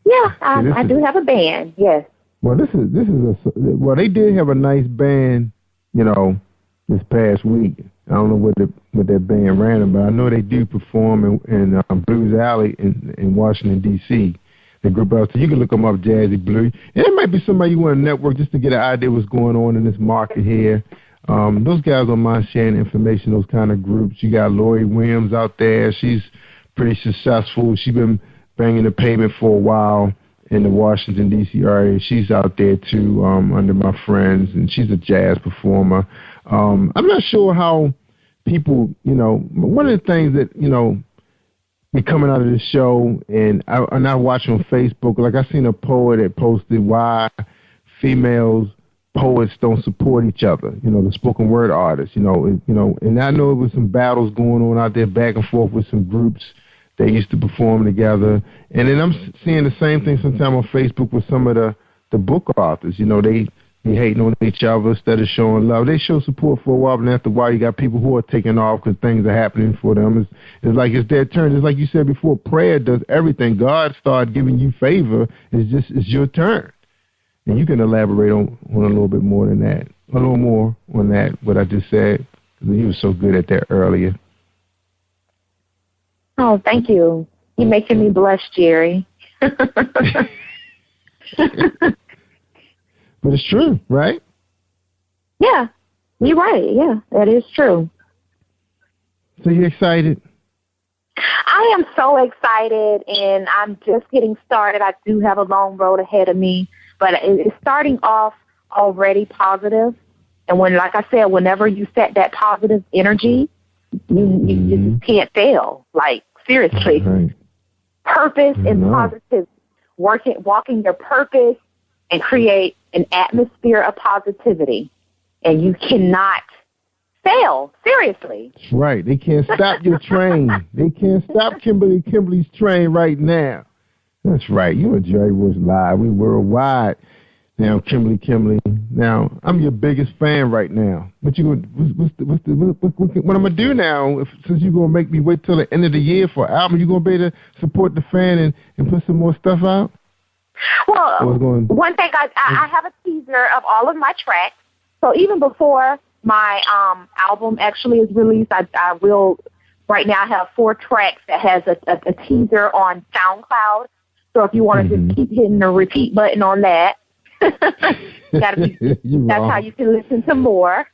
Yeah, I do have a band, yes. Well, they did have a nice band, this past week. I don't know what that band ran, but I know they do perform in Blues Alley in Washington, D.C. The group out, so you can look them up, Jazzy Blue. And it might be somebody you want to network just to get an idea what's going on in this market here. Those guys don't mind sharing information, those kind of groups. You got Lori Williams out there. She's pretty successful. She's been banging the pavement for a while in the Washington, D.C. area. She's out there, too, under my friends, and she's a jazz performer. I'm not sure how people, one of the things that, be coming out of the show, and I watch on Facebook, like I seen a poet that posted why females poets don't support each other, the spoken word artists, and I know it was some battles going on out there back and forth with some groups. They used to perform together. And then I'm seeing the same thing sometimes on Facebook with some of the book authors. They hating on each other instead of showing love. They show support for a while, but after a while you got people who are taking off because things are happening for them. It's like it's their turn. It's like you said before, prayer does everything. God started giving you favor. It's your turn. And you can elaborate on a little bit more than that. A little more on that, what I just said. You were so good at that earlier. Oh, thank you. You're making me blush, Jerry. But it's true, right? Yeah, you're right. Yeah, that is true. So you excited? I am so excited, and I'm just getting started. I do have a long road ahead of me, but it's starting off already positive. And like I said, whenever you set that positive energy, you just can't fail. Like, seriously. Right. Purpose and positive, walking your purpose and create an atmosphere of positivity. And you cannot fail. Seriously. That's right. They can't stop your train. They can't stop Kimberly's train right now. That's right. You and Jerry was live. We worldwide. Now, Kimberly. Now, I'm your biggest fan right now. What I'm gonna do now? Since you're gonna make me wait till the end of the year for an album, you gonna be able to support the fan and put some more stuff out? Well, one thing I have a teaser of all of my tracks. So even before my album actually is released, I will right now have 4 tracks that has a teaser on SoundCloud. So if you want to just keep hitting the repeat button on that. That's how you can listen to more.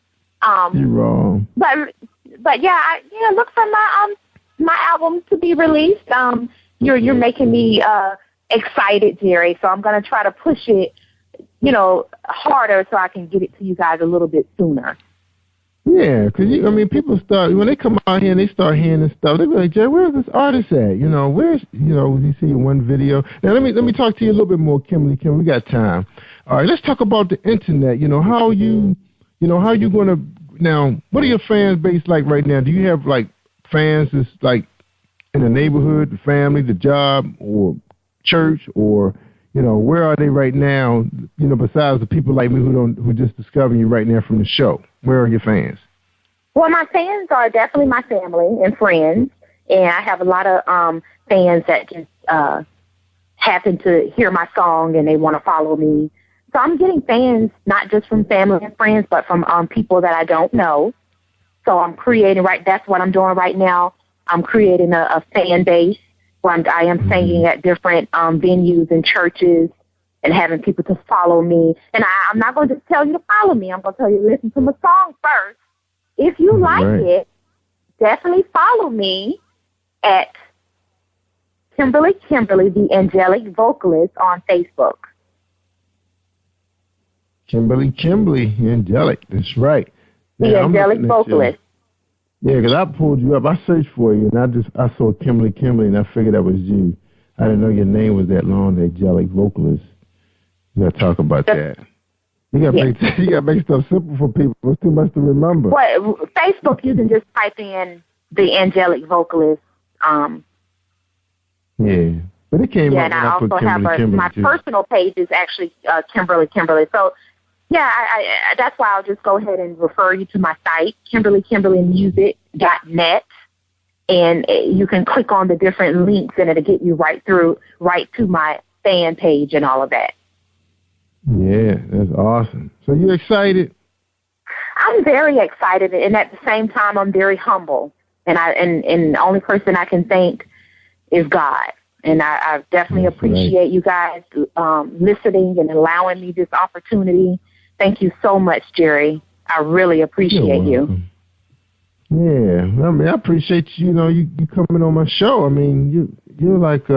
You're wrong. But yeah, look for my album to be released. You're making me excited, Jerry. So I'm gonna try to push it, harder so I can get it to you guys a little bit sooner. Yeah, because people start when they come out here and they start hearing this stuff. They be like, Jerry, where's this artist at? Where's you see one video. Now let me talk to you a little bit more, Kimberly. We got time. All right, let's talk about the internet. How you gonna now? What are your fan base like right now? Do you have like fans that's like in the neighborhood, the family, the job, or church, or where are they right now? Besides the people like me who just discovering you right now from the show, where are your fans? Well, my fans are definitely my family and friends, and I have a lot of fans that just happen to hear my song and they want to follow me. So I'm getting fans not just from family and friends, but from people that I don't know. So I'm creating that's what I'm doing right now. I'm creating a fan base where I am singing at different venues and churches and having people to follow me. And I'm not going to just tell you to follow me. I'm going to tell you to listen to my song first. If you like it, definitely follow me at Kimberly, the angelic vocalist on Facebook. Kimberly, angelic. That's right. The angelic vocalist. Yeah, because I pulled you up. I searched for you, and I saw Kimberly, and I figured that was you. I didn't know your name was that long, the angelic vocalist. You got to talk about that. You got to make stuff simple for people. It's too much to remember. Well, Facebook, you can just type in the angelic vocalist. Yeah, but it came up. And I also have my personal page is actually Kimberly. So. Yeah, that's why I'll just go ahead and refer you to my site, KimberlyMusic.net, and you can click on the different links, and it'll get you right to my fan page and all of that. Yeah, that's awesome. So you excited? I'm very excited, and at the same time, I'm very humble, and the only person I can thank is God. And I definitely appreciate you guys listening and allowing me this opportunity. Thank you so much, Jerry. I really appreciate you. Yeah, I appreciate you coming on my show. You're like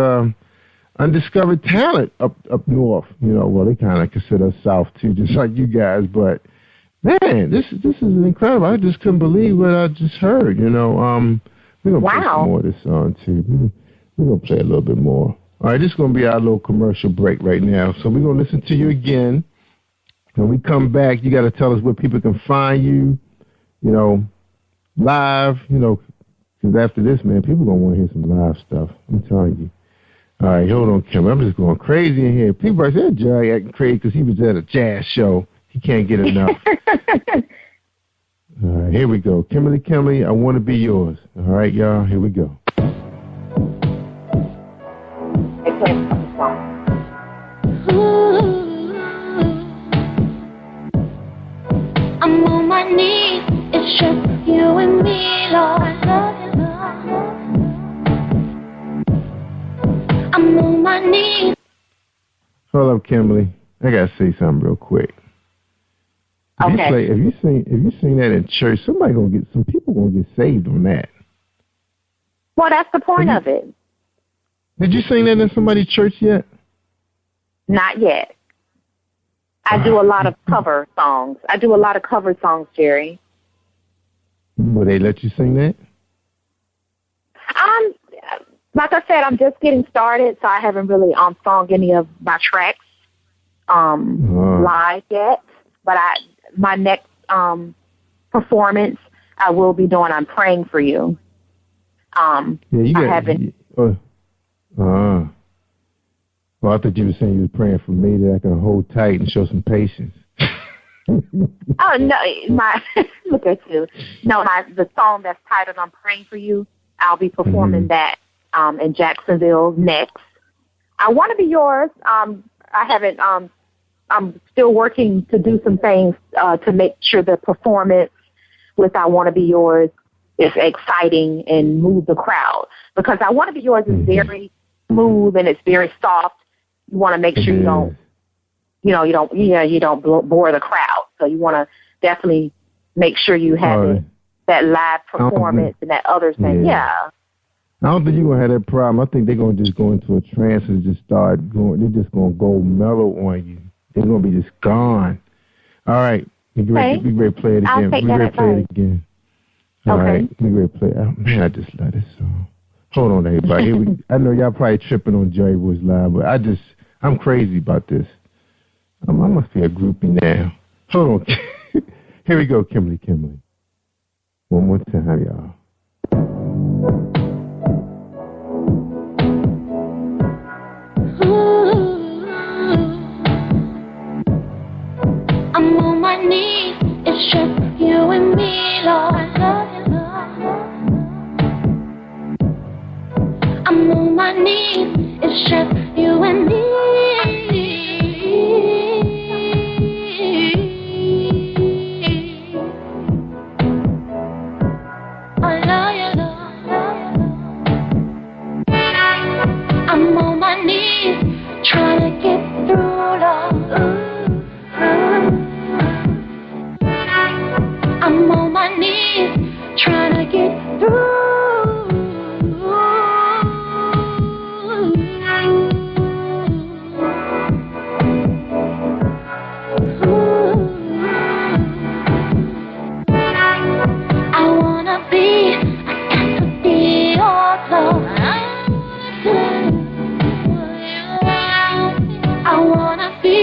undiscovered talent up north. Well, they kind of consider us south too, just like you guys. But man, this is incredible. I just couldn't believe what I just heard. We're gonna play some more of this song too. We're gonna play a little bit more. All right, this is gonna be our little commercial break right now. So we're gonna listen to you again. When we come back, you got to tell us where people can find you, live, because after this, man, people going to want to hear some live stuff. I'm telling you. All right, hold on, Kim. I'm just going crazy in here. People are saying Jerry acting crazy because he was at a jazz show. He can't get enough. All right, here we go. Kimberly, I want to be yours. All right, y'all, here we go. I'm on my knees, it's just you and me, Lord. I'm on my knees. Hold up, Kimberly. I gotta say something real quick. Okay. If you sing that in church, some people gonna get saved on that. Well, that's the point of it. Did you sing that in somebody's church yet? Not yet. I do a lot of cover songs. Jerry. Will they let you sing that? Like I said, I'm just getting started, so I haven't really sung any of my tracks live yet. But my next performance, I will be doing I'm Praying for You. I haven't. Well, I thought you were saying you was praying for me that I can hold tight and show some patience. Oh, no, look at you. No, the song that's titled I'm Praying for You, I'll be performing that in Jacksonville next. I Want to Be Yours. I haven't, I'm still working to do some things to make sure the performance with I Want to Be Yours is exciting and move the crowd. Because I Want to Be Yours is very smooth and it's very soft. You want to make sure you don't bore the crowd. So you want to definitely make sure you have that live performance and that other thing. Yeah. I don't think you're going to have that problem. I think they're going to just go into a trance and just start going. They're just going to go mellow on you. They're going to be just gone. All right. We ready to play it again. We ready to play it again. All right. We ready to play it. Oh, man, I just love this song. Hold on, everybody. I know y'all probably tripping on Jerry Royce Live, but I'm crazy about this. I must be a groupie now. Hold on. Here we go, Kimberly. One more time, y'all. I'm on my knees, it's just you and me, Lord. I'm on my knees, it's just you and me. I love you, Lord. I'm on my knees, trying to get through, Lord. I'm on my knees, trying to get through. I wanna be your love. I wanna be,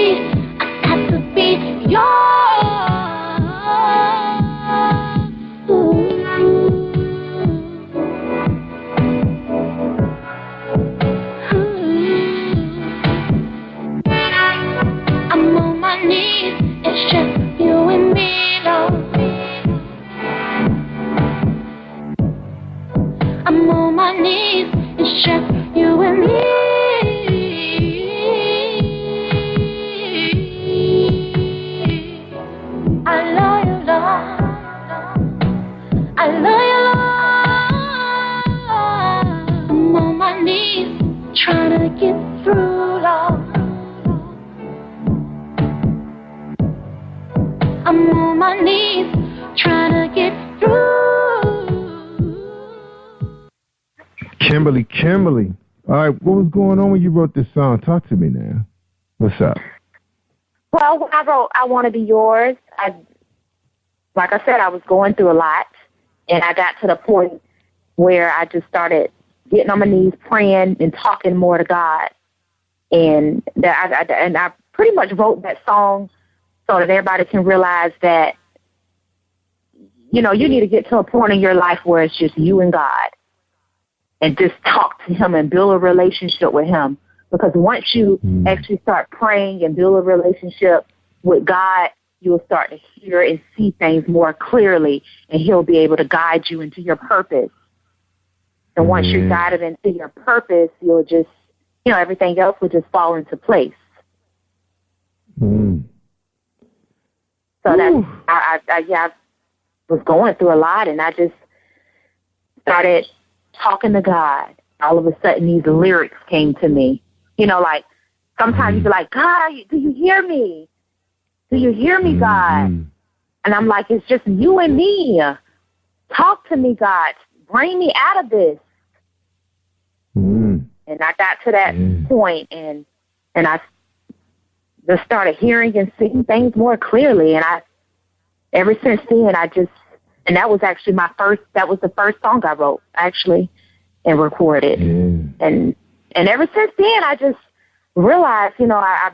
I got to be yours. I'm on my knees, it's just you and me, Lord. I'm on my knees, it's just you and me. I love you, Lord. I love you, Lord. I'm on my knees, trying to get through, Lord. I'm on my knees, trying to get through. Kimberly. All right, what was going on when you wrote this song? Talk to me now. What's up? Well, when I wrote I Want to Be Yours, like I said, I was going through a lot, and I got to the point where I just started getting on my knees, praying and talking more to God. And I pretty much wrote that song so that everybody can realize that, you know, you need to get to a point in your life where it's just you and God. And just talk to him and build a relationship with him. Because once you actually start praying and build a relationship with God, you'll start to hear and see things more clearly, and he'll be able to guide you into your purpose. And once you're guided into your purpose, you'll just, you know, everything else will just fall into place. So that's, I was going through a lot, and I just started talking to God. All of a sudden, these lyrics came to me. You know, like, sometimes you be like, God, do you hear me? Do you hear me, God? And I'm like, it's just you and me. Talk to me, God. Bring me out of this. And I got to that point, and I just started hearing and seeing things more clearly. And ever since then, and that was actually that was the first song I wrote, actually, and recorded. And ever since then, I just realized, you know, I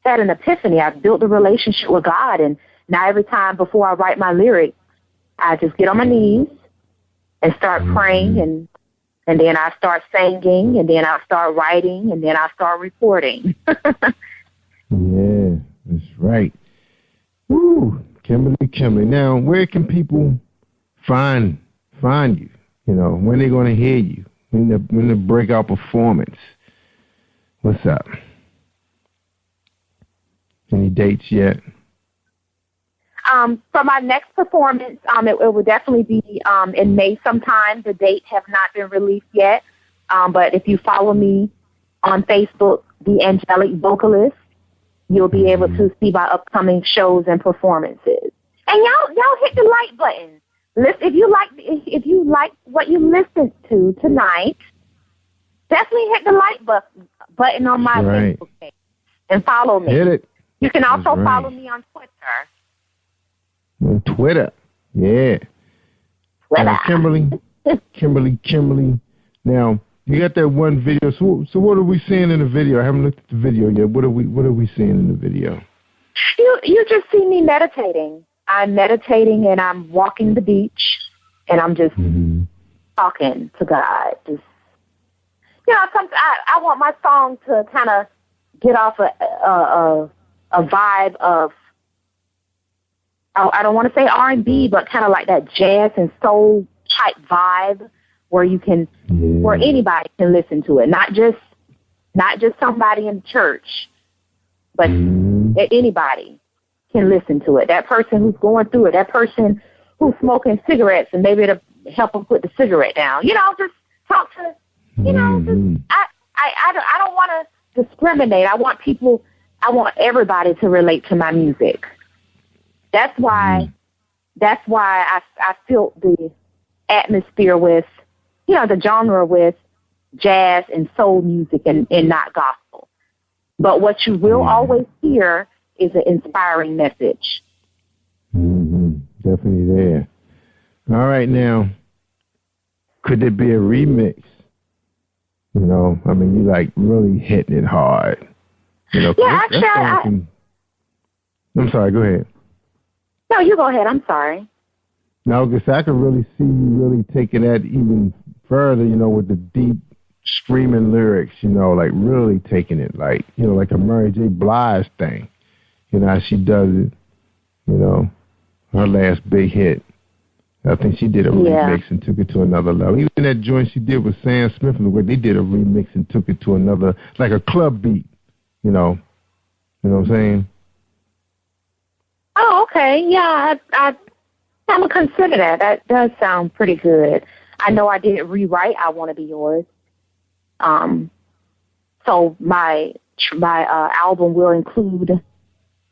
had an epiphany. I built a relationship with God, and now every time before I write my lyrics, I just get on my knees and start praying, and then I start singing, and then I start writing, and then I start recording. Yeah, that's right. Woo, Kimberly. Now, where can people find you? You know, when they're going to hear you? When the breakout performance? What's up? Any dates yet? For my next performance, it will definitely be in May sometime. The dates have not been released yet. But if you follow me on Facebook, The Angelic Vocalist, you'll be able to see my upcoming shows and performances. And y'all hit the like button. if you like what you listened to tonight, definitely hit the like button on my Facebook page and follow me. Hit it. You can also follow me on Twitter. On Twitter, yeah. Kimberly. Now you got that one video. So what are we seeing in the video? I haven't looked at the video yet. What are we seeing in the video? You just see me meditating. I'm meditating and I'm walking the beach and I'm just talking to God. Just sometimes I want my song to kind of get off a vibe of, I don't want to say R&B, but kind of like that jazz and soul type vibe where you can, where anybody can listen to it, not just somebody in church, but anybody can listen to it. That person who's going through it, that person who's smoking cigarettes, and maybe it'll help them put the cigarette down. Just talk to, I don't want to discriminate. I want everybody to relate to my music. That's why I filled the atmosphere with, the genre with jazz and soul music and not gospel. But what you will always hear is an inspiring message. Definitely there. All right, now, could there be a remix? You like really hitting it hard. Yeah, actually, I'm sorry, go ahead. No, you go ahead. I'm sorry. No, because I can really see you really taking that even further, with the deep screaming lyrics, like really taking it, like a Mary J. Blige thing. How she does it, her last big hit. I think she did a remix and took it to another level. Even that joint she did with Sam Smith, where they did a remix and took it to another, like a club beat, You know what I'm saying? Oh, okay. Yeah, I'm going to consider that. That does sound pretty good. I know I didn't rewrite I Want to Be Yours. So my album will include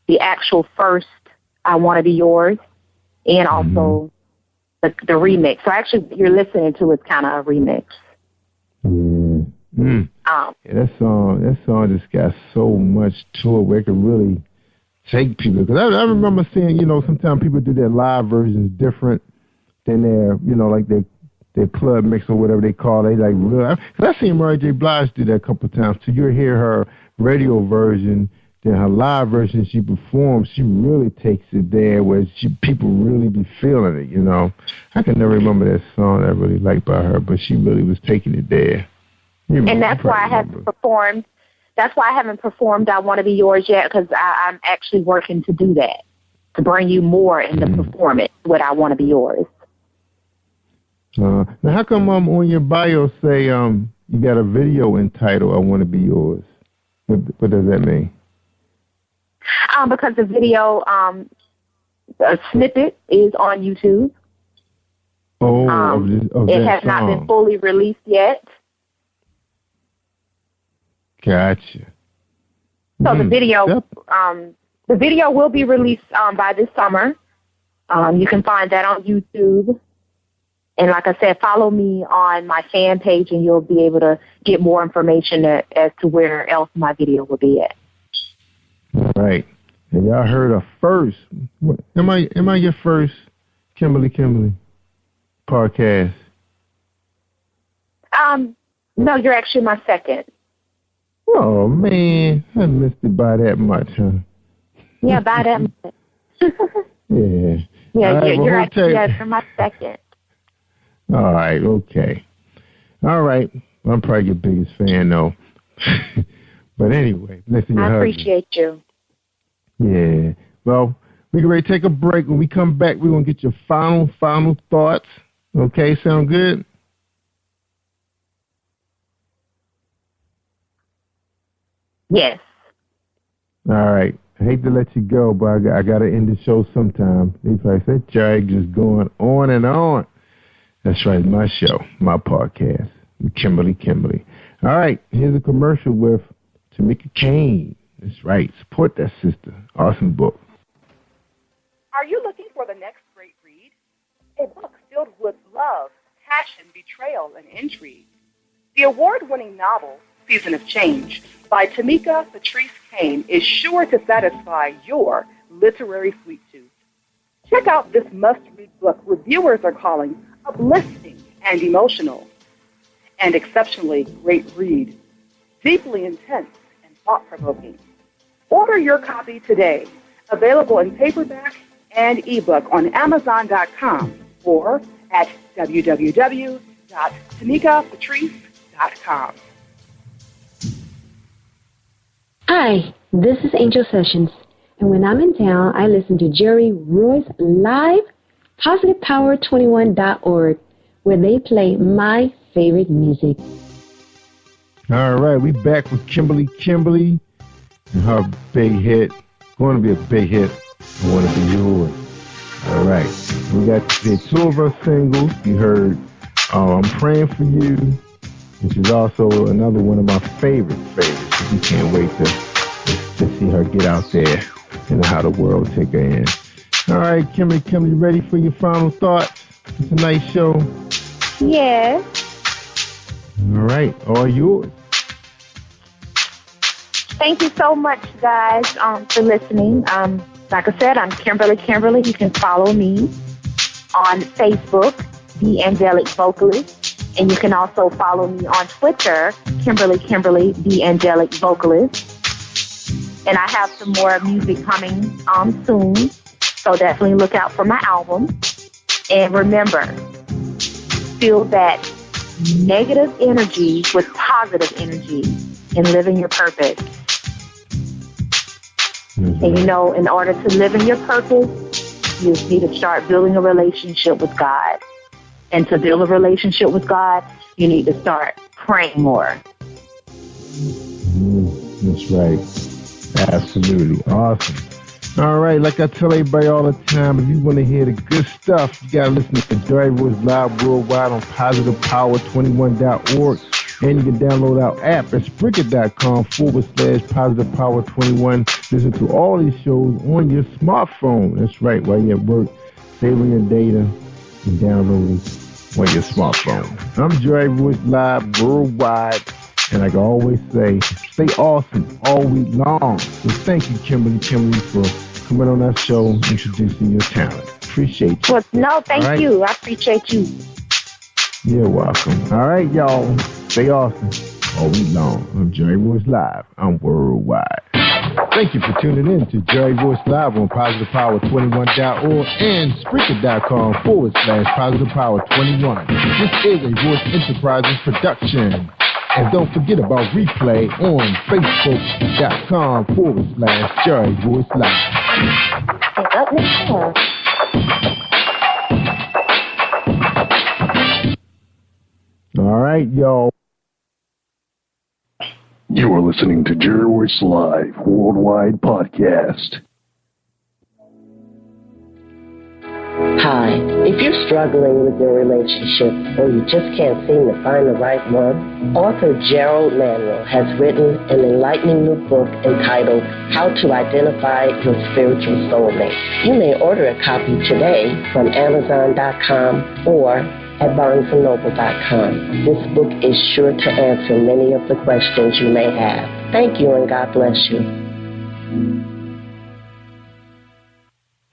the actual first I Want to Be Yours and also the remix. So actually you're listening to it's kind of a remix. Yeah. That song just got so much to it where it could really take people. Because I remember seeing, sometimes people do their live versions different than their, like their club mix or whatever they call it. Like real. Because I seen Mary J. Blige do that a couple of times. So you hear her radio version, then her live version she performs. She really takes it there where people really be feeling it. I can never remember that song that I really liked by her, but she really was taking it there. And that's why I haven't performed. That's why I haven't performed I Want to Be Yours yet, because I'm actually working to do that, to bring you more in the performance with I Want to Be Yours. Now, how come on your bio say you got a video entitled I Want to Be Yours? What does that mean? Because the video, a snippet is on YouTube. It has not been fully released yet. Gotcha. So the video will be released by this summer. You can find that on YouTube. And like I said, follow me on my fan page, and you'll be able to get more information as to where else my video will be at. All right. And y'all heard her first. Am I your first Kimberly podcast? No, you're actually my second. Oh, man. I missed it by that much, huh? Yeah, by that much. Yeah. Yeah, right, you're my second. All right, okay. All right. I'm probably your biggest fan, though. But anyway, listen to your husband. Appreciate you. Yeah. Well, we can ready to take a break. When we come back, we're going to get your final thoughts. Okay, sound good? Yes. All right. I hate to let you go, but I got to end the show sometime. They probably said, Jerry just going on and on. That's right, my show, my podcast, Kimberly. All right, here's a commercial with Tamika Kane. That's right, support that sister. Awesome book. Are you looking for the next great read? A a book filled with love, passion, betrayal, and intrigue. The award-winning novel, Season of Change, by Tamika Patrice Kane, is sure to satisfy your literary sweet tooth. Check out this must-read book reviewers are calling uplifting and emotional, and exceptionally great read, deeply intense and thought-provoking. Order your copy today, available in paperback and ebook on Amazon.com or at www.tamikapatrice.com. Hi, this is Angel Sessions, and when I'm in town, I listen to Jerry Royce Live, PositivePower21.org, where they play my favorite music. All right, we back with Kimberly and her big hit. Going to be a big hit. I Want to Be Yours. All right, we got the two of her singles. You heard I'm Praying For You, which is also another one of my favorites. We can't wait to see her get out there and how the world take her in. All right, Kimberly, you ready for your final thoughts for tonight's show? Yes. All right, all yours. Thank you so much, guys, for listening. Like I said, I'm Kimberly. You can follow me on Facebook, The Angelic Vocalist, and you can also follow me on Twitter, Kimberly, The Angelic Vocalist. And I have some more music coming soon, so definitely look out for my album. And remember, fill that negative energy with positive energy and live in your purpose. Mm-hmm. And you know, in order to live in your purpose, you need to start building a relationship with God. And to build a relationship with God, you need to start praying more. That's right. Absolutely. Awesome. All right, like I tell everybody all the time, if you want to hear the good stuff, you got to listen to Darrell Royce Live worldwide on PositivePower21.org. And you can download our app at Spreaker.com/PositivePower21. Listen to all these shows on your smartphone. That's right, while you're at work, saving your data and downloading on your smartphone. I'm Darrell Royce Live worldwide. And like I always say, stay awesome all week long. So thank you, Kimberly, for coming on our show, introducing your talent. Appreciate you. Well, no, thank you. I appreciate you. You're welcome. All right, y'all. Stay awesome all week long. I'm Jerry Royce Live. I'm worldwide. Thank you for tuning in to Jerry Royce Live on PositivePower21.org and Spreaker.com/PositivePower21. This is a Royce Enterprises production. And don't forget about replay on Facebook.com/Jerry Royce Live. All right, y'all. You are listening to Jerry Royce Live Worldwide Podcast. Hi, if you're struggling with your relationship or you just can't seem to find the right one, author GERALD has written an enlightening new book entitled How to Identify Your Spiritual Soulmate. You may order a copy today from Amazon.com or at BarnesandNoble.com. This book is sure to answer many of the questions you may have. Thank you and God bless you.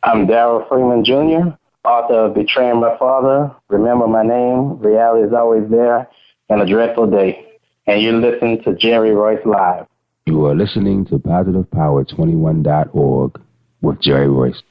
I'm Darrell Freeman Jr., author of Betraying My Father, Remember My Name, Reality is Always There, and A Dreadful Day. And you're listening to Jerry Royce Live. You are listening to PositivePower21.org with Jerry Royce.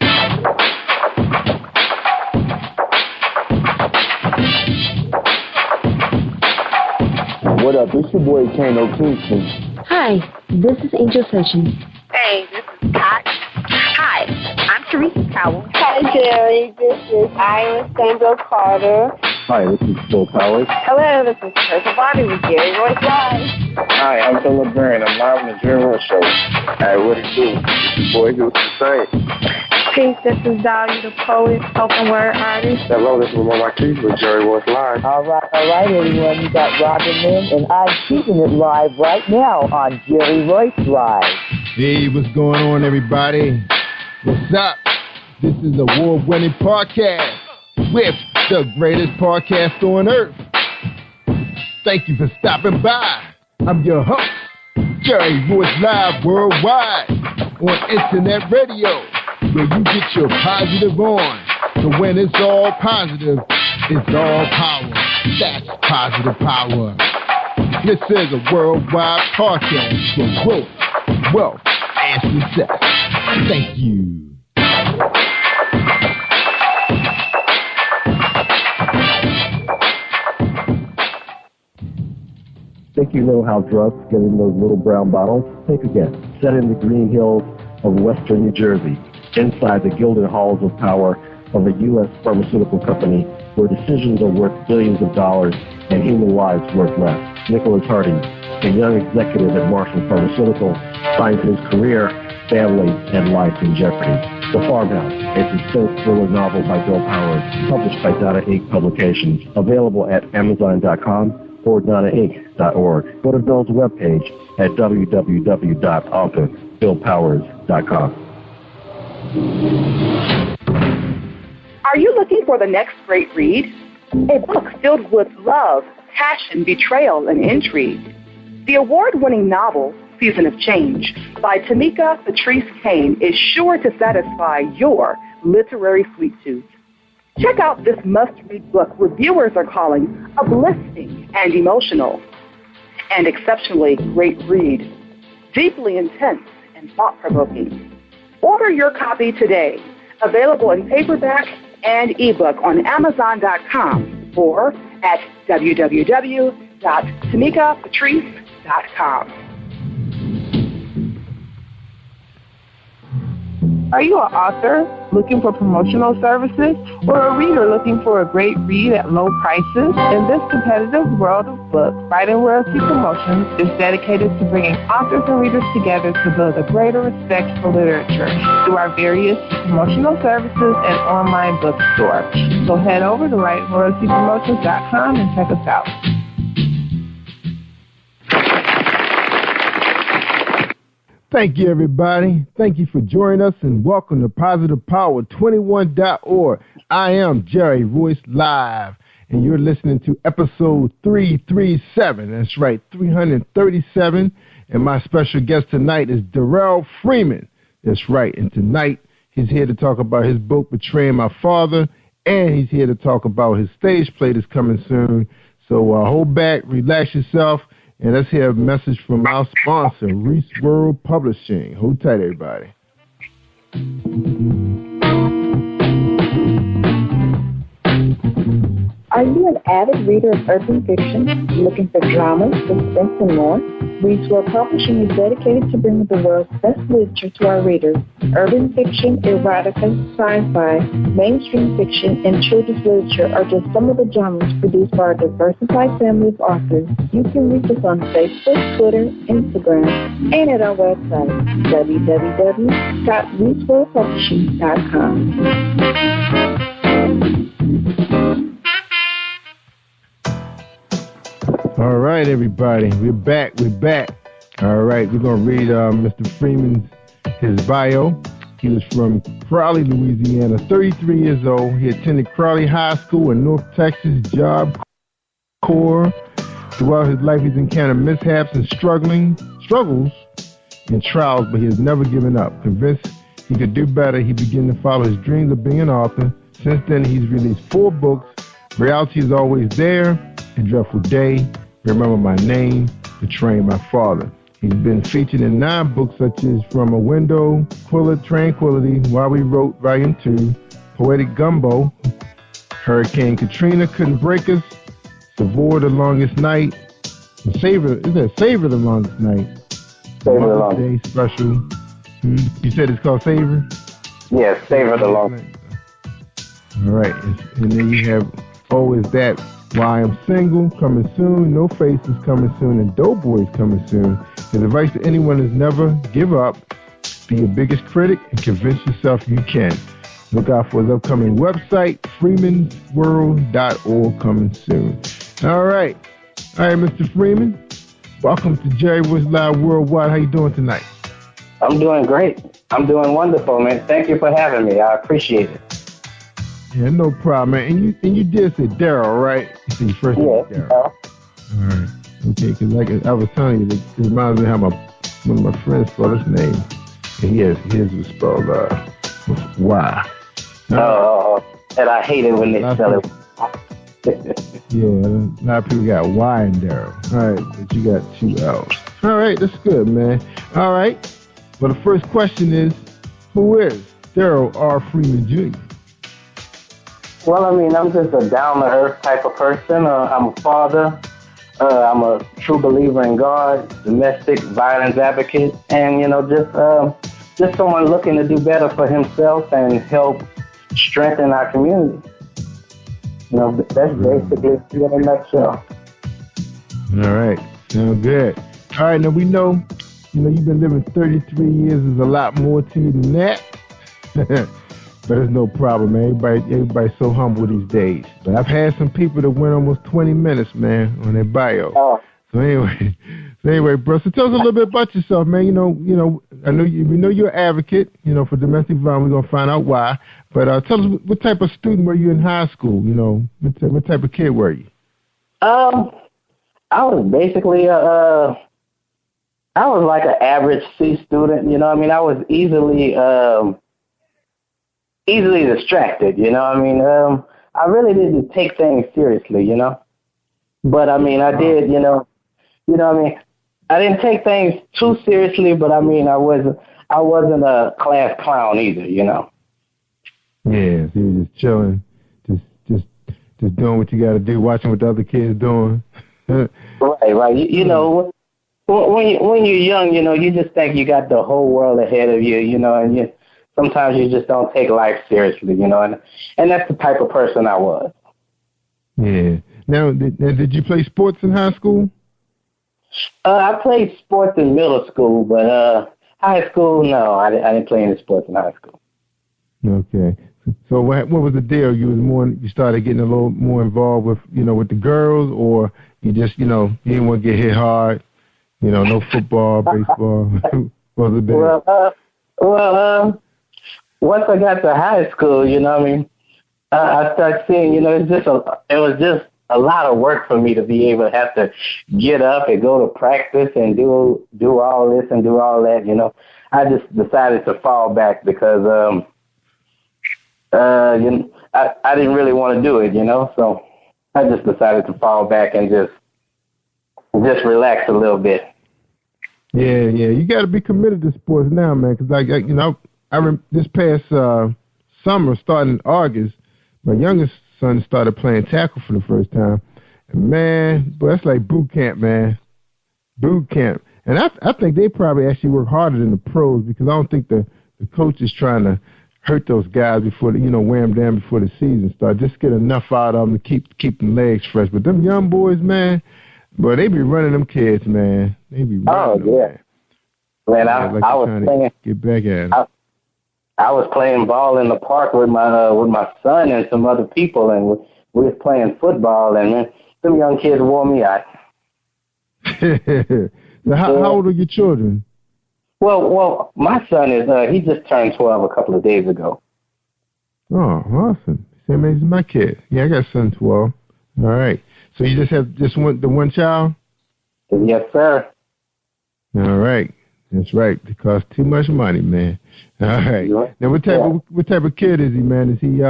What up? It's your boy Kano Kingston. Hi, this is Angel Sessions. Hey, this is Scott. Hi, I'm Teresa Powell. Hi, Jerry. This is Iris Sandro Carter. Hi, this is Bill Powers. Hello, this is Teresa Bobby with Jerry Royce Live. Hi, I'm Philip Byrne. I'm live on the Jerry Royce Show. Hey, what it do? It's your boy who's the same. Peace, this is Dahlia the poet, spoken word artist. Hello, this is Mama Keys with Jerry Royce Live. All right, everyone. You got Robin Lynn, and I'm keeping it live right now on Jerry Royce Live. Hey, what's going on, everybody? What's up? This is award-winning podcast with the greatest podcast on earth. Thank you for stopping by. I'm your host, Jerry Royce Live Worldwide on Internet Radio, where you get your positive on. So when it's all positive, it's all power. That's positive power. This is a worldwide podcast for growth, wealth, and success. Thank you. Think you know how drugs get in those little brown bottles? Think again. Set in the green hills of western New Jersey, inside the gilded halls of power of a U.S. pharmaceutical company where decisions are worth billions of dollars and human lives worth less. Nicholas Hardy, a young executive at Marshall Pharmaceutical, finds his career, family, and life in jeopardy. The Farmhouse, a suspense thriller novel by Bill Powers, published by Donna Inc. Publications, available at Amazon.com or DonnaInc.org. Go to Bill's webpage at www.author.BillPowers.com. Are you looking for the next great read? A book filled with love, passion, betrayal, and intrigue. The award-winning novel, Season of Change, by Tamika Patrice Kane, is sure to satisfy your literary sweet tooth. Check out this must-read book reviewers are calling uplifting and emotional, and exceptionally great read, deeply intense and thought-provoking. Order your copy today, available in paperback and ebook on Amazon.com or at www.tamikapatrice.com. Are you an author looking for promotional services or a reader looking for a great read at low prices? In this competitive world of books, Writing Royalty Promotions is dedicated to bringing authors and readers together to build a greater respect for literature through our various promotional services and online bookstore. So head over to WritingRoyaltyPromotions.com and check us out. Thank you, everybody. Thank you for joining us, and welcome to PositivePower21.org. I am Jerry Royce Live, and you're listening to episode 337. That's right, 337. And my special guest tonight is Darrell Freeman. That's right, and tonight he's here to talk about his book, Betraying My Father, and he's here to talk about his stage play that's coming soon. So hold back, relax yourself, and let's hear a message from our sponsor, Reese World Publishing. Hold tight, everybody. Are you an avid reader of urban fiction, looking for drama, suspense, and more? Reese World Publishing is dedicated to bringing the world's best literature to our readers. Urban fiction, erotica, sci-fi, mainstream fiction, and children's literature are just some of the genres produced by our diversified family of authors. You can reach us on Facebook, Twitter, Instagram, and at our website, www.reeseworldpublishing.com. All right, everybody, we're back. All right, we're going to read Mr. Freeman's his bio. He was from Crowley, Louisiana, 33 years old. He attended Crowley High School in North Texas, Job Corps. Throughout his life, he's encountered mishaps and struggles and trials, but he has never given up. Convinced he could do better, he began to follow his dreams of being an author. Since then, he's released 4 books. Reality Is Always There, A Dreadful Day, Remember My Name, Betraying My Father. He's been featured in 9 books such as From a Window, Tranquility, While We Wrote, Volume 2, Poetic Gumbo, Hurricane Katrina Couldn't Break Us, Savor the Longest Night, Savor the Longest Night? Savor the Longest Day Special. You said it's called Savor? Yes, Savor the Longest. All right, and then you have Is That Why I'm Single, coming soon, No Faces coming soon, and Doughboys coming soon. His advice to anyone is never give up, be your biggest critic, and convince yourself you can. Look out for his upcoming website, freemansworld.org, coming soon. All right, Mr. Freeman, welcome to Jerry Royce Live Worldwide. How you doing tonight? I'm doing great. I'm doing wonderful, man. Thank you for having me. I appreciate it. Yeah, no problem, man. And you did say Darrell, right? You said your first name was Darrell. All right. Okay, because like I was telling you, it reminds me how one of my friends spelled his name. And his was spelled Y. And I hate it when they spell it. Yeah, a lot of people got Y in Darrell. All right, but you got 2 L's. All right, that's good, man. All right. Well, the first question is, who is Darrell R. Freeman Jr.? Well, I mean, I'm just a down-to-earth type of person. I'm a father. I'm a true believer in God, domestic violence advocate, and, just someone looking to do better for himself and help strengthen our community. That's basically it in a nutshell. All right. Sounds good. All right. Now, we know, you've been living 33 years. There's a lot more to you than that. But it's no problem, man. Everybody's so humble these days. But I've had some people that went almost 20 minutes, man, on their bio. Oh. So anyway, bro. So tell us a little bit about yourself, man. I know we know you're an advocate, for domestic violence. We're gonna find out why. But tell us what type of student were you in high school? What type of kid were you? I was basically I was like an average C student. I was easily distracted. I really didn't take things seriously. But I did. I didn't take things too seriously, but I wasn't a class clown either, Yeah, so you were just chilling, just doing what you got to do, watching what the other kids doing. Right. When you're young, you just think you got the whole world ahead of you, and sometimes you just don't take life seriously, and that's the type of person I was. Yeah. Now, did you play sports in high school? I played sports in middle school, but high school, no, I didn't play any sports in high school. Okay. So what was the deal? You started getting a little more involved with, with the girls, or you just, you didn't want to get hit hard, no football, baseball. What was the deal? Well, once I got to high school, I started seeing, it was just a lot of work for me to be able to have to get up and go to practice and do all this and do all that. I just decided to fall back because I didn't really want to do it. So I just decided to fall back and just relax a little bit. Yeah, you got to be committed to sports now, man. Because this past summer, starting in August, my youngest son started playing tackle for the first time. And man, that's like boot camp, man. Boot camp. And I think they probably actually work harder than the pros, because I don't think the coach is trying to hurt those guys before wear them down before the season starts. Just get enough out of them to keep them legs fresh. But them young boys, man, boy, they be running them kids, man. They be running them, man. Man, I was playing. Get back at them. I was playing ball in the park with my son and some other people, and we was playing football, and man, some young kids wore me out. Now, how old are your children? Well, my son is he just turned 12 a couple of days ago. Oh, awesome! Same age as my kid. Yeah, I got a son 12. All right. So you just have the one child? Yes, sir. All right. That's right. It costs too much money, man. All right. Now, what type of kid is he, man? Is he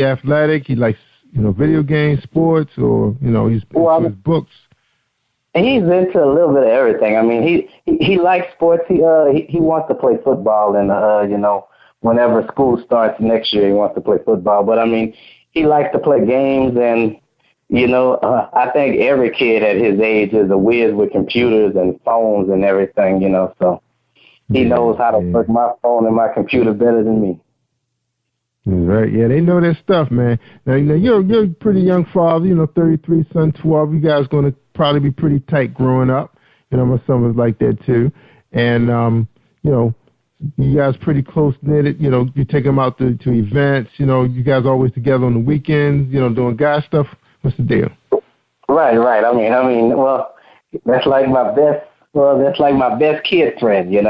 athletic? He likes video games, sports, or he's into his books? He's into a little bit of everything. I mean, he likes sports. He wants to play football, and whenever school starts next year, he wants to play football. But I mean, he likes to play games, and I think every kid at his age is a whiz with computers and phones and everything, so he knows how to work my phone and my computer better than me. Right, yeah, they know their stuff, man. Now, you're a pretty young father, 33, son 12. You guys going to probably be pretty tight growing up. My son was like that too. And, you guys pretty close-knitted. You take them out to events. You guys always together on the weekends, doing guy stuff. What's the deal? Right. I mean, well, that's like my best kid friend, we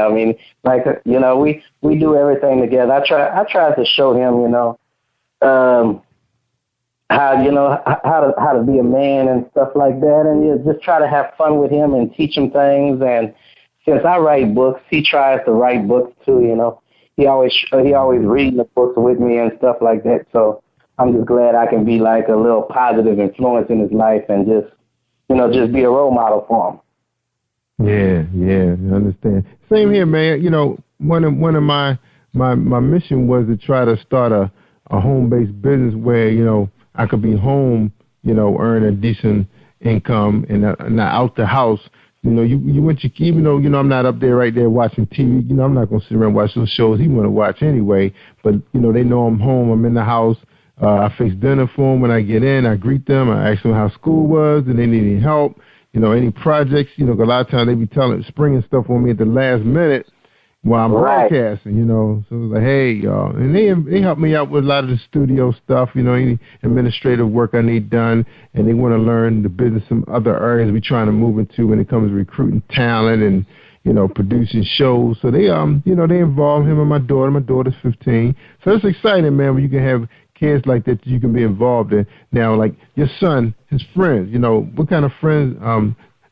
do everything together. I try to show him, how to be a man and stuff like that, and just try to have fun with him and teach him things. And since I write books, he tries to write books too. He always reading the books with me and stuff like that. So I'm just glad I can be like a little positive influence in his life and just be a role model for him. Yeah, I understand. Same here, man. One of my mission was to try to start a home-based business where, I could be home, earn a decent income and not out the house. You went to, even though, I'm not up there right there watching TV, I'm not going to sit around and watch those shows he want to watch anyway. But, they know I'm home, I'm in the house. I fix dinner for them when I get in. I greet them. I ask them how school was and they need any help. Any projects, a lot of times they be springing stuff on me at the last minute while I'm broadcasting, So it's like, hey, y'all. And they help me out with a lot of the studio stuff, any administrative work I need done. And they want to learn the business in other areas we're trying to move into when it comes to recruiting talent and, producing shows. So they, they involve him and my daughter. My daughter's 15. So it's exciting, man, when you can have kids like that you can be involved in. Now, like your son, his friends, what kind of friends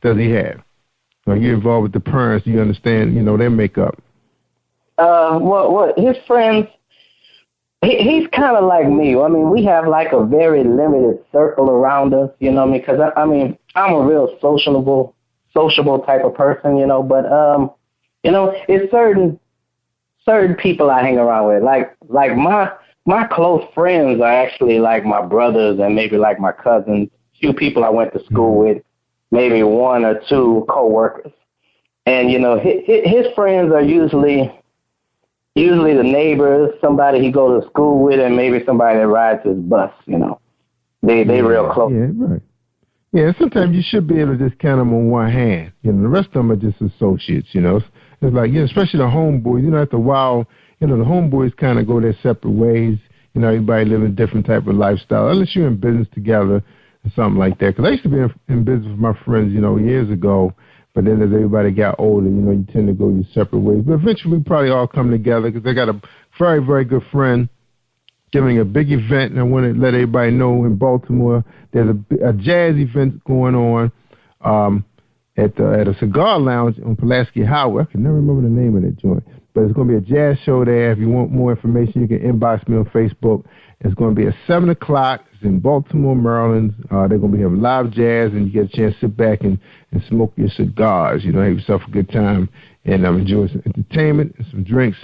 does he have? Are you involved with the parents? Do you understand, their makeup? Well, his friends, he's kind of like me. I mean, we have like a very limited circle around us, because I'm a real sociable type of person, but, it's certain people I hang around with. Like my close friends are actually like my brothers and maybe like my cousins, few people I went to school with, maybe one or two coworkers. And, his friends are usually the neighbors, somebody he goes to school with, and maybe somebody that rides his bus, They real close. Yeah, right. Yeah, sometimes you should be able to just count them on one hand. The rest of them are just associates, It's like, especially the homeboys, after a while, the homeboys kind of go their separate ways. Everybody living a different type of lifestyle, unless you're in business together or something like that. Because I used to be in business with my friends, years ago. But then as everybody got older, you tend to go your separate ways. But eventually we probably all come together because I got a very, very good friend giving a big event. And I want to let everybody know in Baltimore there's a jazz event going on at a cigar lounge on Pulaski Highway. I can never remember the name of that joint. But it's going to be a jazz show there. If you want more information, you can inbox me on Facebook. It's going to be at 7 o'clock. It's in Baltimore, Maryland. They're going to be having live jazz, and you get a chance to sit back and smoke your cigars. Have yourself a good time and enjoy some entertainment and some drinks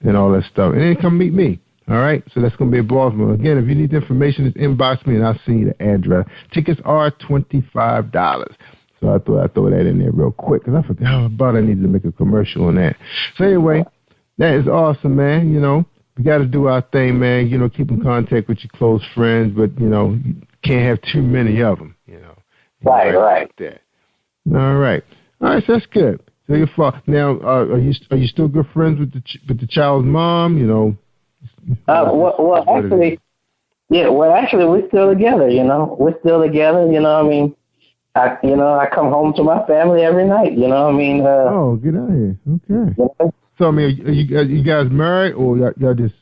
and all that stuff. And then come meet me. All right? So that's going to be in Baltimore. Again, if you need the information, just inbox me, and I'll send you the address. Tickets are $25. So I thought I'd throw that in there real quick because I forgot about I needed to make a commercial on that. So anyway, that is awesome, man. We got to do our thing, man. Keep in contact with your close friends, but, you can't have too many of them, Right. Like that. All right. So that's good. So now, are you still good friends with the child's mom, actually, we're still together, We're still together, I come home to my family every night, oh, get out of here. Okay. So, are you guys married or y'all just,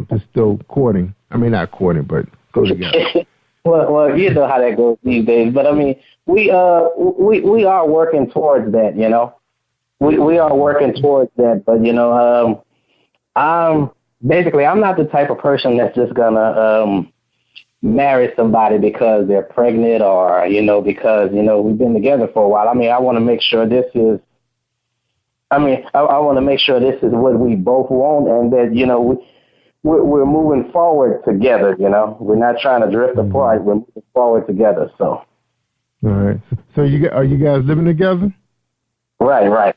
just still courting? I mean, not courting, but go together. well, you know how that goes these days. But, we are working towards that, We are working towards that. But, I'm not the type of person that's just going to marry somebody because they're pregnant or, because, we've been together for a while. I want to make sure this is, I want to make sure this is what we both want and that, we're moving forward together, We're not trying to drift apart. We're moving forward together, so. All right. So are you guys living together? Right.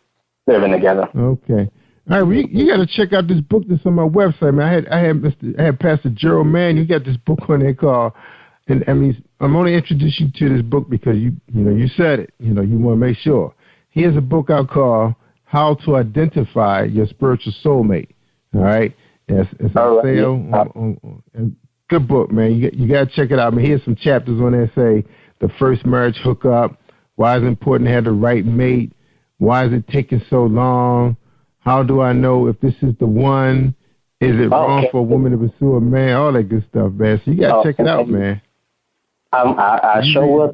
Living together. Okay. All right, well, you got to check out this book that's on my website, man. I had Pastor Gerald Mann. You got this book on there called, and I'm only introducing you to this book because you said it. You want to make sure. Here's a book out called How to Identify Your Spiritual Soulmate. All right, it's on sale. Good book, man. You got to check it out. Here's some chapters on there say the first marriage hookup. Why is it important to have the right mate? Why is it taking so long? How do I know if this is the one? Is it wrong for a woman to pursue a man? All that good stuff, man. So you got to check it out, man. I sure will.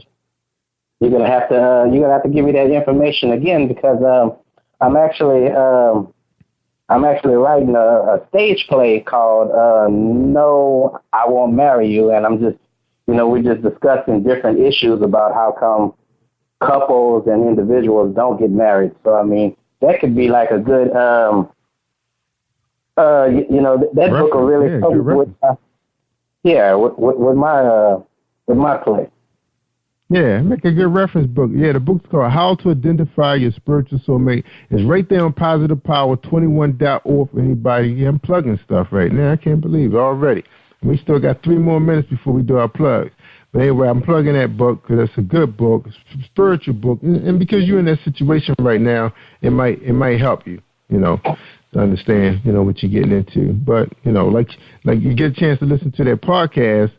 You're gonna have to give me that information again because I'm actually writing a stage play called No, I Won't Marry You, and I'm just, we're just discussing different issues about how come couples and individuals don't get married. So I mean, that could be like a good that book will really help with my play. Yeah, make a good reference book. Yeah, the book's called How to Identify Your Spiritual Soulmate. It's right there on PositivePower21.org for anybody. Yeah, I'm plugging stuff right now. I can't believe it already. We still got 3 more minutes before we do our plugs. But anyway, I'm plugging that book because it's a good book, it's a spiritual book. And because you're in that situation right now, it might help you, to understand, what you're getting into. But, like you get a chance to listen to that podcast,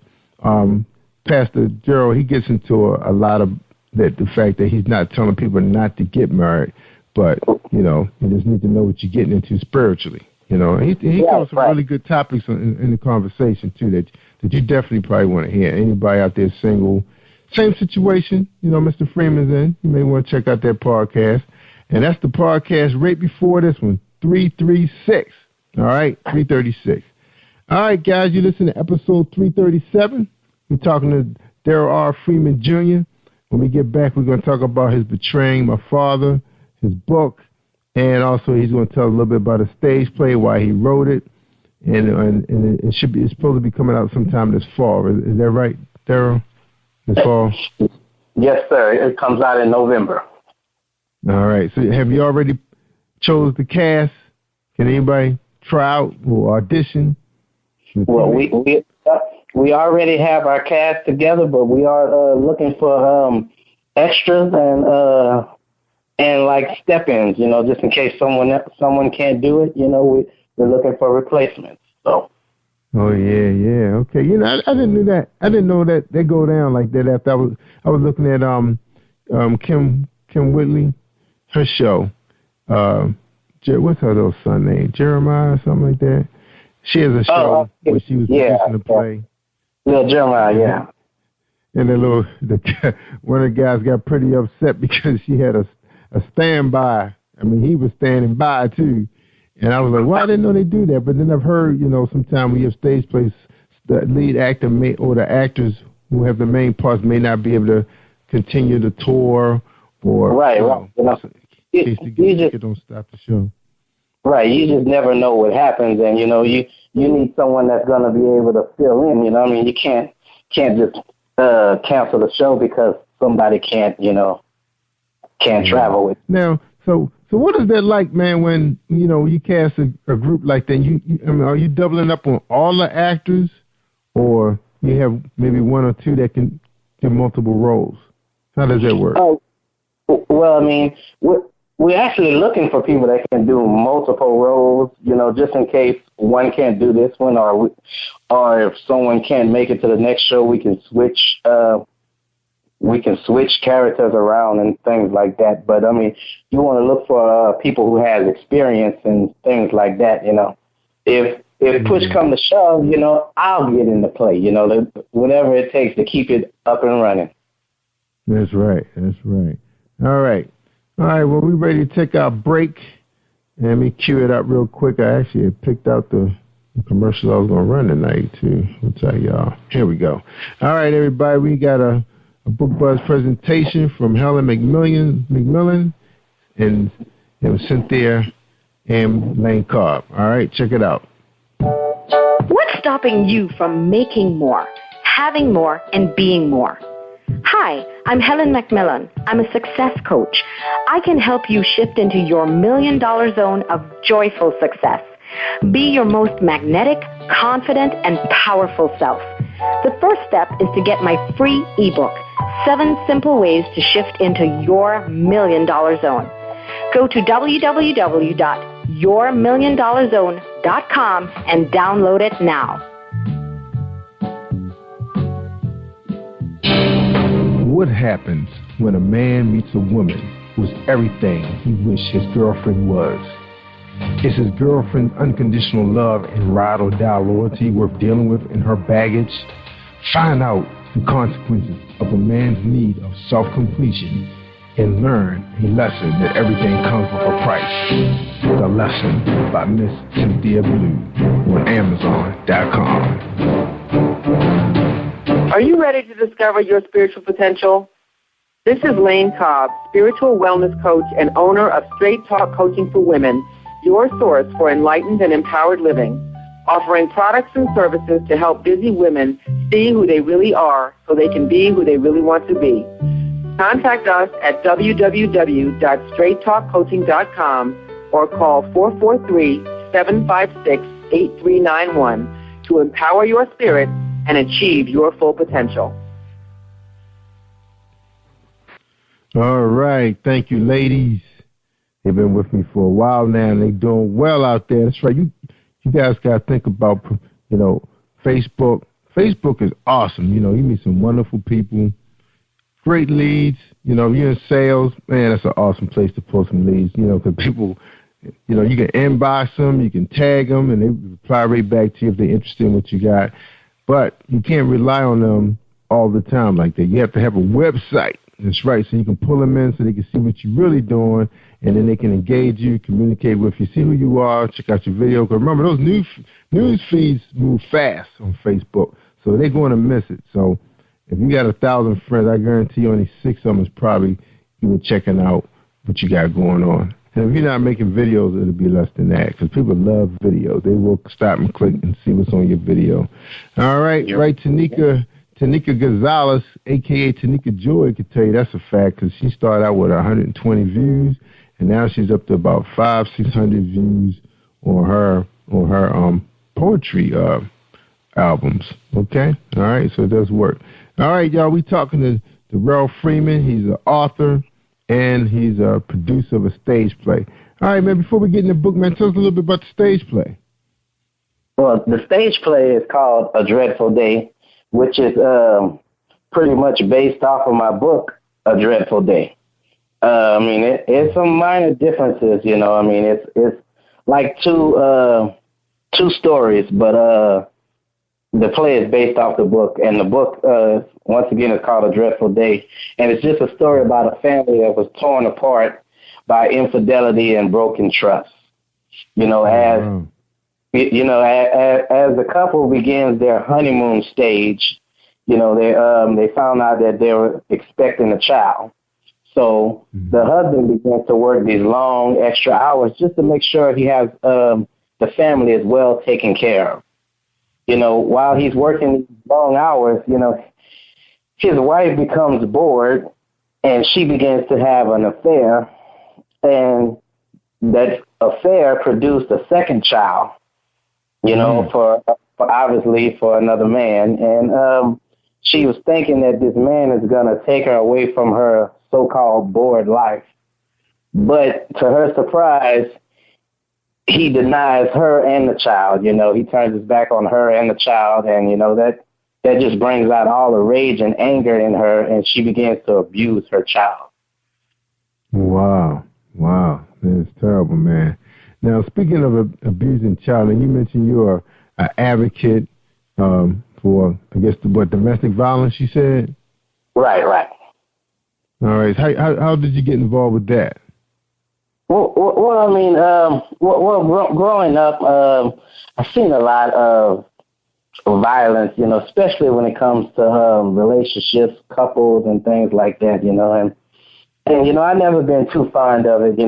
Pastor Gerald, he gets into a lot of the fact that he's not telling people not to get married, but, you just need to know what you're getting into spiritually. He covers some really good topics in the conversation, too, that you definitely probably want to hear. Anybody out there single, same situation, Mr. Freeman's in, you may want to check out that podcast. And that's the podcast right before this one, 336. All right, 336. All right, guys, you listen to episode 337. We're talking to Darrell R. Freeman, Jr. When we get back, we're going to talk about his Betraying My Father, his book, and also he's going to tell a little bit about a stage play, why he wrote it, and it's supposed to be coming out sometime this fall. Is that right, Darrell? This fall? Yes, sir. It comes out in November. All right. So have you already chose the cast? Can anybody try out or audition? Well, we already have our cast together, but we are looking for extras and like step-ins, just in case someone can't do it. We're looking for replacements. So. Oh yeah, okay. I didn't know that. I didn't know that they go down like that. After I was looking at Kim Whitley, her show. What's her little son name? Jeremiah or something like that. She has a show where she was producing a play. Yeah, Jeremiah, yeah. And one of the guys got pretty upset because she had a standby. I mean, he was standing by too. And I was like, well, I didn't know they do that. But then I've heard, sometimes when you have stage plays, the lead actor or the actors who have the main parts may not be able to continue the tour or right. In case the don't stop the show. Right, you just never know what happens, and you need someone that's going to be able to fill in. You can't just cancel the show because somebody can't travel with. Now, so what is that like, man? When you cast a group like that, are you doubling up on all the actors, or you have maybe one or two that can do multiple roles? How does that work? Well, I mean, we're actually looking for people that can do multiple roles, just in case one can't do this one, or if someone can't make it to the next show, we can switch characters around and things like that. But I mean, you want to look for people who have experience and things like that. If push come to shove, I'll get in the play. Whatever it takes to keep it up and running. That's right. All right. Well, we're ready to take our break. And let me cue it up real quick. I actually had picked out the commercial I was going to run tonight, too. I'll tell y'all. Here we go. All right, everybody. We got a Book Buzz presentation from Helen McMillan and Cynthia and Lane Cobb. All right, check it out. What's stopping you from making more, having more, and being more? Hi, I'm Helen McMillan. I'm a success coach. I can help you shift into your $1 million zone of joyful success. Be your most magnetic, confident, and powerful self. The first step is to get my free ebook, 7 Simple Ways to Shift into Your $1 Million Zone. Go to www.yourmilliondollarzone.com and download it now. What happens when a man meets a woman who's everything he wished his girlfriend was? Is his girlfriend's unconditional love and ride-or-die loyalty worth dealing with in her baggage? Find out the consequences of a man's need of self-completion and learn a lesson that everything comes with a price. The Lesson by Miss Cynthia Blue on Amazon.com. Are you ready to discover your spiritual potential? This is Lane Cobb, spiritual wellness coach and owner of Straight Talk Coaching for Women, your source for enlightened and empowered living, offering products and services to help busy women see who they really are so they can be who they really want to be. Contact us at www.straighttalkcoaching.com or call 443-756-8391 to empower your spirit and achieve your full potential. All right. Thank you, ladies. They've been with me for a while now, and they're doing well out there. That's right. You guys got to think about, Facebook. Facebook is awesome. You meet some wonderful people, great leads. You're in sales. Man, that's an awesome place to pull some leads, because people, you can inbox them, you can tag them, and they reply right back to you if they're interested in what you got. But you can't rely on them all the time like that. You have to have a website. That's right, so you can pull them in so they can see what you're really doing, and then they can engage you, communicate with you, see who you are, check out your video. Because remember, those news feeds move fast on Facebook, so they're going to miss it. So if you got 1,000 friends, I guarantee you only 6 of them is probably even checking out what you got going on. And if you're not making videos, it'll be less than that, because people love videos. They will stop and click and see what's on your video. All right, right, Tanika Gonzalez, a.k.a. Tanika Joy, could tell you that's a fact, because she started out with 120 views, and now she's up to about 500-600 views on her poetry albums. Okay? All right, so it does work. All right, y'all, we talking to DARRELL Freeman. He's an author, and he's a producer of a stage play. All right, man, before we get in the book, man, tell us a little bit about the stage play. Well, the stage play is called A Dreadful Day, which is pretty much based off of my book, A Dreadful Day. It's some minor differences, it's like two stories, but the play is based off the book, and the book, once again, is called A Dreadful Day, and it's just a story about a family that was torn apart by infidelity and broken trust. As the couple begins their honeymoon stage, they found out that they were expecting a child. So the husband begins to work these long extra hours just to make sure he has the family is well taken care of. While he's working these long hours, his wife becomes bored and she begins to have an affair, and that affair produced a second child. For obviously for another man. And she was thinking that this man is going to take her away from her so-called bored life. But to her surprise, he denies her and the child. He turns his back on her and the child. And, that just brings out all the rage and anger in her, and she begins to abuse her child. Wow. That's terrible, man. Now, speaking of abusing child, and you mentioned you're an advocate for, I guess, domestic violence, you said? Right. All right. How did you get involved with that? Growing up, I've seen a lot of violence, especially when it comes to relationships, couples, and things like that, and I've never been too fond of it,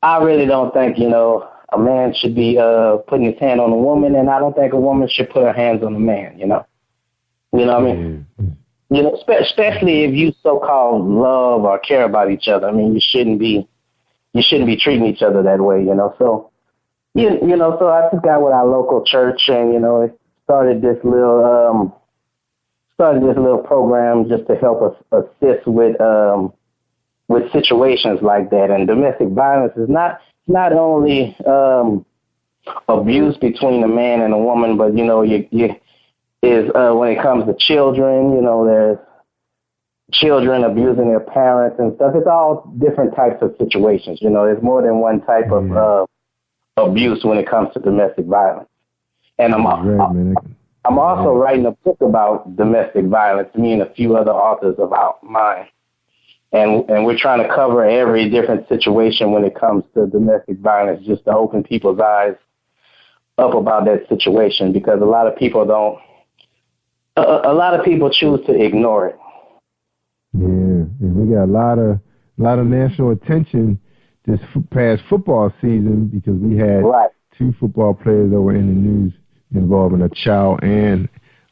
I really don't think, a man should be putting his hand on a woman, and I don't think a woman should put her hands on a man, especially if you so-called love or care about each other. You shouldn't be treating each other that way, So, so I just got with our local church, and it started this little program just to help us assist with situations like that. And domestic violence is not only abuse between a man and a woman, but when it comes to children, there's children abusing their parents and stuff. It's all different types of situations. There's more than one type of abuse when it comes to domestic violence. And I'm I'm also writing a book about domestic violence, me and a few other authors about mine. And we're trying to cover every different situation when it comes to domestic violence, just to open people's eyes up about that situation, because a lot of people choose to ignore it. Yeah, and we got a lot of national attention this past football season because we had two football players that were in the news involving a child and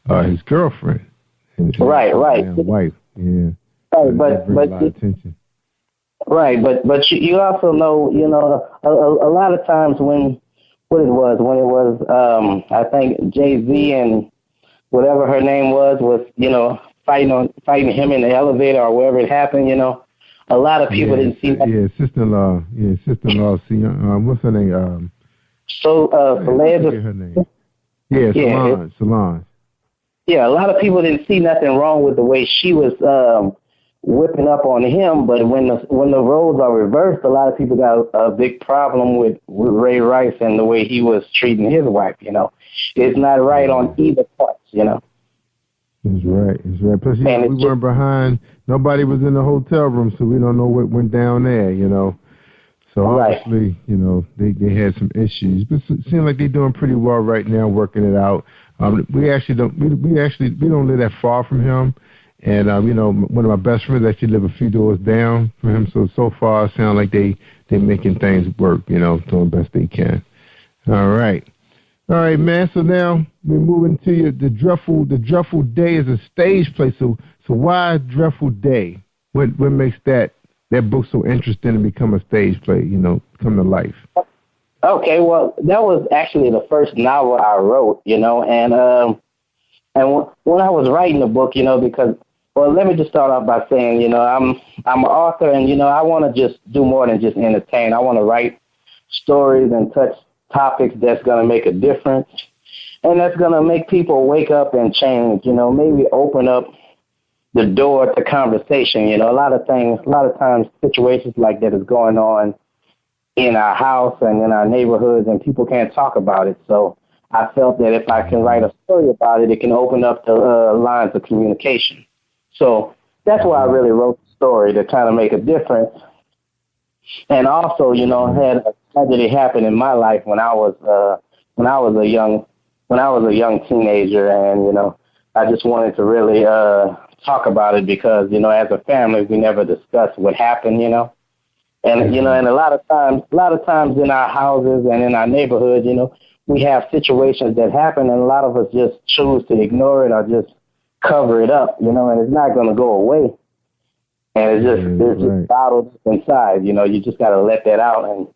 his girlfriend. And right. Wife. Yeah. Right, but attention. Right, but you also know, a lot of times when it was I think Jay-Z and whatever her name was fighting him in the elevator or wherever it happened, a lot of people didn't see that. Yeah, sister-in-law. See, what's her name? Solange. Her name. Yeah, Solange. Yeah, a lot of people didn't see nothing wrong with the way she was whipping up on him, but when the roles are reversed, a lot of people got a big problem with Ray Rice and the way he was treating his wife. It's not right on either part. It's right. Plus, we weren't behind. Nobody was in the hotel room, so we don't know what went down there. So obviously, they had some issues, but it seems like they're doing pretty well right now, working it out. We don't live that far from him. And, one of my best friends actually live a few doors down from him. So far, it sounds like they're making things work, doing the best they can. All right, man. So now we're moving to the Dreadful Day is a stage play. So why Dreadful Day? What makes that book so interesting and become a stage play, come to life? Okay, well, that was actually the first novel I wrote, and when I was writing the book, because, well, let me just start off by saying, I'm an author, and, I want to just do more than just entertain. I want to write stories and touch topics that's going to make a difference, and that's going to make people wake up and change, maybe open up the door to conversation. A lot of times situations like that is going on in our house and in our neighborhoods, and people can't talk about it. So I felt that if I can write a story about it, it can open up the lines of communication. So that's why I really wrote the story, to kind of make a difference. And also, had a tragedy happen in my life when I was a young teenager, and I just wanted to really talk about it because as a family we never discussed what happened, and and a lot of times in our houses and in our neighborhood, we have situations that happen, and a lot of us just choose to ignore it or just cover it up, and it's not going to go away. And it's just bottled inside, you just got to let that out, and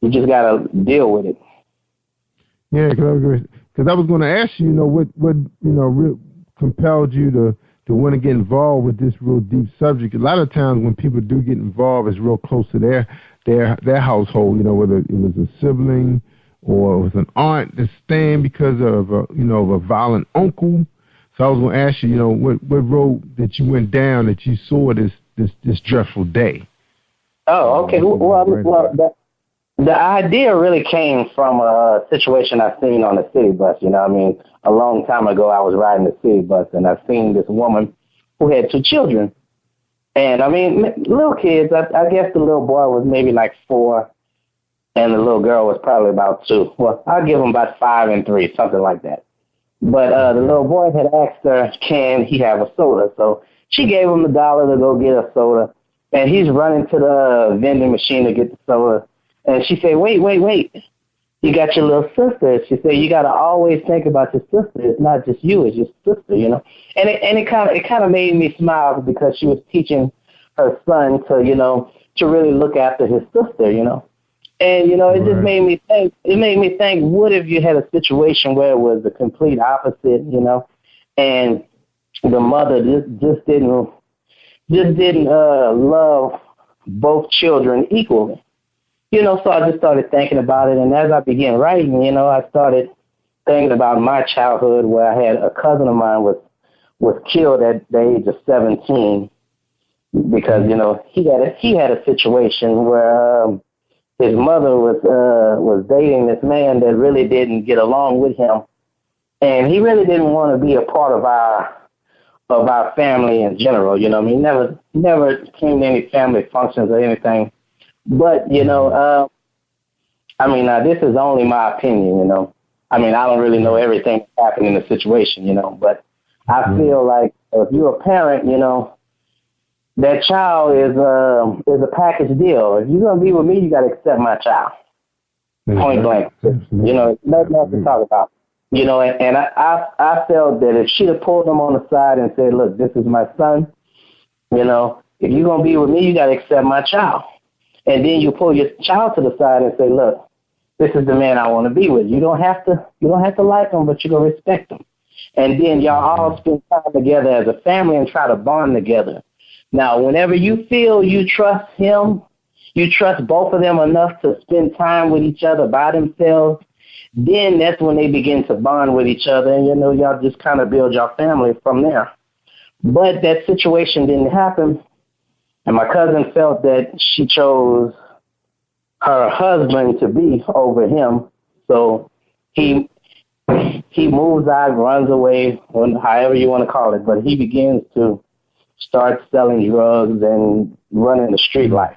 you just got to deal with it. Yeah, because I was going to ask you, what compelled you to want to get involved with this real deep subject. A lot of times when people do get involved, it's real close to their household, whether it was a sibling or it was an aunt that's staying because of a violent uncle. So I was going to ask you, what road that you went down that you saw this dreadful day? Oh, okay. Well, the idea really came from a situation I seen on the city bus. A long time ago, I was riding the city bus, and I seen this woman who had two children. And, little kids, I guess the little boy was maybe like 4, and the little girl was probably about 2. Well, I'll give them about 5 and 3, something like that. But the little boy had asked her, can he have a soda? So she gave him $1 to go get a soda, and he's running to the vending machine to get the soda. And she said, wait. You got your little sister. She said, you got to always think about your sister. It's not just you, it's your sister, And it kind of made me smile because she was teaching her son to really look after his sister, And, it just made me think. It made me think, what if you had a situation where it was the complete opposite, and the mother just didn't love both children equally. So I just started thinking about it, and as I began writing, I started thinking about my childhood where I had a cousin of mine was killed at the age of 17 because, he had a situation where his mother was dating this man that really didn't get along with him, And he really didn't want to be a part of our family in general. You know what I mean? Never came to any family functions or anything. But, you know, this is only my opinion, you know. I mean, I don't really know everything that's happening in the situation, you know, but I feel like if you're a parent, you know, that child is a package deal. If you're going to be with me, you got to accept my child. Point blank. You know, nothing else to talk about. You know, and I felt that if she'd have pulled him on the side and said, look, this is my son, you know, if you're going to be with me, you got to accept my child. And then you pull your child to the side and say, look, this is the man I want to be with. You don't have to like him, but you're going to respect him. And then y'all all spend time together as a family and try to bond together. Now, whenever you feel you trust him, you trust both of them enough to spend time with each other by themselves, then that's when they begin to bond with each other. And, you know, y'all just kind of build your family from there. But that situation didn't happen. And my cousin felt that she chose her husband to be over him. So he moves out, runs away, however you want to call it. But he begins to start selling drugs and running the street life.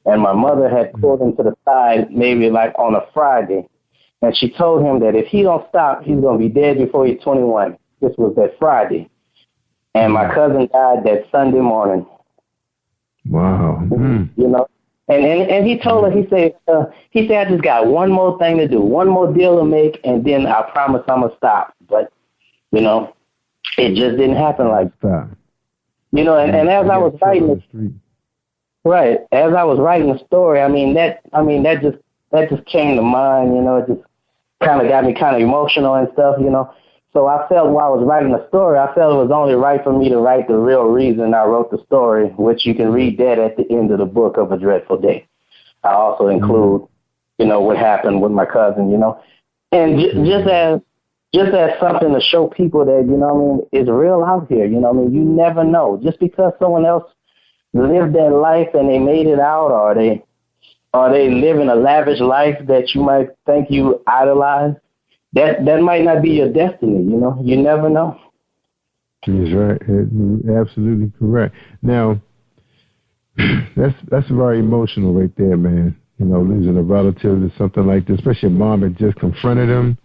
And my mother had pulled him to the side maybe like on a Friday. And she told him that if he don't stop, he's going to be dead before he's 21. This was that Friday. And my cousin died that Sunday morning. Wow. You know, and he told her, he said, I just got one more thing to do, one more deal to make, and then I promise I'm going to stop. But, you know, it just didn't happen like that. You know, and as I was writing the story, that just came to mind, you know, it just kind of got me kind of emotional and stuff, you know. So I felt while I was writing the story, I felt it was only right for me to write the real reason I wrote the story, which you can read that at the end of the book of A Dreadful Day. I also include, you know, what happened with my cousin, you know. And just as something to show people that, you know, it's real out here, you know, you never know. Just because someone else lived their life and they made it out, or they living a lavish life that you might think you idolize, that might not be your destiny, you know. You never know. He's right. You're absolutely correct. Now, that's very emotional right there, man. You know, losing a relative to something like this, especially a mom that just confronted him.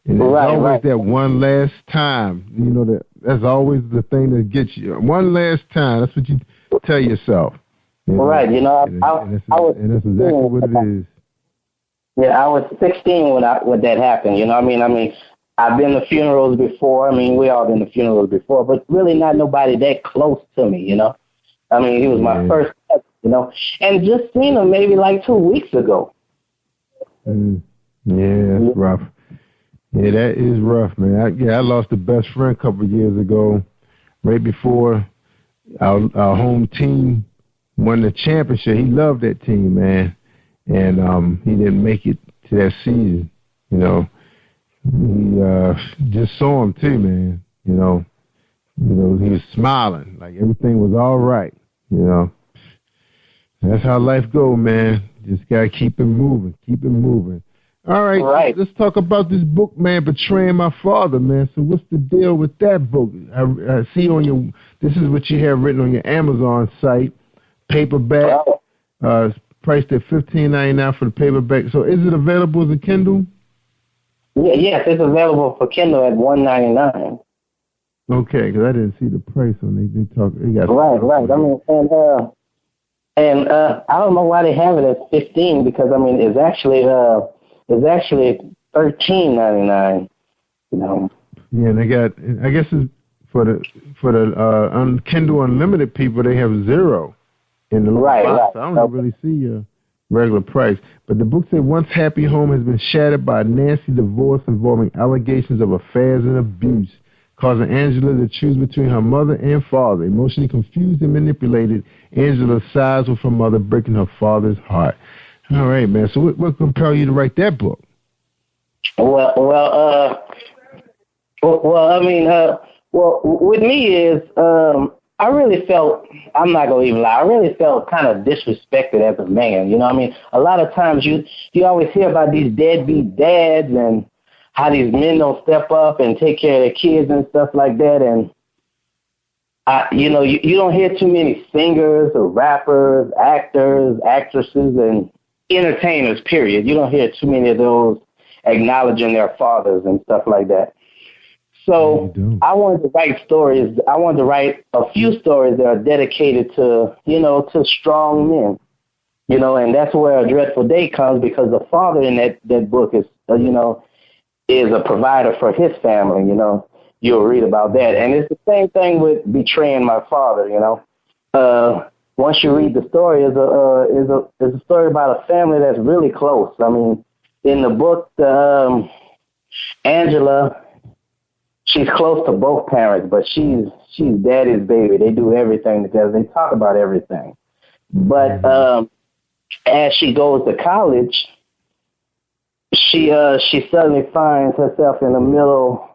And there's always that one last time. You know, that's always the thing that gets you. One last time. That's what you tell yourself. You know? Right. You know, and that's exactly what it is. Yeah, I was 16 when that happened. You know, I mean, I've been to funerals before. I mean, we all been to funerals before, but really not nobody that close to me. You know, I mean, he was my first cousin, you know, and just seen him maybe like 2 weeks ago. Yeah, that's rough. Yeah, that is rough, man. I lost a best friend a couple of years ago, right before our home team won the championship. He loved that team, man. And he didn't make it to that season, you know. He just saw him too, man. You know, he was smiling like everything was all right. You know, that's how life goes, man. Just gotta keep it moving, All right. Let's talk about this book, man, Betraying My Father, man. So what's the deal with that book? I see on this is what you have written on your Amazon site, paperback. Priced at $15.99 for the paperback. So is it available as a Kindle? Yeah, yes, it's available for Kindle at $1.99. Okay, because I didn't see the price when they talk. They got right. I mean, and I don't know why they have it at $15 because I mean it's actually $13.99. You know. Yeah, and they got. I guess it's for the Kindle Unlimited people. They have $0. In the box. I don't really see a regular price. But the book said once happy home has been shattered by a nasty divorce involving allegations of affairs and abuse, causing Angela to choose between her mother and father. Emotionally confused and manipulated, Angela sides with her mother, breaking her father's heart. All right, man. So what compelled you to write that book? Well, with me is I really felt, I'm not going to even lie, I really felt kind of disrespected as a man. You know what I mean? A lot of times you always hear about these deadbeat dads and how these men don't step up and take care of their kids and stuff like that. And you don't hear too many singers or rappers, actors, actresses, and entertainers, period. You don't hear too many of those acknowledging their fathers and stuff like that. So I wanted to write stories. I wanted to write a few stories that are dedicated to, to strong men, and that's where A Dreadful Day comes, because the father in that book is, is a provider for his family, You'll read about that. And it's the same thing with Betraying My Father, Once you read the story, is a story about a family that's really close. I mean, in the book, Angela, she's close to both parents, but she's daddy's baby. They do everything together. They talk about everything. But as she goes to college, she suddenly finds herself in the middle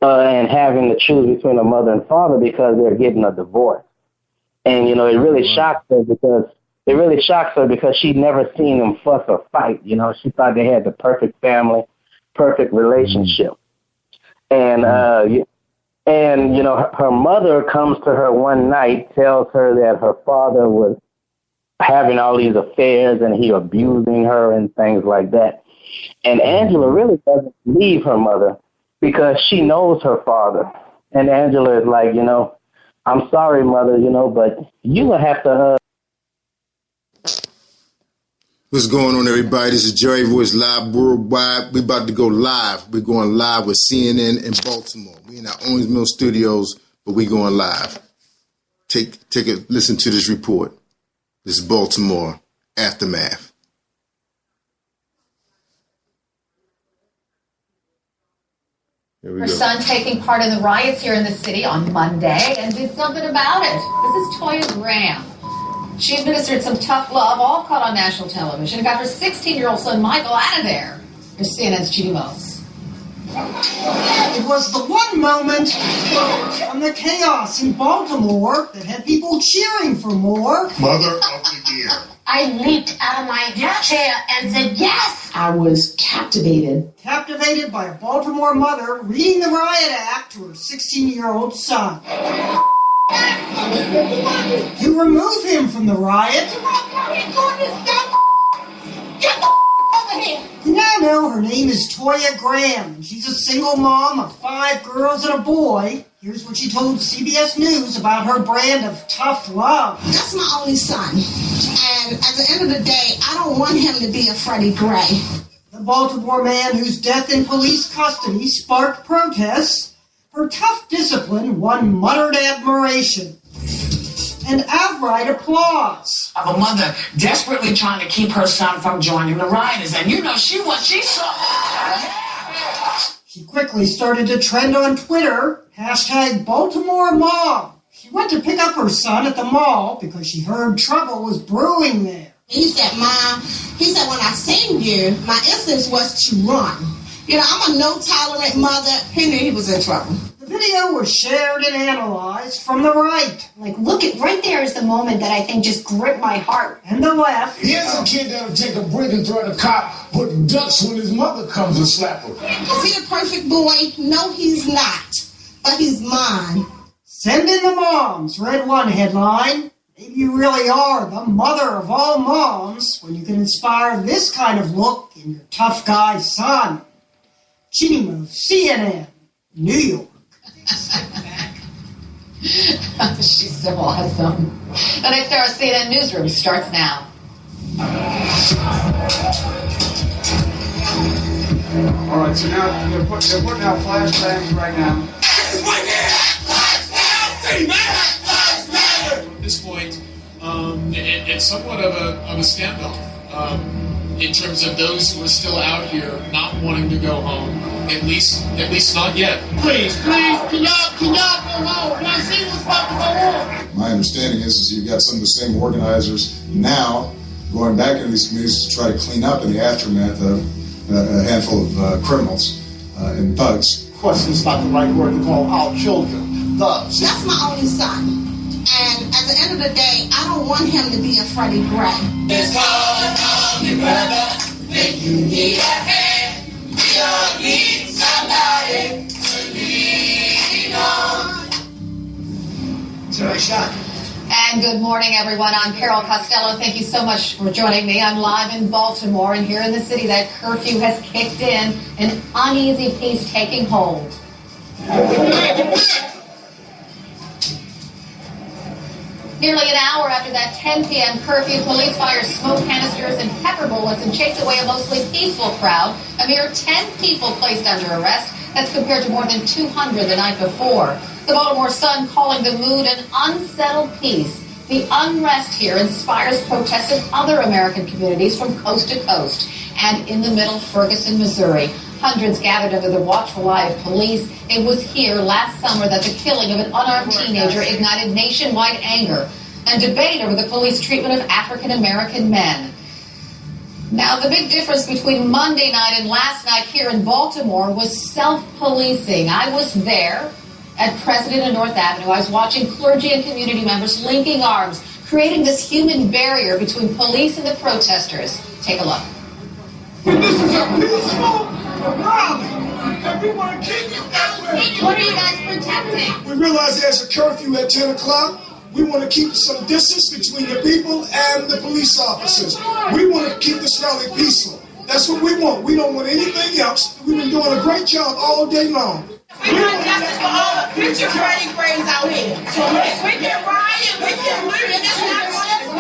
and having to choose between her mother and father because they're getting a divorce. And, it really shocks her because she'd never seen them fuss or fight. She thought they had the perfect family, perfect relationship. And, her mother comes to her one night, tells her that her father was having all these affairs and he abusing her and things like that. And Angela really doesn't believe her mother because she knows her father. And Angela is like, I'm sorry, mother, but you will have to... What's going on, everybody? This is Jerry Royce Live Worldwide. We're about to go live. We're going live with CNN in Baltimore. We're in our Owens Mill studios, but we're going live. Take a listen to this report. This is Baltimore Aftermath. Her son taking part in the riots here in the city on Monday and did something about it. This is Toya Graham. She administered some tough love, all caught on national television, and got her 16-year-old son Michael out of there. Here's CNN's Judy Mose. It was the one moment from the chaos in Baltimore that had people cheering for more. Mother of the Year. I leaped out of my chair and said, yes! I was captivated. Captivated by a Baltimore mother reading the Riot Act to her 16-year-old son. You remove him from the riot. You now know her name is Toya Graham, and she's a single mom of 5 girls and a boy. Here's what she told CBS News about her brand of tough love. That's my only son, and at the end of the day, I don't want him to be a Freddie Gray. The Baltimore man whose death in police custody sparked protests. Her tough discipline won muttered admiration and outright applause. Of a mother desperately trying to keep her son from joining the rioters, and she saw. She quickly started to trend on Twitter, #BaltimoreMom. She went to pick up her son at the mall because she heard trouble was brewing there. He said, Mom, when I seen you, my instinct was to run. I'm a no-tolerant mother. He knew he was in trouble. The video was shared and analyzed from the right. Look at right there is the moment that I think just gripped my heart. And the left. Here's a kid that'll take a break and threaten a cop, but ducks when his mother comes and slap him. Is he the perfect boy? No, he's not. But he's mine. Send in the moms, read one headline. Maybe you really are the mother of all moms when you can inspire this kind of look in your tough guy son. Judy Mose, CNN, New York. She's so awesome. The next hour of CNN Newsroom starts now. All right, so now they're putting out flashbangs right now. At this point, it's somewhat of a standoff in terms of those who are still out here not wanting to go home. At least not yet. Please, can y'all go home? Can I see what's about to go on? My understanding is you've got some of the same organizers now going back into these communities to try to clean up in the aftermath of a handful of criminals and thugs. Of course, it's not the right word to call our children thugs. That's my only son. And at the end of the day, I don't want him to be a Freddie Gray. It's called your brother, make you need a hand. We still need somebody to lean on. And good morning, everyone. I'm Carol Costello. Thank you so much for joining me. I'm live in Baltimore, and here in the city, that curfew has kicked in, an uneasy peace taking hold. Nearly an hour after that 10 p.m. curfew, police fire smoke canisters and pepper bullets and chase away a mostly peaceful crowd. A mere 10 people placed under arrest. That's compared to more than 200 the night before. The Baltimore Sun calling the mood an unsettled peace. The unrest here inspires protests in other American communities from coast to coast. And in the middle, Ferguson, Missouri. Hundreds gathered under the watchful eye of police. It was here last summer that the killing of an unarmed teenager ignited nationwide anger and debate over the police treatment of African-American men. Now, the big difference between Monday night and last night here in Baltimore was self-policing. I was there at President and North Avenue. I was watching clergy and community members linking arms, creating this human barrier between police and the protesters. Take a look. This is a peaceful rally, and we want to keep it that way. What are you guys protecting? We realize there's a curfew at 10 o'clock. We want to keep some distance between the people and the police officers. We want to keep this rally peaceful. That's what we want. We don't want anything else. We've been doing a great job all day long. We want justice for all the future Freddie Grays out here. So we can riot, we can loot, and it's not going to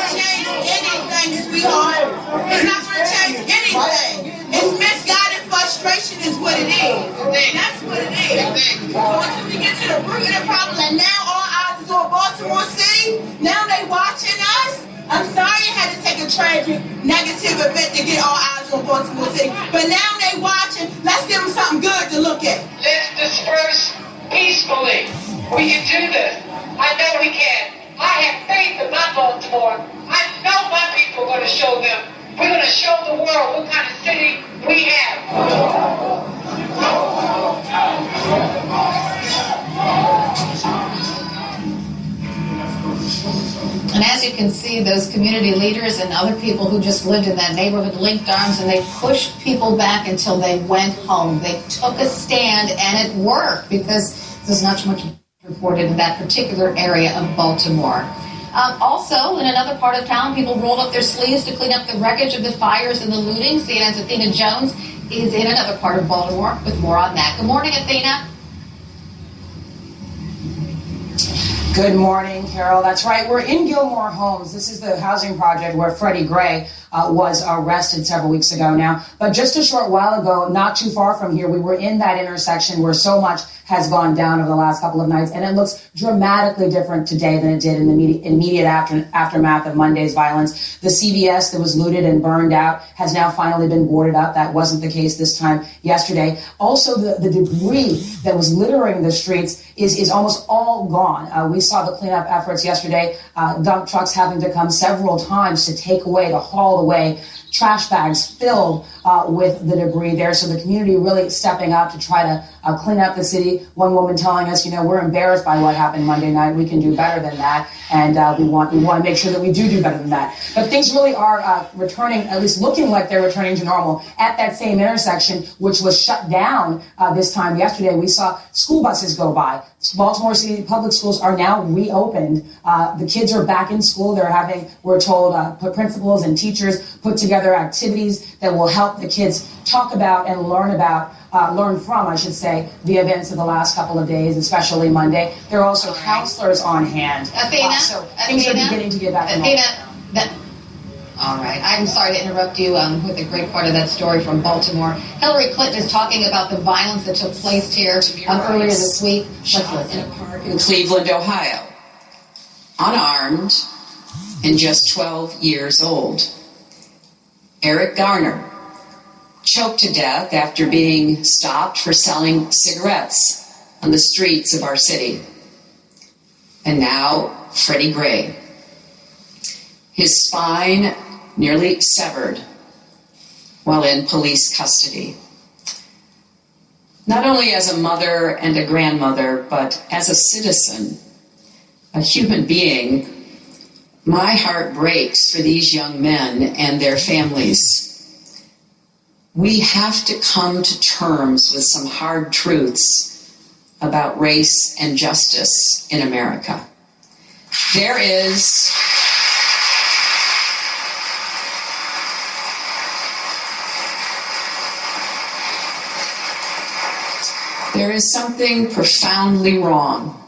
change anything, sweetheart. It's not going to change anything. It's misguided frustration is what it is. That's what it is. Until we get to the root of the problem, and now all eyes is on Baltimore City, now they watching us. I'm sorry it had to take a tragic, negative event to get all eyes on Baltimore City, but now they watching. Let's give them something good to look at. Let's disperse peacefully. We can do this. I know we can. I have faith in my Baltimore. I know my people are going to show them. We're going to show the world what kind of city we have. And as you can see, those community leaders and other people who just lived in that neighborhood linked arms, and they pushed people back until they went home. They took a stand, and it worked because there's not much reported in that particular area of Baltimore. Also, in another part of town, people rolled up their sleeves to clean up the wreckage of the fires and the looting. CNN's Athena Jones is in another part of Baltimore with more on that. Good morning, Athena. Good morning, Carol. That's right. We're in Gilmore Homes. This is the housing project where Freddie Gray was arrested several weeks ago now. But just a short while ago, not too far from here, we were in that intersection where so much has gone down over the last couple of nights, and it looks dramatically different today than it did in the immediate aftermath of Monday's violence. The CVS that was looted and burned out has now finally been boarded up. That wasn't the case this time yesterday. Also, the debris that was littering the streets is almost all gone. We saw the cleanup efforts yesterday, dump trucks having to come several times to take away, to haul away trash bags filled with the debris there. So the community really stepping up to try to clean up the city. One woman telling us, we're embarrassed by what happened Monday night. We can do better than that. And we want to make sure that we do better than that. But things really are returning, at least looking like they're returning to normal at that same intersection, which was shut down this time yesterday. We saw school buses go by. Baltimore City public schools are now reopened. The kids are back in school. They're having, we're told, principals and teachers put together activities that will help the kids talk about and learn from, I should say, the events of the last couple of days, especially Monday. There are also counselors on hand. Athena, so things are beginning to get back to normal. All right. I'm sorry to interrupt you with a great part of that story from Baltimore. Hillary Clinton is talking about the violence that took place here earlier this week. Let's listen. In Cleveland, Ohio, unarmed and just 12 years old. Eric Garner choked to death after being stopped for selling cigarettes on the streets of our city. And now, Freddie Gray. His spine nearly severed while in police custody. Not only as a mother and a grandmother, but as a citizen, a human being, my heart breaks for these young men and their families. we have to come to terms with some hard truths about race and justice in America. There is something profoundly wrong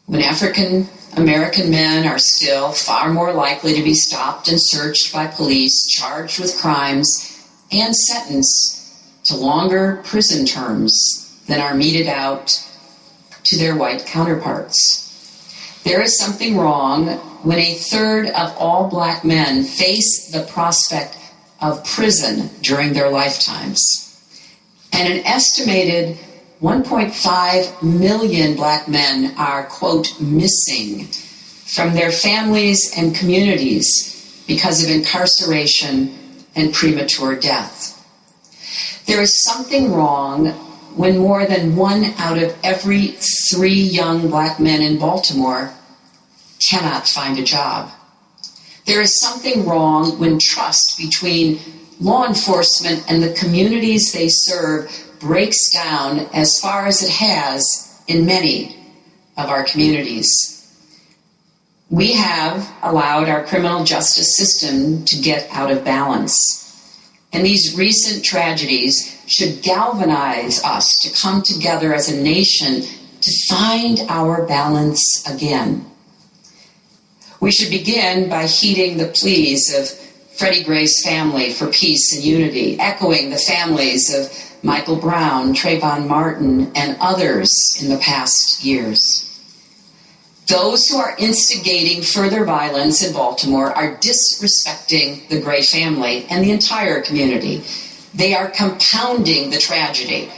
when African American men are still far more likely to be stopped and searched by police, charged with crimes, and sentenced to longer prison terms than are meted out to their white counterparts. There is something wrong when a third of all black men face the prospect of prison during their lifetimes. And an estimated 1.5 million black men are, quote, missing from their families and communities because of incarceration and premature death. There is something wrong when more than 1 out of every 3 young black men in Baltimore cannot find a job. There is something wrong when trust between law enforcement and the communities they serve breaks down as far as it has in many of our communities. We have allowed our criminal justice system to get out of balance. And these recent tragedies should galvanize us to come together as a nation to find our balance again. We should begin by heeding the pleas of Freddie Gray's family for peace and unity, echoing the families of Michael Brown, Trayvon Martin, and others in the past years. Those who are instigating further violence in Baltimore are disrespecting the Gray family and the entire community. They are compounding the tragedy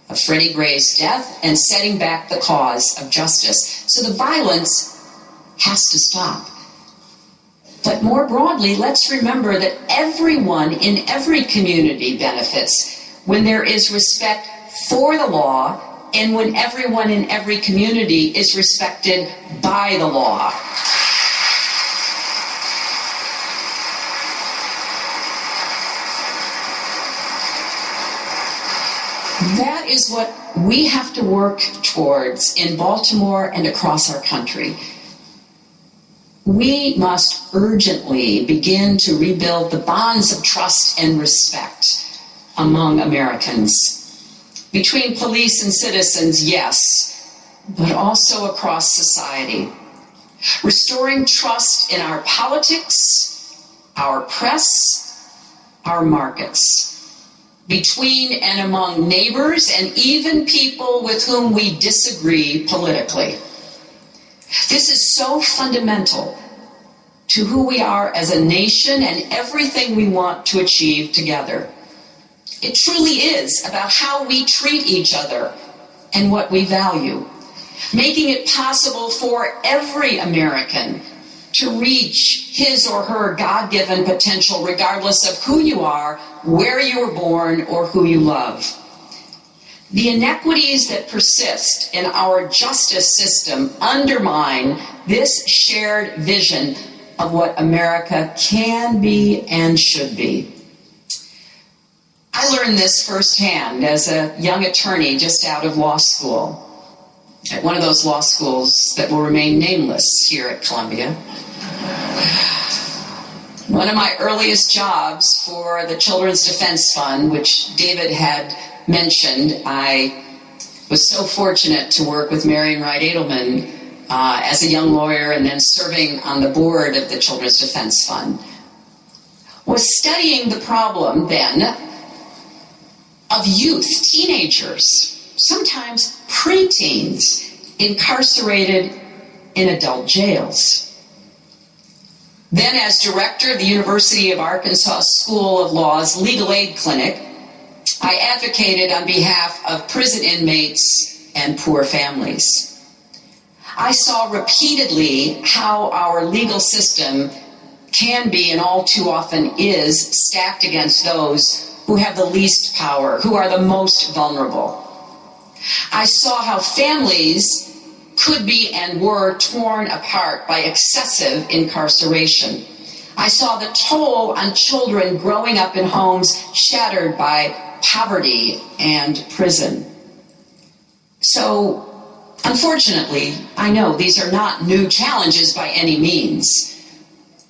of Freddie Gray's death and setting back the cause of justice. So the violence has to stop. But more broadly, let's remember that everyone in every community benefits when there is respect for the law and when everyone in every community is respected by the law. That is what we have to work towards in Baltimore and across our country. We must urgently begin to rebuild the bonds of trust and respect among Americans. Between police and citizens, yes, but also across society. Restoring trust in our politics, our press, our markets. Between and among neighbors and even people with whom we disagree politically. This is so fundamental to who we are as a nation and everything we want to achieve together. It truly is about how we treat each other and what we value, making it possible for every American to reach his or her God-given potential regardless of who you are, where you were born, or who you love. The inequities that persist in our justice system undermine this shared vision of what America can be and should be. I learned this firsthand as a young attorney just out of law school, at one of those law schools that will remain nameless here at Columbia. One of my earliest jobs for the Children's Defense Fund, which David had mentioned, I was so fortunate to work with Marian Wright Edelman as a young lawyer and then serving on the board of the Children's Defense Fund, was studying the problem then of youth, teenagers, sometimes preteens, incarcerated in adult jails. Then as director of the University of Arkansas School of Law's Legal Aid Clinic, I advocated on behalf of prison inmates and poor families. I saw repeatedly how our legal system can be, and all too often is, stacked against those who have the least power, who are the most vulnerable. I saw how families could be and were torn apart by excessive incarceration. I saw the toll on children growing up in homes shattered by poverty and prison. So, unfortunately, I know these are not new challenges by any means.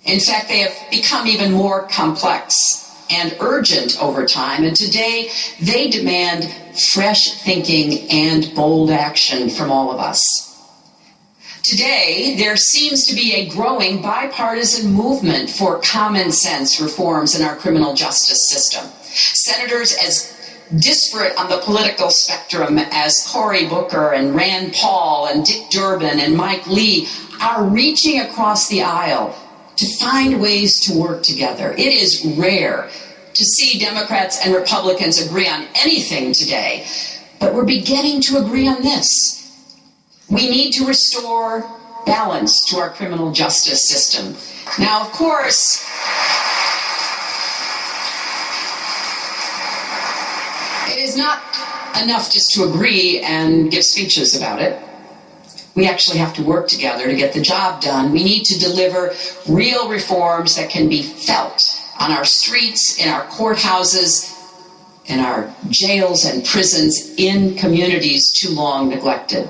In fact, they have become even more complex and urgent over time, and today they demand fresh thinking and bold action from all of us. Today, there seems to be a growing bipartisan movement for common sense reforms in our criminal justice system. Senators as disparate on the political spectrum as Cory Booker and Rand Paul and Dick Durbin and Mike Lee are reaching across the aisle to find ways to work together. It is rare to see Democrats and Republicans agree on anything today, but we're beginning to agree on this. We need to restore balance to our criminal justice system. Now, of course, it is not enough just to agree and give speeches about it. We actually have to work together to get the job done. We need to deliver real reforms that can be felt on our streets, in our courthouses, in our jails and prisons, in communities too long neglected.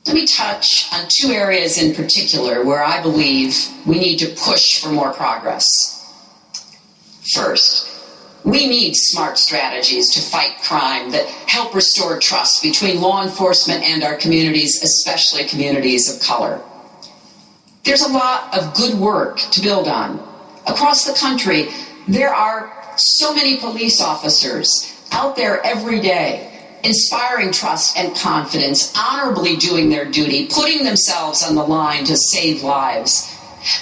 Let me touch on two areas in particular where I believe we need to push for more progress. First, we need smart strategies to fight crime that help restore trust between law enforcement and our communities, especially communities of color. There's a lot of good work to build on. Across the country, there are so many police officers out there every day, inspiring trust and confidence, honorably doing their duty, putting themselves on the line to save lives.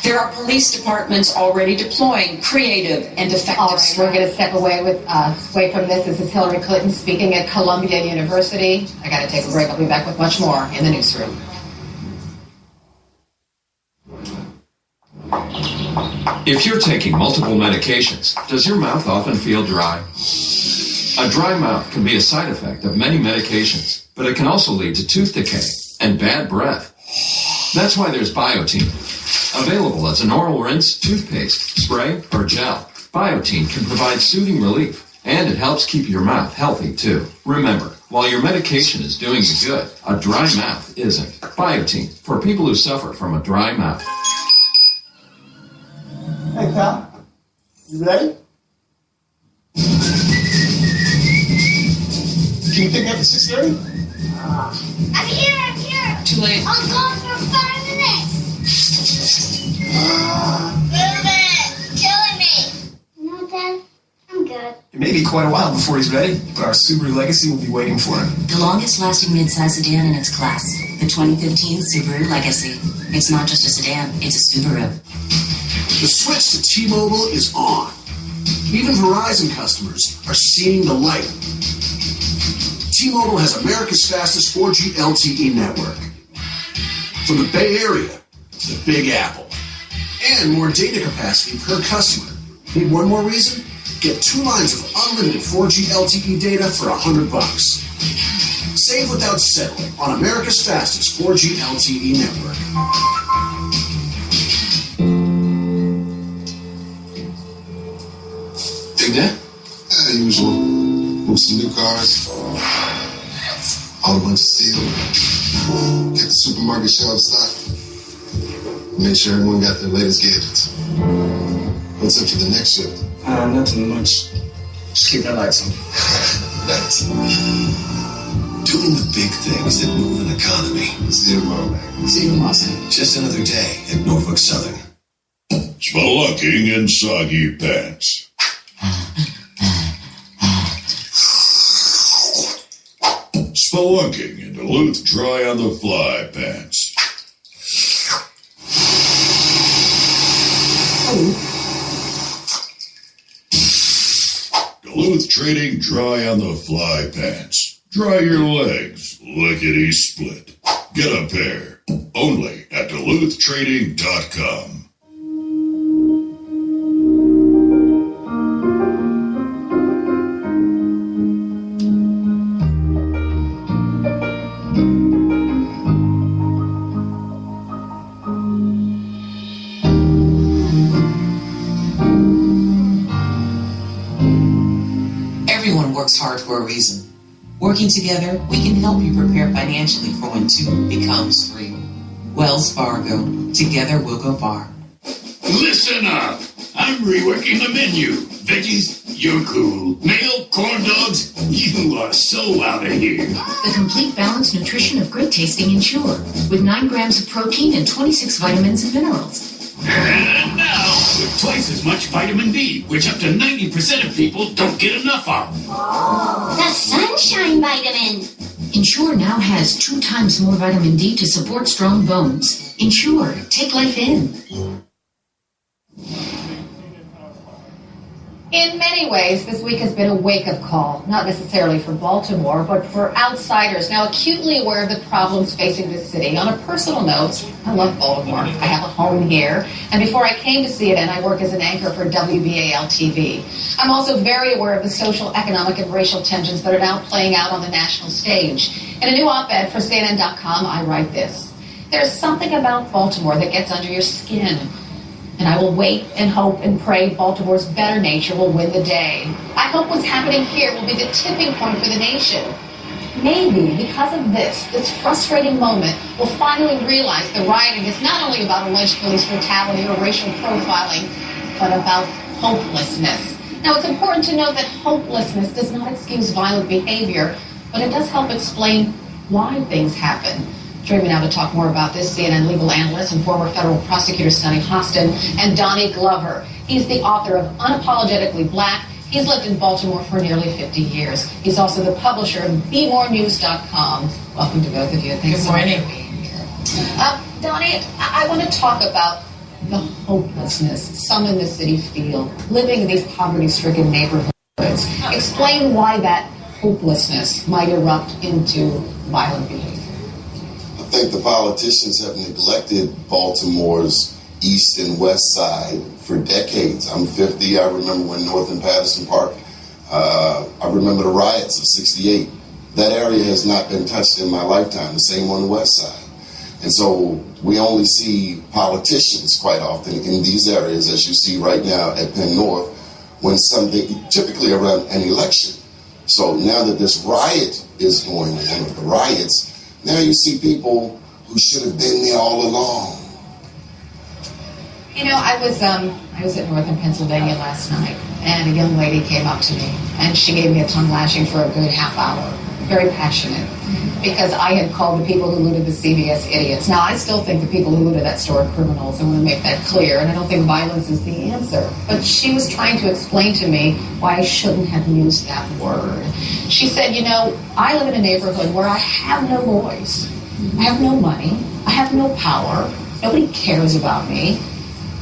There are police departments already deploying creative and effective All right, we're going to step away from this. This is Hillary Clinton speaking at Columbia University. I got to take a break. I'll be back with much more in the newsroom. If you're taking multiple medications, does your mouth often feel dry? A dry mouth can be a side effect of many medications, but it can also lead to tooth decay and bad breath. That's why there's Biotine. Available as an oral rinse, toothpaste, spray, or gel, Biotine can provide soothing relief, and it helps keep your mouth healthy too. Remember, while your medication is doing you good, a dry mouth isn't. Biotine, for people who suffer from a dry mouth. Hey, pal. You ready? Can you pick me up at 6:30? I'm here. Too late. I'll go for 5 minutes. Move it. Killing me. You know what, Dad? I'm good. It may be quite a while before he's ready, but our Subaru Legacy will be waiting for him. The longest-lasting midsize sedan in its class. The 2015 Subaru Legacy. It's not just a sedan, it's a Subaru. The switch to T-Mobile is on. Even Verizon customers are seeing the light. T-Mobile has America's fastest 4G LTE network. From the Bay Area to the Big Apple. And more data capacity per customer. Need one more reason? Get 2 lines of unlimited 4G LTE data for $100. Save without settling on America's fastest 4G LTE network. Take that? Usual. Move some new cars. All a bunch of steel. Get the supermarket shelves stocked. Make sure everyone got their latest gadgets. What's up for the next shift? Nothing much. Just keep the lights on. Nice. Doing the big things that move an economy. See you tomorrow, man. See you tomorrow. Just another day at Norfolk Southern. Spelunking in soggy pants. Spelunking in Duluth Dry on the Fly pants. Duluth Trading Dry on the Fly pants. Dry your legs, lickety split. Get a pair. Only at DuluthTrading.com. for a reason. Working together, we can help you prepare financially for when 2 becomes 3. Wells Fargo. Together we'll go far. Listen up. I'm reworking the menu. Veggies, you're cool. Male corn dogs, you are so out of here. The complete balanced nutrition of great tasting Ensure, with 9 grams of protein and 26 vitamins and minerals. And now, with twice as much vitamin D, which up to 90% of people don't get enough of. The sunshine vitamin. Ensure now has 2 times more vitamin D to support strong bones. Ensure, take life in. In many ways, this week has been a wake-up call, not necessarily for Baltimore, but for outsiders now acutely aware of the problems facing this city. On a personal note, I love Baltimore. I have a home here, and before I came to CNN, I worked as an anchor for WBAL-TV. I'm also very aware of the social, economic, and racial tensions that are now playing out on the national stage. In a new op-ed for CNN.com, I write this: there's something about Baltimore that gets under your skin. And I will wait and hope and pray Baltimore's better nature will win the day. I hope what's happening here will be the tipping point for the nation. Maybe because of this frustrating moment, we'll finally realize the rioting is not only about alleged police brutality or racial profiling, but about hopelessness. Now, it's important to note that hopelessness does not excuse violent behavior, but it does help explain why things happen. Joining me now to talk more about this, CNN legal analyst and former federal prosecutor Sonny Hostin and Donnie Glover. He's the author of Unapologetically Black. He's lived in Baltimore for nearly 50 years. He's also the publisher of BeMoreNews.com. Welcome to both of you. Thanks so much for being here. Donnie, I want to talk about the hopelessness some in the city feel living in these poverty-stricken neighborhoods. Explain why that hopelessness might erupt into violent behavior. I think the politicians have neglected Baltimore's east and west side for decades. I'm 50. I remember when North and Patterson Park, I remember the riots of 68. That area has not been touched in my lifetime, the same on the west side. And so we only see politicians quite often in these areas, as you see right now at Penn North, when something, typically around an election. So now that this riot is going on, or the riots, now you see people who should have been there all along. You know, I was at Northern Pennsylvania last night, and a young lady came up to me, and she gave me a tongue lashing for a good half hour. Very passionate, because I had called the people who looted the CVS idiots. Now, I still think the people who looted that store are criminals. I want to make that clear, and I don't think violence is the answer. But she was trying to explain to me why I shouldn't have used that word. She said, you know, I live in a neighborhood where I have no voice. I have no money. I have no power. Nobody cares about me.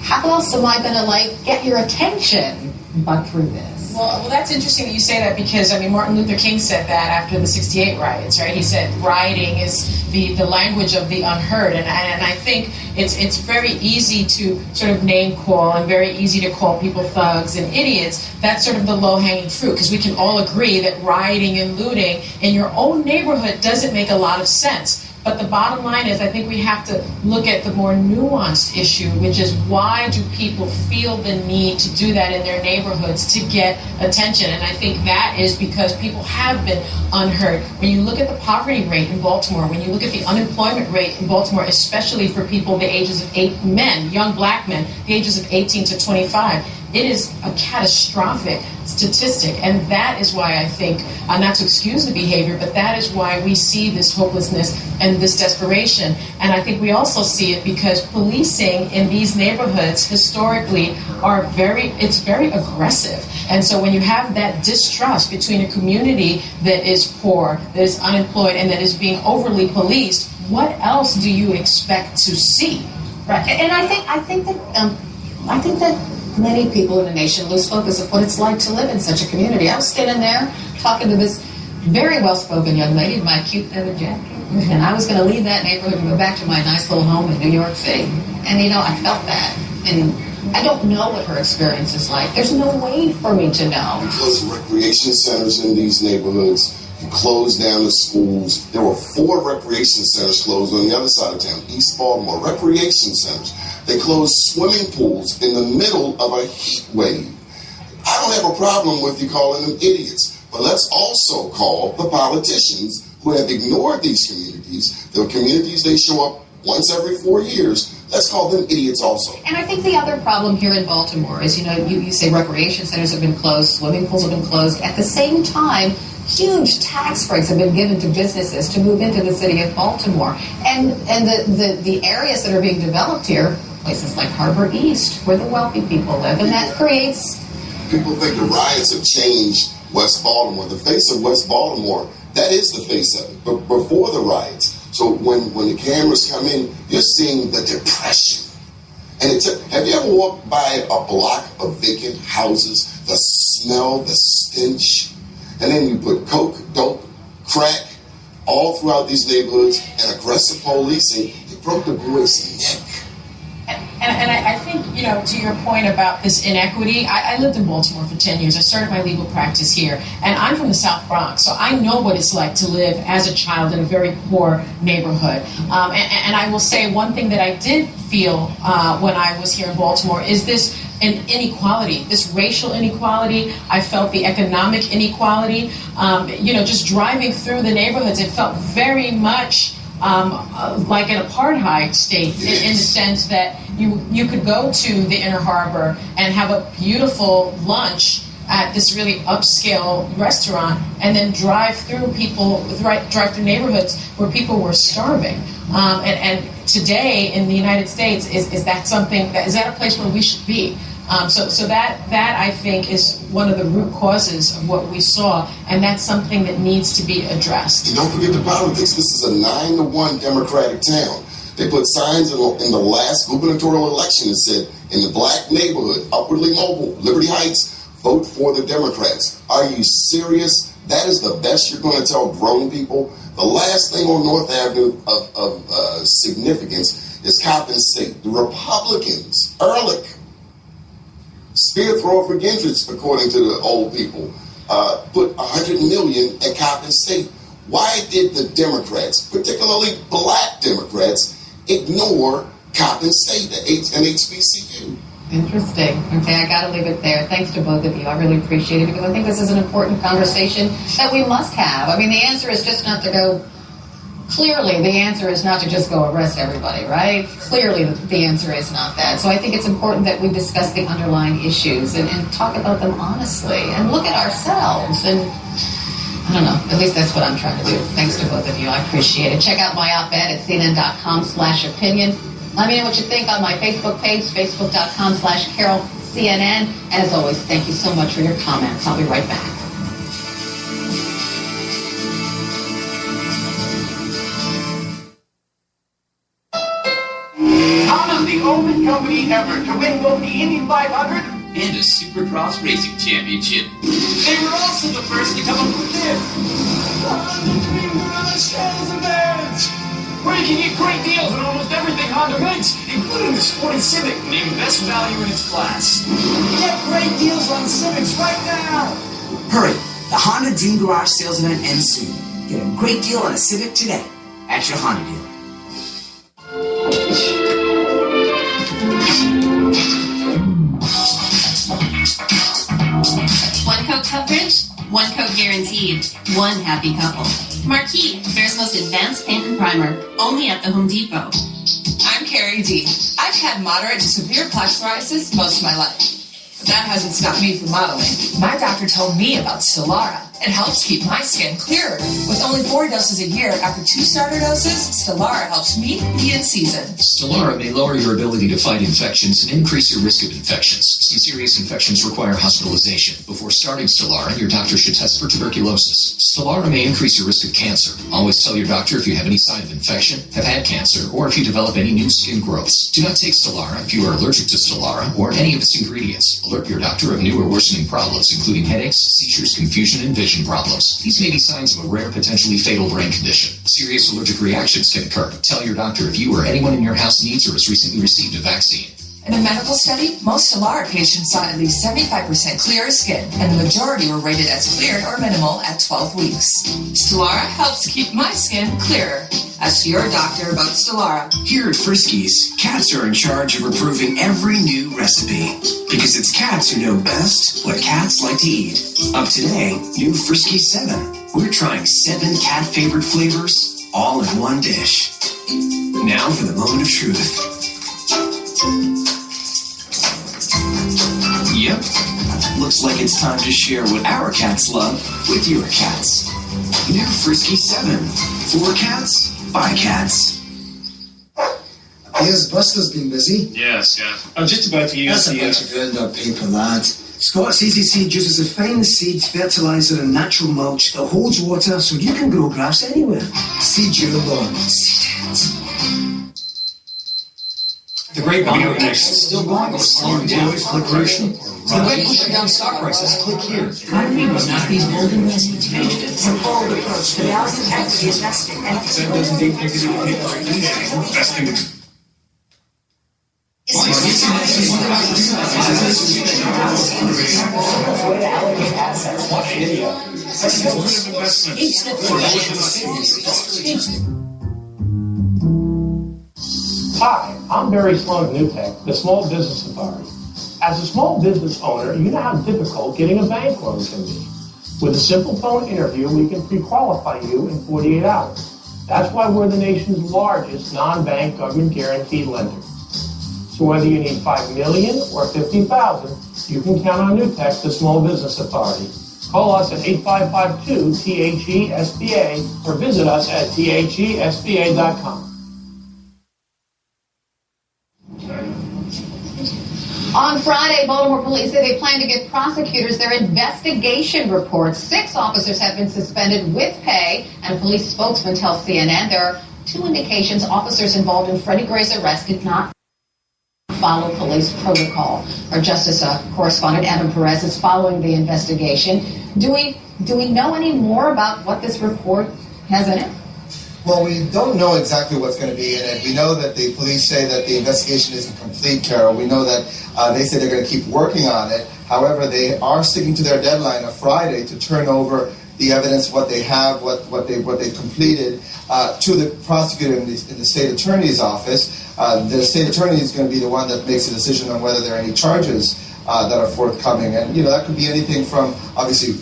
How else am I going to, get your attention but through this? Well, that's interesting that you say that, because, Martin Luther King said that after the 68 riots, right? He said rioting is the language of the unheard. And I think it's very easy to sort of name call and very easy to call people thugs and idiots. That's sort of the low-hanging fruit, because we can all agree that rioting and looting in your own neighborhood doesn't make a lot of sense. But the bottom line is, I think we have to look at the more nuanced issue, which is why do people feel the need to do that in their neighborhoods to get attention? And I think that is because people have been unheard. When you look at the poverty rate in Baltimore, when you look at the unemployment rate in Baltimore, especially for people the ages of young black men, the ages of 18 to 25, it is a catastrophic statistic, and that is why I think, not to excuse the behavior, but that is why we see this hopelessness and this desperation. And I think we also see it because policing in these neighborhoods historically it's very aggressive. And so when you have that distrust between a community that is poor, that is unemployed, and that is being overly policed, what else do you expect to see? Right. And I think that many people in the nation lose focus of what it's like to live in such a community. I was standing there talking to this very well-spoken young lady in my cute leather jacket, and I was going to leave that neighborhood and go back to my nice little home in New York City. And, I felt that. And I don't know what her experience is like. There's no way for me to know. You close recreation centers in these neighborhoods. You close down the schools. There were 4 recreation centers closed on the other side of town, East Baltimore. Recreation centers. They closed swimming pools in the middle of a heat wave. I don't have a problem with you calling them idiots, But let's also call the politicians who have ignored these communities, the communities they show up once every 4 years. Let's call them idiots also. And I think the other problem here in Baltimore is, you say recreation centers have been closed, swimming pools have been closed. At the same time, huge tax breaks have been given to businesses to move into the city of Baltimore. And the areas that are being developed here, places like Harbor East, where the wealthy people live, and that creates... People think the riots have changed West Baltimore. The face of West Baltimore, that is the face of it, but before the riots. So when the cameras come in, you're seeing the depression. And have you ever walked by a block of vacant houses, the smell, the stench, and then you put coke, dope, crack, all throughout these neighborhoods, and aggressive policing, it broke the boy's neck. And I think, to your point about this inequity, I lived in Baltimore for 10 years. I started my legal practice here. And I'm from the South Bronx, so I know what it's like to live as a child in a very poor neighborhood. And I will say one thing that I did feel when I was here in Baltimore is this inequality, this racial inequality. I felt the economic inequality. Just driving through the neighborhoods, it felt very much like an apartheid state, in the sense that you could go to the Inner Harbor and have a beautiful lunch at this really upscale restaurant, and then drive through neighborhoods where people were starving. And today in the United States, is that a place where we should be? So that I think is one of the root causes of what we saw, and that's something that needs to be addressed. And don't forget the politics. This is a 9-1 Democratic town. They put signs in the last gubernatorial election that said, in the black neighborhood, upwardly mobile, Liberty Heights, vote for the Democrats. Are you serious? That is the best you're going to tell grown people? The last thing on North Avenue of significance is Coppin State. The Republicans, Ehrlich, spear thrower for Gendrich, according to the old people, put $100 million at Coppin State. Why did the Democrats, particularly black Democrats, ignore Coppin State and HBCU? Interesting. Okay, I got to leave it there. Thanks to both of you. I really appreciate it, because I think this is an important conversation that we must have. I mean, the answer is just not to go... Clearly, the answer is not to just go arrest everybody, right? Clearly, the answer is not that. So I think it's important that we discuss the underlying issues and talk about them honestly and look at ourselves. And I don't know, at least that's what I'm trying to do. Thanks to both of you. I appreciate it. Check out my op-ed at CNN.com/opinion. Let me know what you think on my Facebook page, Facebook.com/CarolCNN. As always, thank you so much for your comments. I'll be right back. The only company ever to win both the Indy 500 and a Supercross Racing Championship. They were also the first to come up with this. Where you can get great deals on almost everything Honda makes, including the sporty Civic, named best value in its class. Get great deals on Civics right now. Hurry, the Honda Dream Garage sales event ends soon. Get a great deal on a Civic today at your Honda dealer. One coat coverage, one coat guaranteed, one happy couple. Marquis, Bear's most advanced paint and primer, only at the Home Depot. I'm Carrie D. I've had moderate to severe plaque psoriasis most of my life, but that hasn't stopped me from modeling. My doctor told me about Stellara. It helps keep my skin clearer. With only 4 doses a year after 2 starter doses, Stellara helps me be in season. Stellara may lower your ability to fight infections and increase your risk of infections. Some serious infections require hospitalization. Before starting Stellara, your doctor should test for tuberculosis. Stellara may increase your risk of cancer. Always tell your doctor if you have any sign of infection, have had cancer, or if you develop any new skin growths. Do not take Stellara if you are allergic to Stellara or any of its ingredients. Alert your doctor of new or worsening problems, including headaches, seizures, confusion, and vision problems. These may be signs of a rare, potentially fatal brain condition. Serious allergic reactions can occur. Tell your doctor if you or anyone in your house needs or has recently received a vaccine. In a medical study, most Stelara patients saw at least 75% clearer skin, and the majority were rated as cleared or minimal at 12 weeks. Stelara helps keep my skin clearer. Ask your doctor about Stelara. Here at Friskies, cats are in charge of approving every new recipe. Because it's cats who know best what cats like to eat. Up today, new Friskies 7. We're trying 7 cat favorite flavors, all in one dish. Now for the moment of truth. Yep. Looks like it's time to share what our cats love with your cats. New Frisky 7. For cats, by cats. Here's Buster's been busy. Yeah, Scott. I'm just about to use That's a bunch of ground-up paper, lad. Scott's Easy Seed uses a fine seed fertilizer and natural mulch that holds water so you can grow grass anywhere. Seed your lawn. Seed it. The great video connection is still going or slowing down. Liberation. So the way pushing down stock prices, click here. Economy was not these bold investments pages. An bold approach to value equity investing and That doesn't take investing. Hi, I'm Barry Sloan of NewTek, the Small Business Authority. As a small business owner, you know how difficult getting a bank loan can be. With a simple phone interview, we can pre-qualify you in 48 hours. That's why we're the nation's largest non-bank government-guaranteed lender. So whether you need $5 million or $50,000, you can count on NewTek, the Small Business Authority. Call us at 8552-THE-SBA or visit us at thesba.com. On Friday, Baltimore police say they plan to give prosecutors their investigation reports. 6 officers have been suspended with pay, and a police spokesman tells CNN there are 2 indications officers involved in Freddie Gray's arrest did not follow police protocol. Our Justice correspondent Evan Perez is following the investigation. Do we know any more about what this report has in it? Well, we don't know exactly what's going to be in it. We know that the police say that the investigation isn't complete, Carol. We know that they say they're going to keep working on it. However, they are sticking to their deadline of Friday to turn over the evidence, what they have, what they've completed, to the prosecutor in the state attorney's office. The state attorney is going to be the one that makes a decision on whether there are any charges that are forthcoming, and that could be anything from obviously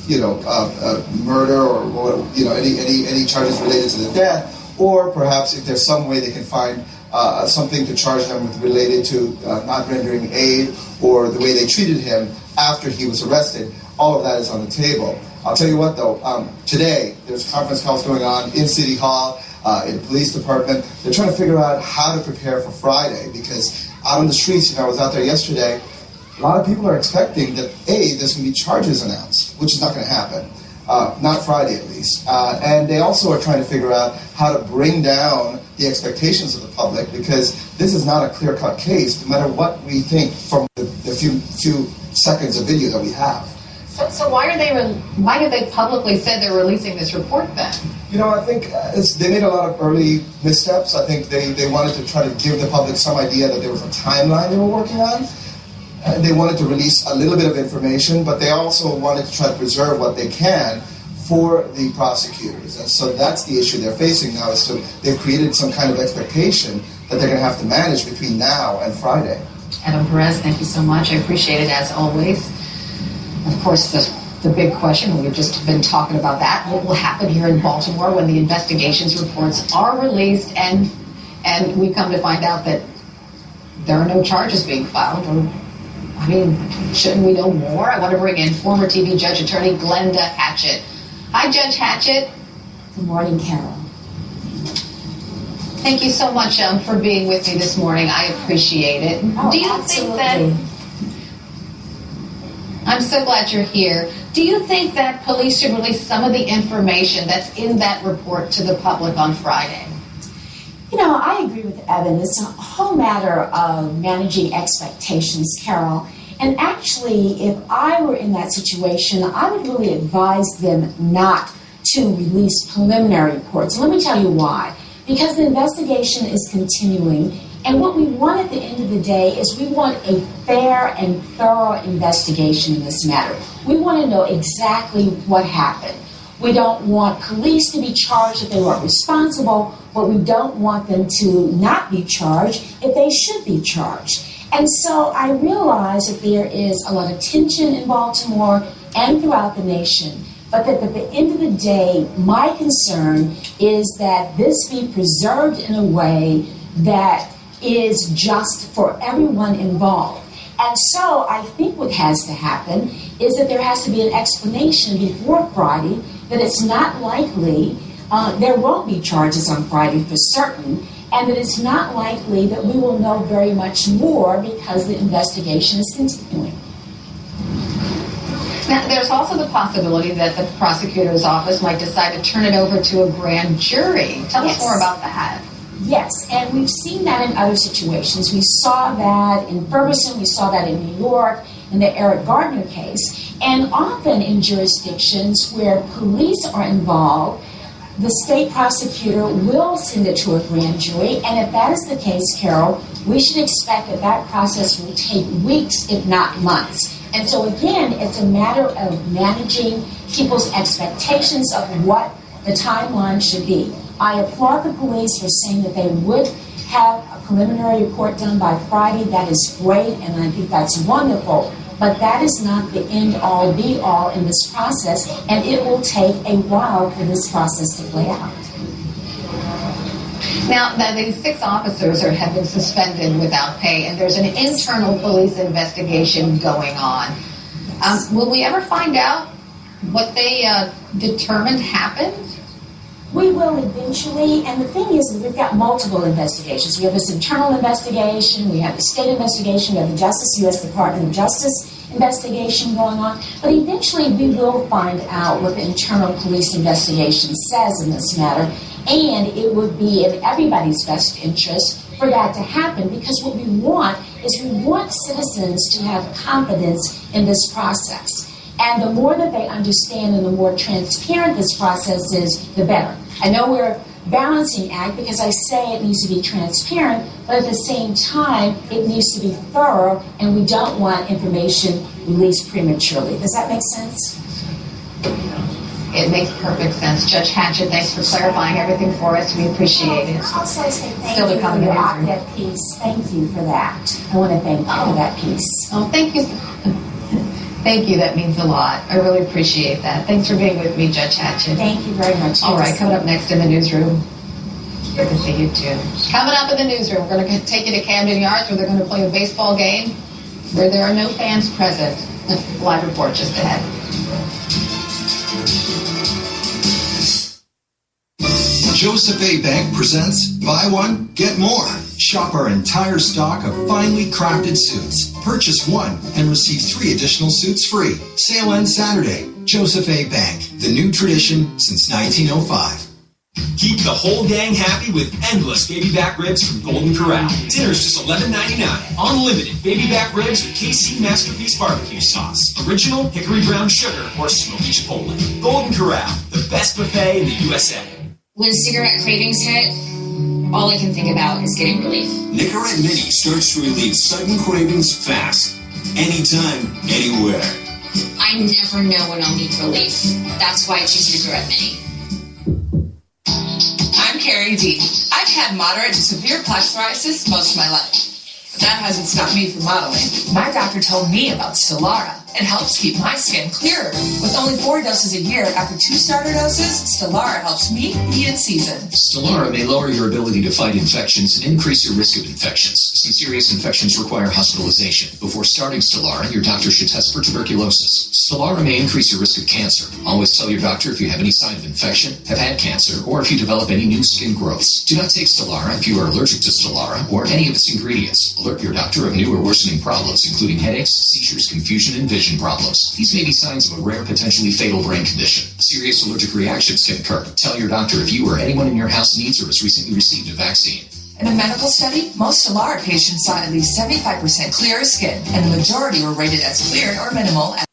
murder or any charges related to the death, or perhaps if there's some way they can find something to charge them with related to not rendering aid or the way they treated him after he was arrested. All of that is on the table. I'll tell you what though, today there's conference calls going on in City Hall, in the police department. They're trying to figure out how to prepare for Friday, because out on the streets, I was out there yesterday, a lot of people are expecting that, there's going to be charges announced, which is not going to happen. Not Friday, at least. And they also are trying to figure out how to bring down the expectations of the public, because this is not a clear-cut case, no matter what we think from the few seconds of video that we have. So why did they publicly say they're releasing this report then? I think they made a lot of early missteps. I think they wanted to try to give the public some idea that there was a timeline they were working on. They wanted to release a little bit of information, but they also wanted to try to preserve what they can for the prosecutors. And so that's the issue they're facing now, is they've created some kind of expectation that they're going to have to manage between now and Friday. Evan Perez, thank you so much. I appreciate it as always. Of course, the big question, we've just been talking about that, what will happen here in Baltimore when the investigations reports are released and we come to find out that there are no charges being filed? Shouldn't we know more? I want to bring in former TV judge attorney Glenda Hatchett. Hi, Judge Hatchett. Good morning, Carol. Thank you so much for being with me this morning. I appreciate it. Oh, Do you absolutely. think that... I'm so glad you're here. Do you think that police should release some of the information that's in that report to the public on Friday? I agree with Evan. It's a whole matter of managing expectations, Carol. And actually, if I were in that situation, I would really advise them not to release preliminary reports. Let me tell you why. Because the investigation is continuing, And what we want at the end of the day is we want a fair and thorough investigation in this matter. We want to know exactly what happened. We don't want police to be charged if they weren't responsible, but we don't want them to not be charged if they should be charged. And so I realize that there is a lot of tension in Baltimore and throughout the nation, but that at the end of the day, my concern is that this be preserved in a way that is just for everyone involved. And so I think what has to happen is that there has to be an explanation before Friday that it's not likely, there won't be charges on Friday for certain, and that it's not likely that we will know very much more because the investigation is continuing. Now, there's also the possibility that the prosecutor's office might decide to turn it over to a grand jury. Tell us more about that. Yes, and we've seen that in other situations. We saw that in Ferguson, we saw that in New York, in the Eric Gardner case, and often in jurisdictions where police are involved, the state prosecutor will send it to a grand jury, and if that is the case, Carol, we should expect that that process will take weeks, if not months. And so again, it's a matter of managing people's expectations of what the timeline should be. I applaud the police for saying that they would have a preliminary report done by Friday. That is great, and I think that's wonderful. But that is not the end-all, be-all in this process, and it will take a while for this process to play out. Now, these 6 officers have been suspended without pay, and there's an internal police investigation going on. Will we ever find out what they determined happened? We will eventually, and the thing is that we've got multiple investigations. We have this internal investigation, we have the state investigation, we have the U.S. Department of Justice investigation going on, but eventually we will find out what the internal police investigation says in this matter, and it would be in everybody's best interest for that to happen, because what we want is we want citizens to have confidence in this process. And the more that they understand and the more transparent this process is, the better. I know we're a balancing act because I say it needs to be transparent, but at the same time, it needs to be thorough, and we don't want information released prematurely. Does that make sense? It makes perfect sense. Judge Hatchett, thanks for clarifying everything for us. We appreciate it. Also, I say thank you for your op-ed piece. Thank you for that. I want to thank you for that piece. Oh, thank you. Thank you. That means a lot. I really appreciate that. Thanks for being with me, Judge Hatchett. Thank you very much. All right, coming up next in the newsroom. Good to see you, too. Coming up in the newsroom, we're going to take you to Camden Yards, where they're going to play a baseball game where there are no fans present. Live report just ahead. Joseph A. Bank presents Buy One, Get More. Shop our entire stock of finely crafted suits. Purchase one and receive 3 additional suits free. Sale ends Saturday. Joseph A. Bank, the new tradition since 1905. Keep the whole gang happy with endless baby back ribs from Golden Corral. Dinner's just $11.99. Unlimited baby back ribs with KC Masterpiece barbecue sauce, original hickory brown sugar, or smoky chipotle. Golden Corral, the best buffet in the USA. When cigarette cravings hit, all I can think about is getting relief. Nicorette Mini starts to relieve sudden cravings fast. Anytime, anywhere. I never know when I'll need relief. That's why I choose Nicorette Mini. I'm Carrie D. I've had moderate to severe plaque psoriasis most of my life. But that hasn't stopped me from modeling. My doctor told me about Stellara. It helps keep my skin clearer. With only 4 doses a year after 2 starter doses, Stellara helps me be in season. Stellara may lower your ability to fight infections and increase your risk of infections. Some serious infections require hospitalization. Before starting Stellara, your doctor should test for tuberculosis. Stellara may increase your risk of cancer. Always tell your doctor if you have any sign of infection, have had cancer, or if you develop any new skin growths. Do not take Stellara if you are allergic to Stellara or any of its ingredients. Alert your doctor of new or worsening problems, including headaches, seizures, confusion, and vision problems. These may be signs of a rare, potentially fatal brain condition. Serious allergic reactions can occur. Tell your doctor if you or anyone in your house needs or has recently received a vaccine. In a medical study, most Stellara patients saw at least 75% clearer skin, and the majority were rated as clear or minimal at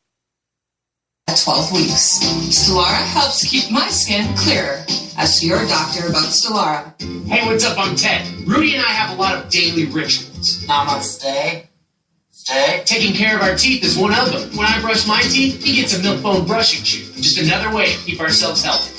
12 weeks. Stellara helps keep my skin clearer. Ask your doctor about Stellara. Hey, what's up? I'm Ted. Rudy and I have a lot of daily rituals. Namaste. Stay. Taking care of our teeth is one of them. When I brush my teeth, he gets a milk bone brushing chew. Just another way to keep ourselves healthy.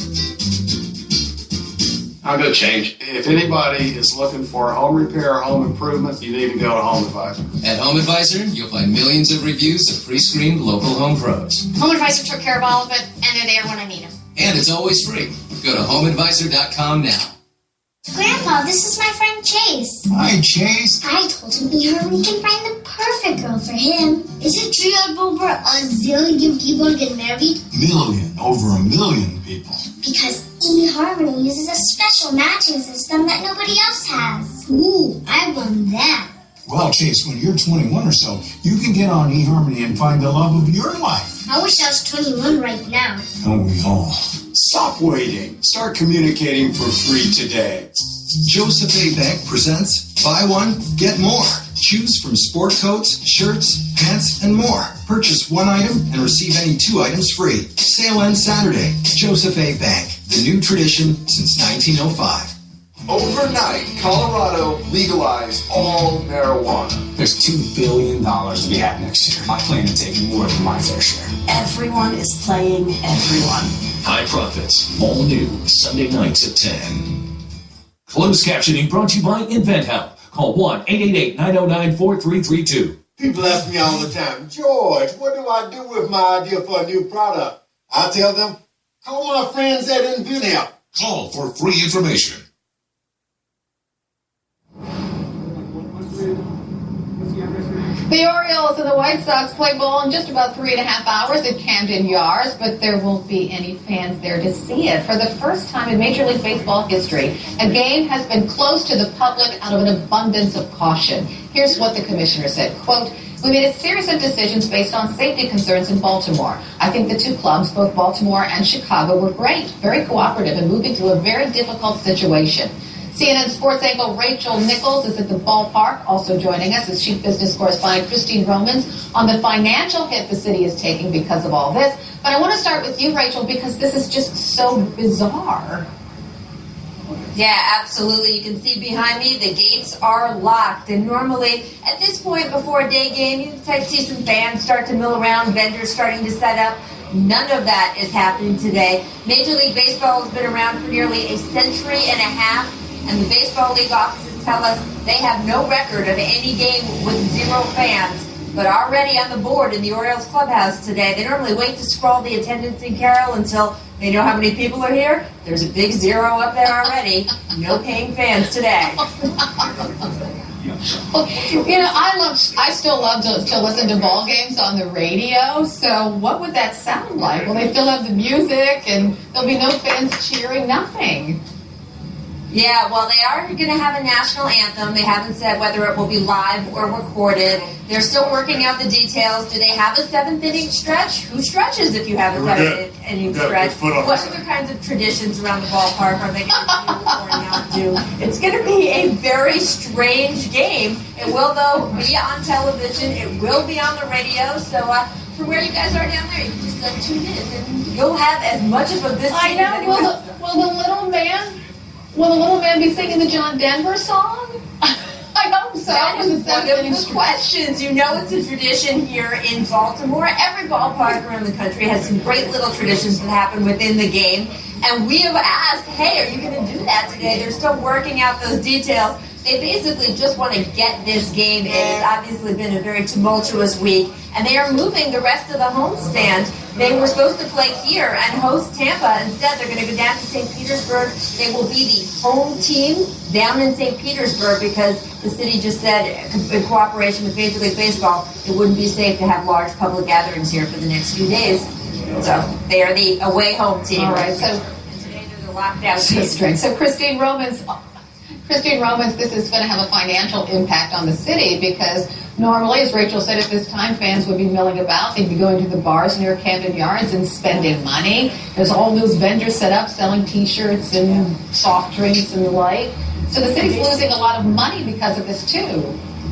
I'll go change. If anybody is looking for home repair or home improvement, you need to go to Home Advisor. At Home Advisor, you'll find millions of reviews of pre-screened local home pros. Home Advisor took care of all of it, and they're there when I need them. And it's always free. Go to homeadvisor.com now. Grandpa, this is my friend Chase. Hi, Chase. I told him eHarmony can find the perfect girl for him. Is it true that over a zillion people get married? Over a million people. Because eHarmony uses a special matching system that nobody else has. Ooh, I want that. Well, Chase, when you're 21 or so, you can get on eHarmony and find the love of your life. I wish I was 21 right now. Don't we all? Stop waiting. Start communicating for free today. Joseph A. Bank presents Buy One, Get More. Choose from sport coats, shirts, pants, and more. Purchase one item and receive any 2 items free. Sale ends Saturday. Joseph A. Bank, the new tradition since 1905. Overnight, Colorado legalized all marijuana. There's $2 billion to be had next year. I plan to take more than my fair share. Everyone is playing everyone. High Profits, all new, Sunday nights at 10. Closed captioning brought to you by InventHelp. Call 1-888-909-4332. People ask me all the time, George, what do I do with my idea for a new product? I tell them, call my friends at InventHelp. Call for free information. The Orioles and the White Sox play ball in just about 3.5 hours at Camden Yards, but there won't be any fans there to see it. For the first time in Major League Baseball history, a game has been closed to the public out of an abundance of caution. Here's what the commissioner said, quote, "We made a series of decisions based on safety concerns in Baltimore. I think the two clubs, both Baltimore and Chicago, were great, very cooperative in moving through a very difficult situation." CNN sports anchor Rachel Nichols is at the ballpark. Also joining us is Chief Business Correspondent Christine Romans on the financial hit the city is taking because of all this. But I want to start with you, Rachel, because this is just so bizarre. Yeah, absolutely. You can see behind me the gates are locked. And normally, at this point before a day game, you might see some fans start to mill around, vendors starting to set up. None of that is happening today. Major League Baseball has been around for nearly a century and a half. And the Baseball League offices tell us they have no record of any game with 0 fans. But already on the board in the Orioles clubhouse today, they normally wait to scroll the attendance in Carroll until they know how many people are here. There's a big 0 up there already. No paying fans today. You know, I still love to listen to ball games on the radio. So what would that sound like? Will they still have the music and there'll be no fans cheering? Nothing. Yeah, well, they are going to have a national anthem. They haven't said whether it will be live or recorded. They're still working out the details. Do they have a 7th-inning stretch? Who stretches if you have a 7th-inning stretch? What other kinds of traditions around the ballpark are they going to do or not do? It's going to be a very strange game. It will, though, be on television. It will be on the radio. So from where you guys are down there, you can just tune in, and you'll have as much of a this I know. as anyone else. Will the little man be singing the John Denver song? I hope so. That is one of the questions. You know it's a tradition here in Baltimore. Every ballpark around the country has some great little traditions that happen within the game. And we have asked, hey, are you going to do that today? They're still working out those details. They basically just want to get this game in. It's obviously been a very tumultuous week. And they are moving the rest of the homestand. They were supposed to play here and host Tampa. Instead, they're going to go down to St. Petersburg. They will be the home team down in St. Petersburg because the city just said, in cooperation with Major League Baseball, it wouldn't be safe to have large public gatherings here for the next few days. So they are the away home team. All right, so today they're the lockdown team. So Christine Romans, this is going to have a financial impact on the city because normally, as Rachel said, at this time, fans would be milling about. They'd be going to the bars near Camden Yards and spending money. There's all those vendors set up selling T-shirts and soft drinks and the like. So the city's losing a lot of money because of this, too.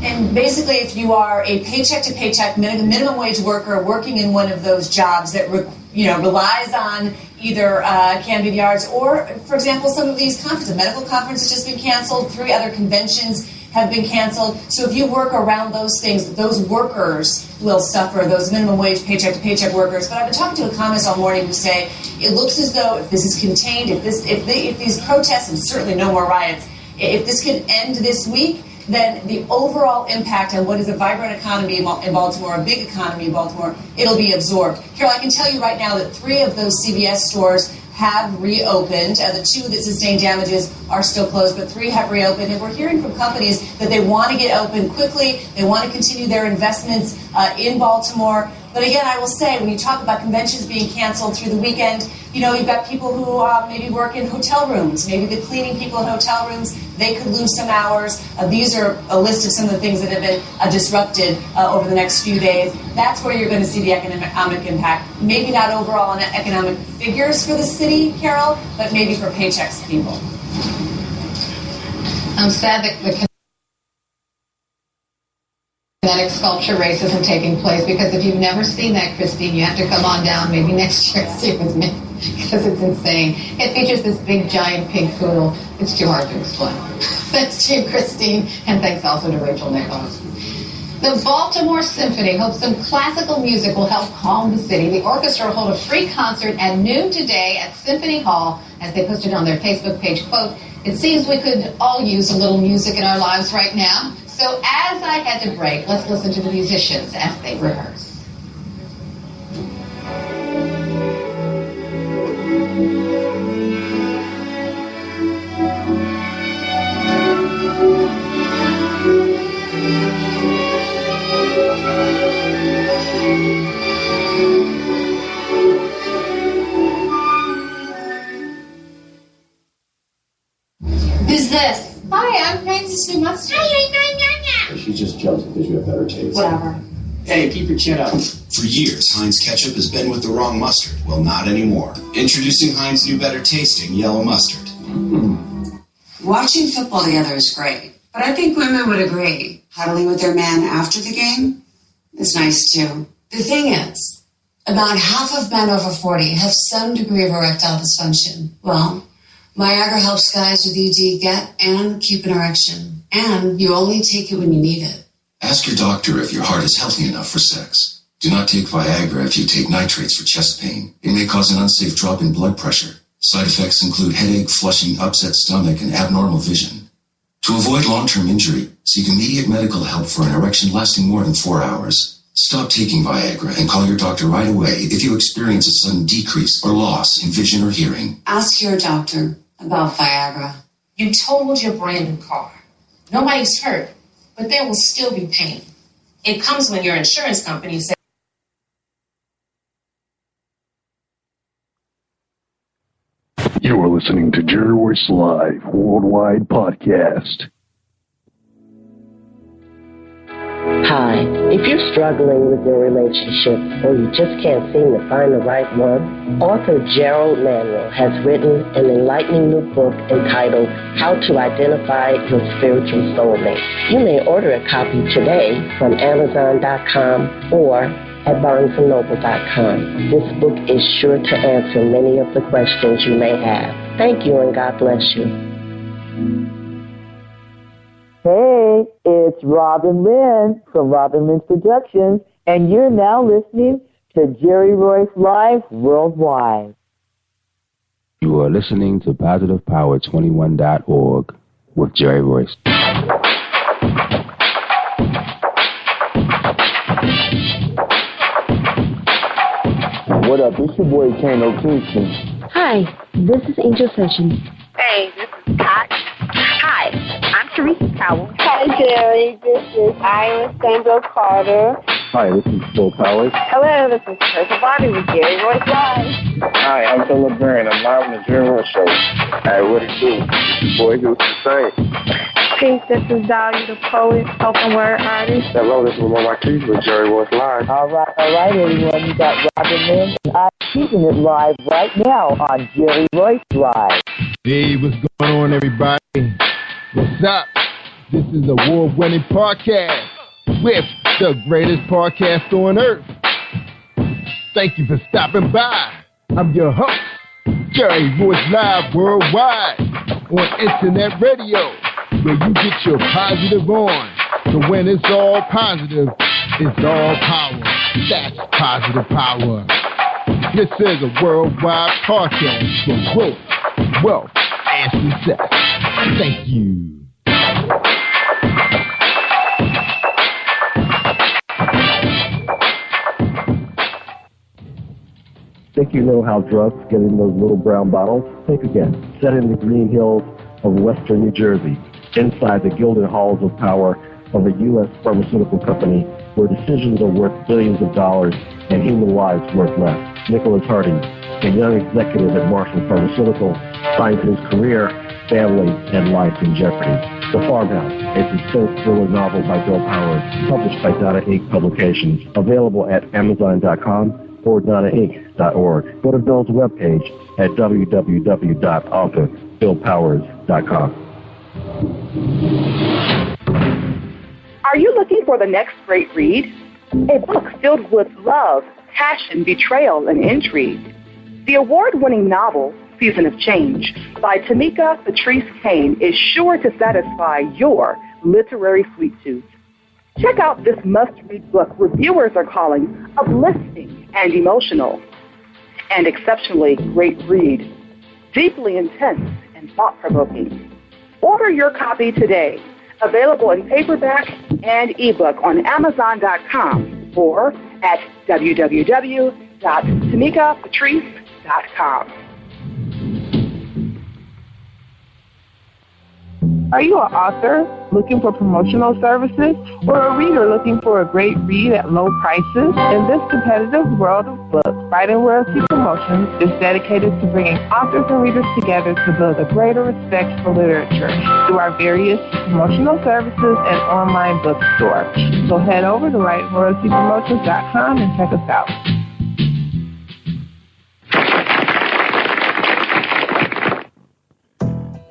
And basically, if you are a paycheck-to-paycheck minimum wage worker working in one of those jobs that relies on either Camden Yards or, for example, some of these conferences. A medical conference has just been canceled. 3 other conventions have been canceled. So if you work around those things, those workers will suffer, those minimum wage, paycheck-to-paycheck workers. But I've been talking to economists all morning who say it looks as though if this is contained, if these protests, and certainly no more riots, if this can end this week, then the overall impact on what is a vibrant economy in Baltimore, a big economy in Baltimore, it'll be absorbed. Carol, I can tell you right now that 3 of those CVS stores have reopened. The 2 that sustained damages are still closed, but 3 have reopened. And we're hearing from companies that they want to get open quickly. They want to continue their investments in Baltimore. But again, I will say, when you talk about conventions being canceled through the weekend, you've got people who maybe work in hotel rooms, maybe the cleaning people in hotel rooms, they could lose some hours. These are a list of some of the things that have been disrupted over the next few days. That's where you're going to see the economic impact. Maybe not overall on economic figures for the city, Carol, but maybe for paychecks to people. I'm sad that the kinetic sculpture race isn't taking place, because if you've never seen that, Christine, you have to come on down maybe next year and see it with me, because it's insane. It features this big giant pink poodle. It's too hard to explain. Thanks to you, Christine, and thanks also to Rachel Nicholas. The Baltimore Symphony hopes some classical music will help calm the city. The orchestra will hold a free concert at noon today at Symphony Hall, as they posted on their Facebook page. Quote, "It seems we could all use a little music in our lives right now. So as I had to break, let's listen to the musicians as they rehearse." Who's this? Hi, I'm Francis Mustard. She just jumps because you have better taste. Whatever. Hey, keep your chin up. For years, Heinz ketchup has been with the wrong mustard. Well, not anymore. Introducing Heinz new better tasting yellow mustard. Watching football together is great, but I think women would agree huddling with their man after the game is nice too. The thing is, about half of men over 40 have some degree of erectile dysfunction. Well, Viagra helps guys with ED get and keep an erection. And you only take it when you need it. Ask your doctor if your heart is healthy enough for sex. Do not take Viagra if you take nitrates for chest pain. It may cause an unsafe drop in blood pressure. Side effects include headache, flushing, upset stomach, and abnormal vision. To avoid long-term injury, seek immediate medical help for an erection lasting more than 4 hours. Stop taking Viagra and call your doctor right away if you experience a sudden decrease or loss in vision or hearing. Ask your doctor about Viagra. You totaled your brand new car. Nobody's hurt, but there will still be pain. It comes when your insurance company says, You are listening to Jerry Royce Live Worldwide Podcast. Hi, if you're struggling with your relationship or you just can't seem to find the right one, author GERALD has written an enlightening new book entitled How to Identify Your Spiritual Soulmate. You may order a copy today from Amazon.com or at BarnesandNoble.com. This book is sure to answer many of the questions you may have. Thank you and God bless you. Hey, it's Robin Lynn from Robin Lynn's Productions, and you're now listening to Jerry Royce Live Worldwide. You are listening to PositivePower21.org with Jerry Royce. What up? It's your boy Kano Kingston. Hi, this is Angel Sessions. Hey, this is Pat. Hi, I'm Teresa Powell. Hi, Jerry. This is Ira Sandro Carter. Hi, this is Phil Powers. Hello, this is Teresa Bobby with Jerry Royce Live. Hi, I'm Philip Byrne. I'm live on the Jerry Royce Show. Hey, what it do? Boy, who's the same? Peace, this is Dahlia the poet, spoken word artist. Hello, this is Lamar Marquise with Jerry Royce Live. All right, everyone. You got Robin Lynn, and I'm keeping it live right now on Jerry Royce Live. Hey, what's going on, everybody? What's up? This is a award-winning podcast with the greatest podcast on earth. Thank you for stopping by. I'm your host, Jerry Voice Live Worldwide on Internet Radio, where you get your positive on. So when it's all positive, it's all power. That's positive power. This is a worldwide podcast for growth, wealth, and success. Thank you. Think you know how drugs get in those little brown bottles? Think again. Set in the green hills of western New Jersey, inside the gilded halls of power of a U.S. pharmaceutical company where decisions are worth billions of dollars and human lives worth less. Nicholas Harding, a young executive at Marshall Pharmaceutical, finds his career, family, and life in jeopardy. The Farmhouse, a suspense thriller novel by Bill Powers, published by Donna Inc. Publications, available at Amazon.com or DonnaInc.org. Go to Bill's webpage at www.author.BillPowers.com. Are you looking for the next great read? A book filled with love, passion, betrayal, and intrigue. The award-winning novel, Season of Change, by Tamika Patrice Kane is sure to satisfy your literary sweet tooth. Check out this must-read book reviewers are calling uplifting and emotional. And exceptionally great read, deeply intense and thought-provoking. Order your copy today. Available in paperback and ebook on Amazon.com or at www.tamikapatrice.com. Are you an author looking for promotional services or a reader looking for a great read at low prices? In this competitive world of books, Writing Royalty Promotions is dedicated to bringing authors and readers together to build a greater respect for literature through our various promotional services and online bookstore. So head over to WritingRoyaltyPromotions.com and check us out.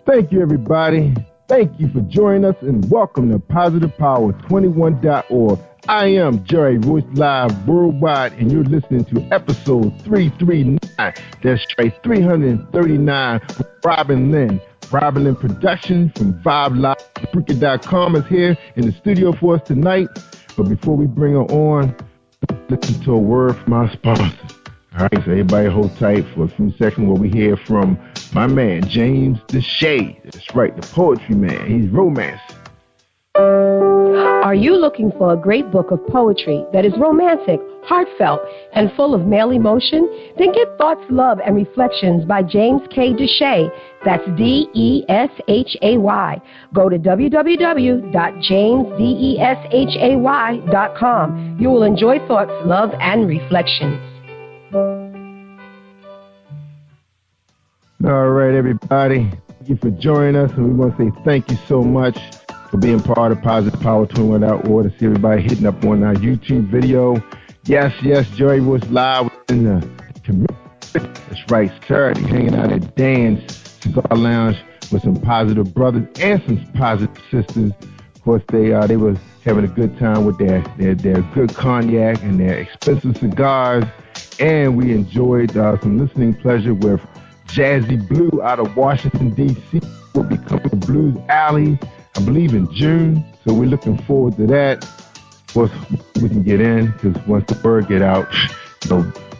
Thank you, everybody. Thank you for joining us and welcome to PositivePower21.org. I am Jerry Voice Live Worldwide and you're listening to episode 339. That's right, 339 with Robin Lynn. Robin Lynn Production from VibeLive.com is here in the studio for us tonight. But before we bring her on, listen to a word from our sponsors. All right, so everybody hold tight for a few seconds while we hear from my man, James Deshay. That's right, the poetry man. He's romance. Are you looking for a great book of poetry that is romantic, heartfelt, and full of male emotion? Then get Thoughts, Love, and Reflections by James K. Deshay. That's Deshay. Go to www.jamesdeshay.com. You will enjoy Thoughts, Love, and Reflections. All right, everybody. Thank you for joining us, and we want to say thank you so much for being part of PositivePower21.org. To see everybody hitting up on our YouTube video. Yes, Jerry was live in the community. That's right, Saturday, hanging out at Dan's Cigar Lounge with some positive brothers and some positive sisters. Of course, they were having a good time with their good cognac and their expensive cigars, and we enjoyed some listening pleasure with Jazzy Blue out of Washington, D.C. will be coming to Blues Alley, I believe, in June. So we're looking forward to that. Of course, we can get in because once the word get out,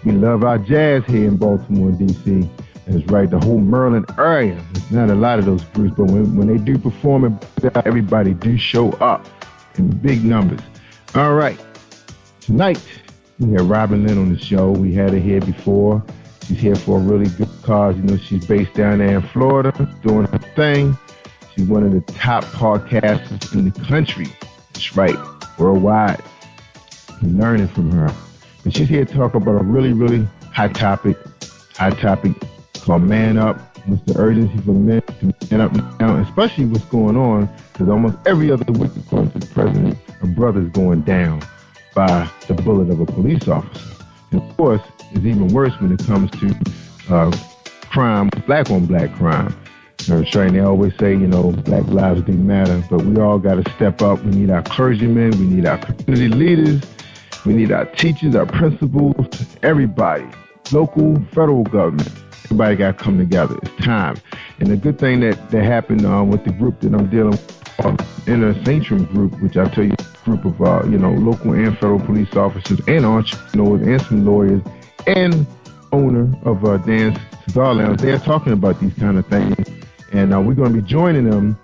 we love our jazz here in Baltimore, D.C. That's right, the whole Maryland area. There's not a lot of those groups, but when they do perform, everybody do show up in big numbers. All right, tonight we have Robin Lynn on the show. We had her here before. She's here for a really good cause. You know, she's based down there in Florida, doing her thing. She's one of the top podcasters in the country. That's right, worldwide. We're learning from her. But she's here to talk about a really, really hot topic called Man Up. What's the urgency for men to man up now, especially what's going on, because almost every other week, according to the president, a brother's going down by the bullet of a police officer. And of course, it's even worse when it comes to crime, black-on-black crime. That's right, and they always say, black lives do matter, but we all got to step up. We need our clergymen, we need our community leaders, We need our teachers, our principals, everybody, local, federal government. Everybody got to come together. It's time. And the good thing that happened with the group that I'm dealing with, Inner Sanctum Group, which I'll tell you, a group of local and federal police officers and entrepreneurs and some lawyers and owner of Dan's Cigar Lounge. They're talking about these kind of things. And we're going to be joining them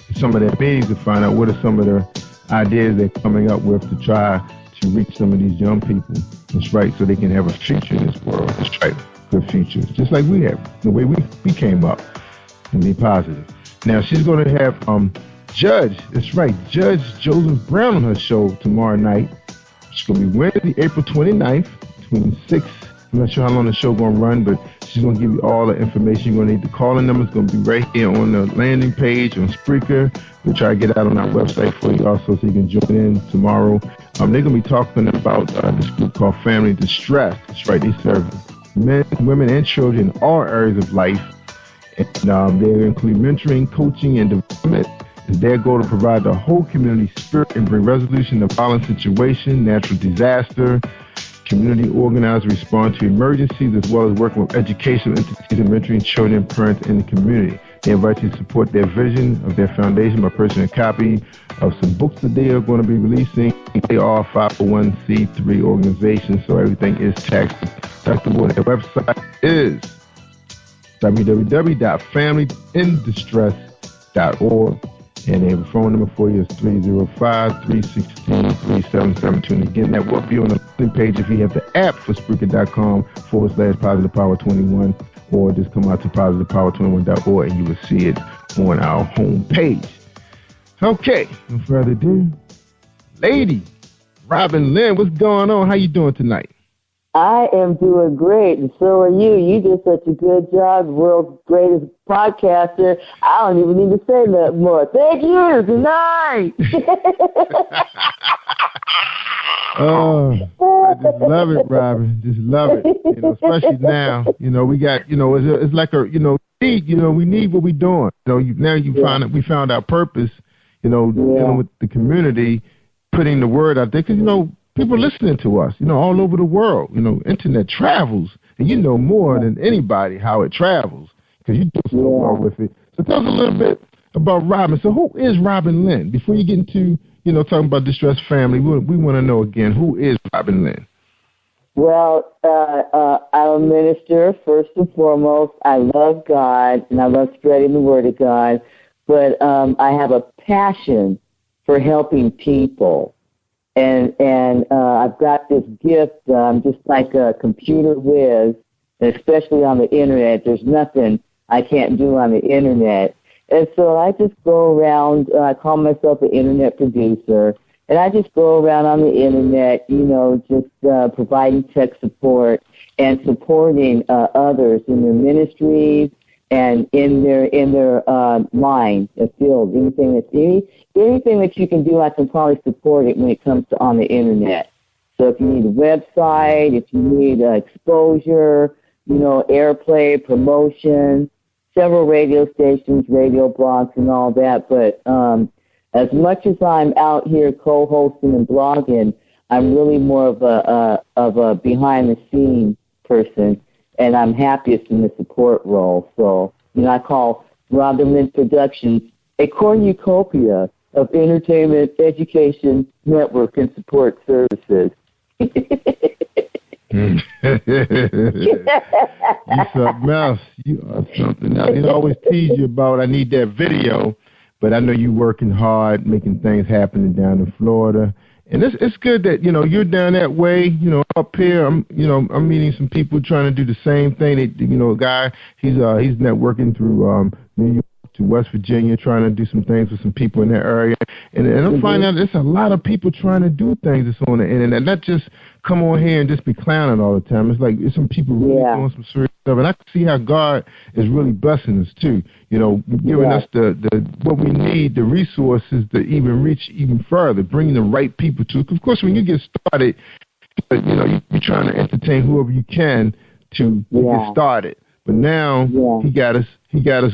in some of their meetings to find out what are some of the ideas they're coming up with to try to reach some of these young people. That's right, so they can have a future in this world. That's right, good futures, just like we have, the way we came up, and be positive. Now, she's going to have Judge Joseph Brown on her show tomorrow night. It's going to be Wednesday, April 29th, between 6. I'm not sure how long the show going to run, but she's going to give you all the information. You're going to need the calling number. It's going to be right here on the landing page on Spreaker. We'll try to get it out on our website for you also so you can join in tomorrow. They're going to be talking about this group called Family Distress. That's right. They serve men, women, and children in all areas of life. And they include mentoring, coaching, and development. It's their goal to provide the whole community spirit and bring resolution to violent situation, natural disaster, community organized response to emergencies, as well as working with educational entities and mentoring children and parents in the community. They invite you to support their vision of their foundation by purchasing a copy of some books that they are going to be releasing. They are 501c3 organizations, so everything is tax deductible. Their website is www.familyindistress.org. And they have a phone number for you. It's 305-316-3772. And again, that will be on the landing page if you have the app for Spreaker.com/Positive Power 21, or just come out to positivepower21.org and you will see it on our home page. Okay, no further ado. Lady Robin Lynn, what's going on? How you doing tonight? I am doing great, and so are you. You did such a good job, world's greatest podcaster. I don't even need to say that more. Thank you. Good night. Oh, I just love it, Robin. Just love it. Especially now. We got. It's like a. We need what we're doing. We found our purpose. Dealing with the community, putting the word out there, because people listening to us, all over the world. Internet travels, and you know more than anybody how it travels, because you do so well with it. So tell us a little bit about Robin. So who is Robin Lynn? Before you get into, talking about Distressed Family, we want to know again, who is Robin Lynn? Well, I'm a minister, first and foremost. I love God, and I love spreading the word of God, but I have a passion for helping people. And I've got this gift, just like a computer whiz, and especially on the internet. There's nothing I can't do on the internet. And so I just go around, I call myself an internet producer, and I just go around on the internet, just providing tech support and supporting others in their ministries and in their line of field. Anything that you can do, I can probably support it when it comes to on the internet. So if you need a website, if you need exposure, airplay, promotion, several radio stations, radio blogs, and all that. But as much as I'm out here co-hosting and blogging, I'm really more of a behind-the-scenes person, and I'm happiest in the support role. So, I call Robin Lynn Productions a cornucopia of entertainment, education, network, and support services. You something else. You are something else. I always tease you about I need that video, but I know you're working hard, making things happen down in Florida. And it's good that, you're down that way, up here. I'm meeting some people trying to do the same thing. A guy, he's networking through New York to West Virginia, trying to do some things with some people in that area. And I'm finding out there's a lot of people trying to do things that's on the internet, not just come on here and just be clowning all the time. It's like there's some people really doing some serious stuff. And I can see how God is really blessing us, too, giving us the what we need, the resources to even reach even further, bringing the right people to. Of course, when you get started, you're trying to entertain whoever you can to get started. But now he got us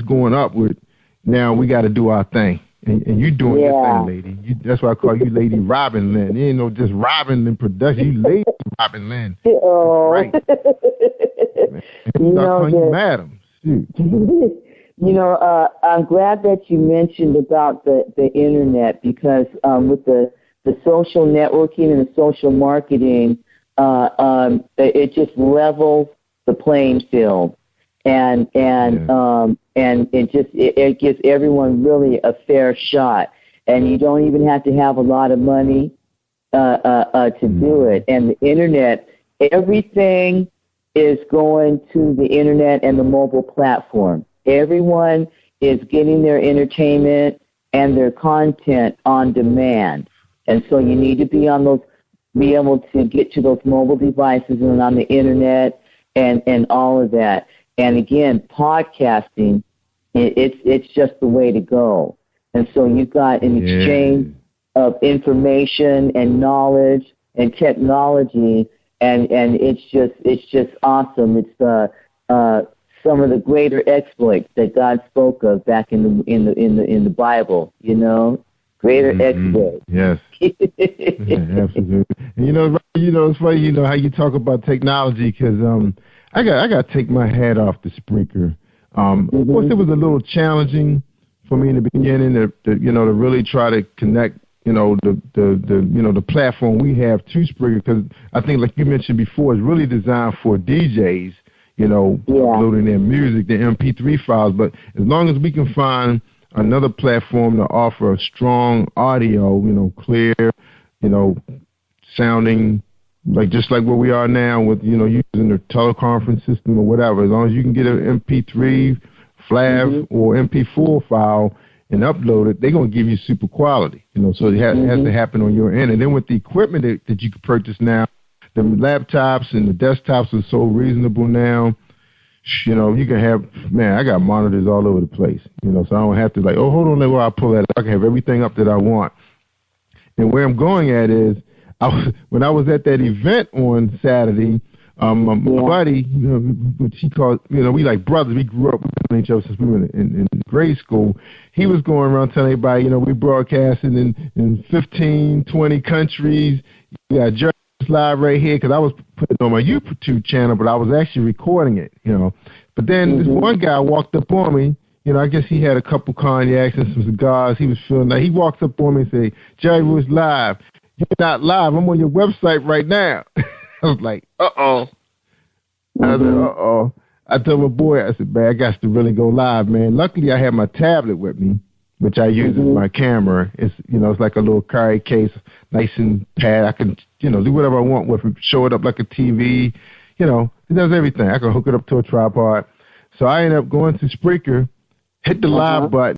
going upward. Now we got to do our thing. And you doing your thing, lady. That's why I call you Lady Robin Lynn. You ain't no just Robin in production. You Lady Robin Lynn. Oh. Right. Call you Madam. Shoot. I'm glad that you mentioned about the internet, because with the social networking and the social marketing, it just levels the playing field, and it gives everyone really a fair shot, and you don't even have to have a lot of money to do it. And the internet, everything is going to the internet and the mobile platform. Everyone is getting their entertainment and their content on demand. And so you need to be able to get to those mobile devices and on the internet and all of that. And again, podcasting, it's just the way to go. And so you've got an exchange of information and knowledge and technology, and it's just awesome. It's some of the greater exploits that God spoke of back in the Bible. Greater exploits. Yes. Absolutely. And it's funny. How you talk about technology, because I got to take my hat off to Spreaker. Of course, it was a little challenging for me in the beginning to really try to connect the platform we have to Spreaker, because I think, like you mentioned before, it's really designed for DJs, uploading their music, their MP3 files. But as long as we can find another platform to offer a strong audio, clear, sounding just like where we are now with, using the teleconference system or whatever, as long as you can get an MP3, FLAV, or MP4 file and upload it, they're going to give you super quality, so it has to happen on your end. And then with the equipment that you can purchase now, the laptops and the desktops are so reasonable now. You can have, I got monitors all over the place, so I don't have to hold on, let I pull that up. I can have everything up that I want. And where I'm going at is, when I was at that event on Saturday, my buddy, which he called, we like brothers. We grew up with each other since we were in grade school. He was going around telling everybody, we broadcasting in 15, 20 countries. We got Jerry Live right here, because I was putting it on my YouTube channel, but I was actually recording it, But then this one guy walked up on me. I guess he had a couple cognacs and some cigars. He was feeling like, he walks up on me and say, "Jerry was live." "You're not live. I'm on your website right now." I was like, uh-oh. I said, uh-oh. I told my boy, I said, man, I got to really go live, man. Luckily, I had my tablet with me, which I use as my camera. It's, it's like a little carry case, nice and pad. I can, do whatever I want with it, show it up like a TV. It does everything. I can hook it up to a tripod. So I ended up going to Spreaker, hit the live button,